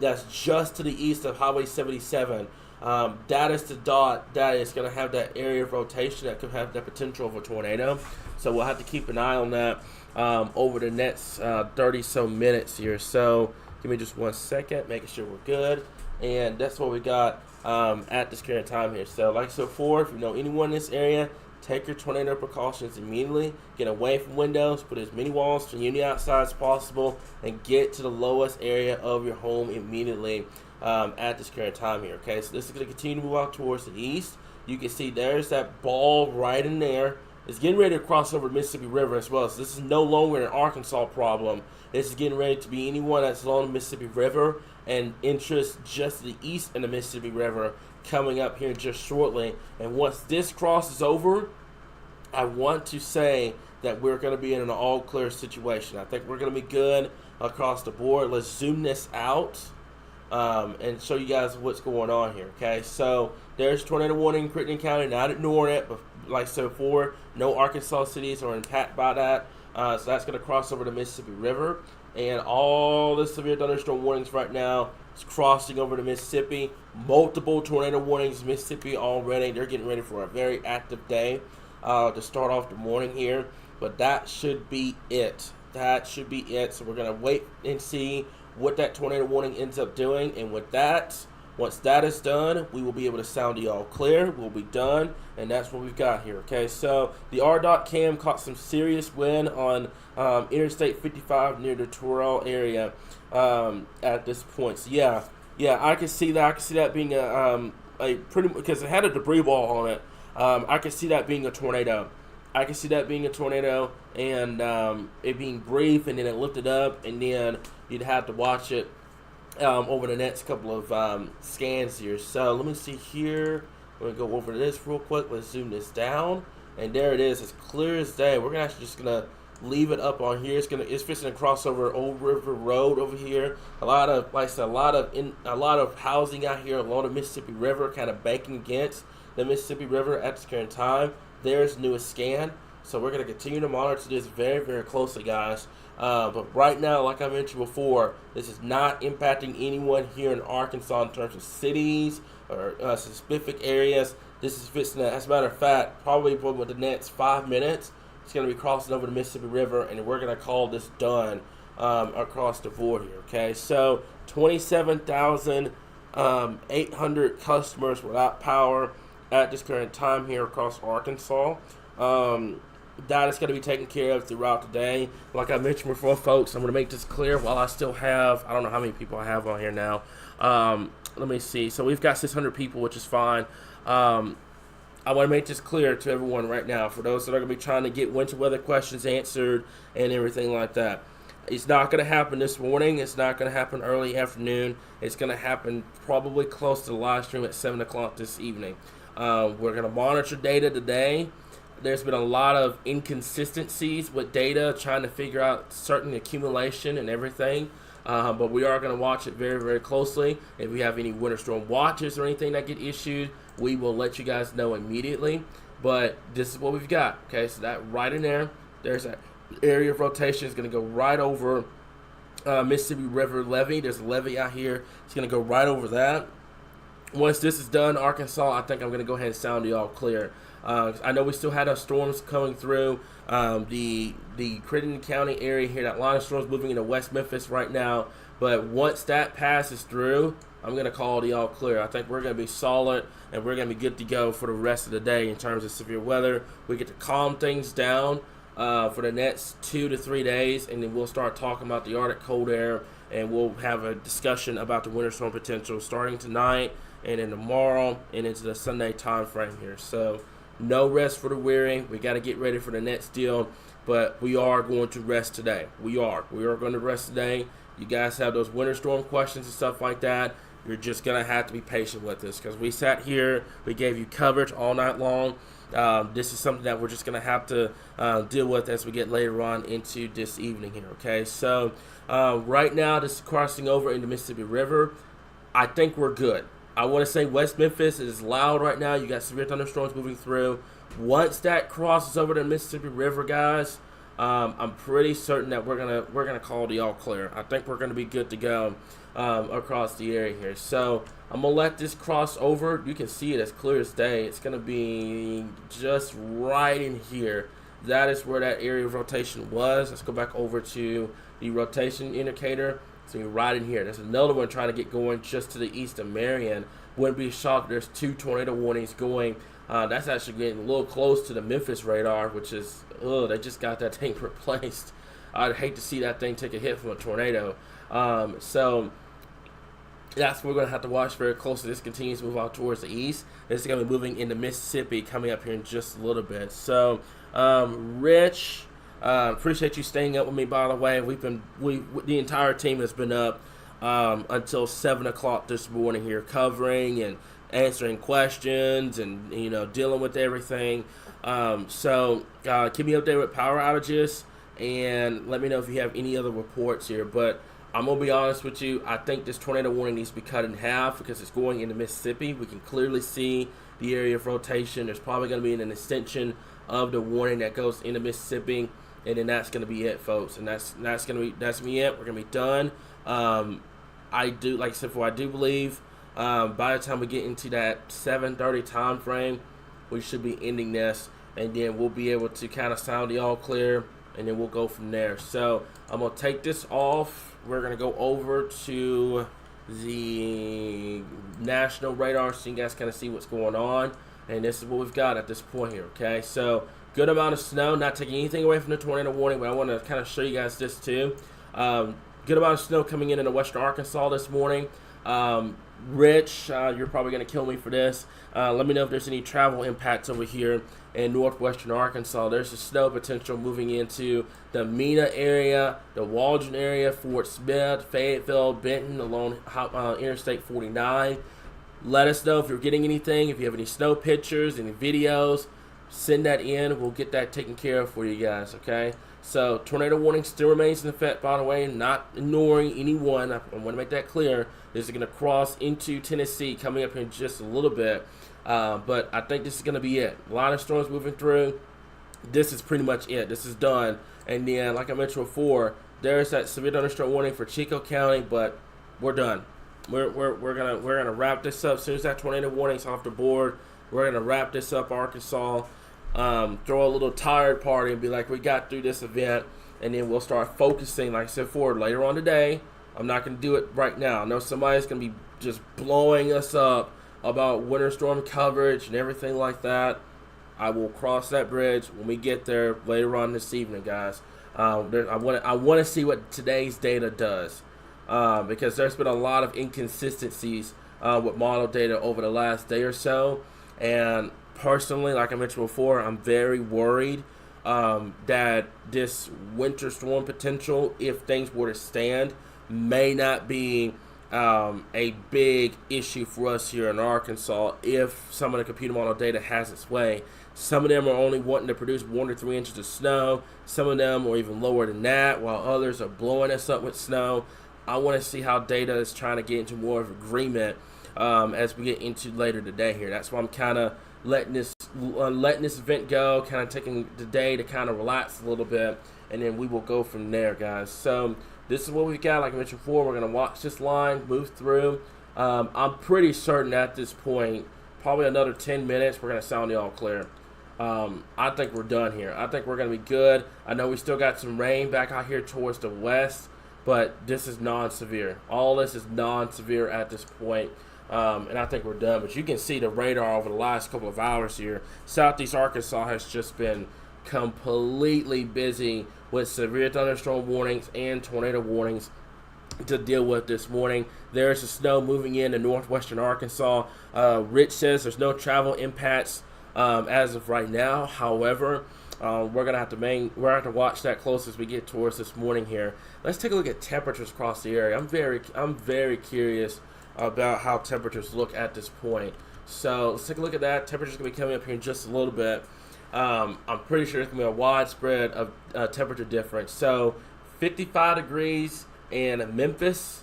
that's just to the east of Highway 77. That is the dot that is going to have that area of rotation that could have the potential of a tornado. So we'll have to keep an eye on that over the next 30-so minutes here. So give me just 1 second, making sure we're good. And that's what we got at this current time here. So like I said before, if you know anyone in this area, take your tornado precautions immediately. Get away from windows, put as many walls from the outside as possible, and get to the lowest area of your home immediately at this current time here. Okay, so this is going to continue to move out towards the east. You can see there's that ball right in there. is getting ready to cross over the Mississippi River as well. So this is no longer an Arkansas problem. This is getting ready to be anyone that's along the Mississippi River and interest just to the east of the Mississippi River coming up here just shortly. And once this crosses over, I want to say that we're going to be in an all clear situation. I think we're going to be good across the board. Let's zoom this out and show you guys what's going on here. Okay, so there's tornado warning in Crittenden County. Not ignoring it, but like I said before, no Arkansas cities are impacted by that. So that's going to cross over the Mississippi River. And all the severe thunderstorm warnings right now is crossing over the Mississippi. Multiple tornado warnings in Mississippi already. They're getting ready for a very active day to start off the morning here. But that should be it. That should be it. So we're going to wait and see what that tornado warning ends up doing. And with that, once that is done, we will be able to sound you all clear. We'll be done. And that's what we've got here. Okay, so the RDOT cam caught some serious wind on Interstate 55 near the Terrell area at this point. So yeah, I can see that. I can see that being a pretty, because it had a debris ball on it. I can see that being a tornado. I can see that being a tornado and it being brief, and then it lifted up, and then you'd have to watch it over the next couple of scans here. So let me see here. We're going to go over this real quick. Let's zoom this down. And there it is. It's clear as day. We're actually just going to leave it up on here. It's fixing to cross over Old River Road over here. A lot of, like I said, a lot of housing out here along the Mississippi River, kind of banking against the Mississippi River at this current time. There's the newest scan. So we're going to continue to monitor this very, very closely, guys. But right now, like I mentioned before, this is not impacting anyone here in Arkansas in terms of cities or specific areas. This is fixing to, as a matter of fact, probably within the next 5 minutes, it's going to be crossing over the Mississippi River, and we're going to call this done across the board here. Okay, so 27,800 customers without power at this current time here across Arkansas. That is going to be taken care of throughout the day. Like I mentioned before, folks, I'm going to make this clear while I still have, I don't know how many people I have on here now. Let me see. So we've got 600 people, which is fine. I want to make this clear to everyone right now, for those that are going to be trying to get winter weather questions answered and everything like that. It's not going to happen this morning. It's not going to happen early afternoon. It's going to happen probably close to the live stream at 7 o'clock this evening. We're going to monitor data today. There's been a lot of inconsistencies with data, trying to figure out certain accumulation and everything. But we are going to watch it very, very closely. If we have any winter storm watches or anything that get issued, we will let you guys know immediately. But this is what we've got. Okay, so that right in there, there's that area of rotation is going to go right over Mississippi River levee. There's a levee out here. It's going to go right over that. Once this is done, Arkansas, I think I'm going to go ahead and sound you all clear. I know we still had our storms coming through the Crittenden County area here. That line of storms moving into West Memphis right now. But once that passes through, I'm going to call it all clear. I think we're going to be solid, and we're going to be good to go for the rest of the day in terms of severe weather. We get to calm things down for the next 2 to 3 days, and then we'll start talking about the Arctic cold air, and we'll have a discussion about the winter storm potential starting tonight and then tomorrow and into the Sunday time frame here. So no rest for the weary. We got to get ready for the next deal, but we are going to rest today. We are going to rest today. You guys have those winter storm questions and stuff like that. You're just going to have to be patient with us, because we sat here, we gave you coverage all night long. This is something that we're just going to have to deal with as we get later on into this evening here, okay? So right now, this is crossing over into Mississippi River. I think we're good. I want to say West Memphis is loud right now. You got severe thunderstorms moving through. Once that crosses over the Mississippi River, guys, I'm pretty certain that we're gonna call the all clear. I think we're gonna be good to go across the area here. So I'm gonna let this cross over. You can see it as clear as day. It's gonna be just right in here. That is where that area of rotation was. Let's go back over to the rotation indicator. So you're right in here. There's another one trying to get going just to the east of Marion. Wouldn't be shocked. There's 2 tornado warnings going. That's actually getting a little close to the Memphis radar, which is, they just got that thing replaced. I'd hate to see that thing take a hit from a tornado. So That's what we're going to have to watch very closely. This continues to move out towards the east. This is going to be moving into Mississippi coming up here in just a little bit. So, Rich, appreciate you staying up with me, by the way. The entire team has been up until 7 o'clock this morning here, covering and answering questions and, dealing with everything. So keep me updated with power outages and let me know if you have any other reports here. But I'm going to be honest with you. I think this tornado warning needs to be cut in half because it's going into Mississippi. We can clearly see the area of rotation. There's probably going to be an extension of the warning that goes into Mississippi, and then that's going to be it, folks. And that's going to be it. We're going to be done. I do, like I said before, I do believe by the time we get into that 7:30 time frame, we should be ending this, and then we'll be able to kind of sound the all clear, and then we'll go from there. So I'm going to take this off. We're going to go over to the national radar so you guys kind of see what's going on. And this is what we've got at this point here, okay? So good amount of snow, not taking anything away from the tornado warning, but I want to kind of show you guys this too. Good amount of snow coming in western Arkansas this morning. Rich, you're probably going to kill me for this. Let me know if there's any travel impacts over here in northwestern Arkansas. There's a snow potential moving into the Mena area, the Waldron area, Fort Smith, Fayetteville, Benton, along Interstate 49. Let us know if you're getting anything. If you have any snow pictures, any videos, send that in. We'll get that taken care of for you guys, okay? So tornado warning still remains in effect, by the way, not ignoring anyone. I want to make that clear. This is going to cross into Tennessee coming up here in just a little bit. But I think this is going to be it. A lot of storms moving through. This is pretty much it. This is done. And then, like I mentioned before, there's that severe thunderstorm warning for Chico County, but we're done. We're gonna wrap this up. As soon as that tornado warning's off the board, we're gonna wrap this up, Arkansas. Throw a little tired party and be like, we got through this event, and then we'll start focusing, like I said before, later on today. I'm not going to do it right now. I know somebody's going to be just blowing us up about winter storm coverage and everything like that. I will cross that bridge when we get there later on this evening, guys. I want to see what today's data does because there's been a lot of inconsistencies with model data over the last day or so, and personally, like I mentioned before, I'm very worried that this winter storm potential, if things were to stand, may not be a big issue for us here in Arkansas if some of the computer model data has its way. Some of them are only wanting to produce 1 to 3 inches of snow. Some of them are even lower than that, while others are blowing us up with snow. I want to see how data is trying to get into more of agreement as we get into later today here. That's why I'm kind of letting this event go, kind of taking the day to kind of relax a little bit, and then we will go from there, guys. So this is what we've got. Like I mentioned before, we're going to watch this line move through. I'm pretty certain at this point, probably another 10 minutes, we're going to sound the all clear. I think we're done here. I think we're going to be good. I know we still got some rain back out here towards the west, but this is non-severe. All this is non-severe at this point. And I think we're done. But you can see the radar over the last couple of hours here. Southeast Arkansas has just been completely busy with severe thunderstorm warnings and tornado warnings to deal with this morning. There's the snow moving into northwestern Arkansas. Rich says there's no travel impacts as of right now. However, we're gonna have to watch that close as we get towards this morning here. Let's take a look at temperatures across the area. I'm very curious about how temperatures look at this point. So let's take a look at that. Temperatures going to be coming up here in just a little bit. I'm pretty sure it's going to be a widespread of temperature difference. So 55 degrees in Memphis,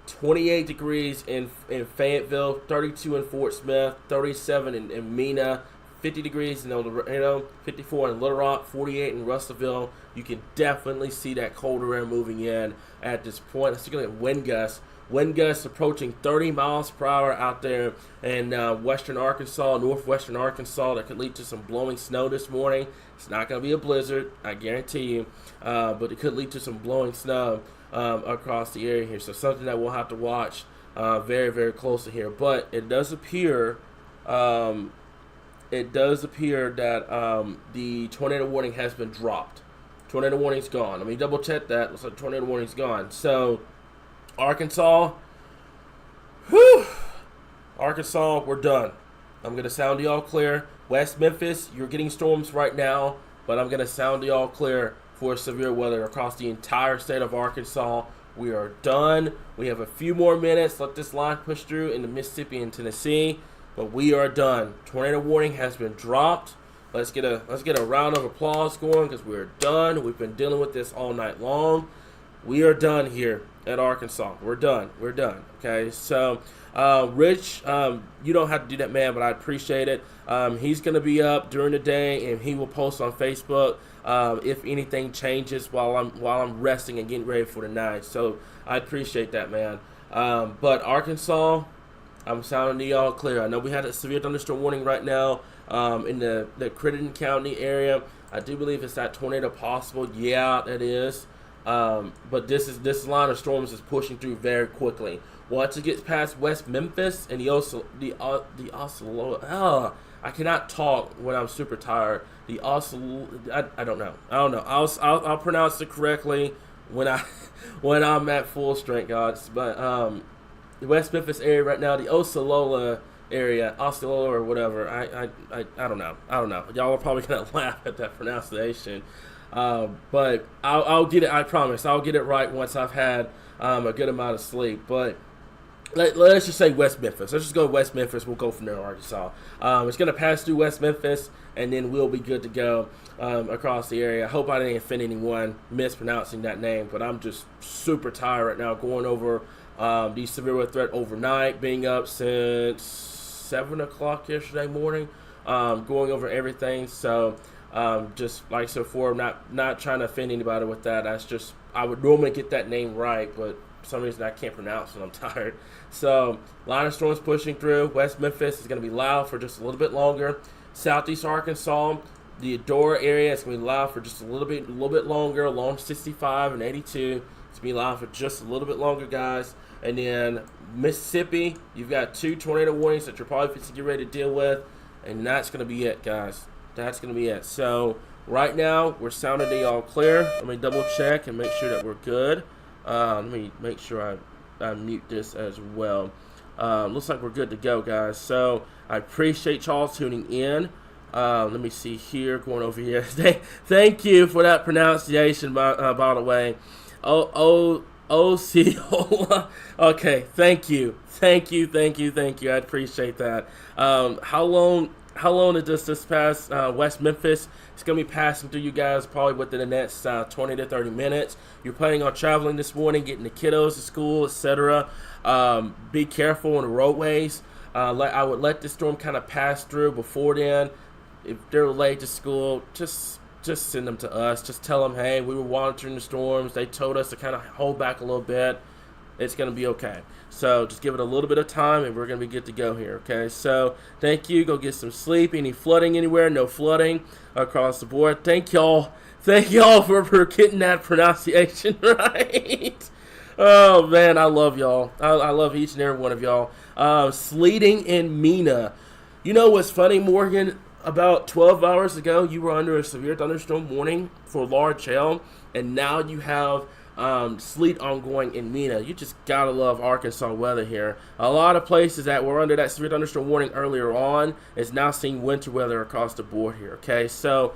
28 degrees in Fayetteville, 32 in Fort Smith, 37 in Mena, 50 degrees in El Dorado, 54 in Little Rock, 48 in Russellville. You can definitely see that colder air moving in at this point. Let's take a look at wind gusts. Wind gusts approaching 30 miles per hour out there in western Arkansas, northwestern Arkansas. That could lead to some blowing snow this morning. It's not going to be a blizzard, I guarantee you, but it could lead to some blowing snow across the area here. So something that we'll have to watch very closely here. But it does appear that the tornado warning has been dropped. Tornado warning's gone. Let me double check that. Looks like tornado warning's gone. So Arkansas, Whew. Arkansas, we're done. I'm going to sound y'all clear. West Memphis, you're getting storms right now, but I'm going to sound y'all clear for severe weather across the entire state of Arkansas. We are done. We have a few more minutes. Let this line push through into Mississippi and Tennessee, but we are done. Tornado warning has been dropped. Let's get a round of applause going because we're done. We've been dealing with this all night long. We are done here at Arkansas. We're done. We're done. Okay, so Rich, you don't have to do that, man, but I appreciate it. He's going to be up during the day, and he will post on Facebook if anything changes while I'm resting and getting ready for the night. So I appreciate that, man. But Arkansas, I'm sounding to y'all clear. I know we had a severe thunderstorm warning right now in the Crittenden County area. I do believe it's that tornado possible. Yeah, that is. But this line of storms is pushing through very quickly. Once it gets past West Memphis and the Osceola, I cannot talk when I'm super tired. The Osceola, I don't know. I'll pronounce it correctly when I'm at full strength, guys. But the West Memphis area right now, the Osceola area, Osceola or whatever. I don't know. Y'all are probably gonna laugh at that pronunciation. But I'll get it. I promise. I'll get it right once I've had a good amount of sleep. But let's just say West Memphis. Let's just go West Memphis. We'll go from there, Arkansas. It's going to pass through West Memphis, and then we'll be good to go across the area. I hope I didn't offend anyone mispronouncing that name, but I'm just super tired right now going over the severe weather threat overnight, being up since 7 o'clock yesterday morning, going over everything. So just like so before, not trying to offend anybody with that. That's just, I would normally get that name right, but for some reason I can't pronounce it. I'm tired. So line of storms pushing through. West Memphis is going to be loud for just a little bit longer. Southeast Arkansas, the Adora area is going to be loud for just a little bit longer, along 65 and 82. It's going to be loud for just a little bit longer, guys. And then Mississippi, you've got 2 tornado warnings that you're probably going to get ready to deal with, and that's going to be it, guys. That's going to be it. So right now, we're sounding to y'all clear. Let me double check and make sure that we're good. Let me make sure I mute this as well. Looks like we're good to go, guys. So I appreciate y'all tuning in. Let me see here, going over here. Thank you for that pronunciation, by the way. Osceola. Okay, thank you. I appreciate that. How long is this past West Memphis? It's going to be passing through you guys probably within the next 20 to 30 minutes. You're planning on traveling this morning, getting the kiddos to school, etc. Be careful on the roadways. I would let the storm kind of pass through before then. If they're late to school, just send them to us. Just tell them, hey, we were monitoring the storms. They told us to kind of hold back a little bit. It's going to be okay. So just give it a little bit of time, and we're going to be good to go here, okay? So thank you. Go get some sleep. Any flooding anywhere? No flooding across the board. Thank y'all for getting that pronunciation right. Oh, man, I love y'all. I love each and every one of y'all. Sleeting in Mena. You know what's funny, Morgan? About 12 hours ago, you were under a severe thunderstorm warning for large hail, and now you have sleet ongoing in Mena. You just gotta love Arkansas weather here. A lot of places that were under that severe thunderstorm warning earlier on is now seeing winter weather across the board here. Okay, so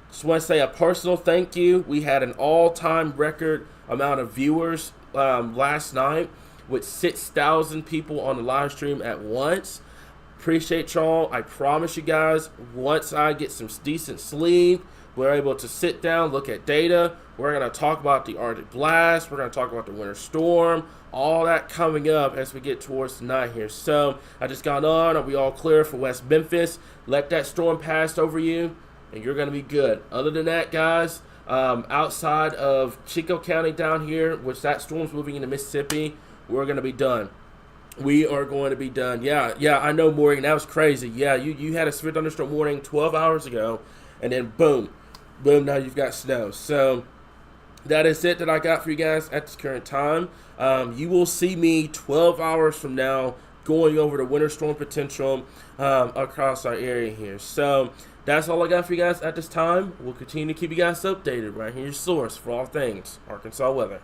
just want to say a personal thank you. We had an all-time record amount of viewers last night with 6,000 people on the live stream at once. Appreciate y'all. I promise you guys, once I get some decent sleep, we're able to sit down, look at data. We're going to talk about the Arctic blast. We're going to talk about the winter storm. All that coming up as we get towards tonight here. So I just got on. Are we all clear for West Memphis? Let that storm pass over you, and you're going to be good. Other than that, guys, outside of Chico County down here, which that storm's moving into Mississippi, we're going to be done. We are going to be done. Yeah, I know, Morgan. That was crazy. Yeah, you had a severe thunderstorm warning 12 hours ago, and then boom, now you've got snow. So that is it that I got for you guys at this current time. You will see me 12 hours from now going over the winter storm potential across our area here. So that's all I got for you guys at this time. We'll continue to keep you guys updated right here, your source for all things Arkansas weather.